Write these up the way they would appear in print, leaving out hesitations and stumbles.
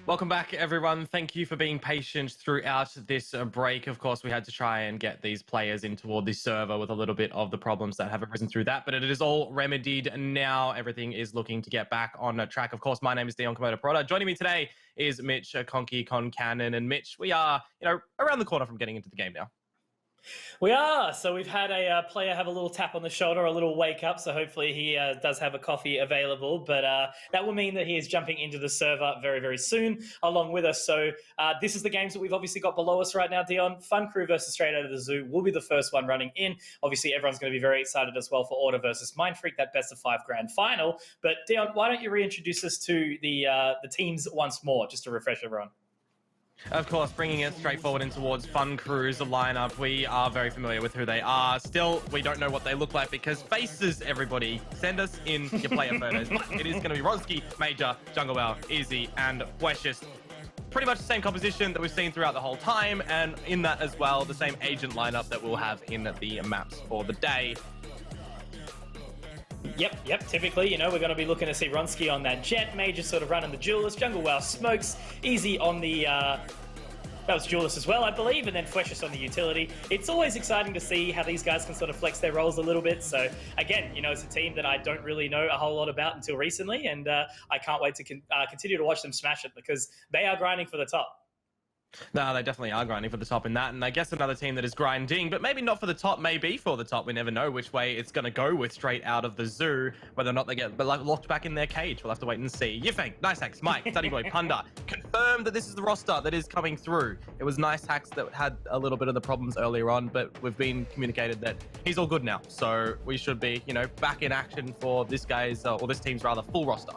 Welcome back, everyone. Thank you for being patient throughout this break. Of course, we had to try and get these players in toward the server with a little bit of the problems that have arisen through that, but it is all remedied now. Everything is looking to get back on track. Of course, my name is Dion Komodo Prada. Joining me today is Mitch Conky Concannon. And Mitch, we are, around the corner from getting into the game now. We are. So we've had a player have a little tap on the shoulder, a little wake up. So hopefully he does have a coffee available. But that will mean that he is jumping into the server very, very soon along with us. So this is the games that we've obviously got below us right now, Dion. Fun Crew versus Straight Out of the Zoo will be the first one running in. Obviously, everyone's going to be very excited as well for Order versus Mind Freak, that best of 5 grand final. But Dion, why don't you reintroduce us to the teams once more, just to refresh everyone? Of course, bringing it straight forward in towards Fun Crew's lineup. We are very familiar with who they are. Still, we don't know what they look like because faces, everybody. Send us in your player photos. But it is going to be Ronsky, Major, Jungle Bell, Easy, and Weshist. Pretty much the same composition that we've seen throughout the whole time. And in that as well, the same agent lineup that we'll have in the maps for the day. Yep. Typically, we're going to be looking to see Ronsky on that jet, Major sort of running the duelist, Jungle Wow smokes, Easy on the that was duelist as well, I believe, and then Fleshus on the utility. It's always exciting to see how these guys can sort of flex their roles a little bit. So again, it's a team that I don't really know a whole lot about until recently, and I can't wait to continue to watch them smash it because they are grinding for the top. No, they definitely are grinding for the top in that. And I guess another team that is grinding, but maybe not for the top, maybe for the top. We never know which way it's going to go with Straight Out of the Zoo, whether or not they get locked back in their cage. We'll have to wait and see. Yifeng, Nice Hacks, Mike, Study Boy, Punda, confirmed that this is the roster that is coming through. It was Nice Hacks that had a little bit of the problems earlier on, but we've been communicated that he's all good now. So we should be, back in action for this guy's, or this team's rather, full roster.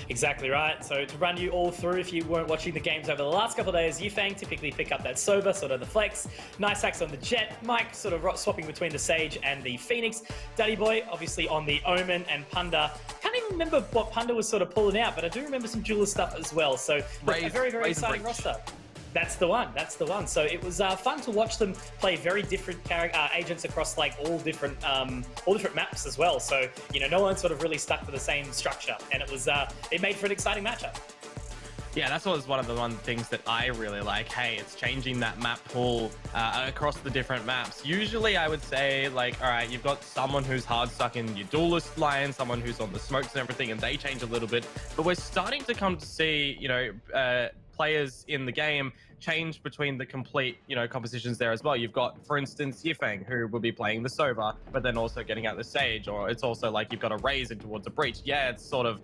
Exactly right. So to run you all through, if you weren't watching the games over the last couple of days, Yifeng typically pick up that Soba, sort of the flex. Nice Hacks on the Jet. Mike sort of swapping between the Sage and the Phoenix. Daddy Boy obviously on the Omen, and Punda. Can't even remember what Punda was sort of pulling out, but I do remember some duelist stuff as well. So a very, very exciting roster. That's the one. So it was fun to watch them play very different agents across like all different maps as well. So no one sort of really stuck to the same structure, and it made for an exciting matchup. Yeah, that's always one of the things that I really like. Hey, it's changing that map pool across the different maps. Usually I would say, like, all right, you've got someone who's hard stuck in your duelist line, someone who's on the smokes and everything, and they change a little bit. But we're starting to come to see, players in the game change between the complete, compositions there as well. You've got, for instance, Yifeng, who will be playing the Sova, but then also getting out the Sage, or it's also like you've got a Raze in towards a Breach. Yeah, it's sort of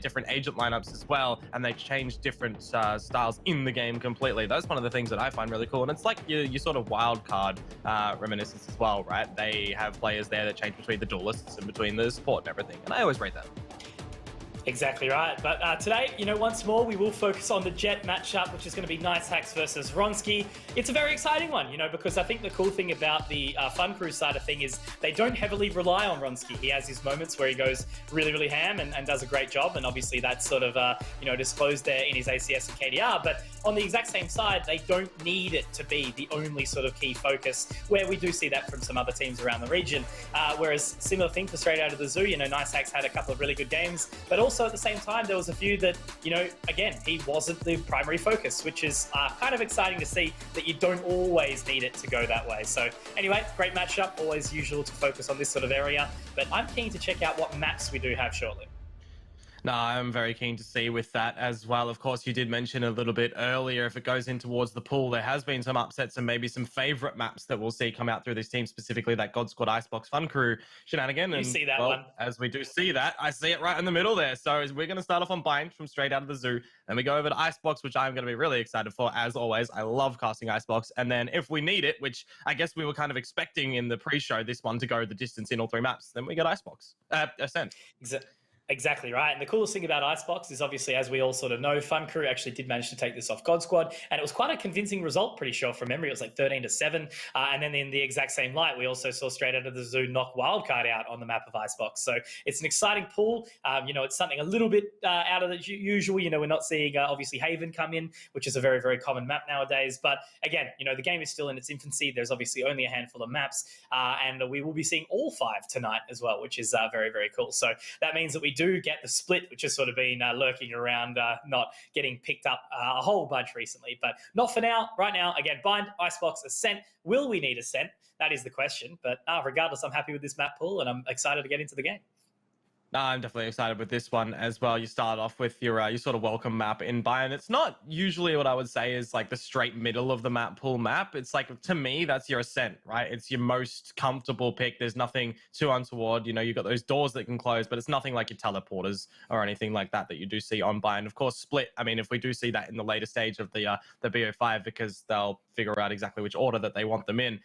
different agent lineups as well, and they change different styles in the game completely. That's one of the things that I find really cool, and it's like your sort of wild card reminiscence as well, right? They have players there that change between the duelists and between the support and everything, and I always rate that. Exactly right. But today, once more, we will focus on the Jet matchup, which is going to be Nice Hacks versus Ronsky. It's a very exciting one, because I think the cool thing about the Fun Crew side of thing is they don't heavily rely on Ronsky. He has his moments where he goes really, really ham and does a great job. And obviously that's sort of, disclosed there in his ACS and KDR. But on the exact same side, they don't need it to be the only sort of key focus, where we do see that from some other teams around the region. Whereas similar thing for Straight Out of the Zoo, Nice Hacks had a couple of really good games, but also at the same time, there was a few that, again, he wasn't the primary focus, which is kind of exciting to see that you don't always need it to go that way. So anyway, great matchup, always usual to focus on this sort of area, but I'm keen to check out what maps we do have shortly. No, I'm very keen to see with that as well. Of course, you did mention a little bit earlier, if it goes in towards the pool, there has been some upsets and maybe some favorite maps that we'll see come out through this team, specifically that God Squad Icebox Fun Crew shenanigan. You see that one. As we do see that, I see it right in the middle there. So we're going to start off on Bind from Straight Out of the Zoo. Then we go over to Icebox, which I'm going to be really excited for, as always. I love casting Icebox. And then if we need it, which I guess we were kind of expecting in the pre-show, this one to go the distance in all 3 maps, then we get Icebox. Ascent. Exactly right. And the coolest thing about Icebox is obviously, as we all sort of know, Fun Crew actually did manage to take this off God Squad. And it was quite a convincing result, pretty sure from memory. It was like 13-7. And then in the exact same light, we also saw Straight Out of the Zoo knock Wildcard out on the map of Icebox. So it's an exciting pool. It's something a little bit out of the usual. We're not seeing obviously Haven come in, which is a very, very common map nowadays. But again, the game is still in its infancy. There's obviously only a handful of maps. And we will be seeing all 5 tonight as well, which is very, very cool. So that means that we do get the split, which has sort of been lurking around, not getting picked up a whole bunch recently, but not for now. Right now, again, Bind, Icebox, Ascent. Will we need Ascent? That is the question. But regardless, I'm happy with this map pool, and I'm excited to get into the game. No, I'm definitely excited with this one as well. You start off with your sort of welcome map in Bayern. It's not usually what I would say is like the straight middle of the map pool map. It's like, to me, that's your Ascent, right? It's your most comfortable pick. There's nothing too untoward. You've got those doors that can close, but it's nothing like your teleporters or anything like that you do see on Bayern. Of course, Split, I mean, if we do see that in the later stage of the BO5, because they'll figure out exactly which order that they want them in,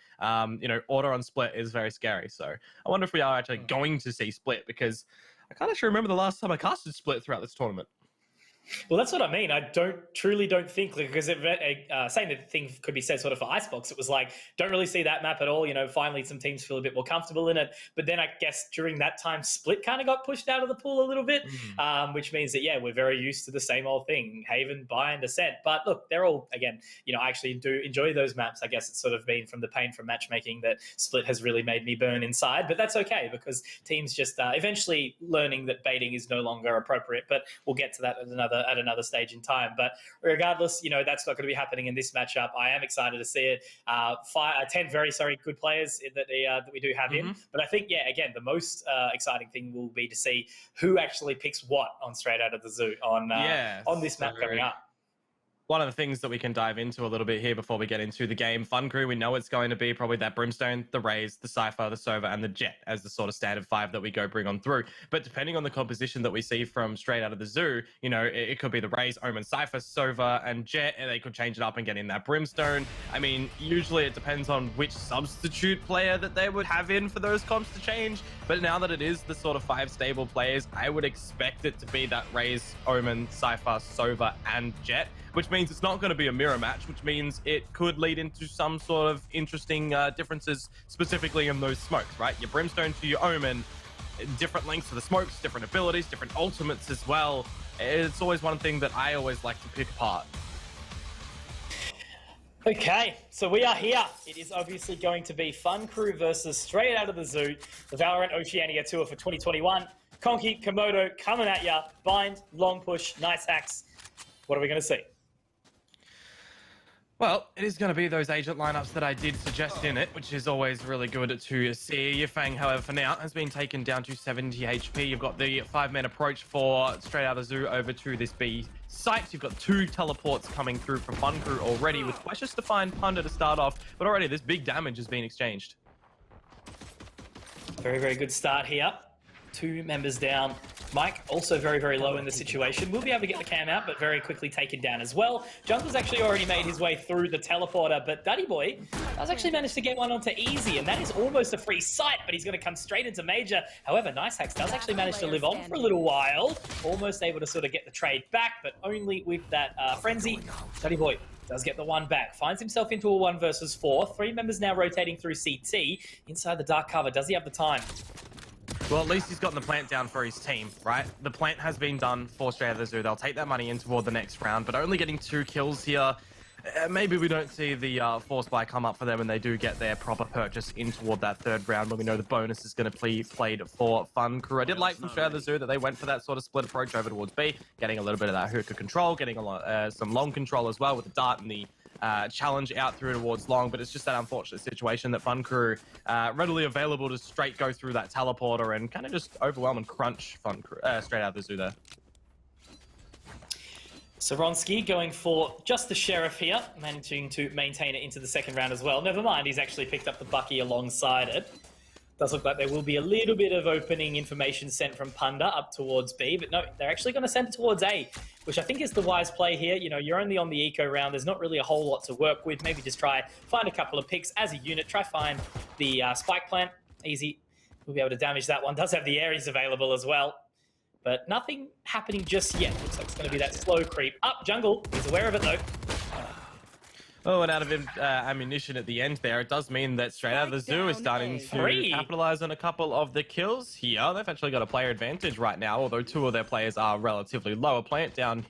order on Split is very scary. So I wonder if we are actually going to see Split, because I can't actually remember the last time I casted Split throughout this tournament. Well, that's what I mean. I truly don't think, because same thing could be said sort of for Icebox. It was like, don't really see that map at all. Finally some teams feel a bit more comfortable in it. But then I guess during that time, Split kind of got pushed out of the pool a little bit, which means that, we're very used to the same old thing, Haven, Bind, Ascent. But look, they're all, again, I actually do enjoy those maps. I guess it's sort of been from the pain from matchmaking that Split has really made me burn inside. But that's okay, because teams just eventually learning that baiting is no longer appropriate. But we'll get to that at another stage in time. But regardless, that's not going to be happening in this matchup. I am excited to see it. 10 very good players that we do have in. But I think, again, the most exciting thing will be to see who actually picks what on Straight Out of the Zoo on this map coming up. One of the things that we can dive into a little bit here before we get into the game, Fun Crew, we know it's going to be probably that Brimstone, the Raze, the Cypher, the Sova, and the Jet as the sort of standard 5 that we bring on through. But depending on the composition that we see from Straight Out of the Zoo, it could be the Raze, Omen, Cypher, Sova, and Jet, and they could change it up and get in that Brimstone. I mean, usually it depends on which substitute player that they would have in for those comps to change. But now that it is the sort of 5 stable players, I would expect it to be that Raze, Omen, Cypher, Sova, and Jet, which means it's not going to be a mirror match, which means it could lead into some sort of interesting differences, specifically in those smokes, right? Your Brimstone to your Omen, different lengths for the smokes, different abilities, different ultimates as well. It's always one thing that I always like to pick apart. Okay, so we are here. It is obviously going to be Fun Crew versus Straight Out of the Zoo, the VALORANT Oceania Tour for 2021. Conky, Komodo coming at ya. Bind, long push, nice hacks. What are we going to see? Well, it is going to be those agent lineups that I did suggest in it, which is always really good to see. Yifang, however, for now, has been taken down to 70 HP. You've got the 5-man approach for Straight Out of the Zoo over to this B site. You've got 2 teleports coming through from Fun Crew already, with questions to find Punda to start off, but already this big damage has been exchanged. Very, very good start here. 2 members down. Mike, also very, very low in the situation. We'll be able to get the cam out, but very quickly taken down as well. Jungle's actually already made his way through the teleporter, but Duddy Boy does actually manage to get one onto easy, and that is almost a free sight, but he's going to come straight into Major. However, Nice Hacks does actually manage to live on for a little while, almost able to sort of get the trade back, but only with that Frenzy. Duddy Boy does get the one back, finds himself into a 1 versus 4. 3 members now rotating through CT. Inside the dark cover, does he have the time? Well, at least he's gotten the plant down for his team, right? The plant has been done for Straight Out of the Zoo. They'll take that money in toward the next round, but only getting 2 kills here. Maybe we don't see the force buy come up for them and they do get their proper purchase in toward that 3rd round, when we know the bonus is going to be played for Fun Crew. I did like from Straight Out of the Zoo that they went for that sort of split approach over towards B, getting a little bit of that hookah control, getting some long control as well with the dart and the challenge out through towards long, but it's just that unfortunate situation that Fun Crew readily available to straight go through that teleporter and kind of just overwhelm and crunch Fun Crew Straight Out of the Zoo there. Soronsky going for just the Sheriff here, managing to maintain it into the 2nd round as well. Never mind, he's actually picked up the Bucky alongside it. Does look like there will be a little bit of opening information sent from Punda up towards B, but no, they're actually going to send it towards A, which I think is the wise play here. You're only on the eco round. There's not really a whole lot to work with. Maybe just try find a couple of picks as a unit. Try find the spike plant. Easy. We'll be able to damage that one. Does have the Ares available as well. but nothing happening just yet. Looks like it's going to be that slow creep up. Jungle is aware of it though. Oh, and out of ammunition at the end there, it does mean that Straight Out of the Zoo is starting to capitalize on a couple of the kills here. They've actually got a player advantage right now, although two of their players are relatively low. A plant down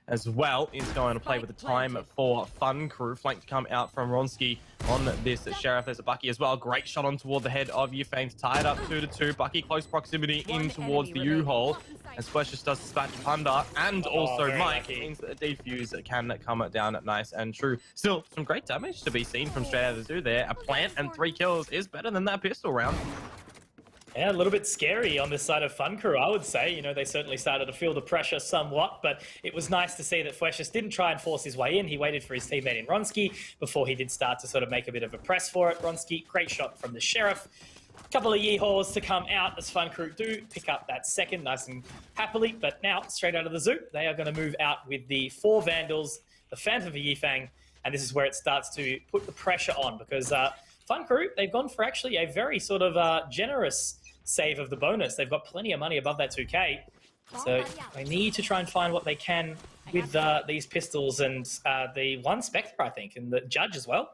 as well is going to play with the time for Fun Crew. Flank to come out from Ronski on this Sheriff. There's a Bucky as well. Great shot on toward the head of Yufeng. Tied up 2-2. Bucky close proximity in towards the U-hole. As Fleshes does dispatch Punda and also Mike. Means that the defuse can come down nice and true. Still, some great damage to be seen from Straight Out of the Zoo there. A plant and 3 kills is better than that pistol round. Yeah, a little bit scary on this side of Fun Crew, I would say. You know, they certainly started to feel the pressure somewhat, but it was nice to see that Fleshes didn't try and force his way in. He waited for his teammate in Ronski before he did start to sort of make a bit of a press for it. Ronski, great shot from the Sheriff. A couple of yeehaws to come out as Fun Crew do pick up that second nice and happily, but now, Straight Out of the Zoo, they are going to move out with the 4 Vandals, the Phantom for Yifeng, and this is where it starts to put the pressure on because Fun Crew, they've gone for actually a very sort of generous save of the bonus. They've got plenty of money above that 2k, so they need to try and find what they can with these pistols and the one Spectre, I think, and the Judge as well.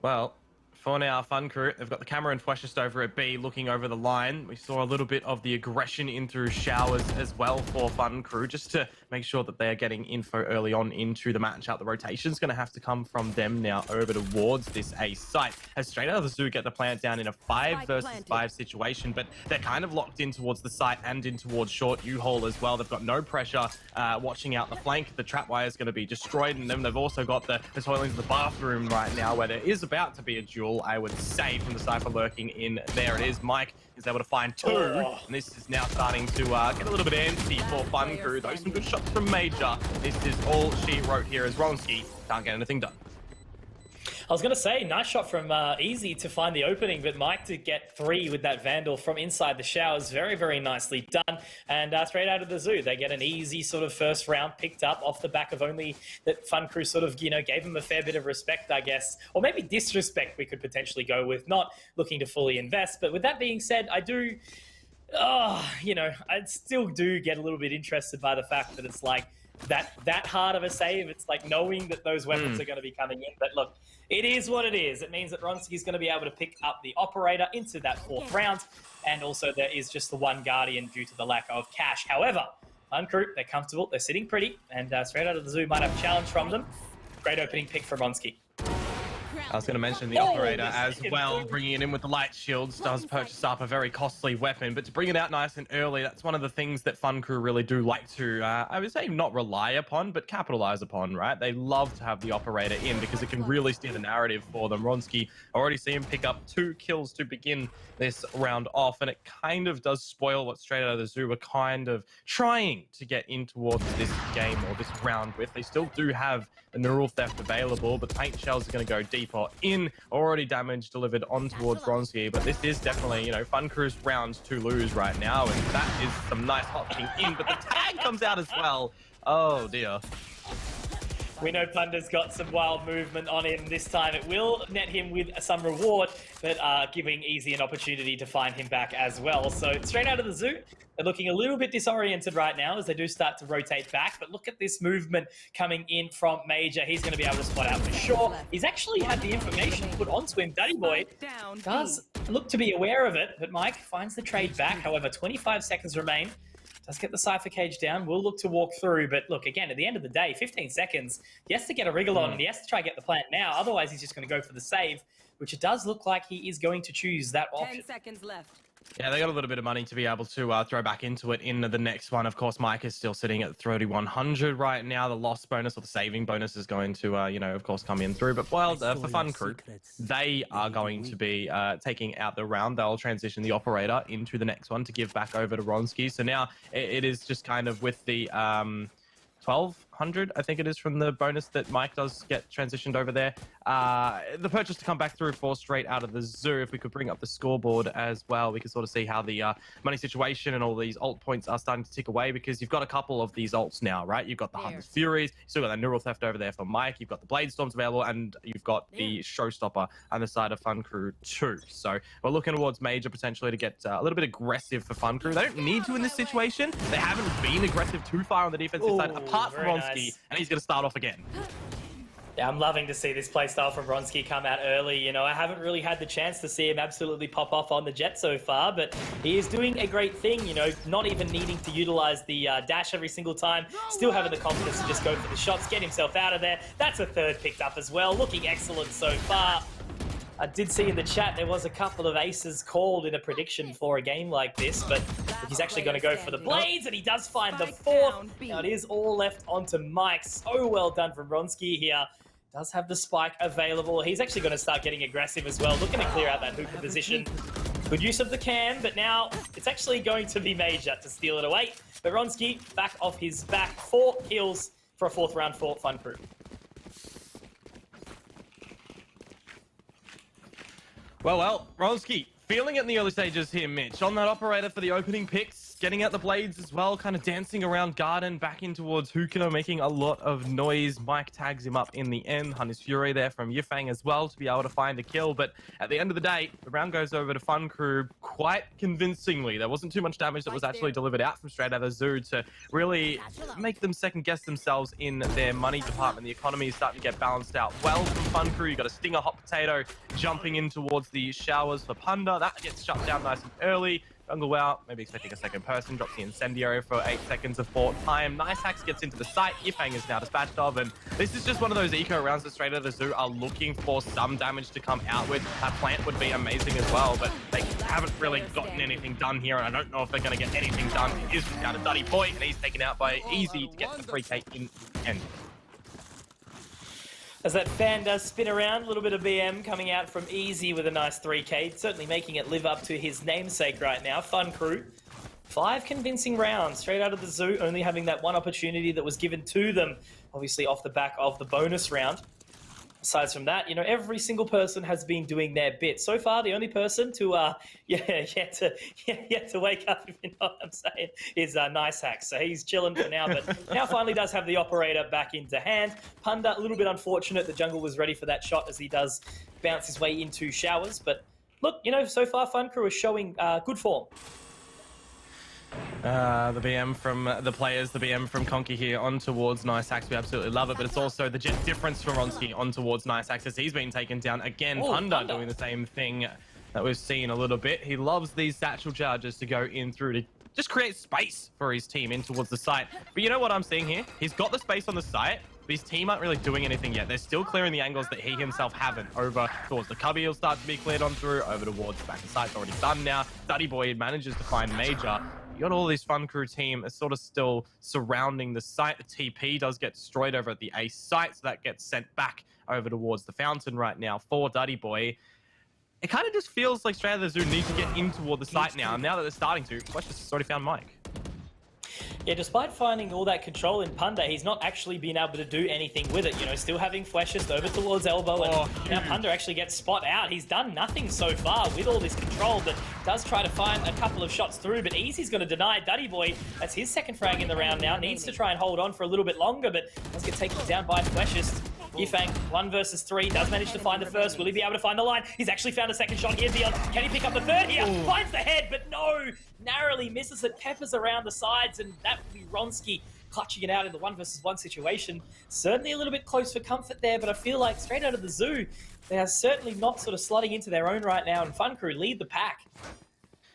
Well, for now, Fun Crew, they've got the camera and Flash just over at B, looking over the line. We saw a little bit of the aggression in through showers as well for Fun Crew, just to make sure that they are getting info early on into the matchup. The rotation's going to have to come from them now over towards this A site. As Straight Out of the Zoo get the plant down in a 5 versus 5 situation, but they're kind of locked in towards the site and in towards short U-hole as well. They've got no pressure watching out the flank. The trap wire is going to be destroyed, and then they've also got the toilet into the bathroom right now, where there is about to be a duel, I would say, from the Cypher lurking in. There it is. Mike is able to find 2, and this is now starting to get a little bit antsy for Fun Crew, though. Some good shots from Major. This is all she wrote here as Ronski can't get anything done. I was going to say, nice shot from Easy to find the opening, but Mike to get 3 with that Vandal from inside the showers. Very, very nicely done. And Straight Out of the Zoo, they get an easy sort of first round picked up off the back of only that Fun Crew sort of, you know, gave them a fair bit of respect, I guess. Or maybe disrespect we could potentially go with, not looking to fully invest. But with that being said, I do, you know, I still do get a little bit interested by the fact that it's like, that hard of a save. It's like knowing that those weapons are going to be coming in. But look, it is what it is. It means that Ronski's going to be able to pick up the operator into that 4th round. And also there is just the 1 Guardian due to the lack of cash. However, Fun Crew, they're comfortable. They're sitting pretty. And Straight Out of the Zoo might have a challenge from them. Great opening pick from Ronski. I was going to mention the operator as well, bringing it in with the light shields, does purchase up a very costly weapon, but to bring it out nice and early, that's one of the things that Fun Crew really do like to, I would say not rely upon, but capitalize upon, right? They love to have the operator in because it can really steer the narrative for them. Ronski, already see him pick up 2 kills to begin this round off, and it kind of does spoil what Straight Out of the Zoo were kind of trying to get in towards this game or this round with. They still do have the neural theft available, but the paint shells are going to go deeper in. Already damage delivered on towards Ronski, but this is definitely, you know, Fun Crew's round to lose right now, and that is some nice hopping in, but the tag comes out as well. Oh dear. We know Punda's got some wild movement on him this time. It will net him with some reward, but giving Easy an opportunity to find him back as well. So Straight Out of the Zoo, they're looking a little bit disoriented right now as they do start to rotate back. But look at this movement coming in from Major. He's going to be able to spot out for sure. He's actually had the information put onto him. Daddy Boy does look to be aware of it, but Mike finds the trade back. However, 25 seconds remain. Does get the Cypher cage down. We'll look to walk through. But look, again, at the end of the day, 15 seconds. He has to get a wriggle on and he has to try and get the plant now. Otherwise, he's just going to go for the save, which it does look like he is going to choose that option. 10 seconds left. Yeah, they got a little bit of money to be able to throw back into it in the next one. Of course, Mike is still sitting at 3,100 right now. The loss bonus or the saving bonus is going to, you know, of course, come in through. But, well, for Fun Crew, they are going to be taking out the round. They'll transition the operator into the next one to give back over to Ronski. So now it is just kind of with the 12 800, I think it is, from the bonus that Mike does get transitioned over there. The purchase to come back through 4 straight out of the zoo. If we could bring up the scoreboard as well, we can sort of see how the money situation and all these alt points are starting to tick away, because you've got a couple of these alts now, right? You've got the Hunter's Furies, you've still got the Neural Theft over there for Mike, you've got the Blade Storms available, and you've got the Showstopper on the side of Fun Crew too. So we're looking towards Major potentially to get a little bit aggressive for Fun Crew. They don't need to in this situation. They haven't been aggressive too far on the defensive side, apart from Ronsky, nice. and he's going to start off again. Yeah, I'm loving to see this playstyle from Ronsky come out early. You know, I haven't really had the chance to see him absolutely pop off on the jet so far, but he is doing a great thing, you know, not even needing to utilize the dash every single time, still having the confidence to just go for the shots, get himself out of there. That's a third picked up as well, looking excellent so far. I did see in the chat there was a couple of aces called in a prediction for a game like this, but he's actually going to go for the blades, and he does find the 4th. Now it is all left onto Mike. So well done from Ronsky here. Does have the spike available. He's actually going to start getting aggressive as well, looking to clear out that hooper position. Good use of the cam, but now it's actually going to be Major to steal it away. But Ronsky back off his back. 4 kills for a 4th round for Fun Crew. Well, Ronsky feeling it in the early stages here, Mitch. On that operator for the opening picks, getting out the blades as well, kind of dancing around Garden, back in towards Hookah, making a lot of noise. Mike tags him up in the end. Hunter's Fury there from Yifang as well to be able to find a kill. But at the end of the day, the round goes over to Fun Crew quite convincingly. There wasn't too much damage that was actually delivered out from straight out of the zoo to really make them second-guess themselves in their money department. The economy is starting to get balanced out well from Fun Crew. You got a Stinger Hot Potato jumping in towards the showers for Punda. That gets shut down nice and early. Jungle Wow, maybe expecting a second person, drops the Incendiary for 8 seconds of fort time. Nice Hacks gets into the site. Yifang is now dispatched of, and this is just one of those eco rounds that straight out of the zoo are looking for some damage to come out with. That plant would be amazing as well, but they haven't really gotten anything done here, and I don't know if they're going to get anything done. It is down to Duddy Boy, and he's taken out by Easy to get the 3K in the end. As that fan does spin around, a little bit of BM coming out from Easy with a nice 3K, certainly making it live up to his namesake right now. Fun Crew, 5 convincing rounds straight out of the zoo, only having that one opportunity that was given to them, obviously off the back of the bonus round. Aside from that, you know, every single person has been doing their bit. So far, the only person to yet to wake up, if you know what I'm saying, is Nice Hacks. So he's chilling for now, but now finally does have the operator back into hand. Punda, a little bit unfortunate. The jungle was ready for that shot as he does bounce his way into showers. But look, you know, so far Fun Crew is showing good form. The BM from the players, the BM from Conky here on towards Nice Hacks. We absolutely love it, but it's also the jet difference from Ronsky on towards Nice Hacks as he's been taken down again. Punda doing the same thing that we've seen a little bit. He loves these satchel charges to go in through to just create space for his team in towards the site. But you know what I'm seeing here? He's got the space on the site, but his team aren't really doing anything yet. They're still clearing the angles that he himself haven't. Over towards the cubby, he'll start to be cleared on through. Over towards the back of the site's already done now. Duddy Boy manages to find Major. You got all this Fun Crew team is sort of still surrounding the site. The TP does get destroyed over at the A site, so that gets sent back over towards the fountain right now for Duddy Boy. It kind of just feels like straight out of the zoo need to get in toward the site now. And now that they're starting to, Flesh has already found Mike. Yeah, despite finding all that control in Punda, he's not actually been able to do anything with it. You know, still having Fleshist over towards Elbow, and now Punda actually gets spot out. He's done nothing so far with all this control, but does try to find a couple of shots through, but Easy's going to deny Duddy Boy. That's his second frag in the round now. Needs to try and hold on for a little bit longer, but does get taken down by Fleshist. Yifang, 1 versus 3, does manage to find the first. Will he be able to find the line? He's actually found a second shot here, Dion. Can he pick up the third here? Finds the head, but no! Narrowly misses it, peppers around the sides, and that will be Ronsky clutching it out in the 1 versus 1 situation. Certainly a little bit close for comfort there, but I feel like straight out of the zoo, they are certainly not sort of slotting into their own right now, and Fun Crew lead the pack.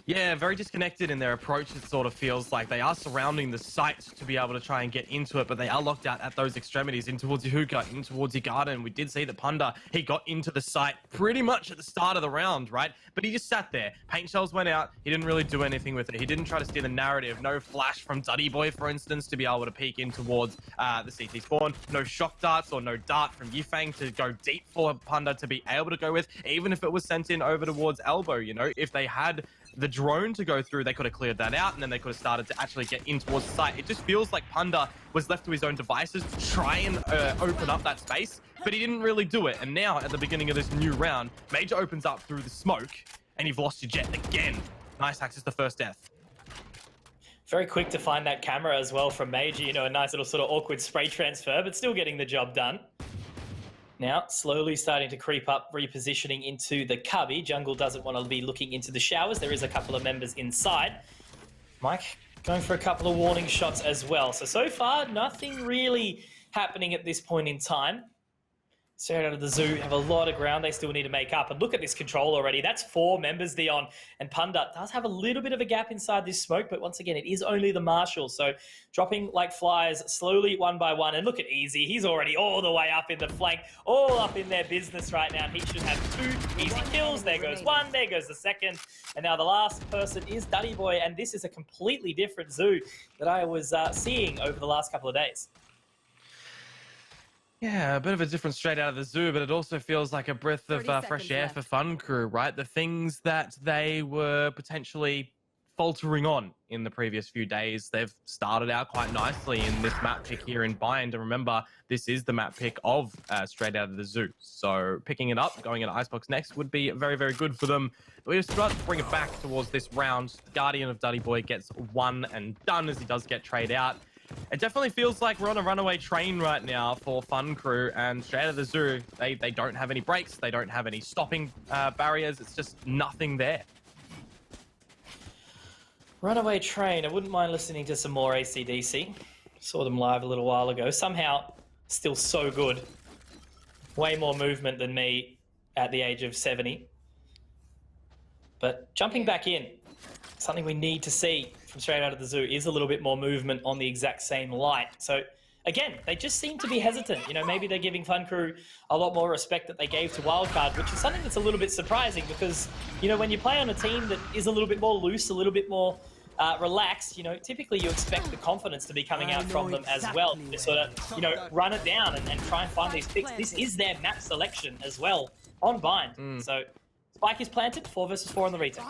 Yeah, very disconnected in their approach. It sort of feels like they are surrounding the site to be able to try and get into it, but they are locked out at those extremities, in towards your hookah, in towards your garden. We did see that Punda, he got into the site pretty much at the start of the round, right? But he just sat there. Paint shells went out. He didn't really do anything with it. He didn't try to steer the narrative. No flash from Duddy Boy, for instance, to be able to peek in towards the CT spawn. No shock darts or no dart from Yifang to go deep for Punda to be able to go with, even if it was sent in over towards Elbow. You know, if they had the drone to go through, they could have cleared that out, and then they could have started to actually get in towards the site. It just feels like Punda was left to his own devices to try and open up that space, but he didn't really do it. And now, at the beginning of this new round, Major opens up through the smoke, and you've lost your Jet again. Nice Hacks is the first death. Very quick to find that camera as well from Major. You know, a nice little sort of awkward spray transfer, but still getting the job done. Now, slowly starting to creep up, repositioning into the cubby. Jungle doesn't want to be looking into the showers. There is a couple of members inside. Mike going for a couple of warning shots as well. So far, nothing really happening at this point in time. Straight out of the zoo, have a lot of ground they still need to make up. And look at this control already. That's 4 members, Dion. And Punda does have a little bit of a gap inside this smoke, but once again, it is only the Marshal. So dropping like flies slowly one by one. And look at Easy. He's already all the way up in the flank, all up in their business right now. And he should have 2 easy kills. There goes one, there goes the second. And now the last person is Duddy Boy. And this is a completely different zoo that I was seeing over the last couple of days. Yeah, a bit of a different straight out of the zoo, but it also feels like a breath of fresh air for Fun Crew, right? The things that they were potentially faltering on in the previous few days, they've started out quite nicely in this map pick here in Bind. And remember, this is the map pick of straight out of the zoo. So picking it up, going into Icebox next would be very, very good for them. But we start to bring it back towards this round. Guardian of Duddy Boy gets one and done as he does get trade out. It definitely feels like we're on a runaway train right now for Fun Crew, and straight out of the zoo, they don't have any brakes, they don't have any stopping barriers, it's just nothing there. Runaway train, I wouldn't mind listening to some more AC/DC. Saw them live a little while ago. Somehow, still so good. Way more movement than me at the age of 70. But jumping back in, something we need to see from straight out of the zoo is a little bit more movement on the exact same light. So again, they just seem to be hesitant. You know, maybe they're giving Fun Crew a lot more respect that they gave to Wildcard, which is something that's a little bit surprising because, you know, when you play on a team that is a little bit more loose, a little bit more relaxed, you know, typically you expect the confidence to be coming out from them as well. To sort of, you know, run it down and try and find these picks. This is their map selection as well on Bind. So Spike is planted, 4 versus 4 on the retake.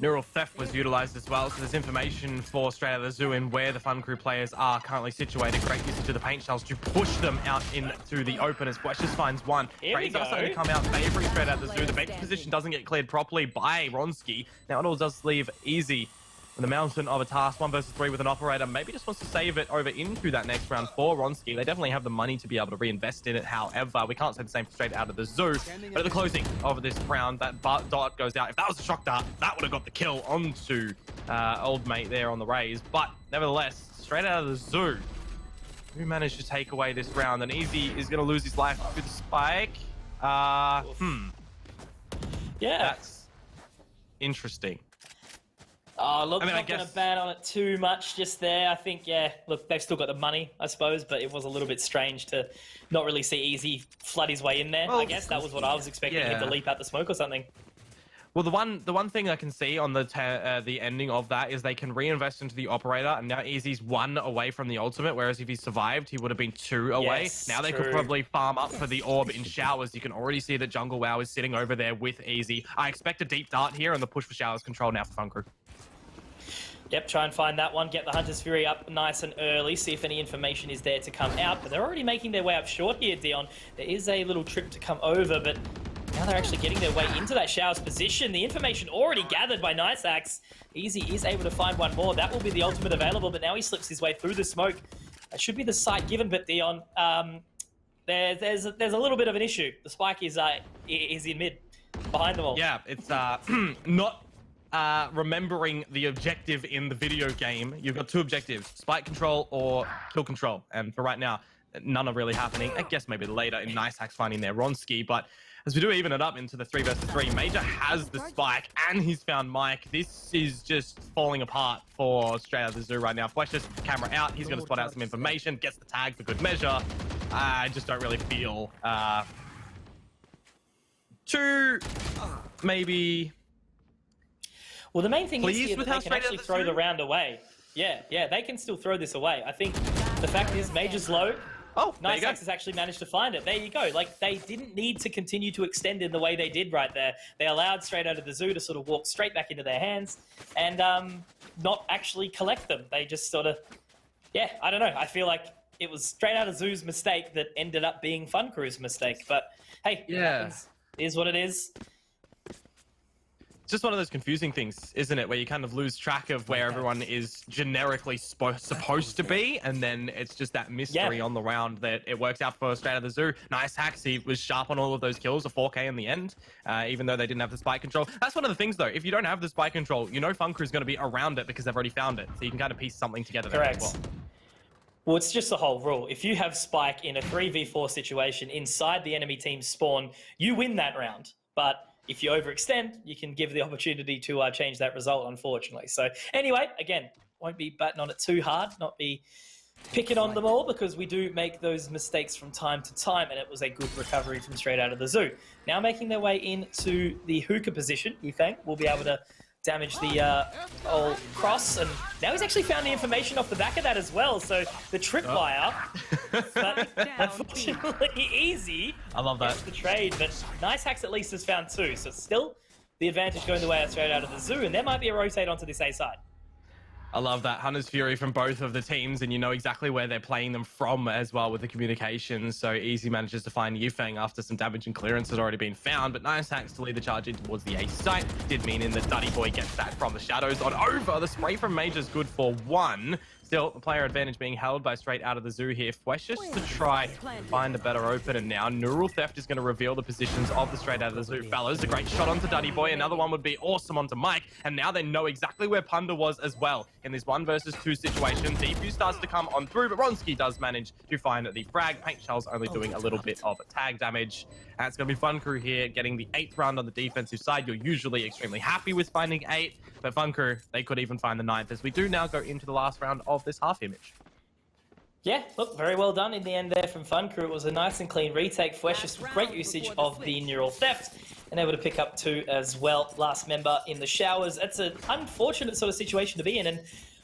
Neural Theft was utilized as well, so there's information for straight out of the zoo in where the Fun Crew players are currently situated. Great usage of the paint shells to push them out into the open as Flesh just finds one. Great starting to come out favoring straight out of the zoo. The bench position doesn't get cleared properly by Ronski. Now it all does leave Easy in the mountain of a task, 1 versus 3 with an operator. Maybe just wants to save it over into that next round for Ronski. They definitely have the money to be able to reinvest in it. However, we can't say the same for straight out of the zoo. But at the closing of this round, that dot goes out. If that was a shock dart, that would have got the kill onto old mate there on the raise. But nevertheless, straight out of the zoo, who managed to take away this round? And Easy is going to lose his life with the spike. Yeah. That's interesting. Oh, look, I'm not going to ban on it too much just there. I think, yeah, look, they've still got the money, I suppose, but it was a little bit strange to not really see Easy flood his way in there. Well, I guess that was what I was expecting, him to leap out the smoke or something. Well, the one thing I can see on the ending of that is they can reinvest into the operator, and now Easy's 1 away from the ultimate, whereas if he survived, he would have been 2 away. Yes, now they could probably farm up for the orb in showers. You can already see that Jungle Wow is sitting over there with Easy. I expect a deep dart here, and the push for showers control now for Fun Crew. Yep, try and find that one, get the Hunter's Fury up nice and early, see if any information is there to come out. But they're already making their way up short here, Dion. There is a little trip to come over, but now they're actually getting their way into that Showers position. The information already gathered by Nice Axe. Easy is able to find one more. That will be the ultimate available, but now he slips his way through the smoke. That should be the site given, but Dion, there's a little bit of an issue. The spike is in mid, behind them all. Yeah, it's not remembering the objective in the video game. You've got 2 objectives, spike control or kill control. And for right now, none are really happening. I guess maybe later in Nice Hacks finding their Ronski, but as we do even it up into the 3 versus 3, Major has the spike and he's found Mike. This is just falling apart for straight out of the zoo right now. Flesh just camera out. He's going to spot out some information, gets the tag for good measure. I just don't really feel too maybe. Well, the main thing is here that they can actually throw the round away. Yeah, they can still throw this away. I think the fact is Major's low. Oh, Nice Axe has actually managed to find it. There you go. Like, they didn't need to continue to extend in the way they did right there. They allowed Straight Out of the Zoo to sort of walk straight back into their hands and not actually collect them. They just sort of, yeah, I don't know. I feel like it was Straight Out of Zoo's mistake that ended up being Fun Crew's mistake. But hey, it happens. It is what it is. It's just one of those confusing things, isn't it? Where you kind of lose track of where everyone is generically supposed to be, and then it's just that mystery on the round that it works out for Straight Out of the Zoo. Nice Hacks, he was sharp on all of those kills, a 4K in the end, even though they didn't have the spike control. That's one of the things, though. If you don't have the spike control, you know Fun Crew's going to be around it because they've already found it. So you can kind of piece something together there as well. Well, it's just the whole rule. If you have spike in a 3v4 situation inside the enemy team's spawn, you win that round. But if you overextend, you can give the opportunity to change that result, unfortunately. So anyway, again, won't be batting on it too hard, not be picking on them all, because we do make those mistakes from time to time, and it was a good recovery from Straight Out of the Zoo. Now making their way into the hookah position, Yifeng will be able to damage the old cross, and now he's actually found the information off the back of that as well. So the tripwire, but unfortunately easy. I love that. The trade, but Nice Hacks at least has found two, so still the advantage going the way of Straight Out of the Zoo, and there might be a rotate onto this A side. I love that. Hunter's Fury from both of the teams, and you know exactly where they're playing them from as well with the communications. So Easy manages to find Yifeng after some damage and clearance has already been found, but Nice Hacks to lead the charge in towards the A site. Did mean in that Duddy Boy gets that from the shadows on over. The spray from Major's good for one. Still, the player advantage being held by Straight Out of the Zoo here. Fwesh just to try and find a better open, and now Neural Theft is going to reveal the positions of the Straight Out of the Zoo fellas. A great shot onto Duddy Boy. Another one would be awesome onto Mike, and now they know exactly where Punda was as well in this 1 versus 2 situation. Defuse starts to come on through, but Ronsky does manage to find the frag. Paint Shell's only doing a little bit of tag damage. And it's going to be Fun Crew here getting the 8th round on the defensive side. You're usually extremely happy with finding 8, but Fun Crew, they could even find the 9th, as we do now go into the last round of this half image. Yeah, look, very well done in the end there from Fun Crew. It was a nice and clean retake. Fwesh, great usage of the Neural Theft, and able to pick up 2 as well. Last member in the showers. It's an unfortunate sort of situation to be in, and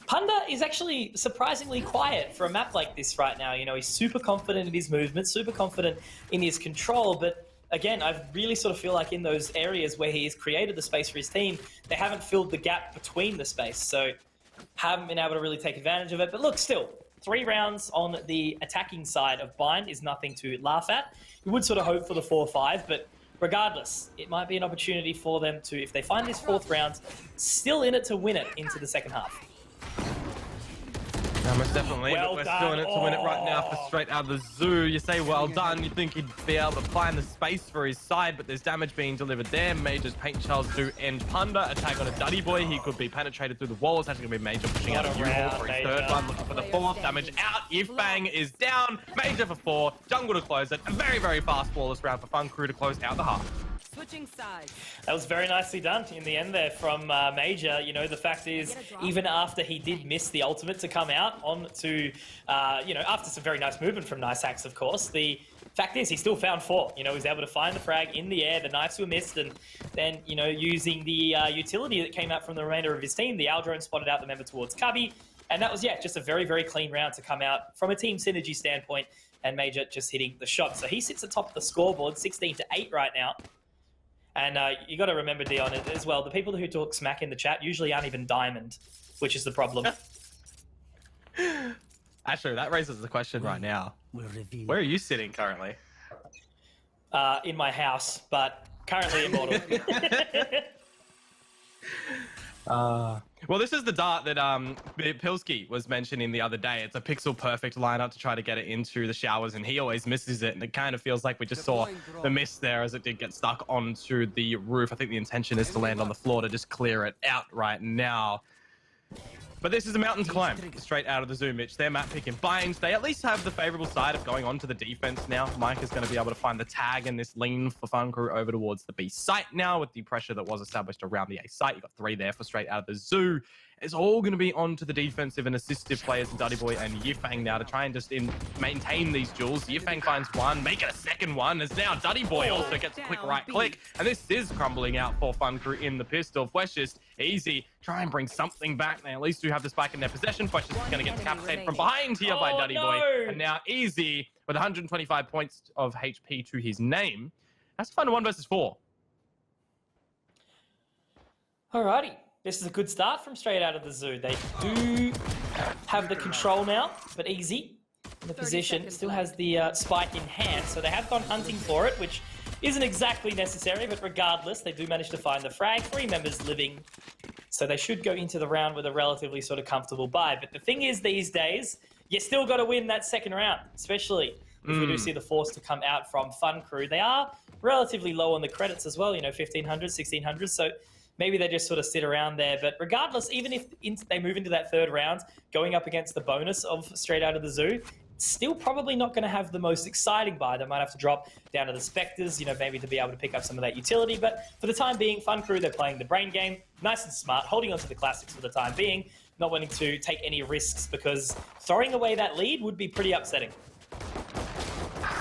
Punda is actually surprisingly quiet for a map like this right now. You know, he's super confident in his movement, super confident in his control, but again, I really sort of feel like in those areas where he has created the space for his team, they haven't filled the gap between the space, so haven't been able to really take advantage of it. But look, still, 3 rounds on the attacking side of Bind is nothing to laugh at. You would sort of hope for the 4-5, but regardless, it might be an opportunity for them to, if they find this 4th round, still in it to win it into the second half. No, most definitely, but we're still in it to win it right now for Straight Out of the Zoo. You say well done, you think he'd be able to find the space for his side, but there's damage being delivered there. Major's paint shells do end Punda. Attack on a Duddy Boy, he could be penetrated through the walls. That's going to be Major pushing out a U-Haul for his 3rd one, looking for the 4th. Damage out, Yifeng is down. Major for 4, Jungle to close it. A very, very fast flawless round for Fun Crew to close out the half. Switching sides. That was very nicely done in the end there from Major. You know, the fact is, even after he did miss the ultimate to come out onto, you know, after some very nice movement from Nice Hacks, of course, the fact is he still found 4. You know, he was able to find the frag in the air, the knives were missed, and then, you know, using the utility that came out from the remainder of his team, the Al drone spotted out the member towards Cubby, and that was, yeah, just a very, very clean round to come out from a team synergy standpoint, and Major just hitting the shot. So he sits atop the scoreboard, 16-8 right now. And you got to remember, Dion, as well, the people who talk smack in the chat usually aren't even diamond, which is the problem. Actually, that raises the question right now. Where are you sitting currently? In my house, but currently immortal. Well, this is the dart that Pilsky was mentioning the other day. It's a pixel perfect lineup to try to get it into the showers, and he always misses it, and it kind of feels like we just saw the miss there as it did get stuck onto the roof. I think the intention is to land on the floor to just clear it out right now. But this is a mountain to climb, Straight Out of the Zoo, Mitch. Their map pick and binds. They at least have the favorable side of going on to the defense now. Mike is going to be able to find the tag in this lean for Fun Crew over towards the B site now with the pressure that was established around the A site. You got 3 there for Straight Out of the Zoo. It's all going to be on to the defensive and assistive players, Duddy Boy and Yifeng now to try and just maintain these duels. Yifeng finds 1, make it a 2nd one, as now Duddy Boy also gets a quick right click, and this is crumbling out for Fun Crew in the pistol. Fwesh just easy, try and bring something back. They at least do have the spike in their possession. Fwesh is going to get decapitated from behind here by Duddy Boy, and now Easy with 125 points of HP to his name. Has to find a 1 versus 4. Alrighty. This is a good start from straight out of the zoo. They do have the control now, but easy. The position still has the spike in hand, so they have gone hunting for it, which isn't exactly necessary, but regardless, they do manage to find the frag. 3 members living, so they should go into the round with a relatively sort of comfortable buy. But the thing is, these days, you still got to win that second round, especially if we do see the force to come out from Fun Crew. They are relatively low on the credits as well, 1,500, 1,600, so maybe they just sort of sit around there. But regardless, even if they move into that third round, going up against the bonus of straight out of the zoo, still probably not going to have the most exciting buy. They might have to drop down to the Spectres, maybe to be able to pick up some of that utility. But for the time being, Fun Crew, they're playing the brain game, nice and smart, holding on to the classics for the time being, not wanting to take any risks because throwing away that lead would be pretty upsetting.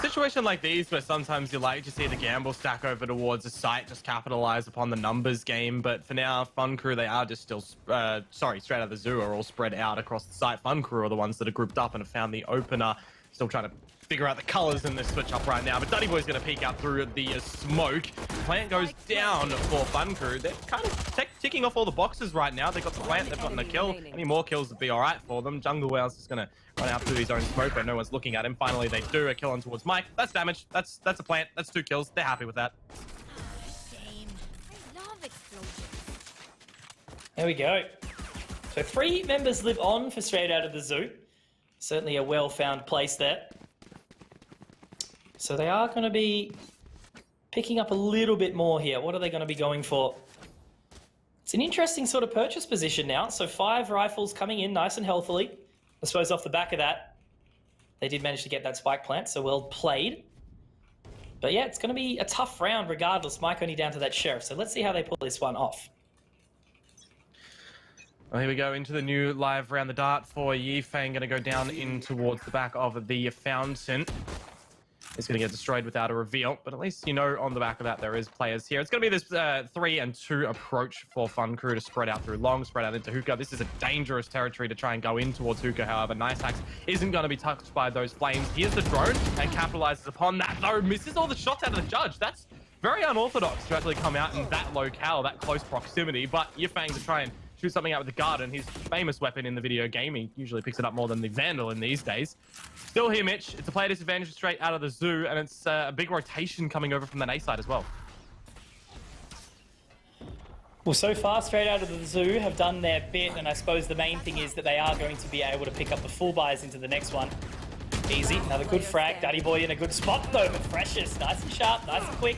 Situation like these where sometimes you like to see the gamble stack over towards a site, just capitalize upon the numbers game. But for now, Fun Crew, they are just still, straight out of the zoo are all spread out across the site. Fun Crew are the ones that are grouped up and have found the opener. Still trying to figure out the colors in this switch up right now. But Duddy Boy's going to peek out through the smoke. Plant goes down for Fun Crew. They're kind of ticking off all the boxes right now. They've got the plant, they've gotten a kill. Any more kills would be all right for them. Jungle Whale's just going to run out through his own smoke, but no one's looking at him. Finally, they do a kill on towards Mike. That's damage. That's a plant. That's 2 kills. They're happy with that. There we go. So 3 members live on for straight out of the zoo. Certainly a well-found place there. So they are going to be picking up a little bit more here. What are they going to be going for? It's an interesting sort of purchase position now. So 5 rifles coming in nice and healthily. I suppose off the back of that, they did manage to get that spike plant, so well played. But yeah, it's going to be a tough round regardless. Mike only down to that sheriff. So let's see how they pull this one off. Well, here we go into the new live round. The dart for Yifeng going to go down in towards the back of the fountain. It's going to get destroyed without a reveal, but at least on the back of that there is players here. It's going to be this 3 and 2 approach for Fun Crew to spread out through long, spread out into hookah. This is a dangerous territory to try and go in towards hookah. However, Nice Hacks isn't going to be touched by those flames. Here's the drone and capitalizes upon that, though misses all the shots out of the judge. That's very unorthodox to actually come out in that locale, that close proximity. But Yifeng to try and shoot something out with the Garden, his famous weapon in the video game. He usually picks it up more than the Vandal in these days. Still here, Mitch. It's a player disadvantage straight out of the zoo, and it's a big rotation coming over from that A side as well. Well, so far, straight out of the zoo have done their bit, and I suppose the main thing is that they are going to be able to pick up the full buys into the next one. Easy. Another good frag. Daddy Boy in a good spot, though, but Precious. Nice and sharp, nice and quick.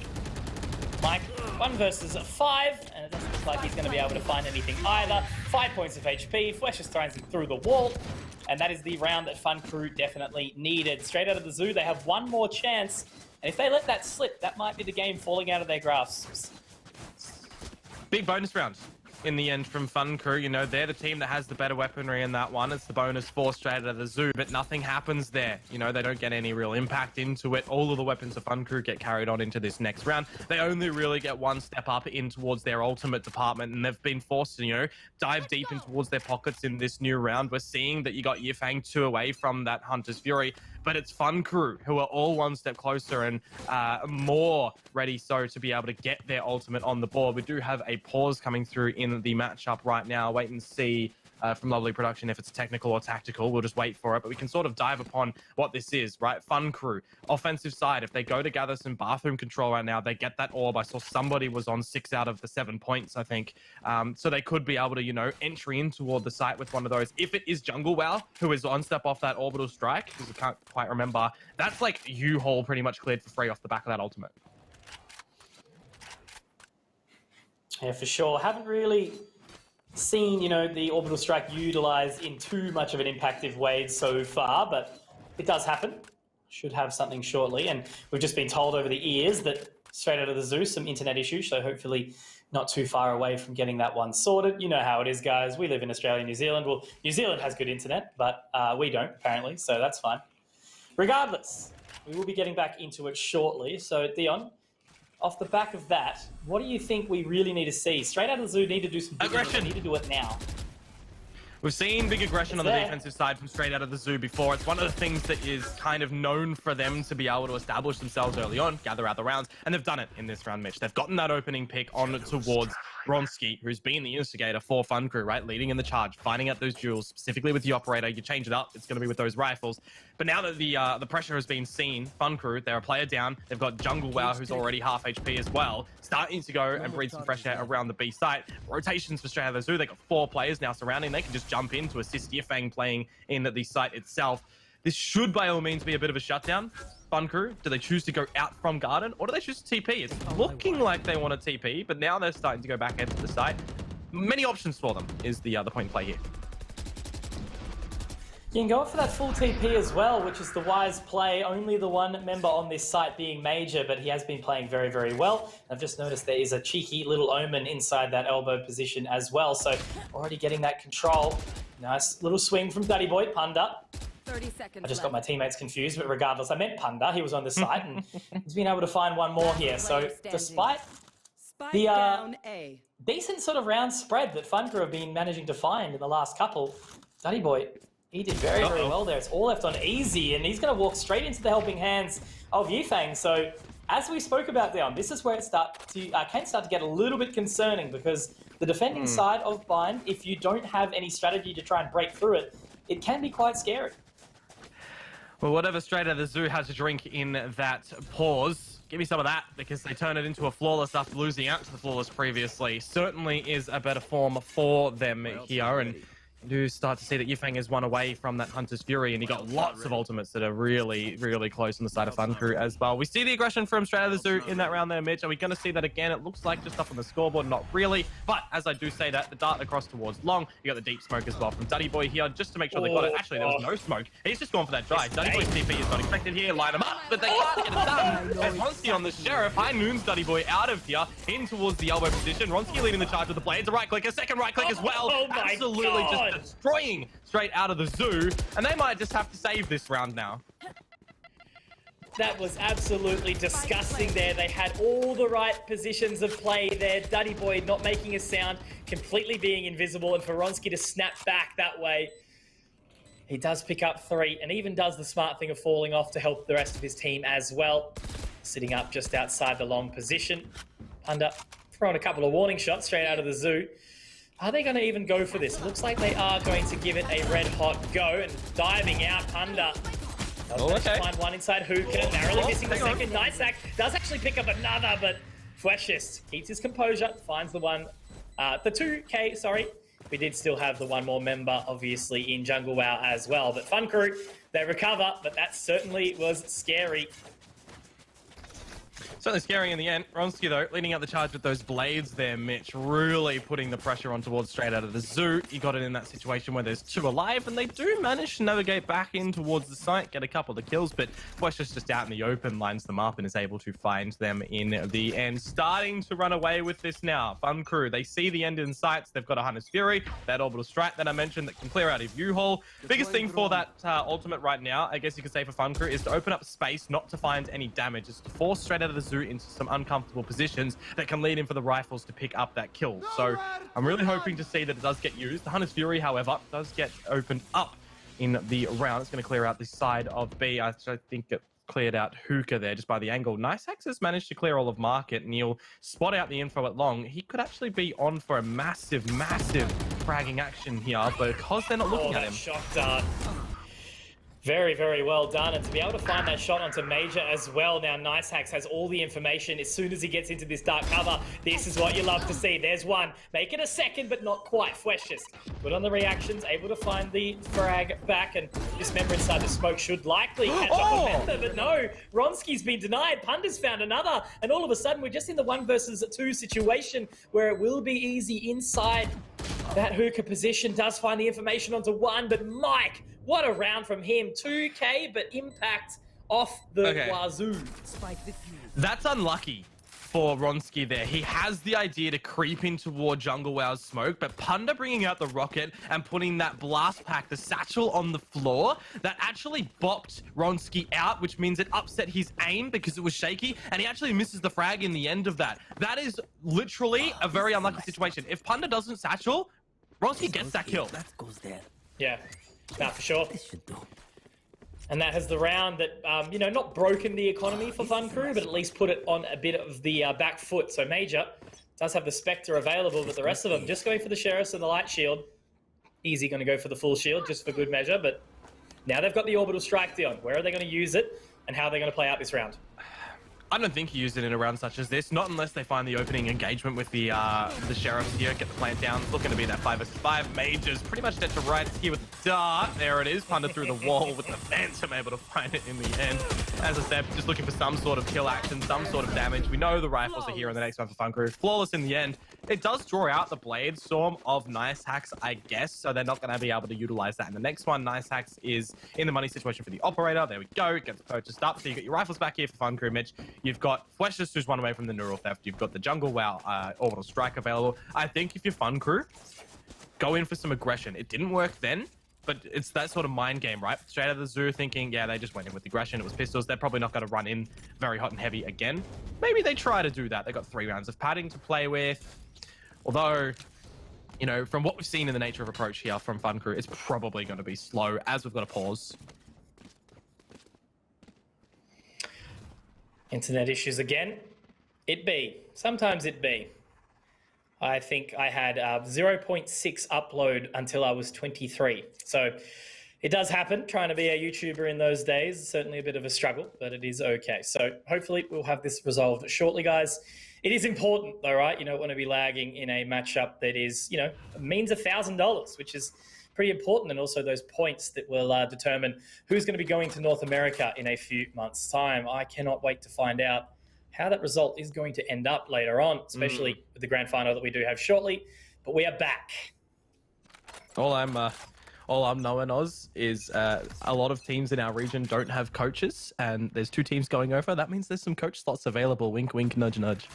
Mike, 1 versus 5, and it doesn't look like he's going to be able to find anything either. 5 points of HP, Flesh just throws him through the wall, and that is the round that Fun Crew definitely needed. Straight out of the zoo, they have 1 more chance, and if they let that slip, that might be the game falling out of their grasps. Big bonus round in the end from Fun Crew. They're the team that has the better weaponry in that one. It's the bonus 4 straight out of the zoo, but nothing happens there. They don't get any real impact into it. All of the weapons of Fun Crew get carried on into this next round. They only really get 1 step up in towards their ultimate department, and they've been forced to, dive deep in towards their pockets in this new round. We're seeing that you got Yifeng 2 away from that Hunter's Fury, but it's Fun Crew who are all 1 step closer and more ready to be able to get their ultimate on the board. We do have a pause coming through in the matchup right now. Wait and see from Lovely Production if it's technical or tactical. We'll just wait for it, but we can sort of dive upon what this is, right? Fun Crew, offensive side. If they go to gather some bathroom control right now, they get that orb. I saw somebody was on 6 out of the 7 points, I think. So they could be able to, entry in toward the site with one of those. If it is Jungle Wow, who is on step off that orbital strike, because I can't quite remember, that's like U-Haul pretty much cleared for free off the back of that ultimate. Yeah, for sure. Haven't really seen, the orbital strike utilized in too much of an impactive way so far, but it does happen. Should have something shortly, and we've just been told over the ears that straight out of the zoo, some internet issues, so hopefully not too far away from getting that one sorted. You know how it is, guys. We live in Australia and New Zealand. Well, New Zealand has good internet, but we don't, apparently, so that's fine. Regardless, we will be getting back into it shortly. So, Dion, off the back of that, what do you think we really need to see? Straight out of the zoo need to do some aggression. Need to do it now. We've seen big aggression on the defensive side from straight out of the zoo before. It's one of the things that is kind of known for them to be able to establish themselves early on, gather out the rounds, and they've done it in this round, Mitch. They've gotten that opening pick on towards Bronski, who's been the instigator for Fun Crew, right? Leading in the charge, finding out those duels, specifically with the operator. You change it up, it's going to be with those rifles. But now that the pressure has been seen, Fun Crew, they're a player down. They've got Jungle Wow, who's already half HP as well, starting to go and breathe some fresh air around the B site. Rotations for straight out of the zoo. They've got 4 players now surrounding. They can just jump in to assist Yifeng playing in the site itself. This should by all means be a bit of a shutdown. Fun Crew, do they choose to go out from Garden or do they choose to TP? It's looking like they want to TP, but now they're starting to go back into the site. Many options for them is the point of play here. You can go for that full TP as well, which is the wise play. Only the one member on this site being Major, but he has been playing very, very well. I've just noticed there is a cheeky little Omen inside that elbow position as well. So already getting that control. Nice little swing from Duddy Boy, Punda. 30 seconds I just got my teammates confused, but regardless, I meant Punda. He was on the site, and he's been able to find one more here. So despite the decent sort of round spread that Fun Crew have been managing to find in the last couple, Duddy Boy, he did very, very well there. It's all left on easy, and he's going to walk straight into the helping hands of Yifeng. So as we spoke about, Dion, this is where it can start to get a little bit concerning, because the defending side of Bind, if you don't have any strategy to try and break through it, it can be quite scary. Well, whatever straight out of the zoo had to drink in that pause, give me some of that, because they turn it into a flawless after losing out to the flawless previously. Certainly is a better form for them here, and do start to see that Yifeng is one away from that Hunter's Fury, and he got lots of ultimates that are really, really close on the side of Fun Crew as well. We see the aggression from straight out of the zoo in that round there, Mitch. Are we going to see that again? It looks like just up on the scoreboard, not really. But as I do say that, the dart across towards long, you got the deep smoke as well from Duddy Boy here, just to make sure they got it. Actually, there was no smoke. He's just gone for that dry. Duddy Boy's TP is not expected here. Line him up, but they can't get it done. As Ronski on the Sheriff, high noons Duddy Boy out of here, in towards the elbow position. Ronski leading the charge with the blades. A right click, a second right click as well. Absolutely just destroying straight out of the zoo, and they might just have to save this round now. That was absolutely disgusting there. They had all the right positions of play there. Duddy Boy not making a sound, completely being invisible, and for Ronski to snap back that way. He does pick up 3, and even does the smart thing of falling off to help the rest of his team as well. Sitting up just outside the long position. Punda throwing a couple of warning shots straight out of the zoo. Are they going to even go for this? Looks like they are going to give it a red-hot go, and diving out, Punda does find one inside Hookah, narrowly missing the second. Nice hack, does actually pick up another, but Fleshist keeps his composure, finds the one, the 2K, sorry. We did still have the one more member, obviously, in Jungle WoW as well, but Fun Crew, they recover, but that certainly was scary. Certainly scary in the end. Ronski, though, leading out the charge with those blades there, Mitch, really putting the pressure on towards straight out of the zoo. He got it in that situation where there's 2 alive, and they do manage to navigate back in towards the site, get a couple of kills, but Wesh just out in the open, lines them up, and is able to find them in the end. Starting to run away with this now. Fun Crew, they see the end in sights. They've got a Hunter's Fury, that orbital strike that I mentioned that can clear out a view hole. Biggest thing for that ultimate right now, I guess you could say for Fun Crew, is to open up space, not to find any damage. It's to force straight out of the zoo into some uncomfortable positions that can lead in for the rifles to pick up that kill. So I'm really hoping to see that it does get used. The Hunter's Fury, however, does get opened up in the round. It's going to clear out the side of B. I think it cleared out Hookah there just by the angle. Nice Hacks has managed to clear all of market, and he'll spot out the info at long. He could actually be on for a massive fragging action here, but because they're not looking at him. Shock dart. Very, very well done. And to be able to find that shot onto Major as well. Now, Nice Hacks has all the information. As soon as he gets into this dark cover, this is what you love to see. There's one. Make it a second, but not quite. Fleshist good on the reactions, able to find the frag back. And this member inside the smoke should likely catch up a member, but no. Ronski's been denied. Punda's found another. And all of a sudden, we're just in the 1 versus 2 situation where it will be easy inside that Hookah position. Does find the information onto 1, but Mike, what a round from him. 2K, but impact off the wazoo. That's unlucky for Ronski there. He has the idea to creep in toward Jungle WoW's smoke, but Punda bringing out the rocket and putting that blast pack, the satchel on the floor, that actually bopped Ronski out, which means it upset his aim because it was shaky, and he actually misses the frag in the end of that. That is literally a very unlucky situation. If Punda doesn't satchel, Ronski gets that kill. That goes there. Yeah, nah, for sure. This should do. And that has the round that, you know, not broken the economy for Fun Crew, but at least put it on a bit of the back foot. So Major does have the Spectre available, but the rest of them just going for the Sheriffs and the Light Shield. Easy going to go for the full shield just for good measure, but now they've got the Orbital Strike Dion. Where are they going to use it, and how are they going to play out this round? I don't think he used it in a round such as this, not unless they find the opening engagement with the Sheriffs here, get the plant down. It's looking to be that 5 versus 5. Major's pretty much dead to rights here with the dart. There it is, punted through the wall with the Phantom able to find it in the end. As I said, just looking for some sort of kill action, some sort of damage. We know the rifles are here in the next one for Fun Crew. Flawless in the end. It does draw out the Blade Storm of Nice Hacks, I guess, so they're not going to be able to utilize that in the next one. Nice Hacks is in the money situation for the Operator. There we go, gets purchased up. So you got your rifles back here for Fun Crew, Mitch. You've got Fleshless, who's one away from the Neural Theft. You've got the Jungle WoW Orbital Strike available. I think if you're Fun Crew, go in for some aggression. It didn't work then, but it's that sort of mind game, right? Straight out of the zoo thinking, yeah, they just went in with aggression. It was pistols. They're probably not going to run in very hot and heavy again. Maybe they try to do that. They got 3 rounds of padding to play with. Although, you know, from what we've seen in the nature of approach here from Fun Crew, it's probably going to be slow as we've got a pause. Internet issues again. It be. Sometimes it be. I think I had 0.6 upload until I was 23. So it does happen. Trying to be a YouTuber in those days is certainly a bit of a struggle, but it is okay. So hopefully we'll have this resolved shortly, guys. It is important though, right? You don't want to be lagging in a matchup that is, you know, means $1,000, which is pretty important. And also those points that will determine who's going to be going to North America in a few months' time. I cannot wait to find out how that result is going to end up later on, especially with the grand final that we do have shortly. But we are back. All I'm knowing, Oz, is a lot of teams in our region don't have coaches, and there's 2 teams going over. That means there's some coach slots available. Wink, wink, nudge, nudge.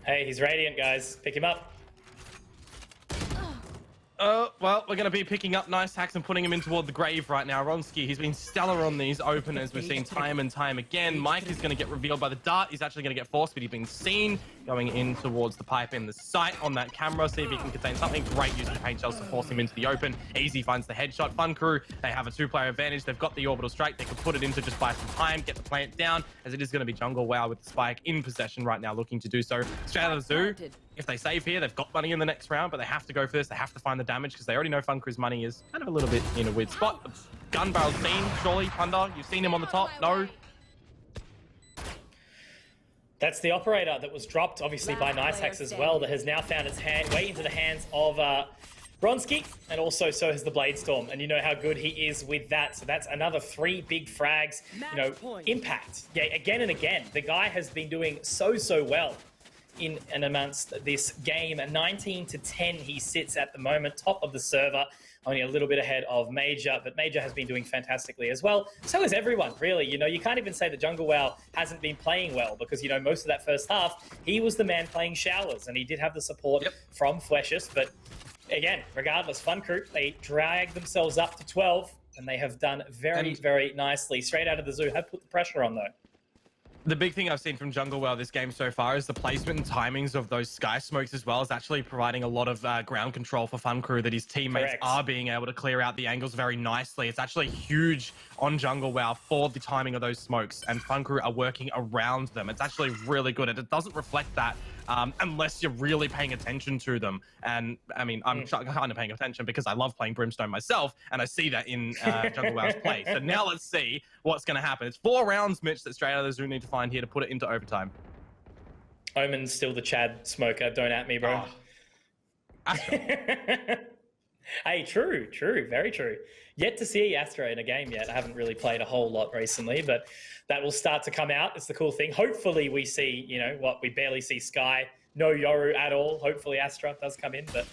Hey, he's radiant, guys. Pick him up. Well, we're going to be picking up Nice Hacks and putting him in toward the grave right now. Ronski, he's been stellar on these openers. We've seen time and time again. Mike is going to get revealed by the dart. He's actually going to get forced, but he's been seen going in towards the pipe in the sight on that camera. See if he can contain something. Great use of paint shells to force him into the open. Easy finds the headshot. Fun Crew, they have a 2-player advantage. They've got the orbital strike. They can put it into just buy some time, get the plant down, as it is going to be Jungle WoW with the spike in possession right now, looking to do so. Straight out of the zoo. If they save here, they've got money in the next round, but they have to go for this. They have to find the damage because they already know Fun Crew's money is kind of a little bit in a weird spot. Gun barrel seen, surely, Punda. You've seen him on the top? No? That's the Operator that was dropped, obviously, by Nice Hacks as well, that has now found its way into the hands of Bronski, and also so has the Blade Storm. And you know how good he is with that. So that's another 3 big frags, you know, impact. Yeah, again and again. The guy has been doing so well in and amongst this game. 19 to 10 he sits at the moment, top of the server, only a little bit ahead of Major, but Major has been doing fantastically as well. So is everyone, really. You know, you can't even say that Jungle WoW hasn't been playing well because, you know, most of that first half, he was the man playing showers and he did have the support from Fleshless. But again, regardless, Fun Crew, they dragged themselves up to 12 and they have done very nicely. Straight out of the zoo, have put the pressure on though. The big thing I've seen from Jungle WoW this game so far is the placement and timings of those sky smokes as well is actually providing a lot of ground control for Fun Crew, that his teammates are being able to clear out the angles very nicely. It's actually huge on Jungle WoW for the timing of those smokes, and Fun Crew are working around them. It's actually really good, and it doesn't reflect that unless you're really paying attention to them. And I mean, I'm kind of paying attention because I love playing Brimstone myself, and I see that in Jungle WoW's play. So now let's see what's going to happen. It's 4 rounds, Mitch, that Straight Out of the Zoo need to find here to put it into overtime. Omen's still the Chad smoker. Don't at me, bro. Oh. Hey, true, very true. Yet to see Astra in a game yet. I haven't really played a whole lot recently, but that will start to come out. It's the cool thing. Hopefully we see, you know, what we barely see Sky, no Yoru at all. Hopefully Astra does come in, but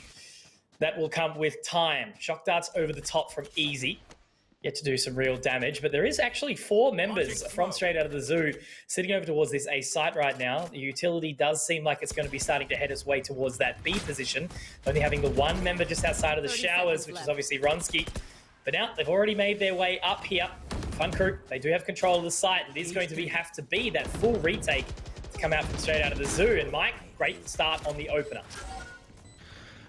that will come with time. Shock darts over the top from Easy. Yet to do some real damage, but there is actually 4 members from Straight Out of the Zoo sitting over towards this A site right now. The utility does seem like it's going to be starting to head its way towards that B position, only having the 1 member just outside of the showers, which is obviously Ronski. But now they've already made their way up here. Fun Crew, they do have control of the site, and it is going to have to be that full retake to come out from straight out of the zoo. And Mike, great start on the opener.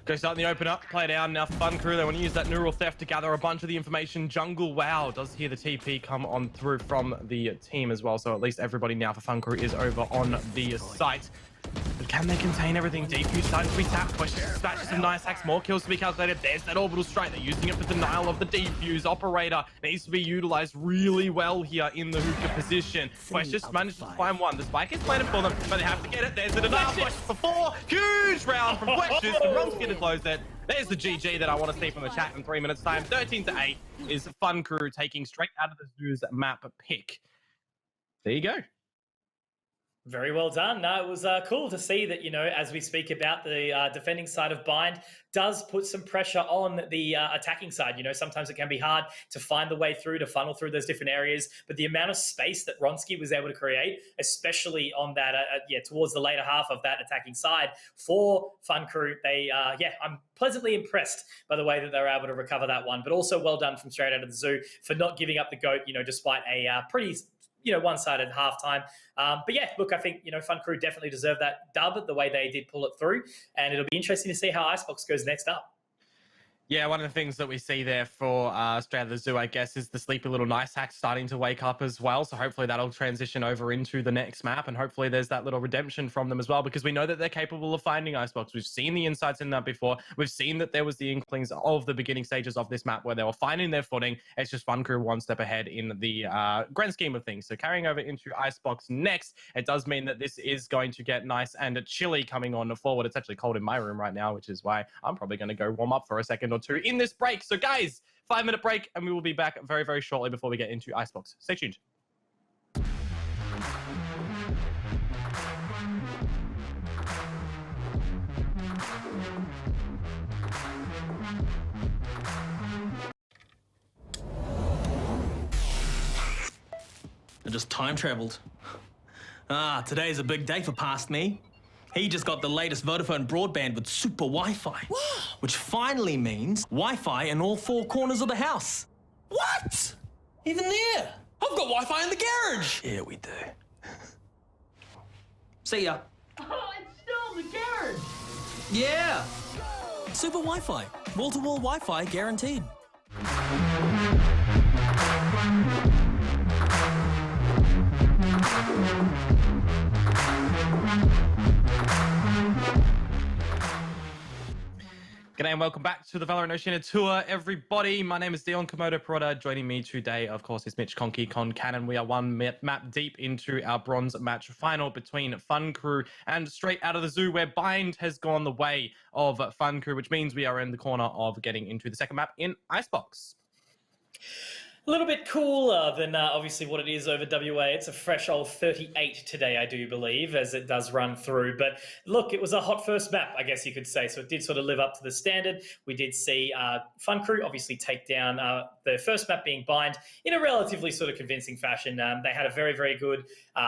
Go start in the open up, play down. Now Fun Crew, they want to use that neural theft to gather a bunch of the information. Jungle Wow does hear the TP come on through from the team as well. So at least everybody now for Fun Crew is over on the site. But can they contain everything? Defuse starting to be tapped. Questions, dispatches, some nice hacks, more kills to be calculated. There's that orbital strike. They're using it for denial of the defuse. Operator needs to be utilized really well here in the hookah position. Quest just managed to find one. The spike is planted for them, but they have to get it. There's the denial. Quest for 4. Huge round from Questions. The run's going to close it. There's the GG that I want to see from the chat in 3 minutes time. 13-8 is Fun Crew taking straight out of the Zoo's map pick. There you go. Very well done. No, it was cool to see that, you know, as we speak about the defending side of Bind, does put some pressure on the attacking side. You know, sometimes it can be hard to find the way through, to funnel through those different areas. But the amount of space that Ronsky was able to create, especially on that, towards the later half of that attacking side for Fun Crew, they, I'm pleasantly impressed by the way that they were able to recover that one. But also well done from straight out of the zoo for not giving up the GOAT, you know, despite a pretty one-sided halftime. But yeah, look, I think, you know, Fun Crew definitely deserved that dub the way they did pull it through. And it'll be interesting to see how Icebox goes next up. Yeah, one of the things that we see there for straight out of the zoo, I guess, is the sleepy little nice hack starting to wake up as well. So hopefully that'll transition over into the next map. And hopefully there's that little redemption from them as well, because we know that they're capable of finding Icebox. We've seen the insights in that before. We've seen that there was the inklings of the beginning stages of this map where they were finding their footing. It's just Fun Crew one step ahead in the grand scheme of things. So carrying over into Icebox next, it does mean that this is going to get nice and chilly coming on forward. It's actually cold in my room right now, which is why I'm probably going to go warm up for a second or two in this break. So guys, 5-minute break and we will be back very, very shortly before we get into Icebox. Stay tuned. I just time traveled. Today's a big day for past me. He just got the latest Vodafone broadband with super Wi-Fi, which finally means Wi-Fi in all 4 corners of the house. What? Even there? I've got Wi-Fi in the garage. Yeah, we do. See ya. Oh, it's still in the garage. Yeah. Super Wi-Fi. Wall-to-wall Wi-Fi guaranteed. G'day and welcome back to the VALORANT Oceania Tour, everybody. My name is Dion Komodo Perrotta. Joining me today, of course, is Mitch Conky Cannon. We are one map deep into our bronze match final between Fun Crew and straight out of the zoo, where Bind has gone the way of Fun Crew, which means we are in the corner of getting into the second map in Icebox. A little bit cooler than obviously what it is over WA. It's a fresh old 38 today, I do believe, as it does run through. But look, it was a hot first map, I guess you could say. So it did sort of live up to the standard. We did see Fun Crew obviously take down the first map being Bind in a relatively sort of convincing fashion. They had a very, very good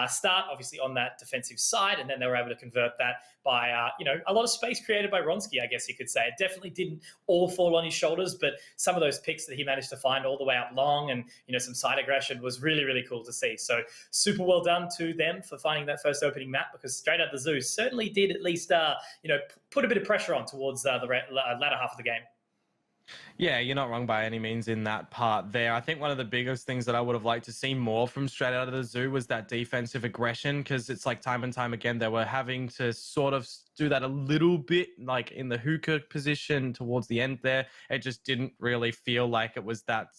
start, obviously, on that defensive side, and then they were able to convert that by, a lot of space created by Ronsky, I guess you could say. It definitely didn't all fall on his shoulders, but some of those picks that he managed to find all the way up long and, some side aggression was really, really cool to see. So super well done to them for finding that first opening map, because straight out the zoo certainly did at least, put a bit of pressure on towards the latter half of the game. Yeah, you're not wrong by any means in that part there. I think one of the biggest things that I would have liked to see more from straight out of the zoo was that defensive aggression, because it's like time and time again, they were having to sort of do that a little bit, like in the hookah position towards the end there. It just didn't really feel like it was that,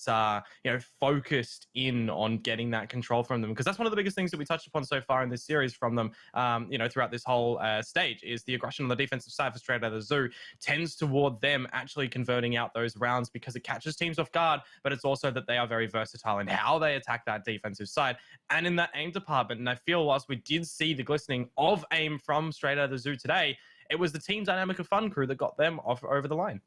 focused in on getting that control from them, because that's one of the biggest things that we touched upon so far in this series from them, throughout this whole stage, is the aggression on the defensive side for straight out of the zoo tends toward them actually converting out those rounds, because it catches teams off guard, but it's also that they are very versatile in how they attack that defensive side and in that aim department. And I feel whilst we did see the glistening of aim from straight out of the zoo today, it was the team dynamic of Fun Crew that got them off over the line.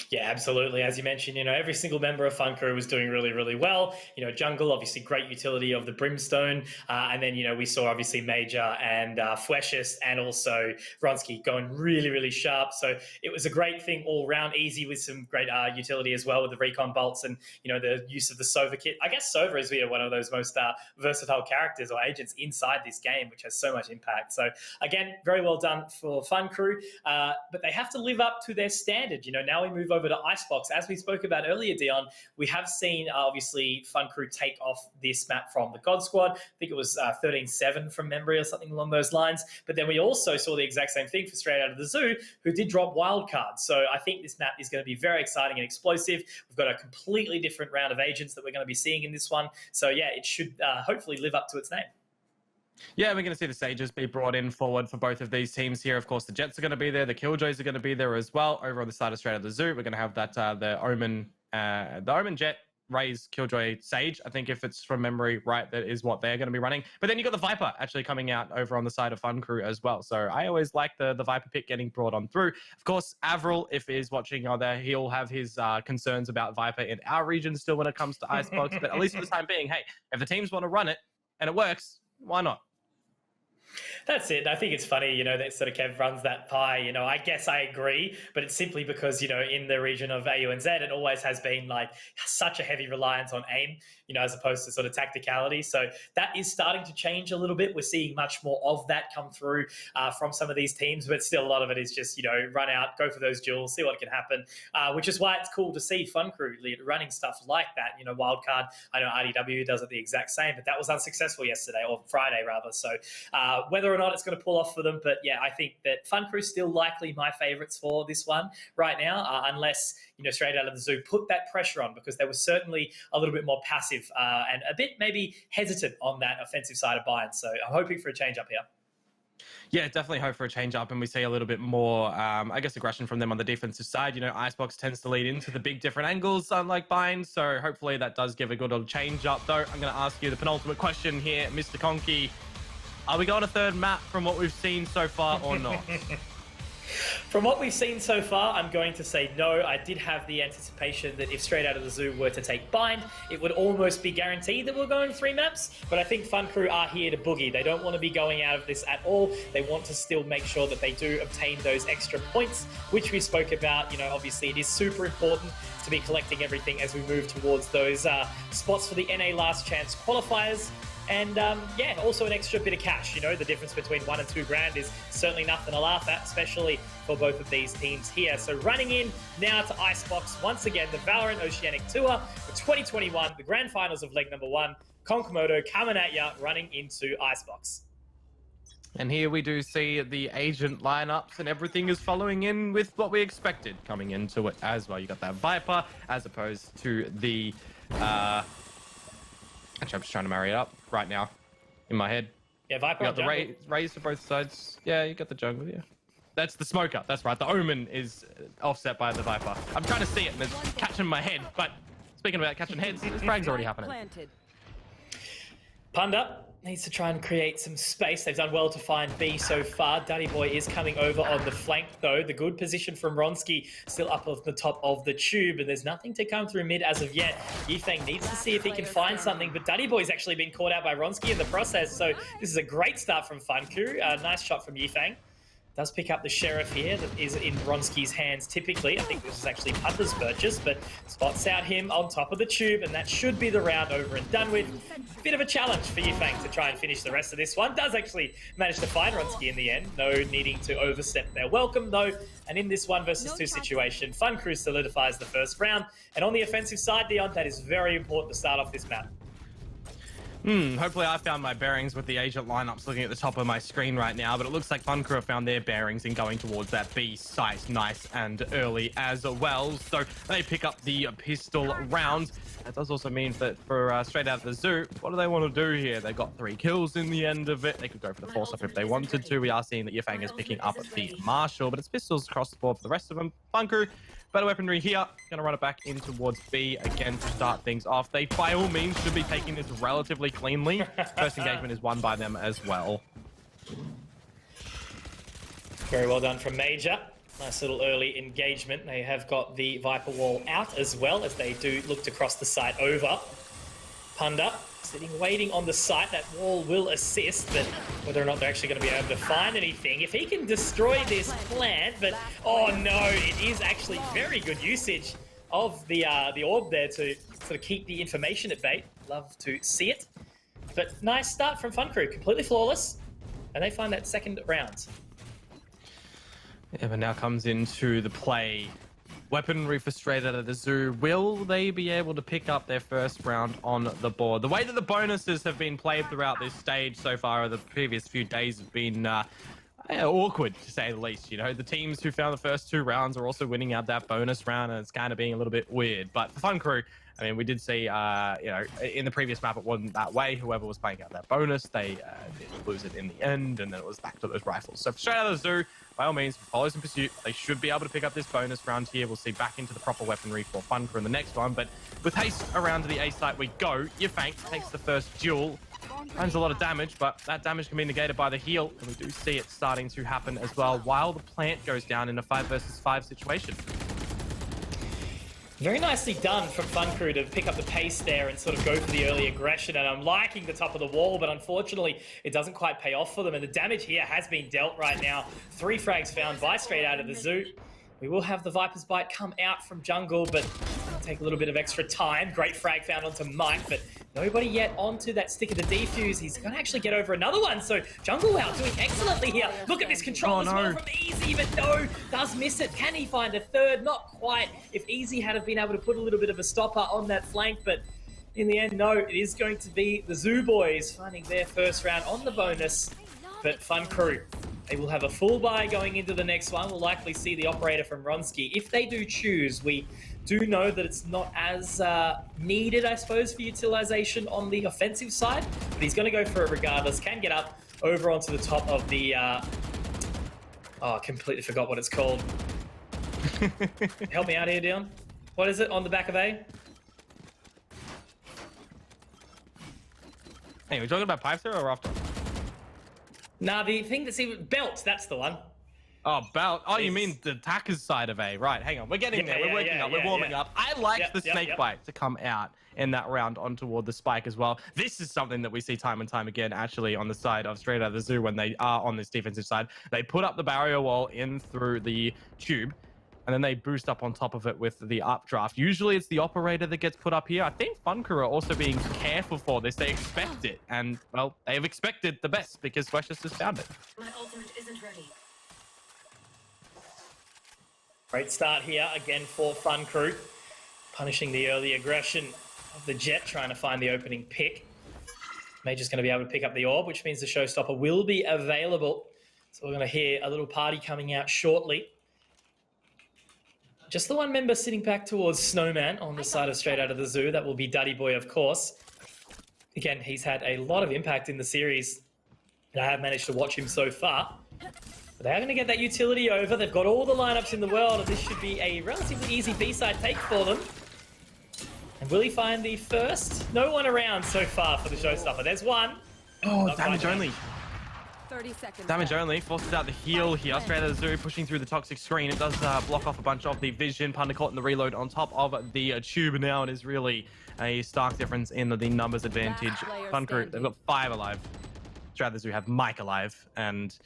Yeah, absolutely. As you mentioned, every single member of Fun Crew was doing really, really well. Jungle, obviously, great utility of the Brimstone. And then, we saw, obviously, Major and Fleshes and also Vronsky going really, really sharp. So it was a great thing all round, easy with some great utility as well with the Recon Bolts and, the use of the Sova kit. I guess Sova is one of those most versatile characters or agents inside this game, which has so much impact. So, again, very well done for Fun Crew. But they have to live up to their standard. Now we move over to Icebox. As we spoke about earlier, Dion, we have seen, obviously, Fun Crew take off this map from the God Squad. I think it was 13-7 from memory or something along those lines. But then we also saw the exact same thing for Straight Out of the Zoo, who did drop wildcards. So I think this map is going to be very exciting and explosive. We've got a completely different round of agents that we're going to be seeing in this one. So, yeah, it should hopefully live up to its name. Yeah, we're going to see the Sages be brought in forward for both of these teams here. Of course, the Jets are going to be there. The Killjoys are going to be there as well. Over on the side of Straight Out of the Zoo, we're going to have that the Omen Jet, Raze, Killjoy, Sage. I think if it's from memory right, that is what they're going to be running. But then you got the Viper actually coming out over on the side of Fun Crew as well. So I always like the Viper pick getting brought on through. Of course, Avril, if he's watching out there, he'll have his concerns about Viper in our region still when it comes to Icebox. But at least for the time being, hey, if the teams want to run it and it works, why not? That's it. I think it's funny, that sort of Kev runs that pie. I guess I agree, but it's simply because, in the region of AUNZ, it always has been like such a heavy reliance on aim, as opposed to sort of tacticality. So that is starting to change a little bit. We're seeing much more of that come through from some of these teams, but still a lot of it is just, run out, go for those duels, see what can happen, which is why it's cool to see Fun Crew running stuff like that. Wildcard, I know RDW does it the exact same, but that was unsuccessful yesterday, or Friday rather. So whether or not it's going to pull off for them, but yeah, I think that Fun Crew is still likely my favourites for this one right now, unless Straight Out of the Zoo put that pressure on, because they were certainly a little bit more passive and a bit maybe hesitant on that offensive side of Bind. So I'm hoping for a change up here. Yeah, definitely hope for a change up, and we see a little bit more, I guess, aggression from them on the defensive side. Icebox tends to lead into the big different angles, unlike Bind, so hopefully that does give a good old change up. Though I'm going to ask you the penultimate question here, Mr. Conky. Are we going a third map from what we've seen so far or not? From what we've seen so far, I'm going to say no. I did have the anticipation that if Straight Out of the Zoo were to take Bind, it would almost be guaranteed that we're going 3 maps. But I think Fun Crew are here to boogie. They don't want to be going out of this at all. They want to still make sure that they do obtain those extra points, which we spoke about. Obviously it is super important to be collecting everything as we move towards those spots for the NA Last Chance qualifiers. And yeah, also an extra bit of cash. The difference between $1 and $2 grand is certainly nothing to laugh at, especially for both of these teams here. So running in now to Icebox, once again, the VALORANT Oceanic Tour for 2021, the grand finals of leg number 1. Konkomodo coming at ya, running into Icebox. And here we do see the agent lineups, and everything is following in with what we expected coming into it as well. You got that Viper as opposed to the... Actually, I'm just trying to marry it up right now in my head. Yeah, Viper. You got the Raze for both sides. Yeah, you got the jungle, yeah. That's the smoker. That's right. The Omen is offset by the Viper. I'm trying to see it, and it's catching my head. But speaking about catching heads, this frag's already happening. Panda needs to try and create some space. They've done well to find B so far. Daddy Boy is coming over on the flank, though. The good position from Vronsky still up of the top of the tube, and there's nothing to come through mid as of yet. Yifeng needs to see if he can find something, but Daddy Boy's actually been caught out by Vronsky in the process, so this is a great start from Fun Crew. Nice shot from Yifeng. Does pick up the Sheriff here that is in Vronsky's hands typically. I think this is actually Punter's purchase, but spots out him on top of the tube, and that should be the round over and done with. Bit of a challenge for Yifeng to try and finish the rest of this one. Does actually manage to find Vronsky in the end. No needing to overstep their welcome though. And in this 1 versus 2 situation, Fun Crew solidifies the first round. And on the offensive side, Dion, that is very important to start off this map. Hopefully I found my bearings with the agent lineups looking at the top of my screen right now, but it looks like Fun Crew have found their bearings in going towards that B site nice and early as well. So they pick up the pistol round. That does also mean that for Straight Out of the Zoo, what do they want to do here? They got 3 kills in the end of it. They could go for the force up if they wanted to. We are seeing that Yifeng is picking up the Marshall, but it's pistols across the board for the rest of them. Fun Crew, better weaponry here. Gonna run it back in towards B again to start things off. They, by all means, should be taking this relatively cleanly. First engagement is won by them as well. Very well done from Major. Nice little early engagement. They have got the Viper wall out as well as they do look to cross the site over. Punda sitting waiting on the site. That wall will assist, but whether or not they're actually going to be able to find anything. If he can destroy this plant, but oh no, it is actually very good usage of the orb there to sort of keep the information at bay. Love to see it. But nice start from Fun Crew, completely flawless, and they find that second round. Yeah, but now comes into the play. Weaponry for straight out of the zoo. Will they be able to pick up their first round on the board? The way that the bonuses have been played throughout this stage so far, or the previous few days, have been awkward, to say the least. You know, the teams who found the first 2 rounds are also winning out that bonus round, and it's kind of being a little bit weird. But for Fun Crew, I mean, we did see, you know, in the previous map, it wasn't that way. Whoever was playing out that bonus, they did lose it in the end, and then it was back to those rifles. So straight out of the zoo, by all means, follows in pursuit. They should be able to pick up this bonus round here. We'll see back into the proper weaponry for Fun Crew in the next one. But with haste around to the A site we go. Yifang takes the first duel. Finds a lot of damage, but that damage can be negated by the heal. And we do see it starting to happen as well while the plant goes down in a 5 versus 5 situation. Very nicely done from Fun Crew to pick up the pace there and sort of go for the early aggression. And I'm liking the top of the wall, but unfortunately, it doesn't quite pay off for them. And the damage here has been dealt right now. 3 frags found by straight out of the zoo. We will have the Viper's Bite come out from jungle, but it'll take a little bit of extra time. Great frag found onto Mike, but nobody yet onto that stick of the defuse. He's going to actually get over another one. So Jungle Wow doing excellently here. Look at this control as well from Easy, but no, does miss it. Can he find a third? Not quite. If Easy had been able to put a little bit of a stopper on that flank, but in the end, no, it is going to be the Zoo Boys finding their first round on the bonus. But Fun Crew, they will have a full buy going into the next one. We'll likely see the operator from Ronsky. If they do choose, we do know that it's not as needed, I suppose, for utilization on the offensive side. But he's going to go for it regardless. Can get up over onto the top of the... oh, I completely forgot what it's called. Help me out here, Dion. What is it on the back of A? Hey, we're talking about pipes here or after? Nah, the thing that's even... Belt, that's the one. Oh, belt. Oh, you mean the attacker's side of A. Right, hang on. We're getting there. We're working up. We're warming up. I like the snake bite to come out in that round on toward the spike as well. This is something that we see time and time again, actually, on the side of straight out of the zoo when they are on this defensive side. They put up the barrier wall in through the tube, and then they boost up on top of it with the updraft. Usually it's the operator that gets put up here. I think Fun Crew are also being careful for this. They expect it, and, well, they've expected the best because Weshes has found it. My ultimate isn't ready. Great start here again for Fun Crew, punishing the early aggression of the Jet, trying to find the opening pick. Major's going to be able to pick up the orb, which means the showstopper will be available. So we're going to hear a little party coming out shortly. Just the one member sitting back towards Snowman on the side of straight out of the zoo. That will be Duddy Boy, of course. Again, he's had a lot of impact in the series, and I have managed to watch him so far. But they are going to get that utility over. They've got all the lineups in the world, and this should be a relatively easy B-side take for them. And will he find the first? No one around so far for the showstopper. There's one. Oh, damage only. 30 seconds. Damage only. Forces out the heal here. Straight out of the zoo, pushing through the toxic screen. It does block off a bunch of the vision. Punda caught in the reload on top of the tube now. It is really a stark difference in the numbers advantage. Fun Crew, they've got 5 alive. Straight out of the zoo have Mike alive. And...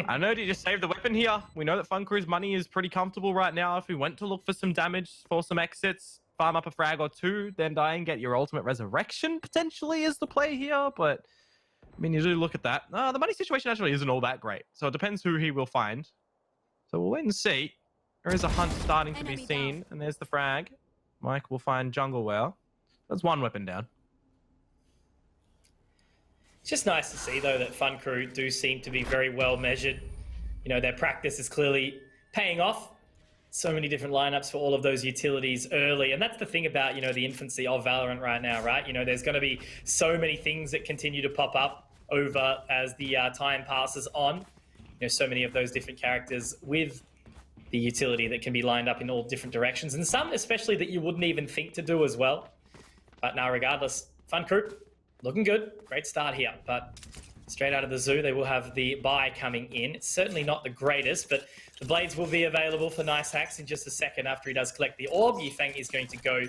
I know, did you just save the weapon here? We know that Fun Crew's money is pretty comfortable right now. If we went to look for some damage, for some exits, farm up a frag or 2, then die and get your ultimate resurrection potentially is the play here. But, I mean, you do look at that. The money situation actually isn't all that great. So it depends who he will find. So we'll wait and see. There is a hunt starting to be seen. And there's the frag. Mike will find Jungle Well. That's 1 weapon down. It's just nice to see, though, that Fun Crew do seem to be very well measured. You know, their practice is clearly paying off. So many different lineups for all of those utilities early. And that's the thing about, you know, the infancy of Valorant right now, right? You know, there's going to be so many things that continue to pop up over as the time passes on. You know, so many of those different characters with the utility that can be lined up in all different directions. And some especially that you wouldn't even think to do as well. But now, regardless, Fun Crew, looking good. Great start here, but straight out of the zoo. They will have the buy coming in. It's certainly not the greatest, but the blades will be available for Nice Hacks in just a second after he does collect the orb. Yifeng is going to go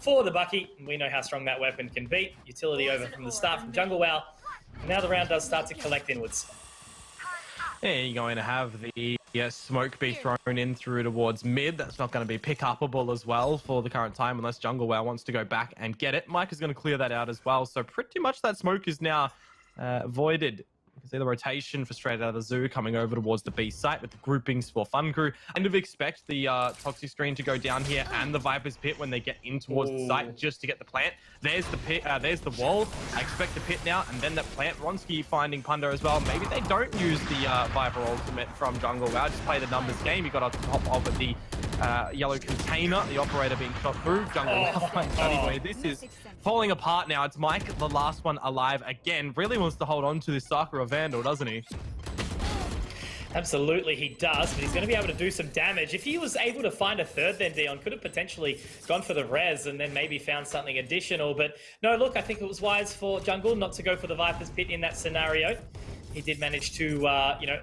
for the Bucky, and we know how strong that weapon can be. Utility over from the start from Jungle Wow. Now the round does start to collect inwards. Yeah, you're going to have the smoke be thrown in through towards mid. That's not going to be pick-upable as well for the current time unless Jungle Wow wants to go back and get it. Mike is going to clear that out as well. So pretty much that smoke is now voided. You can see the rotation for straight out of the zoo coming over towards the B site with the groupings for Fun Crew. Kind of expect the Toxie screen to go down here and the Viper's pit when they get in towards the site just to get the plant. There's the pit, there's the wall. I expect the pit now and then the plant. Ronski finding Punder as well. Maybe they don't use the Viper ultimate from Jungle Wow. Just play the numbers game. You got on top of the yellow container, the operator being shot through. Jungle Wow. Anyway, this is falling apart now. It's Mike, the last one alive again. Really wants to hold on to this Sakura Vandal, doesn't he? Absolutely, he does, but he's going to be able to do some damage. If he was able to find a third, then Dion could have potentially gone for the res and then maybe found something additional. But no, look, I think it was wise for Jungle not to go for the Viper's Pit in that scenario. He did manage to,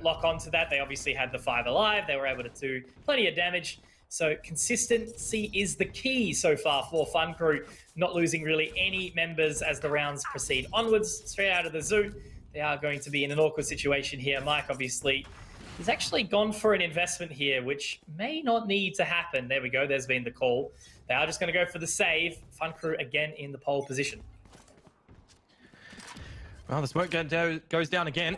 lock onto that. They obviously had the 5 alive. They were able to do plenty of damage. So consistency is the key so far for Fun Crew, not losing really any members as the rounds proceed onwards. Straight out of the zoo, they are going to be in an awkward situation here. Mike, obviously, he's actually gone for an investment here, which may not need to happen. There we go. There's been the call. They are just going to go for the save. Fun Crew again in the pole position. Well, the smoke goes down again.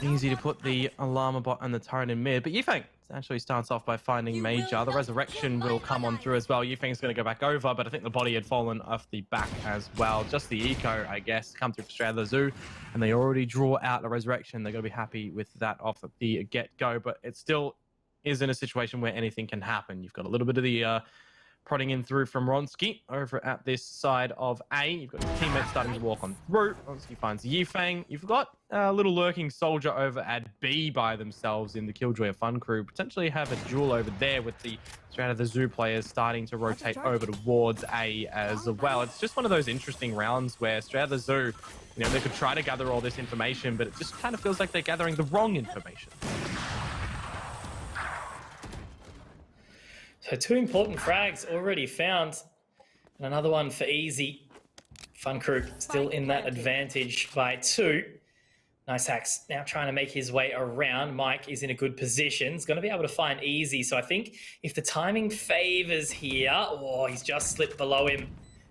Easy to put the alarm bot and the turret in mid, but Yifeng actually starts off by finding Major. The resurrection will come on through as well. Yifeng's going to go back over, but I think the body had fallen off the back as well. Just the eco, I guess, come through straight out of the zoo, and they already draw out the resurrection. They're going to be happy with that off the get-go, but it still is in a situation where anything can happen. You've got a little bit of the prodding in through from Ronski over at this side of A. You've got your teammates starting to walk on through. Ronski finds Yifeng. You've got a little lurking soldier over at B by themselves in the Killjoy of Fun Crew. Potentially have a duel over there with the straight out of the zoo players starting to rotate over towards A as well. It's just one of those interesting rounds where straight out of the zoo, they could try to gather all this information, but it just kind of feels like they're gathering the wrong information. So 2 important frags already found, and another one for Easy. Fun Crew still in that advantage by 2. Nice Hacks now trying to make his way around. Mike is in a good position. He's going to be able to find Easy. So I think if the timing favors here, he's just slipped below him.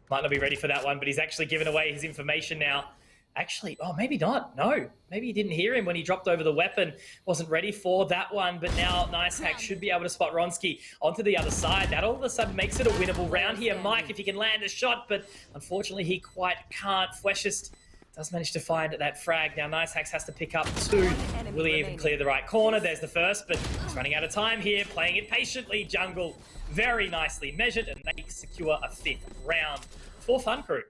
Might not be ready for that one, but he's actually given away his information now. Actually, maybe not. No, maybe he didn't hear him when he dropped over the weapon. Wasn't ready for that one, but now Nice Hack should be able to spot Ronski onto the other side. That all of a sudden makes it a winnable round here. Mike, if he can land a shot, but unfortunately he quite can't. Fleshist does manage to find that frag. Now Nice Hacks has to pick up 2. Will he even clear the right corner? There's the first, but he's running out of time here. Playing it patiently. Jungle very nicely measured, and they secure a 5th round for Fun Crew.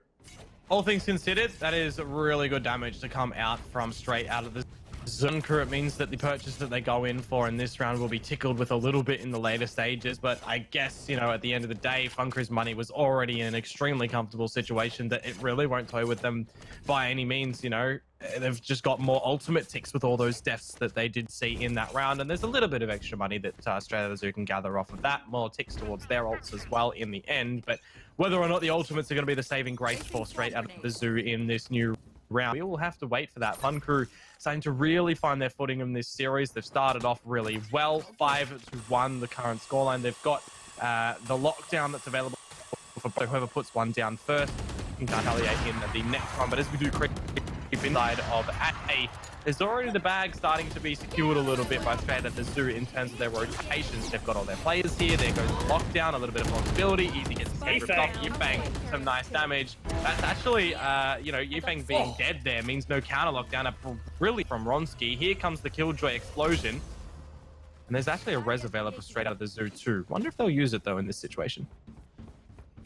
All things considered, that is really good damage to come out from straight out of the Fun Crew. It means that the purchase that they go in for in this round will be tickled with a little bit in the later stages. But I guess, at the end of the day, Fun Crew's money was already in an extremely comfortable situation that it really won't toy with them by any means. They've just got more ultimate ticks with all those deaths that they did see in that round. And there's a little bit of extra money that straight out of the zoo can gather off of that. More ticks towards their ults as well in the end. But whether or not the ultimates are going to be the saving grace for straight out of the zoo in this new round, we will have to wait for that. Fun Crew starting to really find their footing in this series. They've started off really well, 5-1 the current scoreline. They've got the lockdown that's available for whoever puts one down first can retaliate in the next one. But as we do creep inside of A, there's already the bag starting to be secured a little bit by straight out of the zoo in terms of their rotations. They've got all their players here. There goes the lockdown, a little bit of possibility. Easy gets the save ripped off. Yifeng, some nice damage. That's actually, Yifeng being dead there means no counter lockdown. Really from Ronski. Here comes the Killjoy explosion. And there's actually a res available straight out of the zoo too. Wonder if they'll use it though in this situation.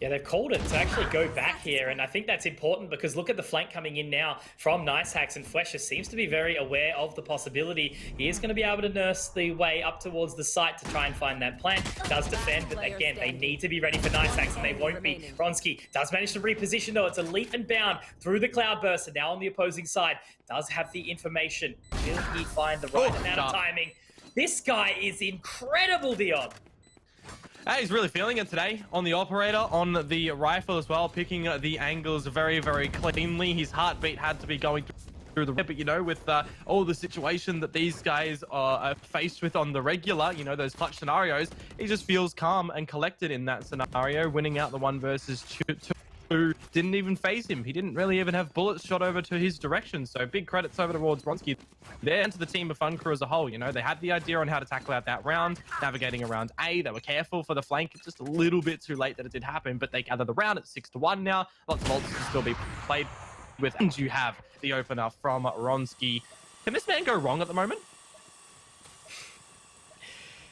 Yeah, they've called it to actually go back here, and I think that's important because look at the flank coming in now from NiceHacks, and Flesher seems to be very aware of the possibility. He is going to be able to nurse the way up towards the site to try and find that plant. Does defend, but again, they need to be ready for NiceHacks, and they won't be. Ronski does manage to reposition, though. It's a leap and bound through the Cloudburst, and now on the opposing side, does have the information. Will he find the right amount of timing? This guy is incredible, Dion. He's really feeling it today on the operator, on the rifle as well, picking the angles very, very cleanly. His heartbeat had to be going through the rip, but you know, with all the situation that these guys are faced with on the regular, you know, those clutch scenarios, he just feels calm and collected in that scenario, winning out the 1 versus 2. Didn't even phase him. He didn't really even have bullets shot over to his direction. So big credits over towards Ronski there and to the team of Fun Crew as a whole. You know, they had the idea on how to tackle out that round, navigating around A. They were careful for the flank. It's just a little bit too late that it did happen, but they gather the round at 6-1 now. Lots of ults to still be played with. And you have the opener from Ronski. Can this man go wrong at the moment?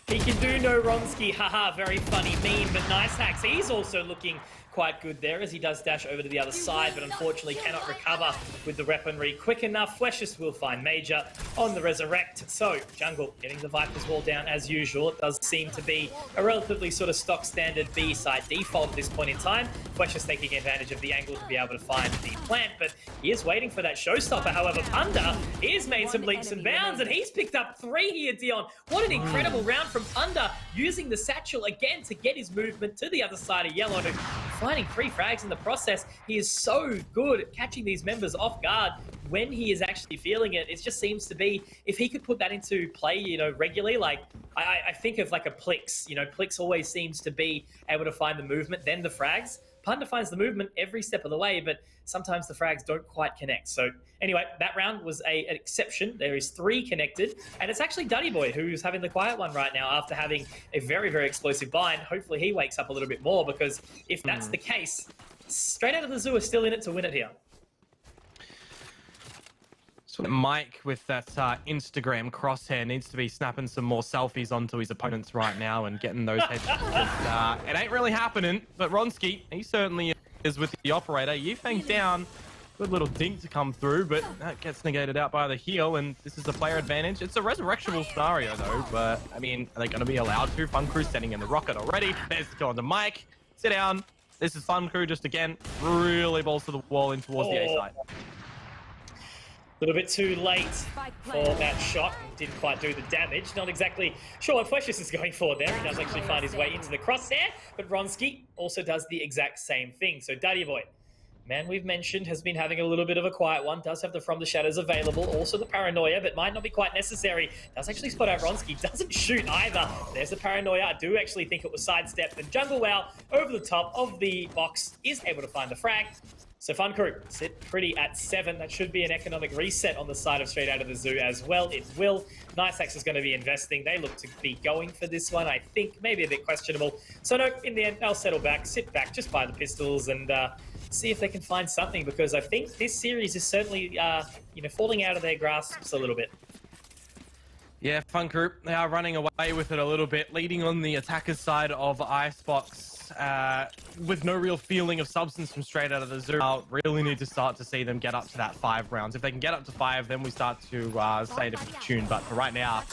He can do no Ronski, haha, very funny meme, but NiceHacks, he's also looking quite good there as he does dash over to the other side, but unfortunately cannot recover with the weaponry quick enough. Fleshes will find Major on the Resurrect. So, Jungle getting the Viper's wall down as usual. It does seem to be a relatively sort of stock standard B side default at this point in time. Fleshes taking advantage of the angle to be able to find the plant, but he is waiting for that showstopper. However, Punda is made some leaps and bounds, and he's picked up 3 here, Dion. What an incredible round from Punda, using the satchel again to get his movement to the other side of Yellow, finding 3 frags in the process. He is so good at catching these members off guard when he is actually feeling it. It just seems to be, if he could put that into play, you know, regularly, like I think of like a Plix, you know, Plix always seems to be able to find the movement, then the frags. Punda finds the movement every step of the way, but sometimes the frags don't quite connect. So anyway, that round was an exception. There is 3 connected, and it's actually Duddy Boy who's having the quiet one right now after having a very, very explosive bind. Hopefully he wakes up a little bit more, because if that's the case, straight out of the zoo is still in it to win it here. So Mike with that Instagram crosshair needs to be snapping some more selfies onto his opponents right now and getting those headshots. It ain't really happening, but Ronski, he certainly is with the operator. Yifeng down, good little dink to come through, but that gets negated out by the heal, and this is a player advantage. It's a resurrectable scenario though, but I mean, are they going to be allowed to? Fun Crew setting in the rocket already. There's the kill onto Mike. Sit down. This is Fun Crew just again, really balls to the wall in towards the A side. A little bit too late for that shot. Didn't quite do the damage. Not exactly sure what Fleshes is going for there. He does actually find his way into the crosshair, but Ronski also does the exact same thing. So Daddy Boy, man we've mentioned, has been having a little bit of a quiet one. Does have the From the Shadows available. Also the Paranoia, but might not be quite necessary. Does actually spot out Ronski. Doesn't shoot either. There's the Paranoia. I do actually think it was sidestepped. And Jungle Wow, over the top of the box, is able to find the frag. So Fun Crew sit pretty at 7. That should be an economic reset on the side of Straight Out of the Zoo as well. It will. NiceHacks is going to be investing. They look to be going for this one, I think. Maybe a bit questionable. So no, in the end, they'll settle back, sit back, just buy the pistols and see if they can find something, because I think this series is certainly, you know, falling out of their grasps a little bit. Yeah, Fun Crew, they are running away with it a little bit, leading on the attacker's side of Icebox. With no real feeling of substance from Straight Out of the Zoo. I'll really need to start to see them get up to that 5 rounds. If they can get up to 5, then we start to say it a tune. But for right now,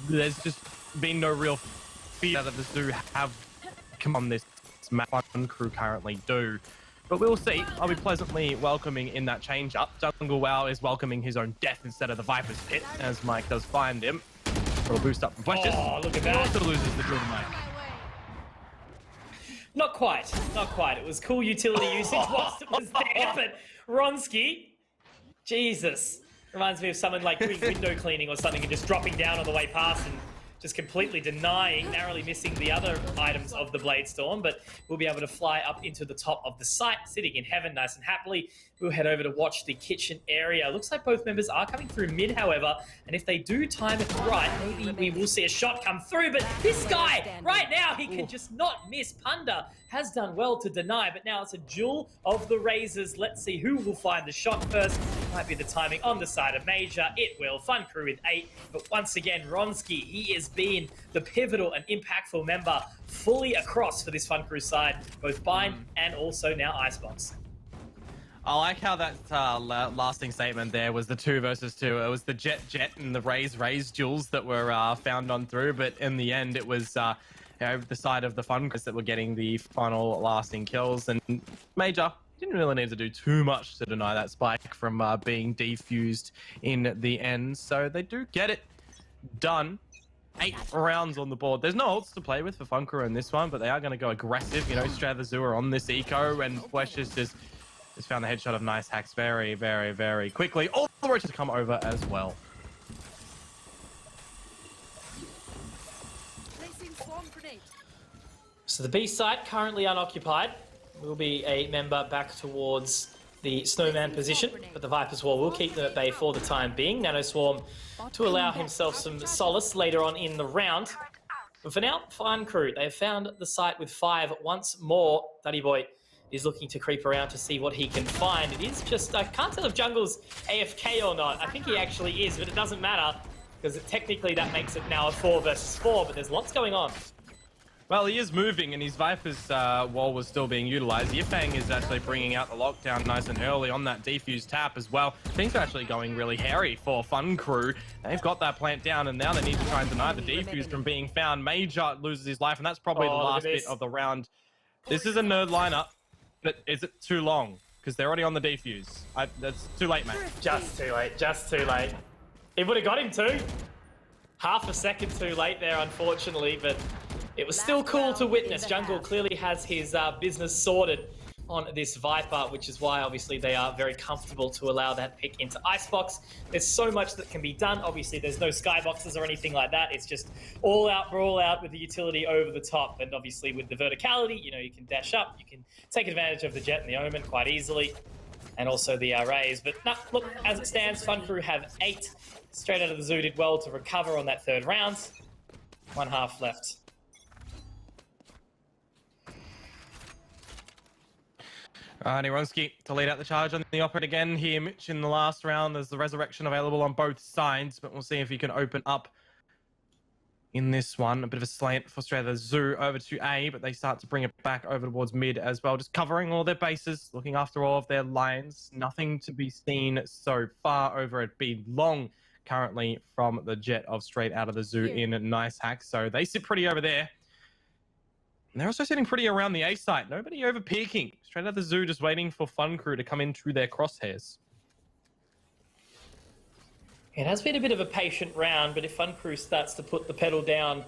there's just been no real feel out of the Zoo have come on this Fun Crew currently do. But we'll see. I'll be pleasantly welcoming in that change up. Jungle Wow is welcoming his own death instead of the Viper's pit, as Mike does find him. Little boost up from Fleshes. Oh, look at that. He also loses the kill to Mike. Not quite, not quite. It was cool utility usage whilst it was there, but Ronski, Jesus, reminds me of someone like doing window cleaning or something and just dropping down on the way past and just completely denying, narrowly missing the other items of the Blade Storm, but we'll be able to fly up into the top of the site, sitting in heaven nice and happily. We'll head over to watch the kitchen area. Looks like both members are coming through mid, however, and if they do time it right, maybe we will see a shot come through, but this guy, right now, he can just not miss. Punda has done well to deny, but now it's a duel of the razors. Let's see who will find the shot first. Might be the timing on the side of Major. It will. Fun Crew with 8. But once again, Ronsky, he has been the pivotal and impactful member fully across for this Fun Crew side, both Bind and also now Icebox. I like how that lasting statement there was the 2 versus 2. It was the Jet and the Raze duels that were found on through, but in the end it was the side of the Fun Crew that were getting the final lasting kills. And Major didn't really need to do too much to deny that spike from being defused in the end. So they do get it done. 8 rounds on the board. There's no ults to play with for Fun Crew in this one, but they are going to go aggressive. You know, Strata Zoo are on this eco, and Flesh is just found the headshot of Nice Hacks very, very, very quickly. All the roaches come over as well. So the B site currently unoccupied. Will be a member back towards the Snowman position, but the Viper's Wall will keep them at bay for the time being. Nano Swarm to allow himself some solace later on in the round. But for now, Fun Crew, they have found the site with 5 once more. Duddy Boy is looking to creep around to see what he can find. It is just, I can't tell if Jungle's AFK or not. I think he actually is, but it doesn't matter, because technically that makes it now a 4 versus 4, but there's lots going on. Well, he is moving, and his Viper's wall was still being utilized. Yifang is actually bringing out the lockdown nice and early on that defuse tap as well. Things are actually going really hairy for Fun Crew. They've got that plant down, and now they need to try and deny the defuse from being found. Major loses his life, and that's probably the last bit of the round. This is a nerd lineup, but is it too long? Because they're already on the defuse. That's too late, mate. Just too late, just too late. It would have got him too. Half a second too late there, unfortunately, but it was still cool to witness. Jungle clearly has his business sorted on this Viper, which is why obviously they are very comfortable to allow that pick into Icebox. There's so much that can be done. Obviously, there's no skyboxes or anything like that. It's just all out, brawl out with the utility over the top. And obviously with the verticality, you know, you can dash up, you can take advantage of the Jet and the Omen quite easily, and also the Rays. But no, look, as it stands, Fun Crew have 8. Straight out of the zoo did well to recover on that 3rd round. 1 half left. Nironsky to lead out the charge on the operator again here. Mitch in the last round. There's the resurrection available on both sides, but we'll see if he can open up in this one. A bit of a slant for Strata Zoo over to A, but they start to bring it back over towards mid as well. Just covering all their bases, looking after all of their lines. Nothing to be seen so far over at B. Long currently from the Jet of Straight Out of the Zoo in Nice Hacks. So they sit pretty over there. And they're also sitting pretty around the A site. Nobody over peeking. Straight Out of the Zoo just waiting for Fun Crew to come into their crosshairs. It has been a bit of a patient round, but if Fun Crew starts to put the pedal down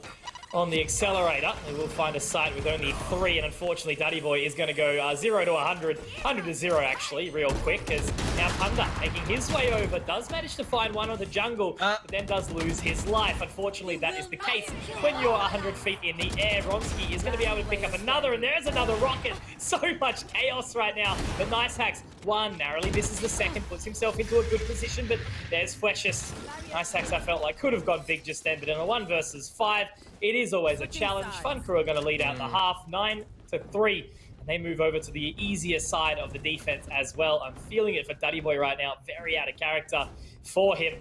on the accelerator, they will find a site with only 3, and unfortunately Duddy Boy is going to go 0 to 100, 100 to 0 actually, real quick, as now Punda making his way over, does manage to find one on the jungle, but then does lose his life. Unfortunately, that is the case when you're 100 feet in the air. Ronsky is going to be able to pick up another, and there's another rocket. So much chaos right now, but Nice Hacks one narrowly misses the second, puts himself into a good position, but there's Fleshes. Nice Hacks, I felt like could have gone big just then, but in a 1 versus 5, it is always a challenge. Fun Crew are going to lead out the half, 9 to 3. And they move over to the easier side of the defense as well. I'm feeling it for Duddy Boy right now. Very out of character for him.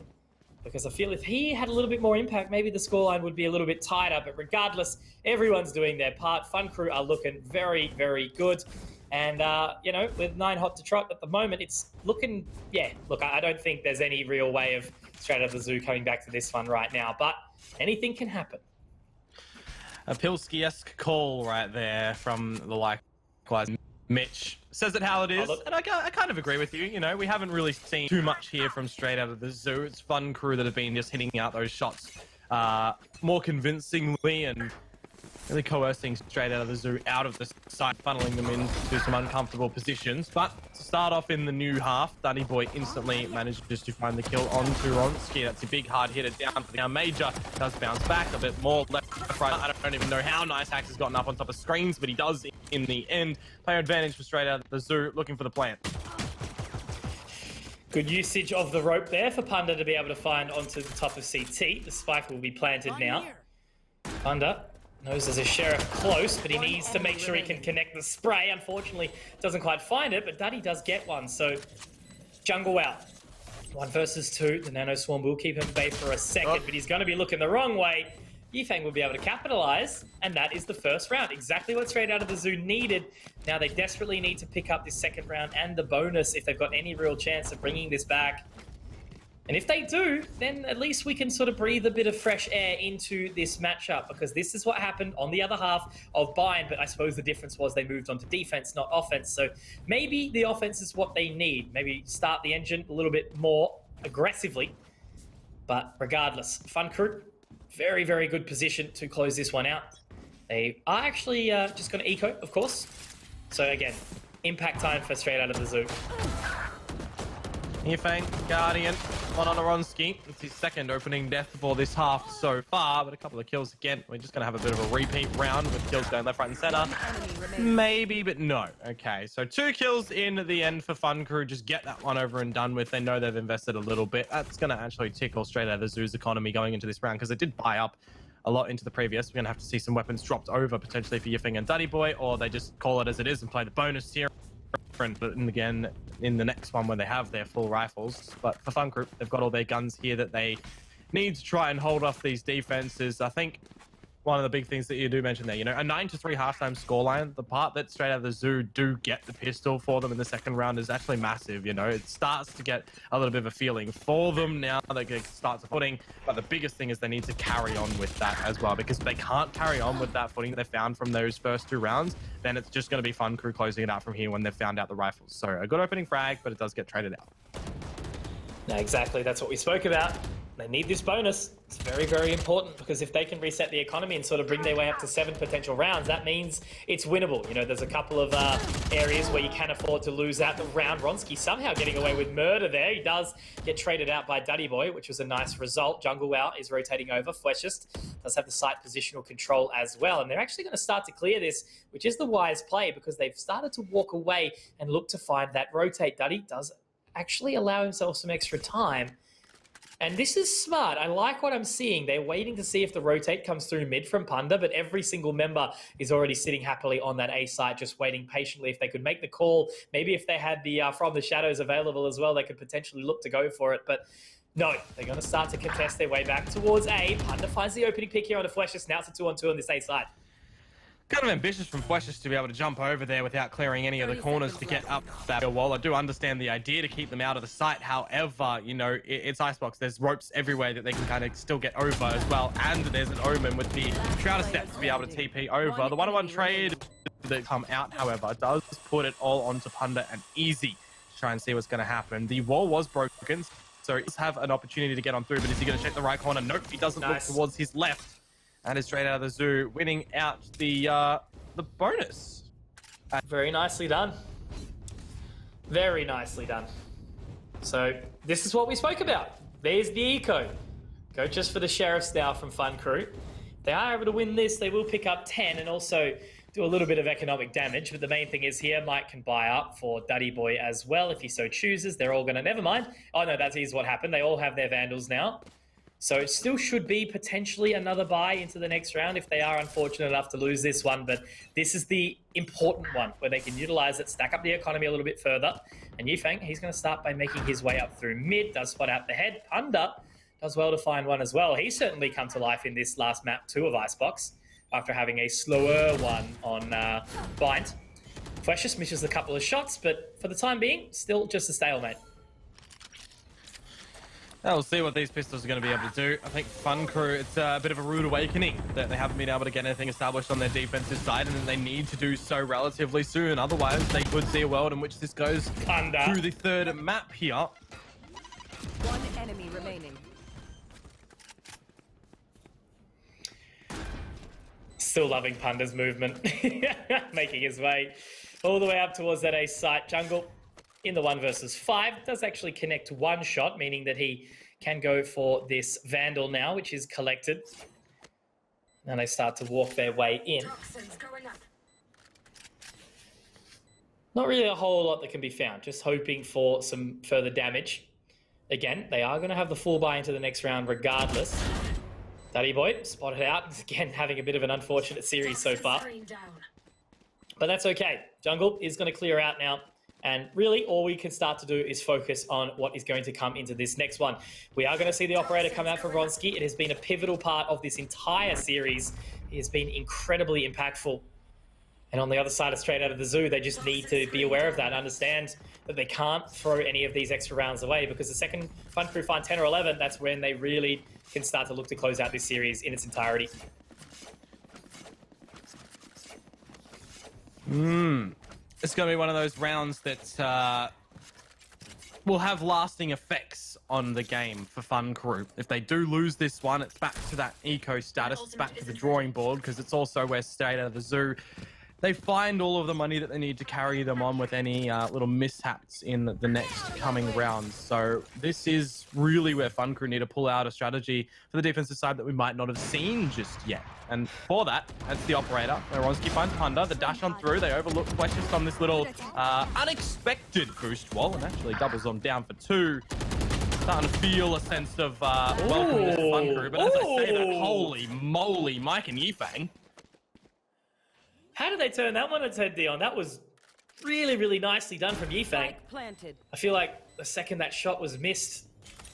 Because I feel if he had a little bit more impact, maybe the scoreline would be a little bit tighter. But regardless, everyone's doing their part. Fun Crew are looking very, very good. And, you know, with 9 hot to trot at the moment, it's looking, yeah, look, I don't think there's any real way of Straight Out of the Zoo coming back to this one right now. But anything can happen. A Pilsky-esque call right there from the likewise Mitch. Says it how it is, and I kind of agree with you. You know, we haven't really seen too much here from Straight Out of the Zoo. It's Fun Crew that have been just hitting out those shots more convincingly and really coercing Straight Out of the Zoo out of the site, funneling them into some uncomfortable positions. But to start off in the new half, Duddy Boy instantly manages to find the kill onto Ronsky. That's a big hard hitter down for the now. Major does bounce back a bit more left, right. I don't even know how Nice Hacks has gotten up on top of screens, but he does in the end. Player advantage for Straight Out of the Zoo, looking for the plant. Good usage of the rope there for Punda to be able to find onto the top of CT. The spike will be planted now. Punda Knows there's a Sheriff close, but he needs to make sure he can connect the spray. Unfortunately, doesn't quite find it, but Duddy does get one. So, jungle out. 1 versus 2. The Nano Swarm will keep him at bay for a second, but he's going to be looking the wrong way. Yifeng will be able to capitalize, and that is the first round. Exactly what Straight Out of the Zoo needed. Now they desperately need to pick up this second round and the bonus if they've got any real chance of bringing this back. And if they do, then at least we can sort of breathe a bit of fresh air into this matchup, because this is what happened on the other half of Bind, but I suppose the difference was they moved on to defense, not offense. So maybe the offense is what they need. Maybe start the engine a little bit more aggressively. But regardless, Fun Crew, very, very good position to close this one out. They are actually just going to eco, of course. So again, impact time for Straight Out of the Zoo. Yifeng, Guardian, one on Oronsky. It's his second opening death for this half so far, but a couple of kills again. We're just going to have a bit of a repeat round with kills going left, right, and center. Maybe, but no. Okay, so 2 kills in the end for Fun Crew. Just get that one over and done with. They know they've invested a little bit. That's going to actually tickle Straight Out of the Zoo's economy going into this round, because it did buy up a lot into the previous. We're going to have to see some weapons dropped over potentially for Yifeng and Duddy Boy, or they just call it as it is and play the bonus here. But again, in the next one when they have their full rifles. But for Fun Crew, they've got all their guns here that they need to try and hold off these defenses. I think one of the big things that you do mention there, you know, a 9-3 halftime scoreline, the part that Straight Out of the Zoo do get the pistol for them in the second round is actually massive. You know, it starts to get a little bit of a feeling for them now. They start to footing, but the biggest thing is they need to carry on with that as well, because if they can't carry on with that footing that they found from those first 2 rounds, then it's just going to be Fun Crew closing it out from here when they've found out the rifles. So a good opening frag, but it does get traded out. No, exactly. That's what we spoke about. They need this bonus. It's very, very important, because if they can reset the economy and sort of bring their way up to 7 potential rounds, that means it's winnable. You know, there's a couple of areas where you can afford to lose out the round. Ronsky somehow getting away with murder there. He does get traded out by Duddy Boy, which was a nice result. Jungle out is rotating over. Fleshist does have the site positional control as well. And they're actually going to start to clear this, which is the wise play, because they've started to walk away and look to find that rotate. Duddy does actually allow himself some extra time. And this is smart. I like what I'm seeing. They're waiting to see if the rotate comes through mid from Punda, but every single member is already sitting happily on that A site, just waiting patiently. If they could make the call, maybe if they had the From the Shadows available as well, they could potentially look to go for it. But no, they're going to start to contest their way back towards A. Punda finds the opening pick here on the Fleshist. Now it's a 2-on-2 on this A site. Kind of ambitious from Fleshist to be able to jump over there without clearing any of the corners to get up that wall. I do understand the idea to keep them out of the sight. However, you know, it's Icebox. There's ropes everywhere that they can kind of still get over as well. And there's an Omen with the Shroud of Steps to be able to TP over. The 1-on-1 trade that come out, however, does put it all onto Punda and Easy to try and see what's going to happen. The wall was broken, so he does have an opportunity to get on through, but is he going to check the right corner? Nope, he doesn't look towards his left. And it's Straight Out of the Zoo winning out the bonus. Very nicely done. Very nicely done. So this is what we spoke about. There's the eco. Go just for the Sheriffs now from Fun Crew. If they are able to win this, they will pick up 10 and also do a little bit of economic damage. But the main thing is here, Mike can buy up for Duddy Boy as well if he so chooses. They're all going to... Never mind. Oh, no, that is what happened. They all have their Vandals now. So it still should be potentially another buy into the next round if they are unfortunate enough to lose this one. But this is the important one where they can utilize it, stack up the economy a little bit further. And Yifeng, he's going to start by making his way up through mid, does spot out the head. Punda does well to find one as well. He's certainly come to life in this last map too of Icebox after having a slower one on Bind. Fleshist misses a couple of shots, but for the time being, still just a stalemate. We'll see what these pistols are going to be able to do. I think Fun Crew, it's a bit of a rude awakening that they haven't been able to get anything established on their defensive side, and then they need to do so relatively soon. Otherwise, they could see a world in which this goes through the third map here. One enemy remaining. Still loving Punda's movement. Making his way all the way up towards that ace site. Jungle in the 1 versus 5 does actually connect one shot, meaning that he can go for this Vandal now, which is collected. And they start to walk their way in. Not really a whole lot that can be found, just hoping for some further damage. Again, they are going to have the full buy into the next round regardless. Daddy Boy spotted out. Again, having a bit of an unfortunate series so far. But that's okay. Jungle is going to clear out now. And really, all we can start to do is focus on what is going to come into this next one. We are going to see the operator come out for Vronsky. It has been a pivotal part of this entire series. It has been incredibly impactful. And on the other side of Straight Out of the Zoo, they just need to be aware of that, understand that they can't throw any of these extra rounds away, because the second Fun Crew find 10 or 11, that's when they really can start to look to close out this series in its entirety. It's going to be one of those rounds that will have lasting effects on the game for Fun Crew. If they do lose this one, it's back to that eco status, it's back to the drawing board, because it's also where Straight Out of the Zoo, they find all of the money that they need to carry them on with any little mishaps in the next coming rounds. So this is really where Fun Crew need to pull out a strategy for the defensive side that we might not have seen just yet. And for that, that's the operator. Vronsky finds Punda, the dash on through. They overlook Questions on this little unexpected boost wall, and actually doubles them down for 2. Starting to feel a sense of welcome to Fun Crew. But as I say that, holy moly, Mike and Yifang. How did they turn that one on its head, Dion? That was really, really nicely done from Yifang. I feel like the second that shot was missed,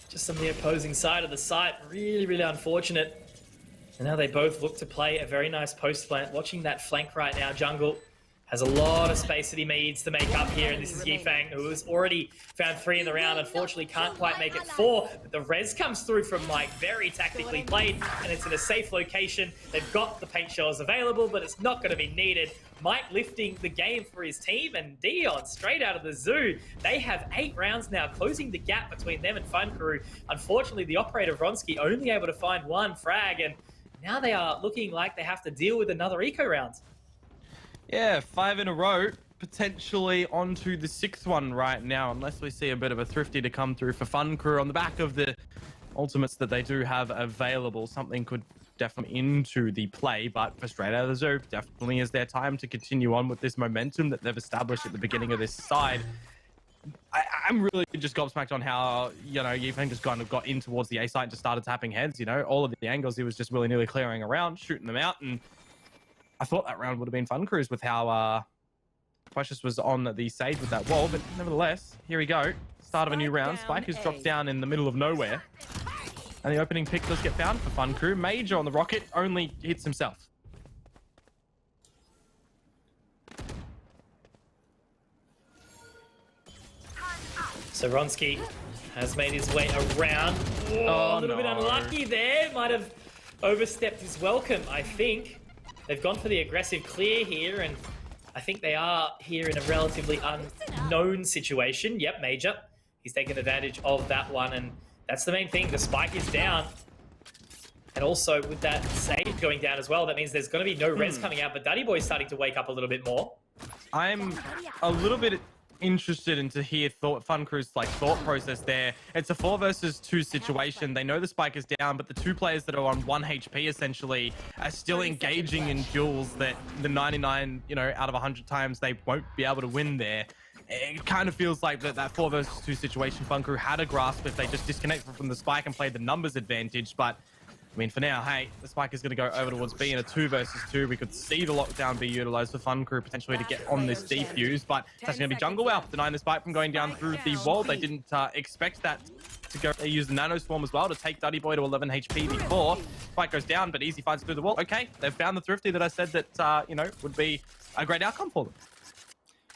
just on the opposing side of the site, really, really unfortunate. And now they both look to play a very nice post plant. Watching that flank right now, Jungle has a lot of space that he needs to make up here, and this is Yifang, who has already found 3 in the round. Unfortunately, can't quite make it 4, but the res comes through from Mike, very tactically played, and it's in a safe location. They've got the paint shells available, but it's not going to be needed. Mike lifting the game for his team, and Dion Straight Out of the Zoo. They have 8 rounds now, closing the gap between them and Fun Crew. Unfortunately, the operator Vronsky only able to find 1 frag, and now they are looking like they have to deal with another eco round. Yeah, 5 in a row, potentially onto the 6th one right now, unless we see a bit of a thrifty to come through for Fun Crew on the back of the ultimates that they do have available. Something could definitely into the play, but for Straight Out of the Zoo, definitely is their time to continue on with this momentum that they've established at the beginning of this side. I'm really just gobsmacked on how, you know, Yifeng just kind of got in towards the A site and just started tapping heads, you know, all of the angles he was just willy-nilly clearing around, shooting them out, and I thought that round would have been Fun Crews with how Precious was on the Sage with that wall, but nevertheless, here we go. Start of a new round. Spike has dropped down in the middle of nowhere. And the opening pick does get found for Fun Crew. Major on the rocket only hits himself. So Vronsky has made his way around. Oh, a little bit unlucky there. Might have overstepped his welcome, I think. They've gone for the aggressive clear here, and I think they are here in a relatively unknown situation. Yep, Major. He's taken advantage of that one, and that's the main thing. The spike is down. And also, with that Sage going down as well, that means there's going to be no res coming out, but Daddy Boy's starting to wake up a little bit more. I'm a little bit interested in to hear Fun Crew's thought process there. It's a 4 versus 2 situation. They know the spike is down, but the 2 players that are on 1 HP essentially are still engaging in duels that the 99, you know, out of 100 times they won't be able to win there. It kind of feels like that 4 versus 2 situation Fun Crew had a grasp if they just disconnected from the spike and played the numbers advantage, but I mean, for now, hey, the spike is going to go over towards B in a 2 versus 2. We could see the lockdown be utilized for Fun Crew potentially to get on this defuse, but it's actually going to be Jungle Wow denying the spike from going down through the wall. They didn't expect that to go. They used the Nano Swarm as well to take Daddy Boy to 11 HP before. Spike goes down, but Easy finds through the wall. Okay, they've found the thrifty that I said that, you know, would be a great outcome for them.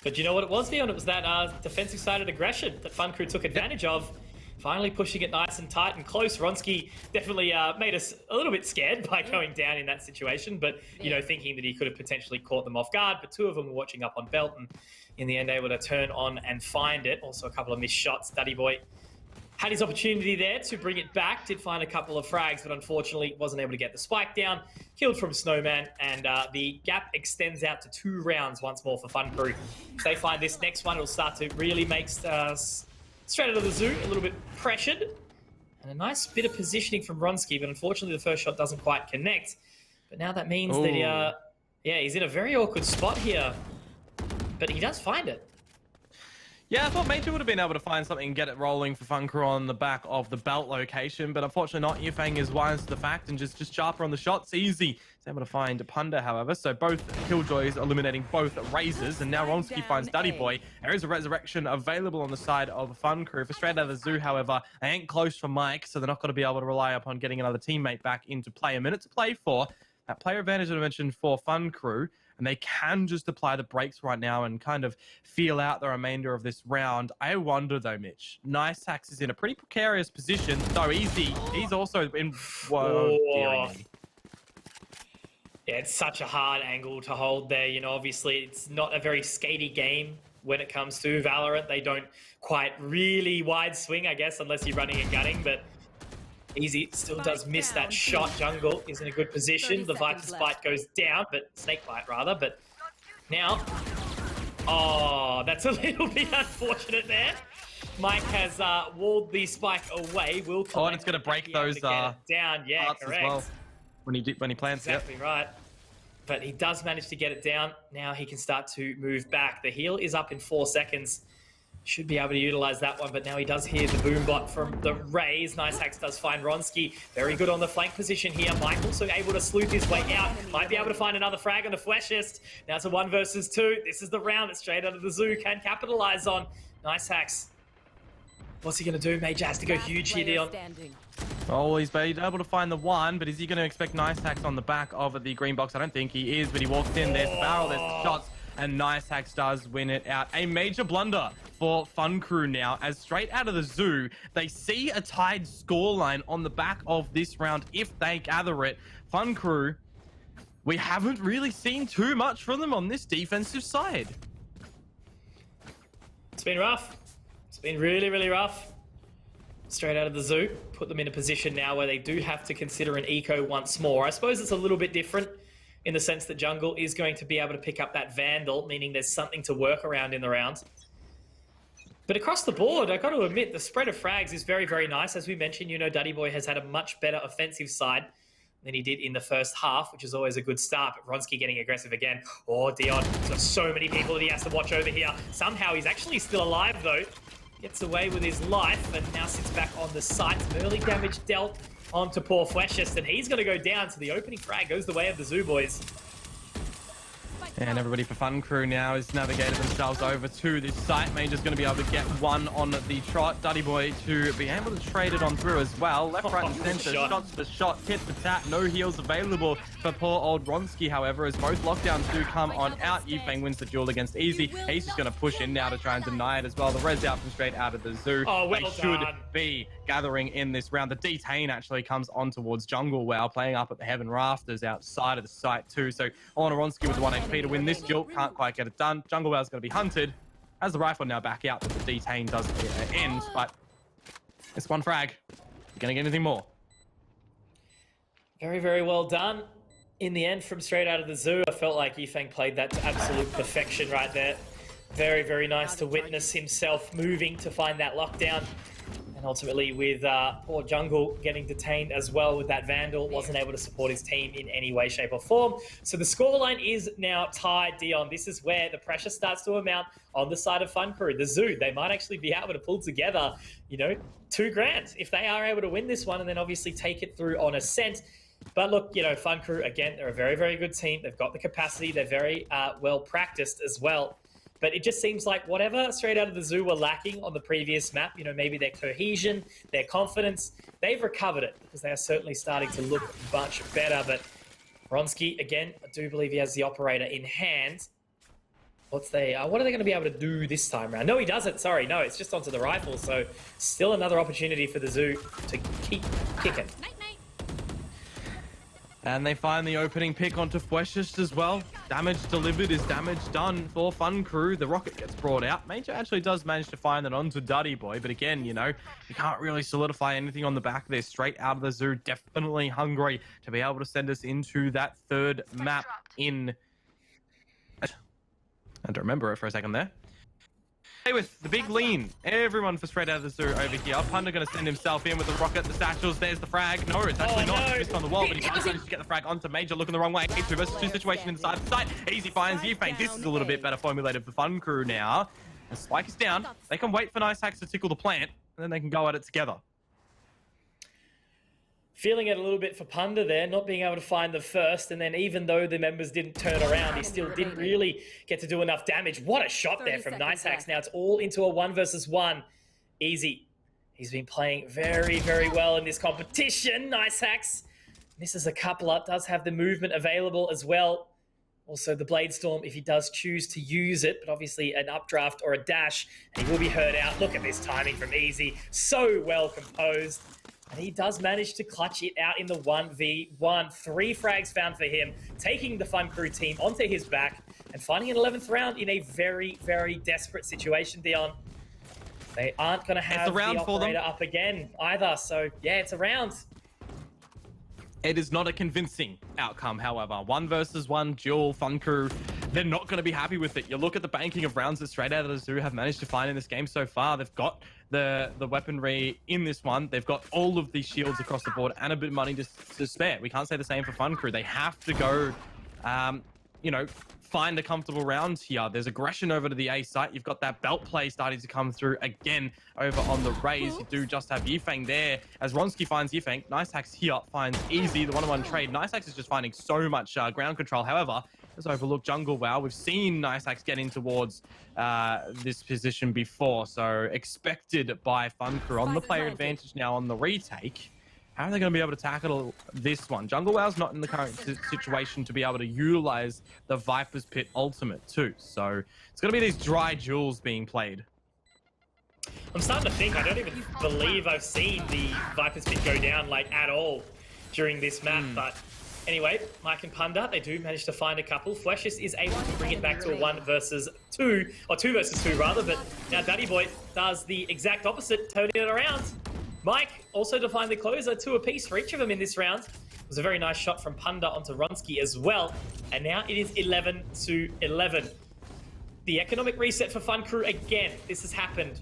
But you know what it was, Dion? It was that defensive-sided aggression that Fun Crew took advantage of. Finally pushing it nice and tight and close. Vronsky definitely made us a little bit scared by going down in that situation, but, you know, thinking that he could have potentially caught them off guard, but 2 of them were watching up on Belt and in the end able to turn on and find it. Also a couple of missed shots. Daddy Boy had his opportunity there to bring it back, did find a couple of frags, but unfortunately wasn't able to get the spike down. Killed from Snowman, and the gap extends out to 2 rounds once more for Fun Crew. If they find this next one, it'll start to really make Straight Out of the Zoo a little bit pressured. And a nice bit of positioning from Vronsky, but unfortunately the first shot doesn't quite connect. But now that means that, yeah, he's in a very awkward spot here. But he does find it. Yeah, I thought Major would have been able to find something and get it rolling for Fun Crew on the back of the belt location, but unfortunately not. Yifeng is wise to the fact and just sharper on the shots. Easy. He's able to find Punda, however. So both Killjoys eliminating both Razors, and now Ronsky finds Duddy Boy. There is a resurrection available on the side of Fun Crew. For straight out of the zoo, however, they ain't close for Mike, so they're not going to be able to rely upon getting another teammate back into play. A minute to play for. That player advantage that I mentioned for Fun Crew, and they can just apply the brakes right now and kind of feel out the remainder of this round. I wonder though, Mitch, Nice Hacks is in a pretty precarious position. So Easy, he's also in... Whoa, dearie me. Yeah, it's such a hard angle to hold there. You know, obviously it's not a very skatey game when it comes to Valorant. They don't quite really wide swing, I guess, unless you're running and gunning, but Easy still does miss that shot. Jungle is in a good position. The Viper Spike goes down, but Snakebite rather. But now, oh, that's a little bit unfortunate there. Mike has walled the spike away. Will collect, and it's going to break those down. Yeah, correct. As well. When he plants, exactly right. But he does manage to get it down. Now he can start to move back. The heal is up in 4 seconds. Should be able to utilize that one, but now he does hear the boom bot from the Rays. Nice Hacks does find Ronsky. Very good on the flank position here. Mike also able to sleuth his way out. Might be able to find another frag on the Fleshist. Now it's a 1 versus 2. This is the round that straight out of the zoo can capitalize on. Nice Hacks. What's he going to do? Major has to go huge here, Dion. Oh, he's able to find the one, but is he going to expect Nice Hacks on the back of the green box? I don't think he is, but he walks in. There's the barrel, there's the shots, and Nice Hacks does win it out. A major blunder for Fun Crew now, as straight out of the zoo, they see a tied scoreline on the back of this round if they gather it. Fun Crew, we haven't really seen too much from them on this defensive side. It's been rough. It's been really, really rough. Straight out of the zoo, put them in a position now where they do have to consider an eco once more. I suppose it's a little bit different in the sense that Jungle is going to be able to pick up that Vandal, meaning there's something to work around in the round. But across the board, I've got to admit, the spread of frags is very, very nice. As we mentioned, you know, Duddy Boy has had a much better offensive side than he did in the first half, which is always a good start. But Ronsky getting aggressive again. Oh, Dion, there's got so many people that he has to watch over here. Somehow he's actually still alive, though. Gets away with his life and now sits back on the site. Some early damage dealt onto poor Fleshist, and he's going to go down. So the opening frag goes the way of the Zoo Boys. And everybody for Fun Crew now is navigated themselves over to this site. Major's going to be able to get one on the trot. Duddy Boy to be able to trade it on through as well. Left, right, and center. Shots for shot. Tit for tat. No heals available for poor old Ronsky, however, as both lockdowns do come on out. Yifeng wins the duel against Easy. He's just going to push in now to try and deny it as well. The res out from straight out of the zoo. Oh, well they should be gathering in this round. The detain actually comes on towards Jungle Wow, playing up at the heaven rafters outside of the site too. So on Ronsky with the 1 HP to win this duel. Can't quite get it done. Jungle Well's going to be hunted. As the rifle now back out, but the detain does end. But it's one frag. You're going to get anything more. Very, very well done. In the end, from straight out of the zoo, I felt like Yifeng played that to absolute perfection right there. Very, very nice to witness himself moving to find that lockdown. And ultimately with poor Jungle getting detained as well with that Vandal, wasn't able to support his team in any way, shape or form. So the scoreline is now tied, Dion. This is where the pressure starts to amount on the side of Fun Crew. The Zoo, they might actually be able to pull together, you know, $2,000 if they are able to win this one and then obviously take it through on Ascent. But look, you know, Fun Crew, again, they're a very, very good team. They've got the capacity. They're very well practiced as well. But it just seems like whatever straight out of the zoo were lacking on the previous map, you know, maybe their cohesion, their confidence, they've recovered it because they are certainly starting to look much better. But Ronsky, again, I do believe he has the operator in hand. What are they going to be able to do this time around? No, he doesn't. Sorry, no, it's just onto the rifle. So still another opportunity for the zoo to keep kicking. And they find the opening pick onto Fleshist as well. Damage delivered is damage done for Fun Crew. The rocket gets brought out. Major actually does manage to find it onto Duddy Boy. But again, you know, you can't really solidify anything on the back of this. Straight out of the zoo, definitely hungry to be able to send us into that third map in... And to remember it for a second there. With the big lean, everyone for straight out of the zoo over here. Punda going to send himself in with the rocket, the satchels. There's the frag. No, it's actually not. It's missed on the wall, but he does manage to get the frag onto Major. Looking the wrong way. 2 versus 2 situation inside the site. Easy finds Yifeng. This is a little bit better formulated for Fun Crew now. The spike is down. They can wait for Nice Hacks to tickle the plant, and then they can go at it together. Feeling it a little bit for Punda there, not being able to find the first, and then even though the members didn't turn around, he still didn't really get to do enough damage. What a shot there from Nice Hacks. Now it's all into a 1 versus 1. Easy. He's been playing very, very well in this competition. Nice Hacks. Misses a couple up, does have the movement available as well. Also the Blade Storm if he does choose to use it, but obviously an updraft or a dash, and he will be hurt out. Look at this timing from Easy. So well composed. And he does manage to clutch it out in the 1v1. 3 frags found for him, taking the Fun Crew team onto his back and finding an 11th round in a very, very desperate situation, Dion. They aren't going to have the operator up again either. So, yeah, it's a round. It is not a convincing outcome, however. 1 versus 1 duel, Fun Crew, they're not going to be happy with it. You look at the banking of rounds that Straight Outta the Zoo have managed to find in this game so far. They've got the weaponry in this one. They've got all of these shields across the board and a bit of money to spare. We can't say the same for Fun Crew. They have to go, you know, find a comfortable round here. There's aggression over to the A site. You've got that belt play starting to come through again over on the Rays. You do just have Yifeng there as Ronsky finds Yifeng. Nice Hacks here finds Easy, the 1-on-1 trade. Nice Hacks is just finding so much ground control. However, has overlooked Jungle Wow. We've seen Nice Hacks get in towards this position before, so expected by Fun Crew on the player advantage now on the retake. How are they going to be able to tackle this one? Jungle Wow's not in the current situation to be able to utilize the Viper's Pit ultimate too. So it's going to be these dry duels being played. I'm starting to think, I don't even believe I've seen the Viper's Pit go down like at all during this map. But anyway, Mike and Punda, they do manage to find a couple. Fleshes is able to bring it back to a 1 versus 2, or 2 versus 2 rather. But now Daddy Boy does the exact opposite, turning it around. Mike also to find the closer, 2 apiece for each of them in this round. It was a very nice shot from Punda onto Ronsky as well. And now it is 11-11. The economic reset for Fun Crew again. This has happened,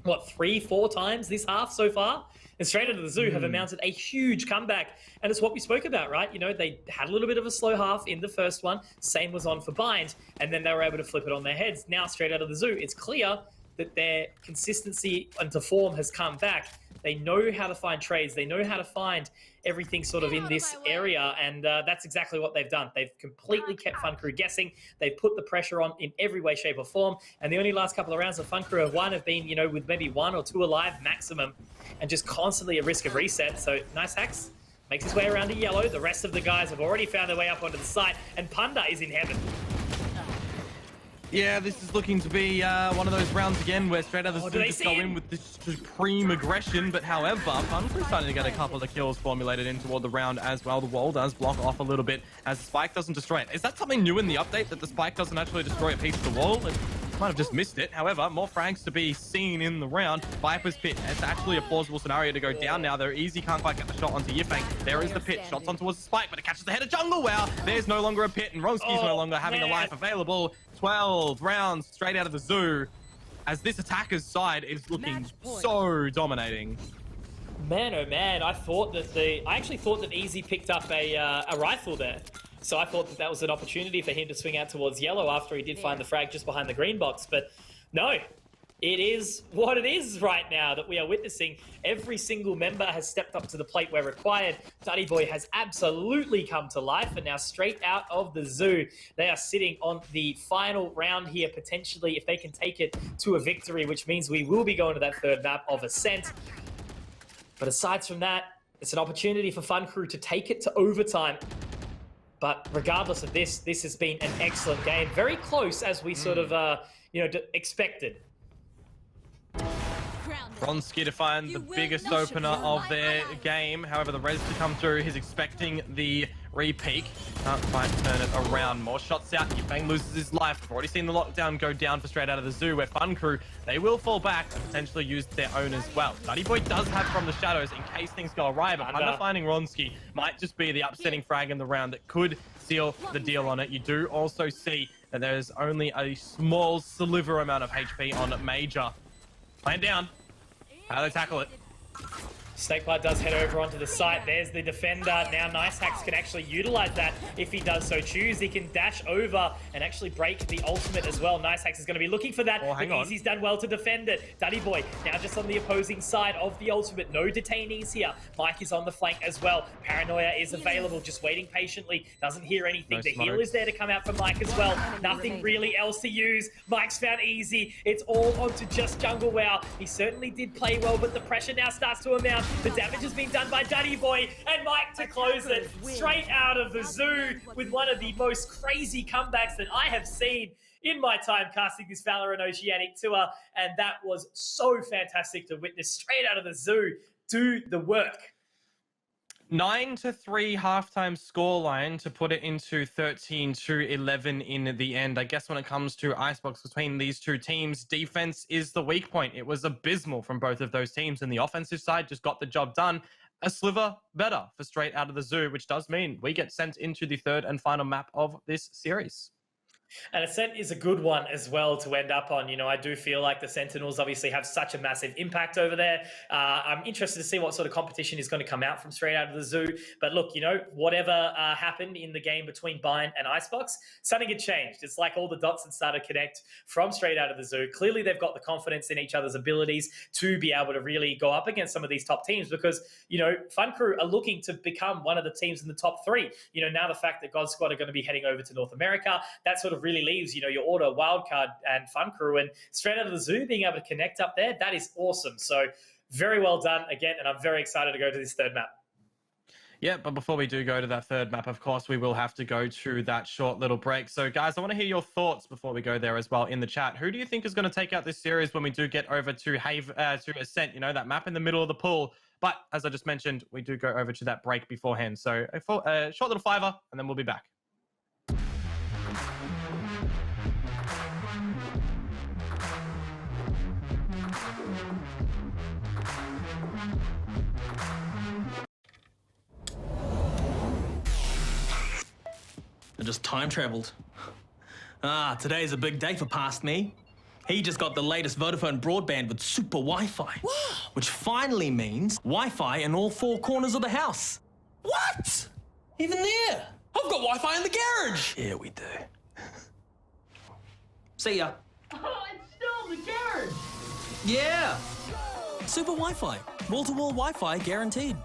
what, 3-4 times this half so far? And Straight Outta the Zoo have mounted a huge comeback. And it's what we spoke about, right? You know, they had a little bit of a slow half in the first one. Same was on for Bind. And then they were able to flip it on their heads. Now Straight Outta the Zoo, it's clear that their consistency into form has come back. They know how to find trades. They know how to find everything sort of in this area, and that's exactly what they've done. They've completely kept Fun Crew guessing. They've put the pressure on in every way, shape, or form, and the only last couple of rounds that Fun Crew have won have been, you know, with maybe 1 or 2 alive maximum, and just constantly at risk of reset. So Nice Hacks makes his way around to yellow. The rest of the guys have already found their way up onto the site, and Punda is in heaven. Yeah, this is looking to be one of those rounds again where Straight Outta the Zoo just go in with this supreme aggression. But however, Fun Crew starting to get a couple of kills formulated in toward the round as well. The wall does block off a little bit as the spike doesn't destroy it. Is that something new in the update, that the spike doesn't actually destroy a piece of the wall? It might have just missed it. However, more frags to be seen in the round. Viper's Pit, it's actually a plausible scenario to go down now. They're Easy, can't quite get the shot onto Yifeng. There is the pit, shots on towards the spike, but it catches the head of Jungle Wow. There's no longer a pit, and Ronsky's no longer having a life available. 12 rounds Straight Outta the Zoo, as this attacker's side is looking so dominating. Man, oh man, I actually thought that Easy picked up a rifle there. So I thought that that was an opportunity for him to swing out towards yellow after he did find the frag just behind the green box. But no, it is what it is right now that we are witnessing. Every single member has stepped up to the plate where required. Daddy Boy has absolutely come to life, and now Straight Out of the Zoo, they are sitting on the final round here, potentially, if they can take it to a victory, which means we will be going to that 3rd map of Ascent. But aside from that, it's an opportunity for Fun Crew to take it to overtime. But regardless of this, this has been an excellent game. Very close, as we sort of, expected. Ronsky to find the biggest opener of their game. However, the res to come through, he's expecting the re-peak. Can't quite turn it around. More shots out. Yifeng loses his life. We've already seen the lockdown go down for Straight Outta the Zoo, where Fun Crew, they will fall back and potentially use their own as well. Daddy Boy does have from the shadows in case things go awry, but Punda finding Ronsky might just be the upsetting frag in the round that could seal the deal on it. You do also see that there's only a small sliver amount of HP on Major. Playing down. How do they tackle it? Snakebite does head over onto the site. There's the defender. Now Nice Hacks can actually utilize that if he does so choose. He can dash over and actually break the ultimate as well. Nice Hacks is going to be looking for that. Oh, hang on. Easy's done well to defend it. Duddy Boy now just on the opposing side of the ultimate. No detainees here. Mike is on the flank as well. Paranoia is available, just waiting patiently. Doesn't hear anything. No the smoke. heal is there to come out from Mike as well. Nothing really else to use. Mike's found Easy. It's all onto just Jungle Wow. He certainly did play well, but the pressure now starts to amount. The damage has been done by Duddy Boy, and Mike to close it straight out of the zoo with one of the most crazy comebacks that I have seen in my time casting this VALORANT Oceanic tour, and that was so fantastic to witness straight out of the zoo do the work. 9-3 halftime scoreline to put it into 13-11 in the end. I guess when it comes to Icebox between these two teams, defense is the weak point. It was abysmal from both of those teams, and the offensive side just got the job done a sliver better for straight out of the zoo, which does mean we get sent into the third and final map of this series. And Ascent is a good one as well to end up on. You know, I do feel like the Sentinels obviously have such a massive impact over there. I'm interested to see what sort of competition is going to come out from straight out of the zoo. But look, you know, whatever happened in the game between Bind and Icebox, something had changed. It's like all the dots had started to connect from straight out of the zoo. Clearly, they've got the confidence in each other's abilities to be able to really go up against some of these top teams because, you know, Fun Crew are looking to become one of the teams in the top three. You know, now the fact that God Squad are going to be heading over to North America, that sort of really leaves, you know, your Order, Wildcard, and Fun Crew, and straight out of the zoo being able to connect up there, that is awesome. So very well done again, and I'm very excited to go to this third map. Yeah, but before we do go to that third map, of course, we will have to go to that short little break. So, guys, I want to hear your thoughts before we go there as well in the chat. Who do you think is going to take out this series when we do get over to Ascent, you know, that map in the middle of the pool? But as I just mentioned, we do go over to that break beforehand. So a short little fiver, and then we'll be back. I just time traveled. Ah, today's a big day for past me. He just got the latest Vodafone broadband with super Wi-Fi. Which finally means Wi-Fi in all four corners of the house. What? Even there? I've got Wi-Fi in the garage. Yeah, we do. See ya. Oh, it's still in the garage. Yeah. Super Wi-Fi. Wall-to-wall Wi-Fi guaranteed.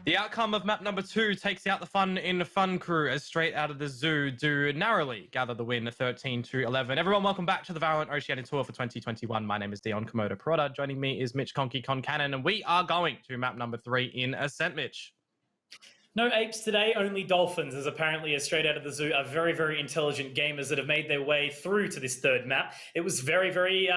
The outcome of map number 2 takes out the fun in Fun Crew as straight out of the zoo do narrowly gather the win 13-11. Everyone, welcome back to the VALORANT Oceania Tour for 2021. My name is Dion Komodo Perrotta. Joining me is Mitch Conky Concannon, and we are going to map number 3 in Ascent, Mitch. No apes today, only dolphins, as apparently as straight out of the zoo are very, very intelligent gamers that have made their way through to this third map. It was very, very,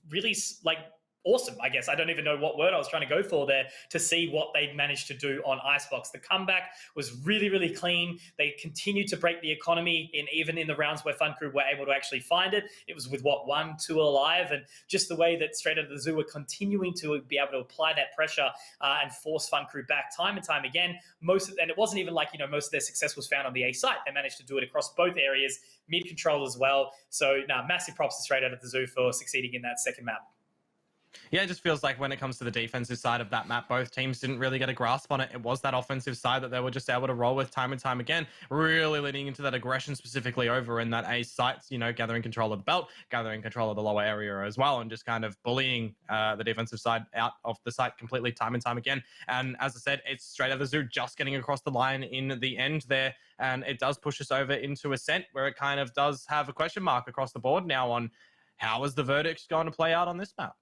really, like, awesome, I guess. I don't even know what word I was trying to go for there to see what they managed to do on Icebox. The comeback was really, really clean. They continued to break the economy even in the rounds where Fun Crew were able to actually find it. It was with, 1-2 alive, and just the way that straight out of the zoo were continuing to be able to apply that pressure and force Fun Crew back time and time again. And it wasn't even like, you know, most of their success was found on the A site. They managed to do it across both areas, mid control as well. So, massive props to straight out of the zoo for succeeding in that second map. Yeah, it just feels like when it comes to the defensive side of that map, both teams didn't really get a grasp on it. It was that offensive side that they were just able to roll with time and time again, really leaning into that aggression specifically over in that A site, you know, gathering control of the belt, gathering control of the lower area as well, and just kind of bullying the defensive side out of the site completely time and time again. And as I said, it's straight out of the zoo just getting across the line in the end there. And it does push us over into Ascent, where it kind of does have a question mark across the board now on how is the verdict going to play out on this map.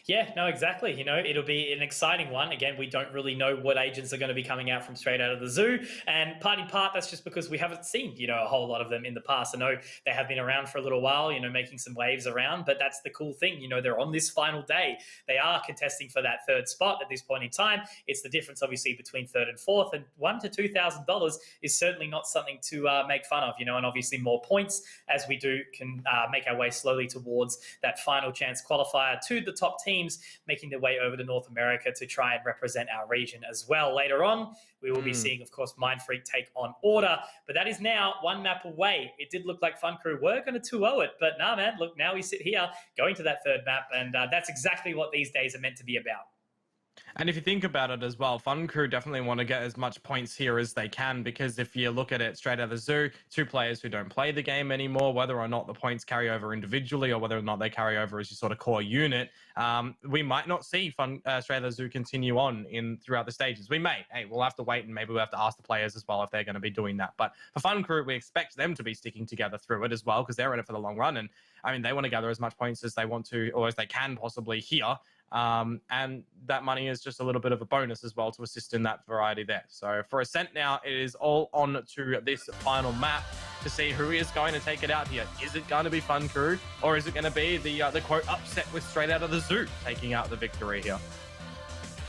Yeah, no, exactly. You know, it'll be an exciting one. Again, we don't really know what agents are going to be coming out from straight out of the zoo. And part in part, that's just because we haven't seen, you know, a whole lot of them in the past. I know they have been around for a little while, you know, making some waves around, but that's the cool thing. You know, they're on this final day. They are contesting for that third spot at this point in time. It's the difference, obviously, between third and fourth. And $1,000 to $2,000 is certainly not something to make fun of, you know, and obviously more points as we can make our way slowly towards that final chance qualifier to the top top teams making their way over to North America to try and represent our region as well. Later on, we will be seeing, of course, Mindfreak take on Order, but that is now one map away. It did look like Fun Crew were going to 2-0 it, but nah, man, look, now we sit here going to that third map, and that's exactly what these days are meant to be about. And if you think about it as well, Fun Crew definitely want to get as much points here as they can, because if you look at it straight out of the zoo, two players who don't play the game anymore, whether or not the points carry over individually or whether or not they carry over as your sort of core unit, we might not see straight out of the zoo continue on throughout the stages. We may. Hey, we'll have to wait, and maybe we'll have to ask the players as well if they're going to be doing that. But for Fun Crew, we expect them to be sticking together through it as well, because they're in it for the long run. And I mean, they want to gather as much points as they want to, or as they can possibly here. And that money is just a little bit of a bonus as well to assist in that variety there. So for Ascent now, it is all on to this final map to see who is going to take it out here. Is it going to be Fun Crew, or is it going to be the quote upset with Straight Out of the Zoo taking out the victory here?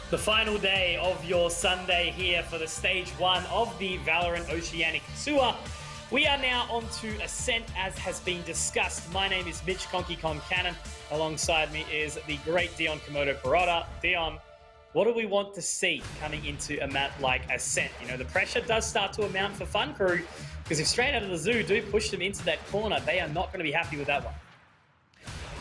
The final day of your Sunday here for the stage 1 of the Valorant Oceanic Tour. We are now on to Ascent, as has been discussed. My name is Mitch Conky Con Cannon. Alongside me is the great Dion Komodo Parada. Dion, what do we want to see coming into a map like Ascent? You know, the pressure does start to amount for Fun Crew, because if Straight Out of the Zoo do push them into that corner, they are not going to be happy with that one.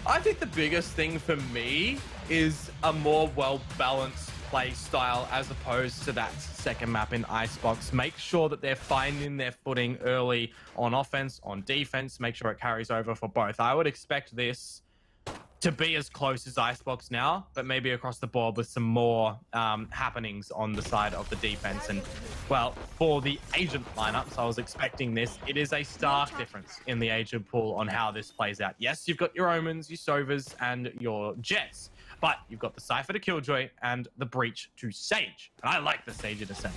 I think the biggest thing for me is a more well-balanced play style as opposed to that second map in Icebox. Make sure that they're finding their footing early on offense, on defense. Make sure it carries over for both. I would expect this to be as close as Icebox now, but maybe across the board with some more happenings on the side of the defense. And, well, for the agent lineups, I was expecting this. It is a stark difference in the agent pool on how this plays out. Yes, you've got your Omens, your Sovas, and your Jets, but you've got the Cypher to Killjoy and the Breach to Sage. And I like the Sage in Ascent.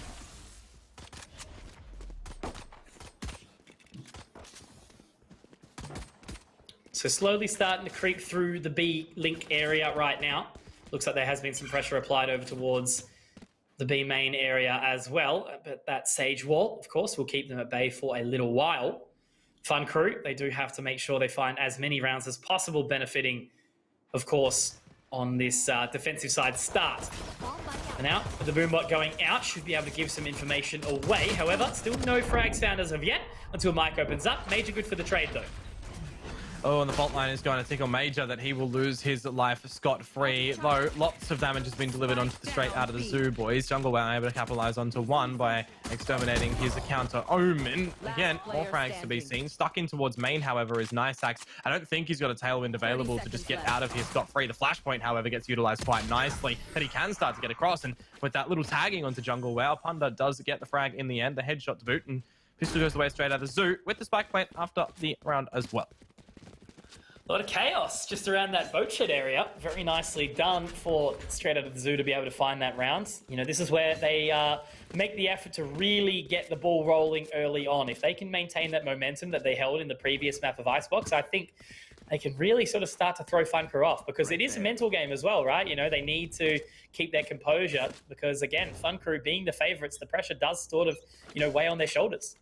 So slowly starting to creep through the B link area right now. Looks like there has been some pressure applied over towards the B main area as well. But that Sage wall, of course, will keep them at bay for a little while. Fun Crew, they do have to make sure they find as many rounds as possible, benefiting, of course, on this defensive side start. And now, with the Boombot going out, should be able to give some information away. However, still no frags found as of yet until Mike opens up. Major good for the trade, though. Oh, and the fault line is going to tickle Major that he will lose his life scot-free, though lots of damage has been delivered onto the Straight Out of the Zoo boys. Jungle were able to capitalize onto one by exterminating his counter Omen. Again, more frags to be seen. Stuck in towards main, however, is Niceaxe. I don't think he's got a tailwind available to just get out of here scot-free. The flashpoint, however, gets utilized quite nicely, and he can start to get across. And with that little tagging onto Jungle, well, Punda does get the frag in the end, the headshot to boot, and Pistol goes away Straight Out of the Zoo with the spike plant after the round as well. A lot of chaos just around that boat shed area. Very nicely done for Straight Out of the Zoo to be able to find that round. You know, this is where they make the effort to really get the ball rolling early on. If they can maintain that momentum that they held in the previous map of Icebox, I think they can really sort of start to throw Fun Crew off, because it is a mental game as well, right? You know, they need to keep their composure because, again, Fun Crew being the favorites, the pressure does sort of, you know, weigh on their shoulders.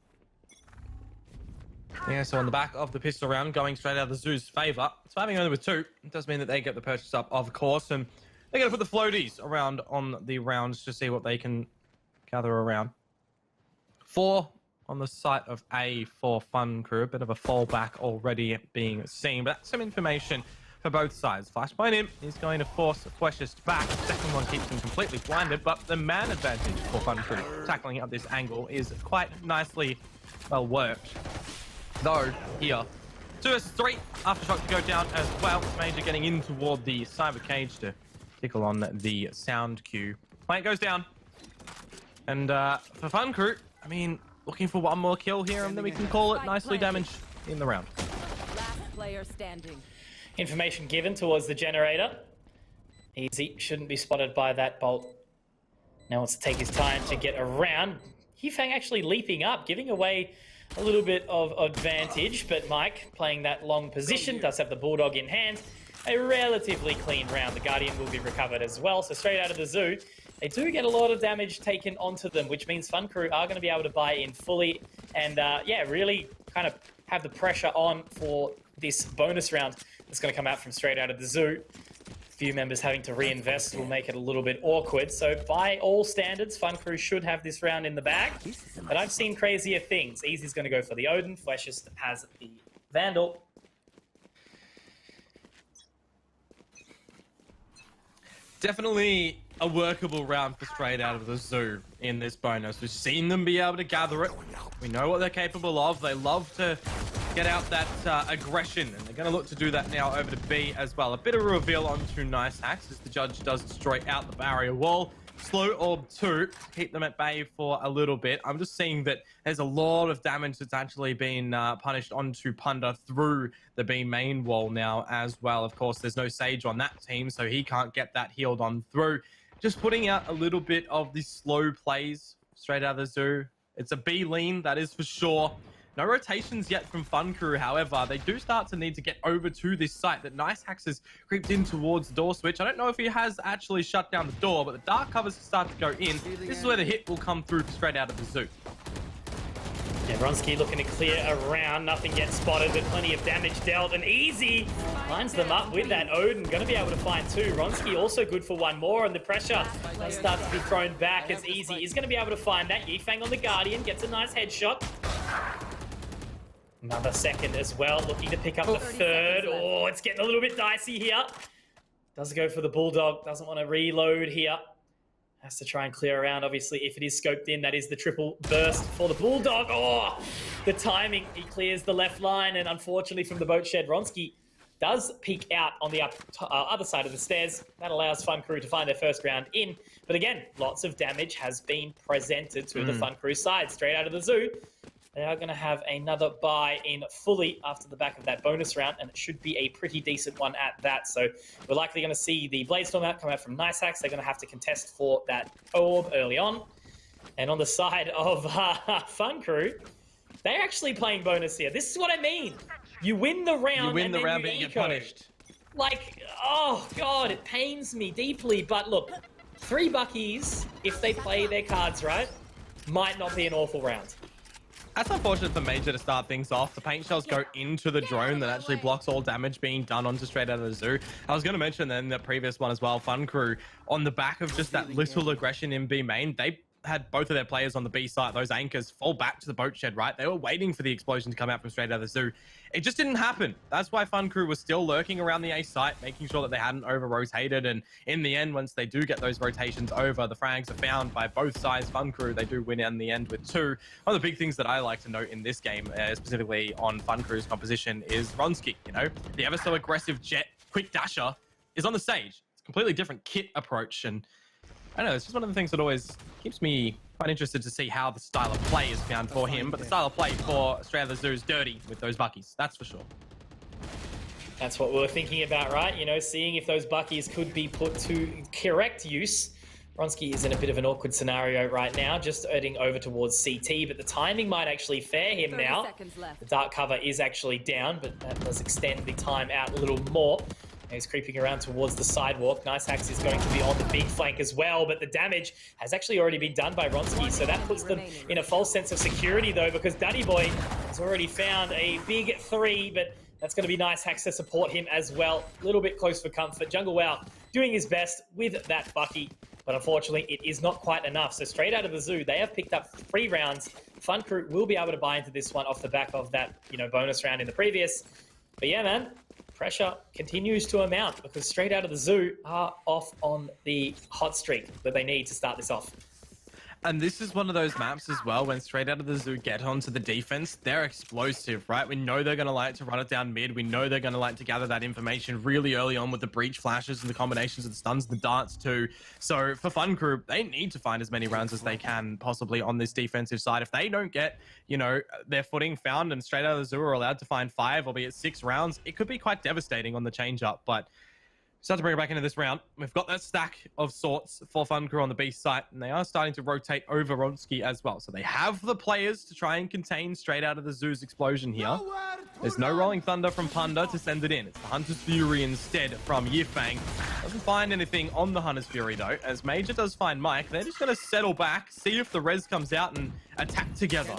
Yeah, so on the back of the pistol round, going Straight Out of the Zoo's favour. Surviving only with 2. It does mean that they get the purchase up, of course, and they're going to put the floaties around on the rounds to see what they can gather around. 4 on the site of A for Fun Crew. A bit of a fallback already being seen, but that's some information for both sides. Flashpoint in is going to force Fleshist back. The second one keeps him completely blinded, but the man advantage for Fun Crew tackling at this angle is quite nicely well worked. Though, here, 2 vs 3, Aftershock to go down as well. Major getting in toward the cyber cage to tickle on the sound cue. Plant goes down. And for Fun Crew, I mean, looking for one more kill here, and then we can call it nicely damaged in the round. Last player standing. Information given towards the generator. Easy, shouldn't be spotted by that bolt. Now wants to take his time to get around. Yifang actually leaping up, giving away a little bit of advantage, but Mike playing that long position, does have the Bulldog in hand. A relatively clean round. The Guardian will be recovered as well. So Straight Out of the Zoo, they do get a lot of damage taken onto them, which means Fun Crew are going to be able to buy in fully and, yeah, really kind of have the pressure on for this bonus round that's going to come out from Straight Out of the Zoo. few members having to reinvest will make it a little bit awkward. So by all standards, Fun Crew should have this round in the bag. But I've seen crazier things. Easy's going to go for the Odin. Fleshes has the Vandal. Definitely a workable round for straight out of the zoo in this bonus. We've seen them be able to gather it. We know what they're capable of. They love to get out that aggression, and they're going to look to do that now over to B as well. A bit of a reveal onto Nice Hacks as the judge does destroy out the barrier wall. Slow Orb 2 to keep them at bay for a little bit. I'm just seeing that there's a lot of damage that's actually been punished onto Punda through the B main wall now as well. Of course, there's no Sage on that team, so he can't get that healed on through. Just putting out a little bit of the slow plays straight out of the zoo. It's a B lean, that is for sure. No rotations yet from Fun Crew, however. They do start to need to get over to this site that Nice Hacks has creeped in towards the door switch. I don't know if he has actually shut down the door, but the dark covers start to go in. This is where the hit will come through straight out of the zoo. Yeah, Vronsky looking to clear around. Nothing gets spotted, but plenty of damage dealt. And Easy lines them up with that Odin. Going to be able to find two. Vronsky also good for one more, and the pressure does start to be thrown back as Easy is going to be able to find that. Yifang on the Guardian gets a nice headshot. Another second as well, looking to pick up the third. Oh, it's getting a little bit dicey here. Does go for the Bulldog. Doesn't want to reload here. Has to try and clear around. Obviously, if it is scoped in, that is the triple burst for the Bulldog. Oh, the timing. He clears the left line, and unfortunately from the boat shed, Vronsky does peek out on the other side of the stairs. That allows Fun Crew to find their first round in. But again, lots of damage has been presented to the Fun Crew side. Straight out of the zoo. They are going to have another buy in fully after the back of that bonus round, and it should be a pretty decent one at that. So we're likely going to see the Bladestorm out come out from Nice Hacks. They're going to have to contest for that orb early on. And on the side of Fun Crew, they're actually playing bonus here. This is what I mean. You win the round, you win the round, but you get punished. Like, oh God, it pains me deeply. But look, 3 Buckies, if they play their cards right, might not be an awful round. That's unfortunate for Major to start things off. The paint shells go into the drone that actually blocks all damage being done onto straight out of the zoo. I was going to mention then the previous one as well, Fun Crew, on the back of just that little aggression in B main, they had both of their players on the B site, those anchors, fall back to the boat shed, right? They were waiting for the explosion to come out from straight out of the zoo. It just didn't happen. That's why Fun Crew was still lurking around the A site, making sure that they hadn't over-rotated. And in the end, once they do get those rotations over, the frags are found by both sides. Fun Crew, they do win in the end with 2. One of the big things that I like to note in this game, specifically on Fun Crew's composition, is Vronsky. You know, the ever so aggressive jet, quick dasher is on the stage. It's a completely different kit approach, and I don't know, it's just one of the things that always keeps me quite interested to see how the style of play is found for him. But the style of play for Australia Zoo is dirty with those Buckies, that's for sure. That's what we were thinking about, right? You know, seeing if those Buckies could be put to correct use. Vronsky is in a bit of an awkward scenario right now, just heading over towards CT, but the timing might actually fare him now. The dark cover is actually down, but that does extend the time out a little more. He's creeping around towards the sidewalk. Nice Hacks is going to be on the big flank as well, but the damage has actually already been done by Vronsky, so that puts them in a false sense of security, though, because Daddy Boy has already found a big 3, but that's going to be Nice Hacks to support him as well. A little bit close for comfort. Jungle Wow doing his best with that Bucky, but unfortunately, it is not quite enough. So straight out of the zoo, they have picked up 3 rounds. Fun Crew will be able to buy into this one off the back of that, you know, bonus round in the previous. But yeah, man, pressure continues to amount because straight out of the zoo are off on the hot streak that they need to start this off. And this is one of those maps as well, when straight out of the zoo get onto the defense, they're explosive, right? We know they're going to like to run it down mid. We know they're going to like to gather that information really early on with the breach flashes and the combinations of the stuns and the darts too. So for Fun Crew, they need to find as many rounds as they can possibly on this defensive side. If they don't get, you know, their footing found and straight out of the zoo are allowed to find 5, albeit 6 rounds, it could be quite devastating on the change up. But start to bring it back into this round. We've got that stack of sorts for Fun Crew on the B site, and they are starting to rotate over Vronsky as well. So they have the players to try and contain straight out of the zoo's explosion here. There's no Rolling Thunder from Punda to send it in. It's the Hunter's Fury instead from Yifang. Doesn't find anything on the Hunter's Fury though, as Major does find Mike. They're just going to settle back, see if the res comes out and attack together.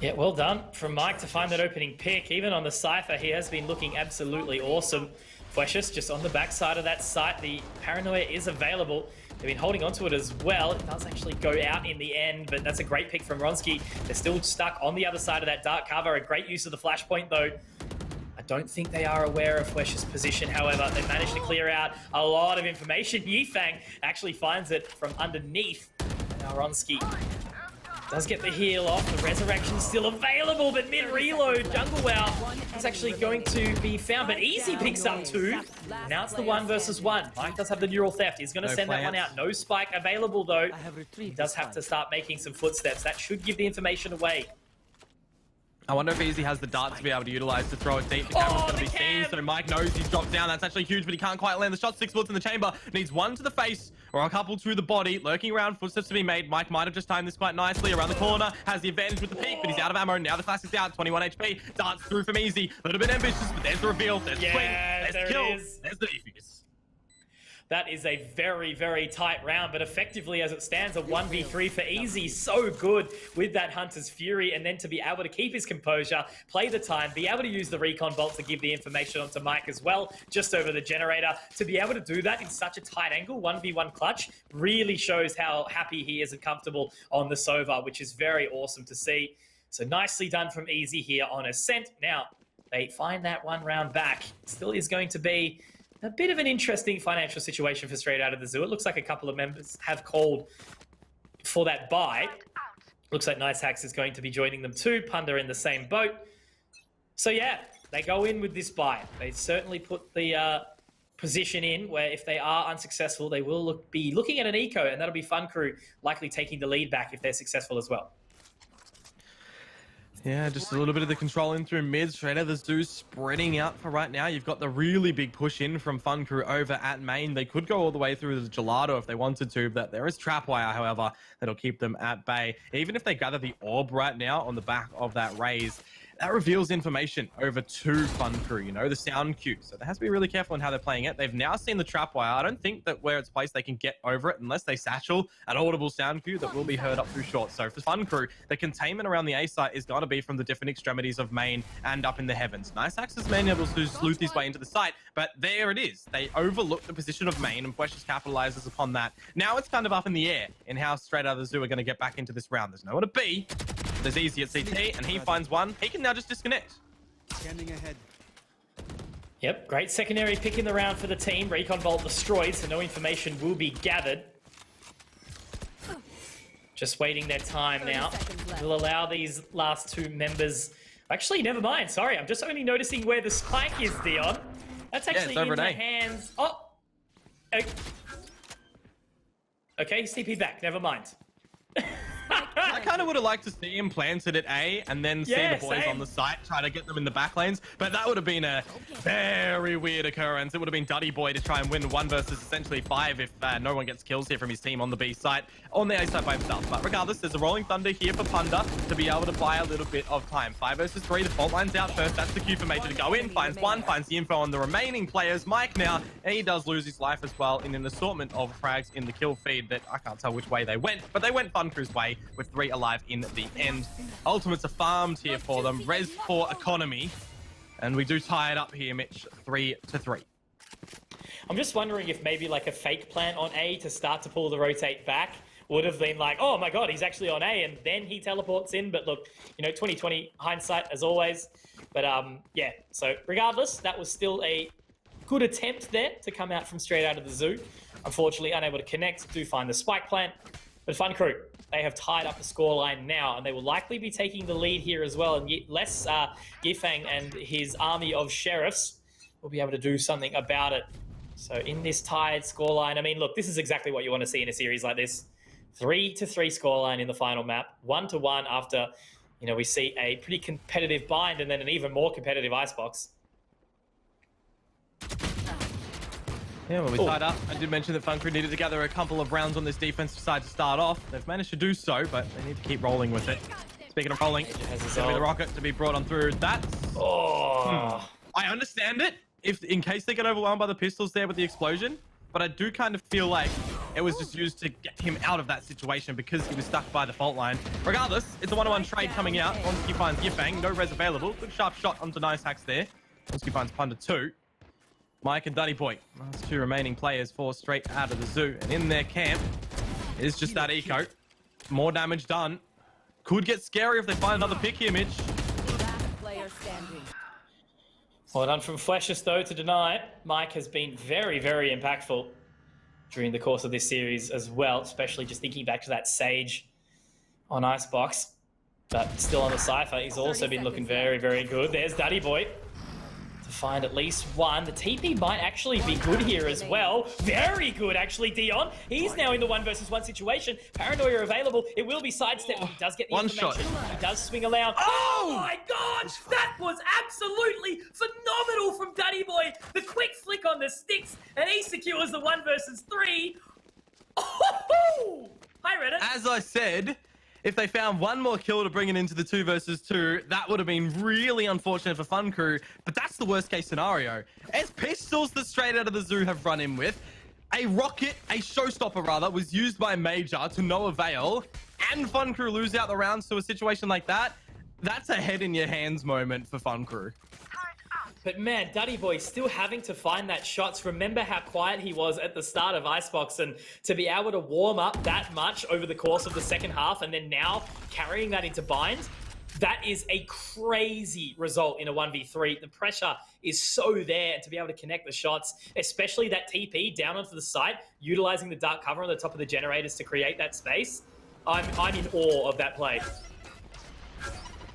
Yeah, well done from Mike to find that opening pick. Even on the Cypher, he has been looking absolutely awesome. Fleshes just on the backside of that site. The Paranoia is available. They've been holding onto it as well. It does actually go out in the end, but that's a great pick from Ronski. They're still stuck on the other side of that dark cover. A great use of the flashpoint, though. I don't think they are aware of Flesh's position, however. They managed to clear out a lot of information. Yifang actually finds it from underneath. Now Ronski does get the heal off. The resurrection's still available, but mid-reload, Jungle Wow is actually going to be found, but Easy picks up 2. Now it's the 1 versus 1. Mike does have the neural theft. He's going to send that one out. No spike available, though. He does have to start making some footsteps. That should give the information away. I wonder if Easy has the darts to be able to utilize to throw it deep. The camera's going to be seen, so Mike knows he's dropped down. That's actually huge, but he can't quite land the shot. 6 bullets in the chamber. Needs 1 to the face or a couple to the body. Lurking around, footsteps to be made. Mike might have just timed this quite nicely. Around the corner, has the advantage with the peek, but he's out of ammo. Now the classic's out. 21 HP. Darts through from Easy. A little bit ambitious, but there's the reveal. There's the swing. There's the kill. There's the defuse. That is a very, very tight round, but effectively, as it stands, a 1v3 for Easy. So good with that Hunter's Fury, and then to be able to keep his composure, play the time, be able to use the recon bolt to give the information onto Mike as well, just over the generator. To be able to do that in such a tight angle, 1v1 clutch, really shows how happy he is and comfortable on the Sova, which is very awesome to see. So nicely done from Easy here on Ascent. Now, they find that 1 round back. Still is going to be a bit of an interesting financial situation for Straight Out of the Zoo. It looks like a couple of members have called for that buy. Looks like Nice Hacks is going to be joining them too. Punda in the same boat. So yeah, they go in with this buy. They certainly put the position in where if they are unsuccessful, they will be looking at an eco, and that'll be Fun Crew likely taking the lead back if they're successful as well. Yeah, just a little bit of the control in through mid. Straight Out of the Zoo spreading out for right now. You've got the really big push in from Fun Crew over at main. They could go all the way through the Gelato if they wanted to, but there is Trapwire, however, that'll keep them at bay. Even if they gather the orb right now on the back of that raise, that reveals information over to Fun Crew, you know, the sound cue. So they have to be really careful in how they're playing it. They've now seen the Trapwire. I don't think that where it's placed, they can get over it unless they satchel an audible sound cue that will be heard up through short. So for Fun Crew, the containment around the A site is going to be from the different extremities of main and up in the heavens. Nice Axe has been able to sleuth his way into the site, but there it is. They overlook the position of main, and Precious capitalizes upon that. Now it's kind of up in the air in how Straight Out of the Zoo are going to get back into this round. There's nowhere to be. There's Easy at CT, and he finds 1. He can now just disconnect. Scanning ahead. Yep, great secondary pick in the round for the team. Recon Bolt destroyed, so no information will be gathered. Just waiting their time now. We'll allow these last 2 members... Actually, never mind. Sorry, I'm just only noticing where the spike is, Dion. That's actually in the hands... Oh! Okay, CP back. Never mind. I kind of would have liked to see him planted at A and then see the boys on the site try to get them in the back lanes, but that would have been a very weird occurrence. It would have been Duddy Boy to try and win 1 versus essentially 5 if no one gets kills here from his team on the B site, on the A site by himself. But regardless, there's a Rolling Thunder here for Punda to be able to buy a little bit of time. 5 versus 3, the fault line's out first. That's the cue for Major to go in, finds 1, finds the info on the remaining players. Mike now, and he does lose his life as well in an assortment of frags in the kill feed that I can't tell which way they went, but they went Fun Crew's way with 3 alive in the end. Ultimates are farmed here for them. Res for economy. And we do tie it up here, Mitch, 3-3. I'm just wondering if maybe like a fake plant on A to start to pull the rotate back would have been like, oh my god, he's actually on A, and then he teleports in. But look, you know, 2020 hindsight as always. But yeah, so regardless, that was still a good attempt there to come out from Straight Out of the Zoo. Unfortunately, unable to connect, do find the spike plant. But Fun Crew, they have tied up the scoreline now, and they will likely be taking the lead here as well. And less Yifang and his army of sheriffs will be able to do something about it. So in this tied scoreline, I mean, look, this is exactly what you want to see in a series like this. 3-3 scoreline in the final map, 1-1 after, you know, we see a pretty competitive bind and then an even more competitive icebox. Yeah, when we tied up, I did mention that Fun Crew needed to gather a couple of rounds on this defensive side to start off. They've managed to do so, but they need to keep rolling with it. Speaking of rolling, it's going to be the rocket to be brought on through. That's... I understand it, in case they get overwhelmed by the pistols there with the explosion, but I do kind of feel like It was just used to get him out of that situation because he was stuck by the fault line. Regardless, it's a 1-on-1 trade coming out. Onsky finds Yifeng, no res available. Good sharp shot onto Nice Hacks there. Onsky finds Punda 2. Mike and Duddy Boy, last two remaining players, forced straight out of the zoo. And in their camp is just that eco. More damage done. Could get scary if they find another pick here, Mitch. Last player standing. Well done from Fleshes, though, to deny. Mike has been very, very impactful during the course of this series as well, especially just thinking back to that Sage on Icebox. But still on the Cypher, he's also been looking very, very good. There's Daddy Boy to find at least one. The TP might actually be good here as well. Very good, actually, Dion. He's now in the 1-versus-1 situation. Paranoia available. It will be sidestepped. He does get the information. He does swing around. Oh my God! That was absolutely phenomenal from Daddy Boy. The quick flick on the sticks, and he secures the 1-versus-3. Oh! Hi, Reddit. As I said, if they found one more kill to bring it into the 2-versus-2, that would have been really unfortunate for Fun Crew, but that's the worst case scenario. As pistols that straight out of the zoo have run in with, a rocket, a showstopper rather, was used by Major to no avail, and Fun Crew lose out the rounds to a situation like that, that's a head in your hands moment for Fun Crew. But man, Daddy Boy still having to find that shots. Remember how quiet he was at the start of Icebox, and to be able to warm up that much over the course of the second half and then now carrying that into Bind, that is a crazy result in a 1v3. The pressure is so there to be able to connect the shots, especially that TP down onto the site, utilizing the dark cover on the top of the generators to create that space. I'm in awe of that play.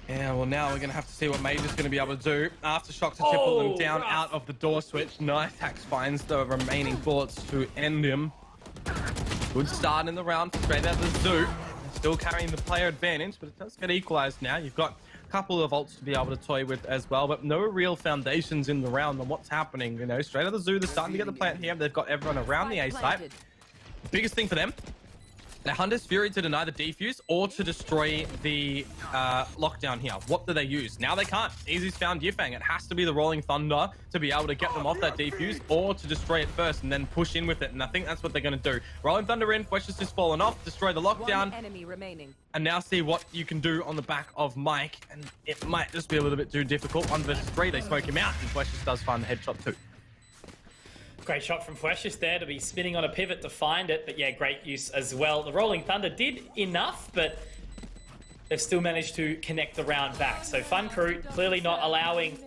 Yeah, well, now we're going to have to see what Major's going to be able to do. Aftershock to pull them down out of the door switch. Nice Hacks finds the remaining bullets to end him. Good start in the round, straight out of the zoo. Still carrying the player advantage, but it does get equalized now. You've got a couple of ults to be able to toy with as well, but no real foundations in the round on what's happening. You know, straight out of the zoo, they're starting to get the plant here. They've got everyone around the A site. Biggest thing for them, the Hunter's Fury to deny the defuse or to destroy the lockdown here. What do they use? Now they can't. Easy's found Yifeng. It has to be the Rolling Thunder to be able to get them off that defuse or to destroy it first and then push in with it. And I think that's what they're going to do. Rolling Thunder in, Flesh has just fallen off, destroy the lockdown. One enemy remaining. And now see what you can do on the back of Mike. And it might just be a little bit too difficult. 1-versus-3, they smoke him out and Flesh just does find the headshot too. Great shot from Fleshes there to be spinning on a pivot to find it, but yeah, great use as well. The Rolling Thunder did enough, but they've still managed to connect the round back. So Fun Crew clearly not allowing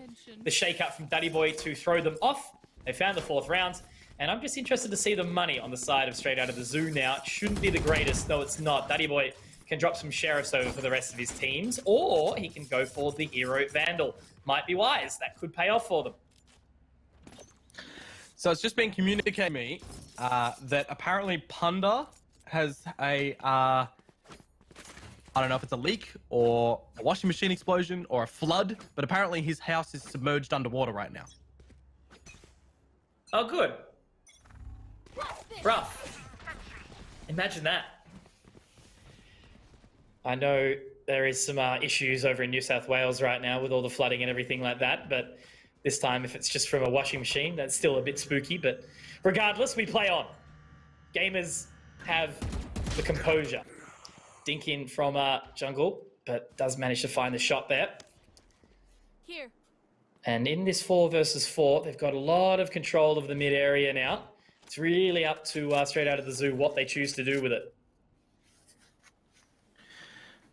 the shake-up from Daddy Boy to throw them off. They found the 4th round, and I'm just interested to see the money on the side of straight out of the zoo now. It shouldn't be the greatest, though it's not. Daddy Boy can drop some sheriffs over for the rest of his teams, or he can go for the Hero Vandal. Might be wise. That could pay off for them. So it's just been communicated to me that apparently Punda has a, I don't know if it's a leak or a washing machine explosion or a flood, but apparently his house is submerged underwater right now. Oh, good. Rough. Imagine that. I know there is some issues over in New South Wales right now with all the flooding and everything like that, but this time, if it's just from a washing machine, that's still a bit spooky, but regardless, we play on. Gamers have the composure. Dink in from jungle, but does manage to find the shot there. Here. And in this 4-versus-4, they've got a lot of control of the mid area now. It's really up to straight out of the zoo what they choose to do with it.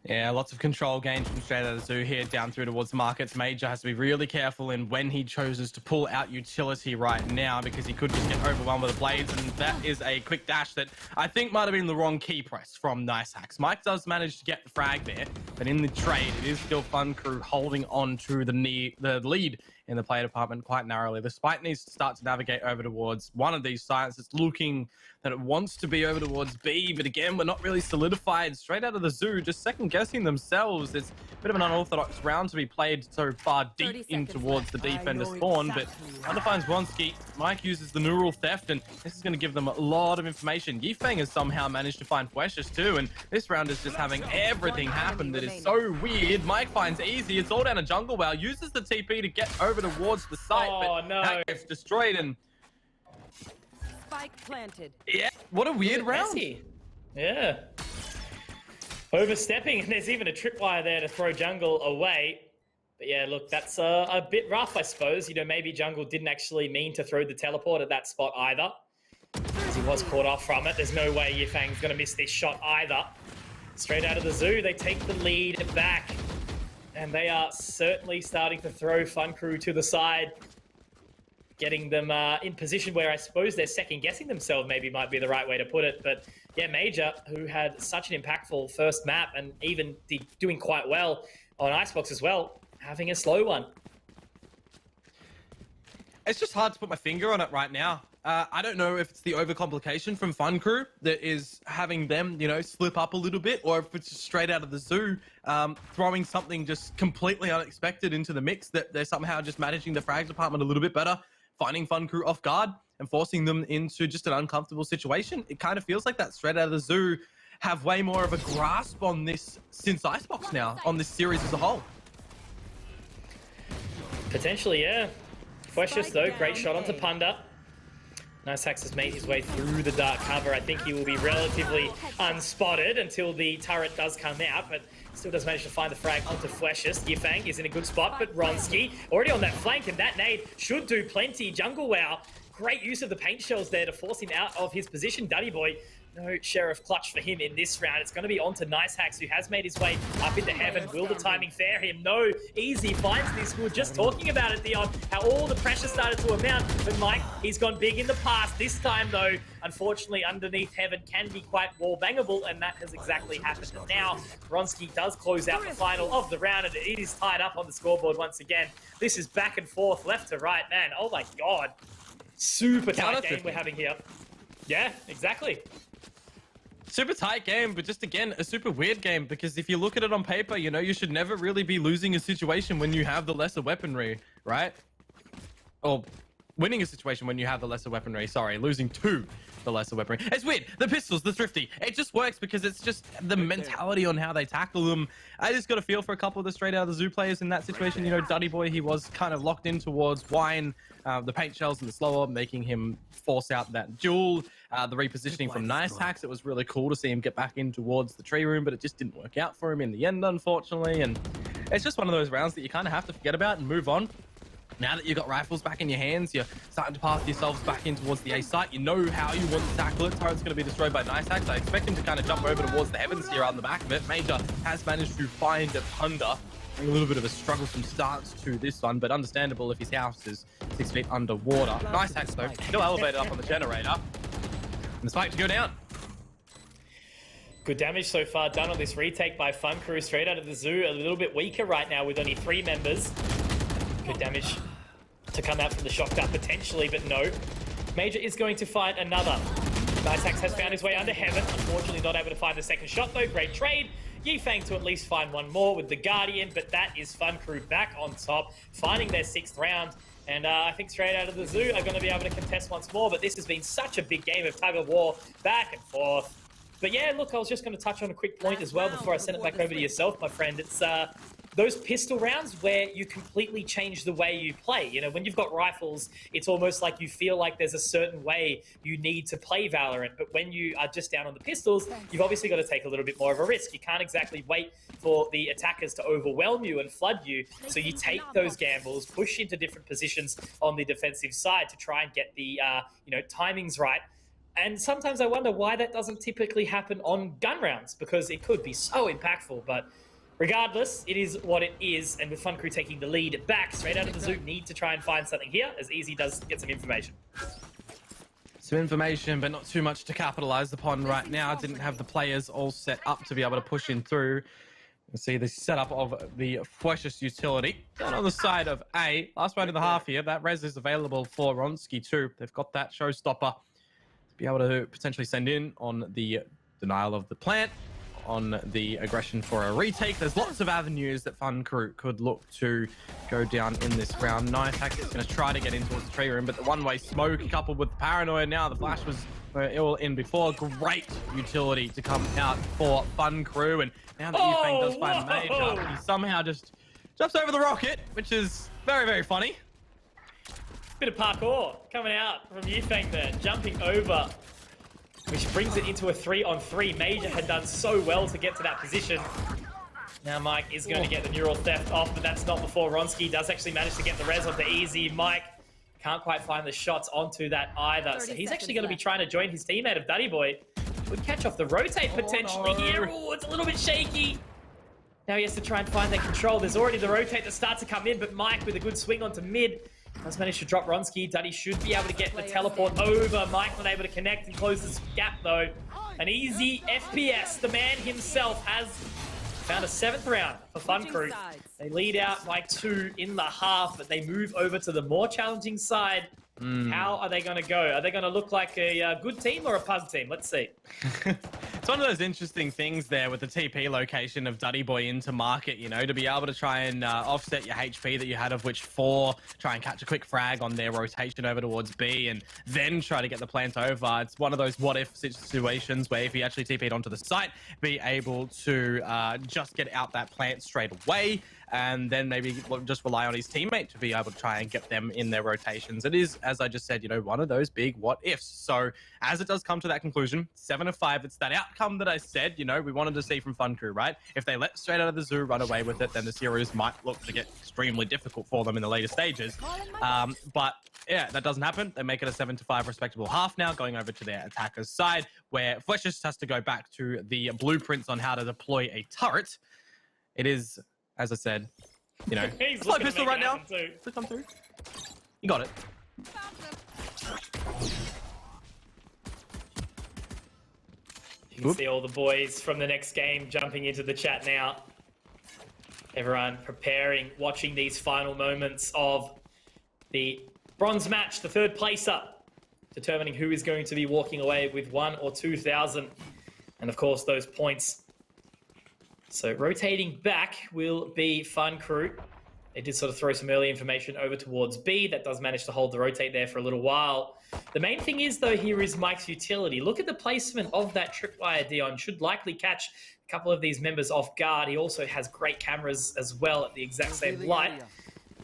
Yeah, lots of control gained from straight out of the zoo here down through towards the markets. Major has to be really careful in when he chooses to pull out utility right now because he could just get overwhelmed with the blades, and that is a quick dash that I think might have been the wrong key press from Nice Hacks. Mike does manage to get the frag there, but in the trade, it is still Fun Crew holding on to the lead in the player department quite narrowly. The Spike needs to start to navigate over towards one of these sites. It's looking that it wants to be over towards B, but again, we're not really solidified. Straight out of the zoo, just second-guessing themselves. It's a bit of an unorthodox round to be played so far deep in towards the defender spawn, but Under finds Bronski. Mike uses the neural theft, and this is going to give them a lot of information. Yifeng has somehow managed to find Fleshes too, and this round is just having everything happen that is so weird. Mike finds Easy. It's all down a jungle well. Uses the TP to get over towards the site, but no. that gets destroyed, and Spike planted. Yeah, what a weird round. Messy. Yeah. Overstepping, and there's even a tripwire there to throw jungle away. But yeah, look, that's a bit rough, I suppose. You know, maybe jungle didn't actually mean to throw the teleport at that spot either, because he was caught off from it. There's no way Yifang's going to miss this shot either. Straight out of the zoo, they take the lead back. And they are certainly starting to throw Fun Crew to the side, getting them in position where I suppose they're second-guessing themselves, maybe might be the right way to put it. But yeah, Major, who had such an impactful first map and even doing quite well on Icebox as well, having a slow one. It's just hard to put my finger on it right now. I don't know if it's the overcomplication from Fun Crew that is having them, you know, slip up a little bit, or if it's just straight out of the zoo, throwing something just completely unexpected into the mix, that they're somehow just managing the frag department a little bit better, finding Fun Crew off guard and forcing them into just an uncomfortable situation. It kind of feels like that straight out of the zoo have way more of a grasp on this since Icebox now, on this series as a whole. Potentially, yeah. Precious though, great shot onto Punda. Nice Hacks has made his way through the dark cover. I think he will be relatively unspotted until the turret does come out, but still does manage to find the frag onto Fleshes. Yifang is in a good spot, but Ronski already on that flank, and that nade should do plenty. Jungle Wow, great use of the paint shells there to force him out of his position. Duddy Boy, no Sheriff clutch for him in this round. It's going to be on to Nice Hacks, who has made his way up into heaven. Will the timing fare him? No. Easy finds this. We were just talking about it, Dion, how all the pressure started to amount. But Mike, he's gone big in the past. This time, though, unfortunately, underneath heaven can be quite wall bangable, and that has exactly happened. And now, Ronski does close out the final of the round, and it is tied up on the scoreboard once again. This is back and forth, left to right. Man, oh my God. Super tight game we're having here. Yeah, exactly. Super tight game, but just again, a super weird game, because if you look at it on paper, you know, you should never really be losing a situation when you have the lesser weaponry, right? Or winning a situation when you have the lesser weaponry, sorry, losing to the lesser weaponry. It's weird. The pistols, the thrifty, it just works because it's just the mentality on how they tackle them. I just got a feel for a couple of the straight out of the zoo players in that situation. You know, Duddy Boy, he was kind of locked in towards Wine, the paint shells and the slower, making him force out that duel. The repositioning from Nice Hacks, it was really cool to see him get back in towards the tree room, but it just didn't work out for him in the end, unfortunately. And it's just one of those rounds that you kind of have to forget about and move on. Now that you've got rifles back in your hands, you're starting to path yourselves back in towards the A site. You know how you want to tackle it. Turret's going to be destroyed by Nice Hacks. I expect him to kind of jump over towards the heavens here on the back of it. Major has managed to find a Punda. A little bit of a struggle from starts to this one, but understandable if his house is 6 feet underwater. Nice Hacks though, still elevated up on the generator. And the spike to go down. Good damage so far done on this retake by Fun Crew. Straight out of the zoo, a little bit weaker right now with only 3 members. Good damage to come out from the shock dart potentially, but no. Major is going to find another. Nice Hacks has found his way under heaven. Unfortunately not able to find the second shot though. Great trade. Yifang to at least find one more with the Guardian, but that is Fun Crew back on top, finding their 6th round. And I think straight out of the zoo are going to be able to contest once more, but this has been such a big game of tug of war, back and forth. But yeah, look, I was just going to touch on a quick point as well before I send it back over to yourself, my friend. It's those pistol rounds where you completely change the way you play. You know, when you've got rifles, it's almost like you feel like there's a certain way you need to play Valorant. But when you are just down on the pistols, you've obviously got to take a little bit more of a risk. You can't exactly wait for the attackers to overwhelm you and flood you. So you take those gambles, push into different positions on the defensive side to try and get the you know, timings right. And sometimes I wonder why that doesn't typically happen on gun rounds, because it could be so impactful. But regardless, it is what it is. And with Fun Crew taking the lead back straight out of the zoo, need to try and find something here, as Easy does get some information. Some information, but not too much to capitalize upon right now. Didn't have the players all set up to be able to push in through. You see the setup of the Precious utility. Down on the side of A, last round of the half here, that res is available for Ronski too. They've got that showstopper to be able to potentially send in on the denial of the plant, on the aggression for a retake. There's lots of avenues that Fun Crew could look to go down in this round. Nice Hacks is going to try to get in towards the tree room, but the one-way smoke coupled with the paranoia now, the flash was ill in before. Great utility to come out for Fun Crew, and now that Yifang does find Major, he somehow just jumps over the rocket, which is very, very funny. Bit of parkour coming out from Yifeng there, jumping over, which brings it into a 3-on-3. Major had done so well to get to that position. Now Mike is going to get the neural theft off, but that's not before Ronsky does actually manage to get the res of the easy. Mike can't quite find the shots onto that either, so he's actually going to be trying to join his teammate of Duddy Boy. Would catch off the rotate potentially here. Oh, it's a little bit shaky. Now he has to try and find that control. There's already the rotate that starts to come in, but Mike with a good swing onto mid does manage to drop Ronsky. Duddy should be able to get the teleport over. Mike not able to connect and close this gap though. An easy FPS. The man himself has found a 7th round for Fun Crew. They lead out by 2 in the half, but they move over to the more challenging side. How are they going to go? Are they going to look like a good team or a pug team? Let's see. It's one of those interesting things there with the TP location of Duddy Boy into market, you know, to be able to try and offset your HP that you had, of which 4, try and catch a quick frag on their rotation over towards B, and then try to get the plant over. It's one of those what-if situations where if he actually TP'd onto the site, be able to just get out that plant straight away, and then maybe just rely on his teammate to be able to try and get them in their rotations. It is, as I just said, you know, one of those big what-ifs. So as it does come to that conclusion, 7 of 5, it's that outcome that I said, you know, we wanted to see from Fun Crew, right? If they let straight out of the zoo run away with it, then the series might look to get extremely difficult for them in the later stages. But yeah, that doesn't happen. They make it a 7-5 respectable half now, going over to their attacker's side, where Flesh just has to go back to the blueprints on how to deploy a turret. It is, as I said, you know, flight pistol right now. To come through. You got it. You can see all the boys from the next game jumping into the chat now. Everyone preparing, watching these final moments of the bronze match, the 3rd place up, determining who is going to be walking away with 1 or 2,000. And of course, those points. So rotating back will be Fun Crew. They did sort of throw some early information over towards B. That does manage to hold the rotate there for a little while. The main thing is, though, here is Mike's utility. Look at the placement of that tripwire, Dion. Should likely catch a couple of these members off guard. He also has great cameras as well at the exact same light.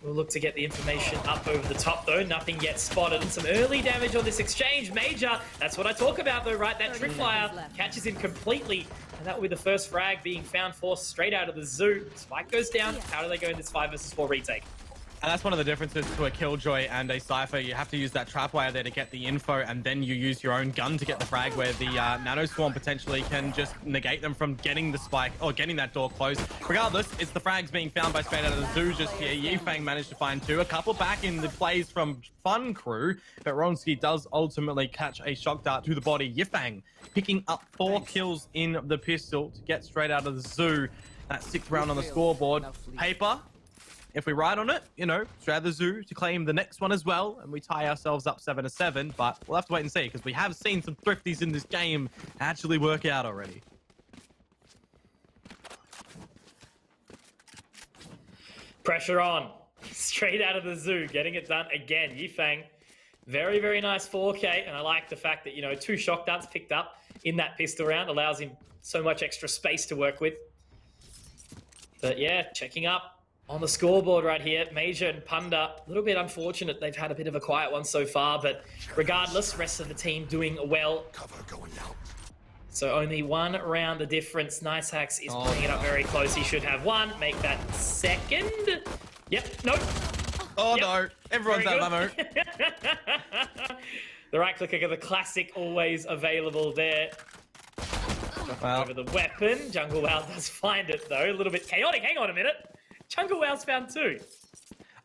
We'll look to get the information up over the top, though. Nothing yet spotted. And some early damage on this exchange. Major, that's what I talk about, though, right? That tripwire catches him completely. And that will be the first frag being found forced straight out of the zoo. Spike goes down. How do they go in this 5 versus 4 retake? And that's one of the differences to a Killjoy and a Cypher. You have to use that trapwire there to get the info, and then you use your own gun to get the frag, where the Nano Swarm potentially can just negate them from getting the spike or getting that door closed. Regardless, it's the frags being found by straight out of the zoo just here. Yifeng managed to find 2. A couple back in the plays from Fun Crew, but Ronsky does ultimately catch a shock dart to the body. Yifeng picking up 4 kills in the pistol to get straight out of the zoo. That 6th round on the scoreboard. Paper, if we ride on it, you know, straight out of the zoo to claim the next one as well, and we tie ourselves up 7-7, but we'll have to wait and see, because we have seen some thrifties in this game actually work out already. Pressure on. Straight out of the zoo, getting it done again. Yifeng, very, very nice 4K, and I like the fact that, you know, 2 shock darts picked up in that pistol round allows him so much extra space to work with. But yeah, checking up on the scoreboard right here, Major and Punda, a little bit unfortunate. They've had a bit of a quiet one so far, but regardless, rest of the team doing well. Cover going out. So only 1 round the difference. Nice Hacks is putting it up very close. He should have 1. Make that 2nd. Yep, nope. Oh, yep. No. Everyone's out of ammo. The right clicker, the classic, always available there. Well, over the weapon. Jungle Wow does find it, though. A little bit chaotic. Hang on a minute. Jungle Wow's found 2.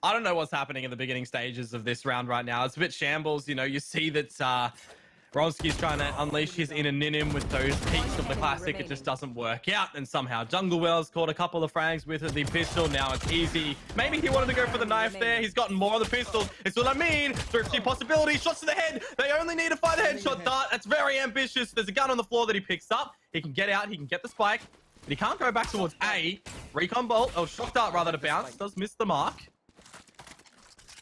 I don't know what's happening in the beginning stages of this round right now. It's a bit shambles. You know, you see that Ronsky's trying to unleash his inner Ninim with those peaks of the classic. It just doesn't work out. And somehow Jungle Well's caught a couple of frags with the pistol. Now it's easy. Maybe he wanted to go for the knife there. He's gotten more of the pistol. It's what I mean. Thrifty possibility. Shots to the head. They only need to find a headshot dart. That's very ambitious. There's a gun on the floor that he picks up. He can get out. He can get the spike. But he can't go back towards A. Recon bolt. Oh, shock dart rather to bounce. Does miss the mark.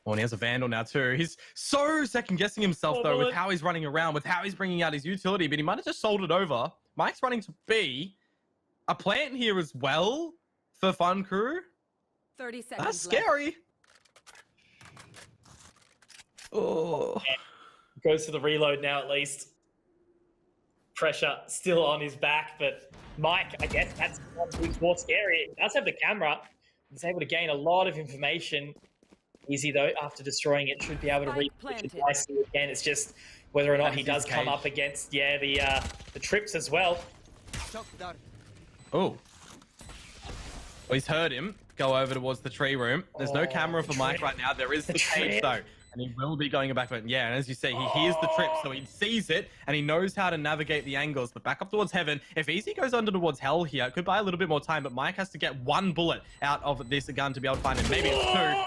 Oh, and he has a Vandal now too. He's so second-guessing himself, though, with how he's running around, with how he's bringing out his utility, but he might have just sold it over. Mike's running to B. A plant here as well for Fun Crew. 30 seconds That's scary. Oh. Goes to the reload now at least. Pressure still on his back, but Mike, I guess that's who's more scary. He does have the camera. He's able to gain a lot of information. Easy though, after destroying it, should be able to reach it nicely again. It's just whether or not he does come up against, the trips as well. Oh. Well, he's heard him go over towards the tree room. There's no camera for Mike right now. There is the cage though. And he will be going back. But yeah, and as you say, he hears the trip, so he sees it, and he knows how to navigate the angles. But back up towards heaven. If Easy goes under towards hell here, it could buy a little bit more time, but Mike has to get one bullet out of this gun to be able to find him. Maybe it's two.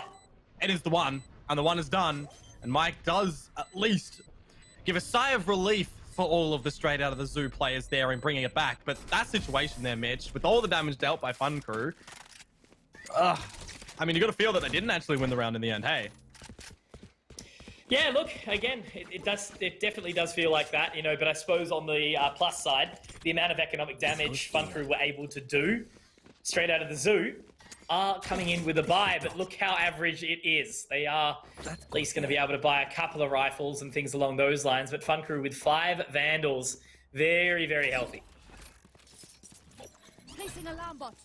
It is the one, and the one is done. And Mike does at least give a sigh of relief for all of the straight out of the zoo players there in bringing it back. But that situation there, Mitch, with all the damage dealt by Fun Crew, I mean, you got to feel that they didn't actually win the round in the end, hey? Yeah, look, again, it definitely does feel like that, you know, but I suppose on the plus side, the amount of economic damage Fun Crew were able to do straight out of the zoo are coming in with a buy, but look how average it is. They are at least going to be able to buy a couple of rifles and things along those lines, but Fun Crew with 5 Vandals, very, very healthy. Placing alarm bot.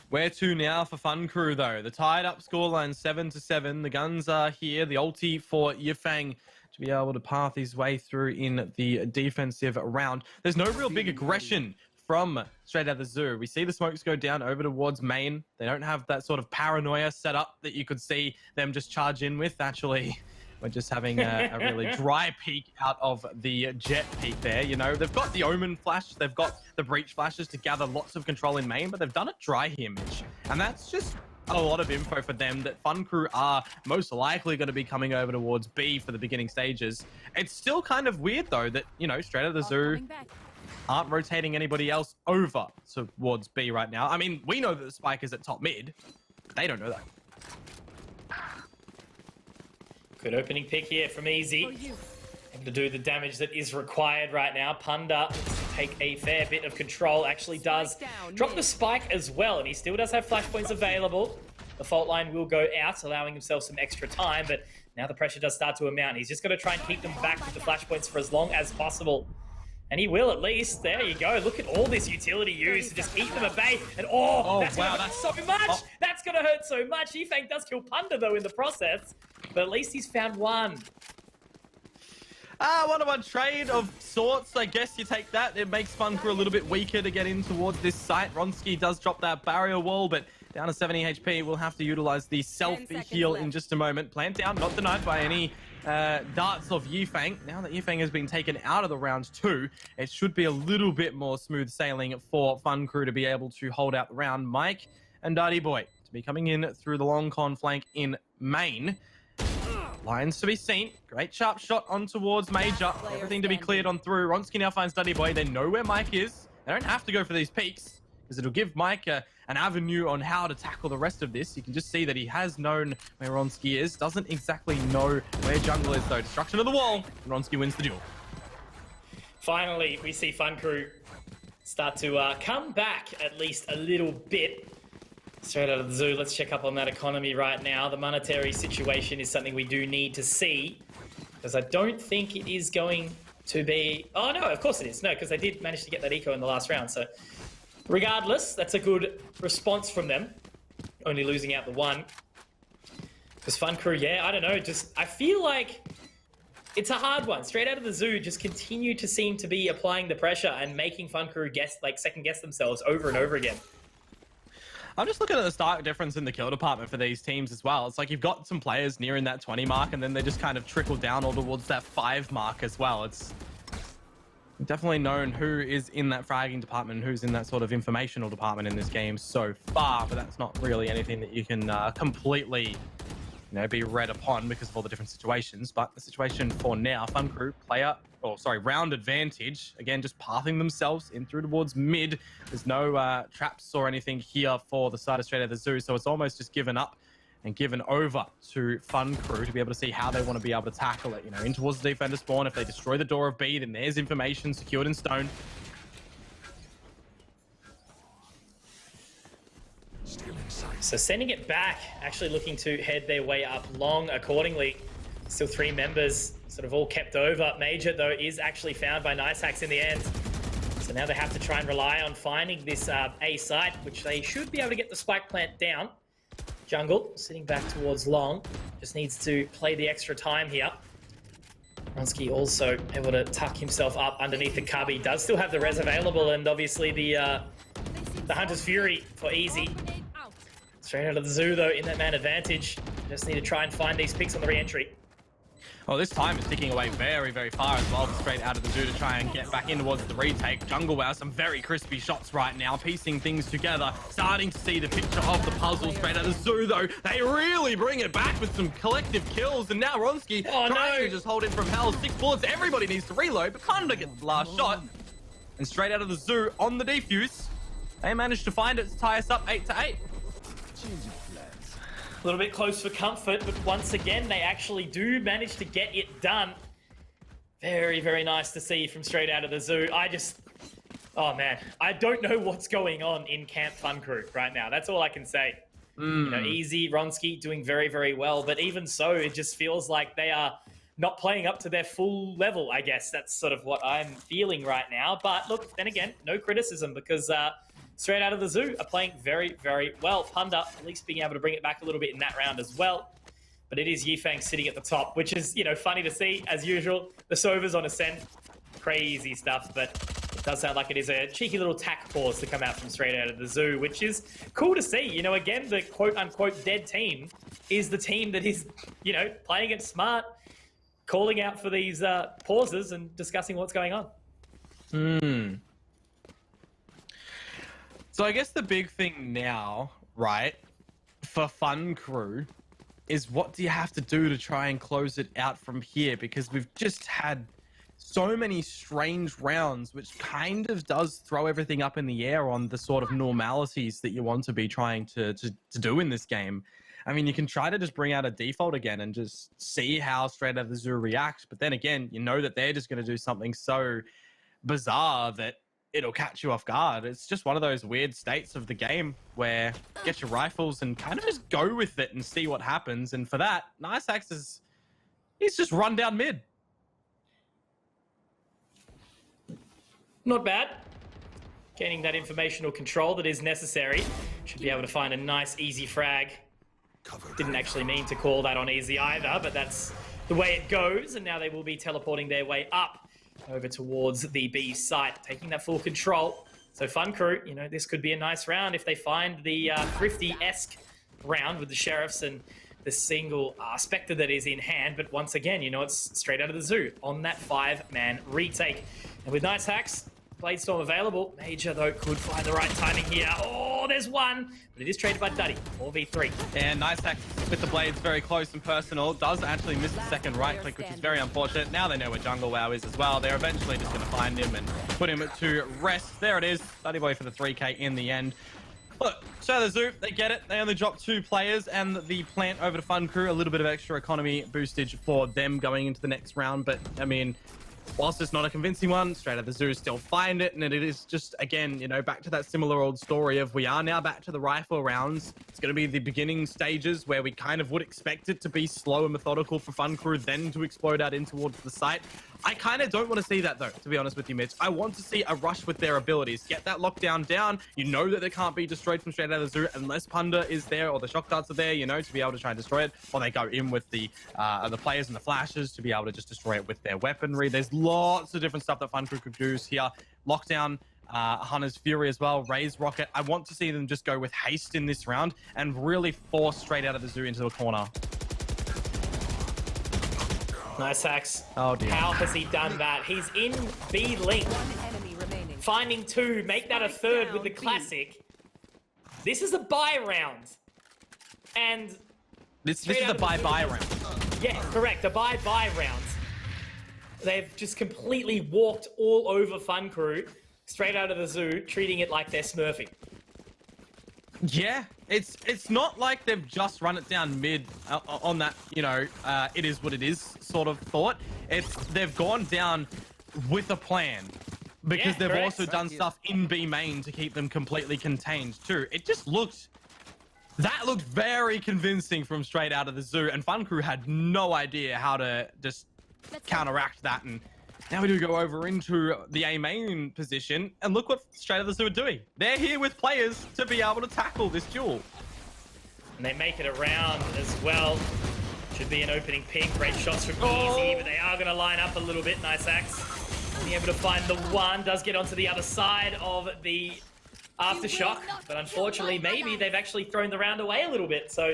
Where to now for Fun Crew, though? The tied up scoreline 7-7. The guns are here. The ulti for Yifeng to be able to path his way through in the defensive round. There's no real big aggression from straight out of the zoo. We see the smokes go down over towards main. They don't have that sort of paranoia set up that you could see them just charge in with. Actually, we're just having a really dry peek out of the jet peek there. You know, they've got the Omen flash, they've got the breach flashes to gather lots of control in main, but they've done it dry here, Mitch. And that's just a lot of info for them that Fun Crew are most likely going to be coming over towards B for the beginning stages. It's still kind of weird, though, that, you know, straight out of the zoo aren't rotating anybody else over towards B right now. I mean, we know that the spike is at top mid. They don't know that. Good opening pick here from Easy. Able to do the damage that is required right now. Punda take a fair bit of control. Actually does drop the spike as well, and he still does have flashpoints available. The fault line will go out, allowing himself some extra time, but now the pressure does start to amount. He's just going to try and keep them back with the flashpoints for as long as possible. And he will at least. There you go. Look at all this utility used to just keep them at bay. And that's going to hurt so much. That's going to hurt so much. Yifeng does kill Punda, though, in the process. But at least he's found one. One-on-one trade of sorts. I guess you take that. It makes Fun Crew a little bit weaker to get in towards this site. Ronski does drop that barrier wall, but down to 70 HP. We'll have to utilize the self-heal in just a moment. Plant down, not denied by any darts of Yifeng. Now that Yifeng has been taken out of the round 2, it should be a little bit more smooth sailing for Fun Crew to be able to hold out the round. Mike and Dirty Boy to be coming in through the long con flank in main. Lines to be seen. Great sharp shot on towards Major. Everything to be cleared on through. Ronski now finds Dirty Boy. They know where Mike is. They don't have to go for these peaks, because it'll give Mike an avenue on how to tackle the rest of this. You can just see that he has known where Ronski is. Doesn't exactly know where jungle is, though. Destruction of the wall. And Ronski wins the duel. Finally, we see Fun Crew start to come back at least a little bit. Straight out of the zoo, let's check up on that economy right now. The monetary situation is something we do need to see, because I don't think it is going to be... Oh, no, of course it is. No, because they did manage to get that eco in the last round. So regardless, that's a good response from them. Only losing out the one. Because Fun Crew, yeah, I don't know. Just, I feel like it's a hard one. Straight out of the zoo, just continue to seem to be applying the pressure and making Fun Crew second guess themselves over and over again. I'm just looking at the stark difference in the kill department for these teams as well. It's like you've got some players nearing that 20 mark, and then they just kind of trickle down all towards that 5 mark as well. It's definitely known who is in that fragging department and who's in that sort of informational department in this game so far, but that's not really anything that you can completely, be read upon because of all the different situations. But the situation for now, Fun Crew, round advantage. Again, just pathing themselves in through towards mid. There's no traps or anything here for the side of straight out of the zoo, so it's almost just given up and given over to Fun Crew to be able to see how they want to be able to tackle it. In towards the defender spawn. If they destroy the door of B, then there's information secured in stone. Still inside. So sending it back, actually looking to head their way up long accordingly. Still 3 members sort of all kept over. Major, though, is actually found by Nice Hacks in the end. So now they have to try and rely on finding this A site, which they should be able to get the spike plant down. Jungle sitting back towards long. Just needs to play the extra time here. Ronsky also able to tuck himself up underneath the cubby. Does still have the res available, and obviously the Hunter's Fury for easy. Straight out of the zoo, though, in that man advantage. Just need to try and find these picks on the re-entry. Well, this time is ticking away very, very far as well. Straight out of the zoo to try and get back in towards the retake. Jungle Wow, some very crispy shots right now, piecing things together. Starting to see the picture of the puzzle. Straight out of the zoo, though, they really bring it back with some collective kills. And now Ronsky trying to just hold in from hell. 6 bullets, everybody needs to reload, but Panda gets the last shot. And straight out of the zoo on the defuse, they managed to find it to tie us up 8-8. A little bit close for comfort, but once again, they actually do manage to get it done. Very, very nice to see from straight out of the zoo. Oh man, I don't know what's going on in Camp Fun Crew right now. That's all I can say. You know, Easy, Ronsky doing very, very well, but even so, it just feels like they are not playing up to their full level, I guess. That's sort of what I'm feeling right now. But look, then again, no criticism because straight out of the zoo are playing very, very well. Panda at least being able to bring it back a little bit in that round as well. But it is Yifeng sitting at the top, which is, you know, funny to see as usual. The Sova's on ascent. Crazy stuff, but it does sound like it is a cheeky little tack pause to come out from straight out of the zoo, which is cool to see. You know, again, the quote-unquote dead team is the team that is, you know, playing it smart, calling out for these pauses and discussing what's going on. So I guess the big thing now, right, for Fun Crew is what do you have to do to try and close it out from here? Because we've just had so many strange rounds, which kind of does throw everything up in the air on the sort of normalities that you want to be trying to do in this game. I mean, you can try to just bring out a default again and just see how straight out of the zoo reacts. But then again, you know that they're just going to do something so bizarre that it'll catch you off guard. It's just one of those weird states of the game where get your rifles and kind of just go with it and see what happens. And for that, Nice Axe he's just run down mid. Not bad. Gaining that informational control that is necessary. Should be able to find a nice, easy frag. Didn't actually mean to call that on easy either, but that's the way it goes. And now they will be teleporting their way up over towards the B site, taking that full control. So Fun Crew, you know, this could be a nice round if they find the Thrifty-esque round with the Sheriffs and the single Spectre that is in hand. But once again, you know, it's straight out of the zoo on that 5-man retake. And with Nice Hacks, Bladestorm available. Major, though, could find the right timing here. Oh, there's one, but it is traded by Duddy. 4v3. And Nice Hacks with the blades very close and personal. Does actually miss the second right click, which is very unfortunate. Now they know where Jungle Wow is as well. They're eventually just going to find him and put him to rest. There it is. Duddy Boy for the 3K in the end. Look, so the zoo, they get it. They only drop 2 players, and the plant over to Fun Crew, a little bit of extra economy boostage for them going into the next round. But, I mean, whilst it's not a convincing one, straight out of the zoo still find it. And it is just, again, you know, back to that similar old story of we are now back to the rifle rounds. It's going to be the beginning stages where we kind of would expect it to be slow and methodical for Fun Crew, then to explode out in towards the site. I kind of don't want to see that, though, to be honest with you, Mitch. I want to see a rush with their abilities. Get that lockdown down. You know that they can't be destroyed from straight out of the zoo unless Punda is there or the shock darts are there, you know, to be able to try and destroy it. Or they go in with the players and the flashes to be able to just destroy it with their weaponry. There's lots of different stuff that Fun Crew could do here. Lockdown, Hunter's Fury as well, Raise Rocket. I want to see them just go with haste in this round and really force straight out of the zoo into the corner. Nice Hacks. Oh dear. How has he done that? He's in B link. Finding 2, make that a 3rd with the classic. This is a buy round. And this is a bye-bye round. Yeah, correct. A bye-bye round. They've just completely walked all over Fun Crew, straight out of the zoo, treating it like they're smurfing. Yeah, it's not like they've just run it down mid on that, you know, it is what it is sort of thought. They've gone down with a plan because they've also done stuff in B main to keep them completely contained too. It just looked That looked very convincing from straight out of the zoo, and Fun Crew had no idea how to just counteract that. And now we do go over into the A main position, and look what straight out of the zoo are doing. They're here with players to be able to tackle this duel. And they make it around as well. Should be an opening pick. Great shots from Easy, but they are going to line up a little bit. Nice axe. Being able to find the one. Does get onto the other side of the aftershock, but unfortunately, maybe they've actually thrown the round away a little bit. So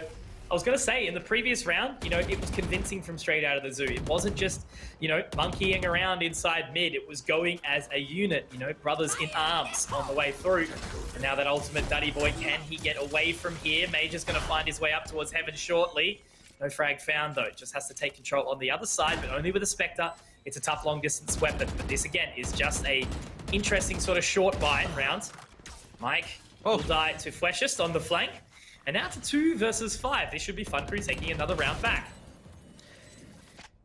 I was going to say, in the previous round, you know, it was convincing from straight out of the zoo. It wasn't just, you know, monkeying around inside mid. It was going as a unit, you know, brothers in arms on the way through. And now that ultimate Duddy Boy, can he get away from here? Major's going to find his way up towards heaven shortly. No frag found, though. Just has to take control on the other side, but only with a Spectre. It's a tough long-distance weapon, but this, again, is just a interesting sort of short buy round. Mike will die to Fleshist on the flank. And now to 2 versus 5. This should be Fun Crew taking another round back.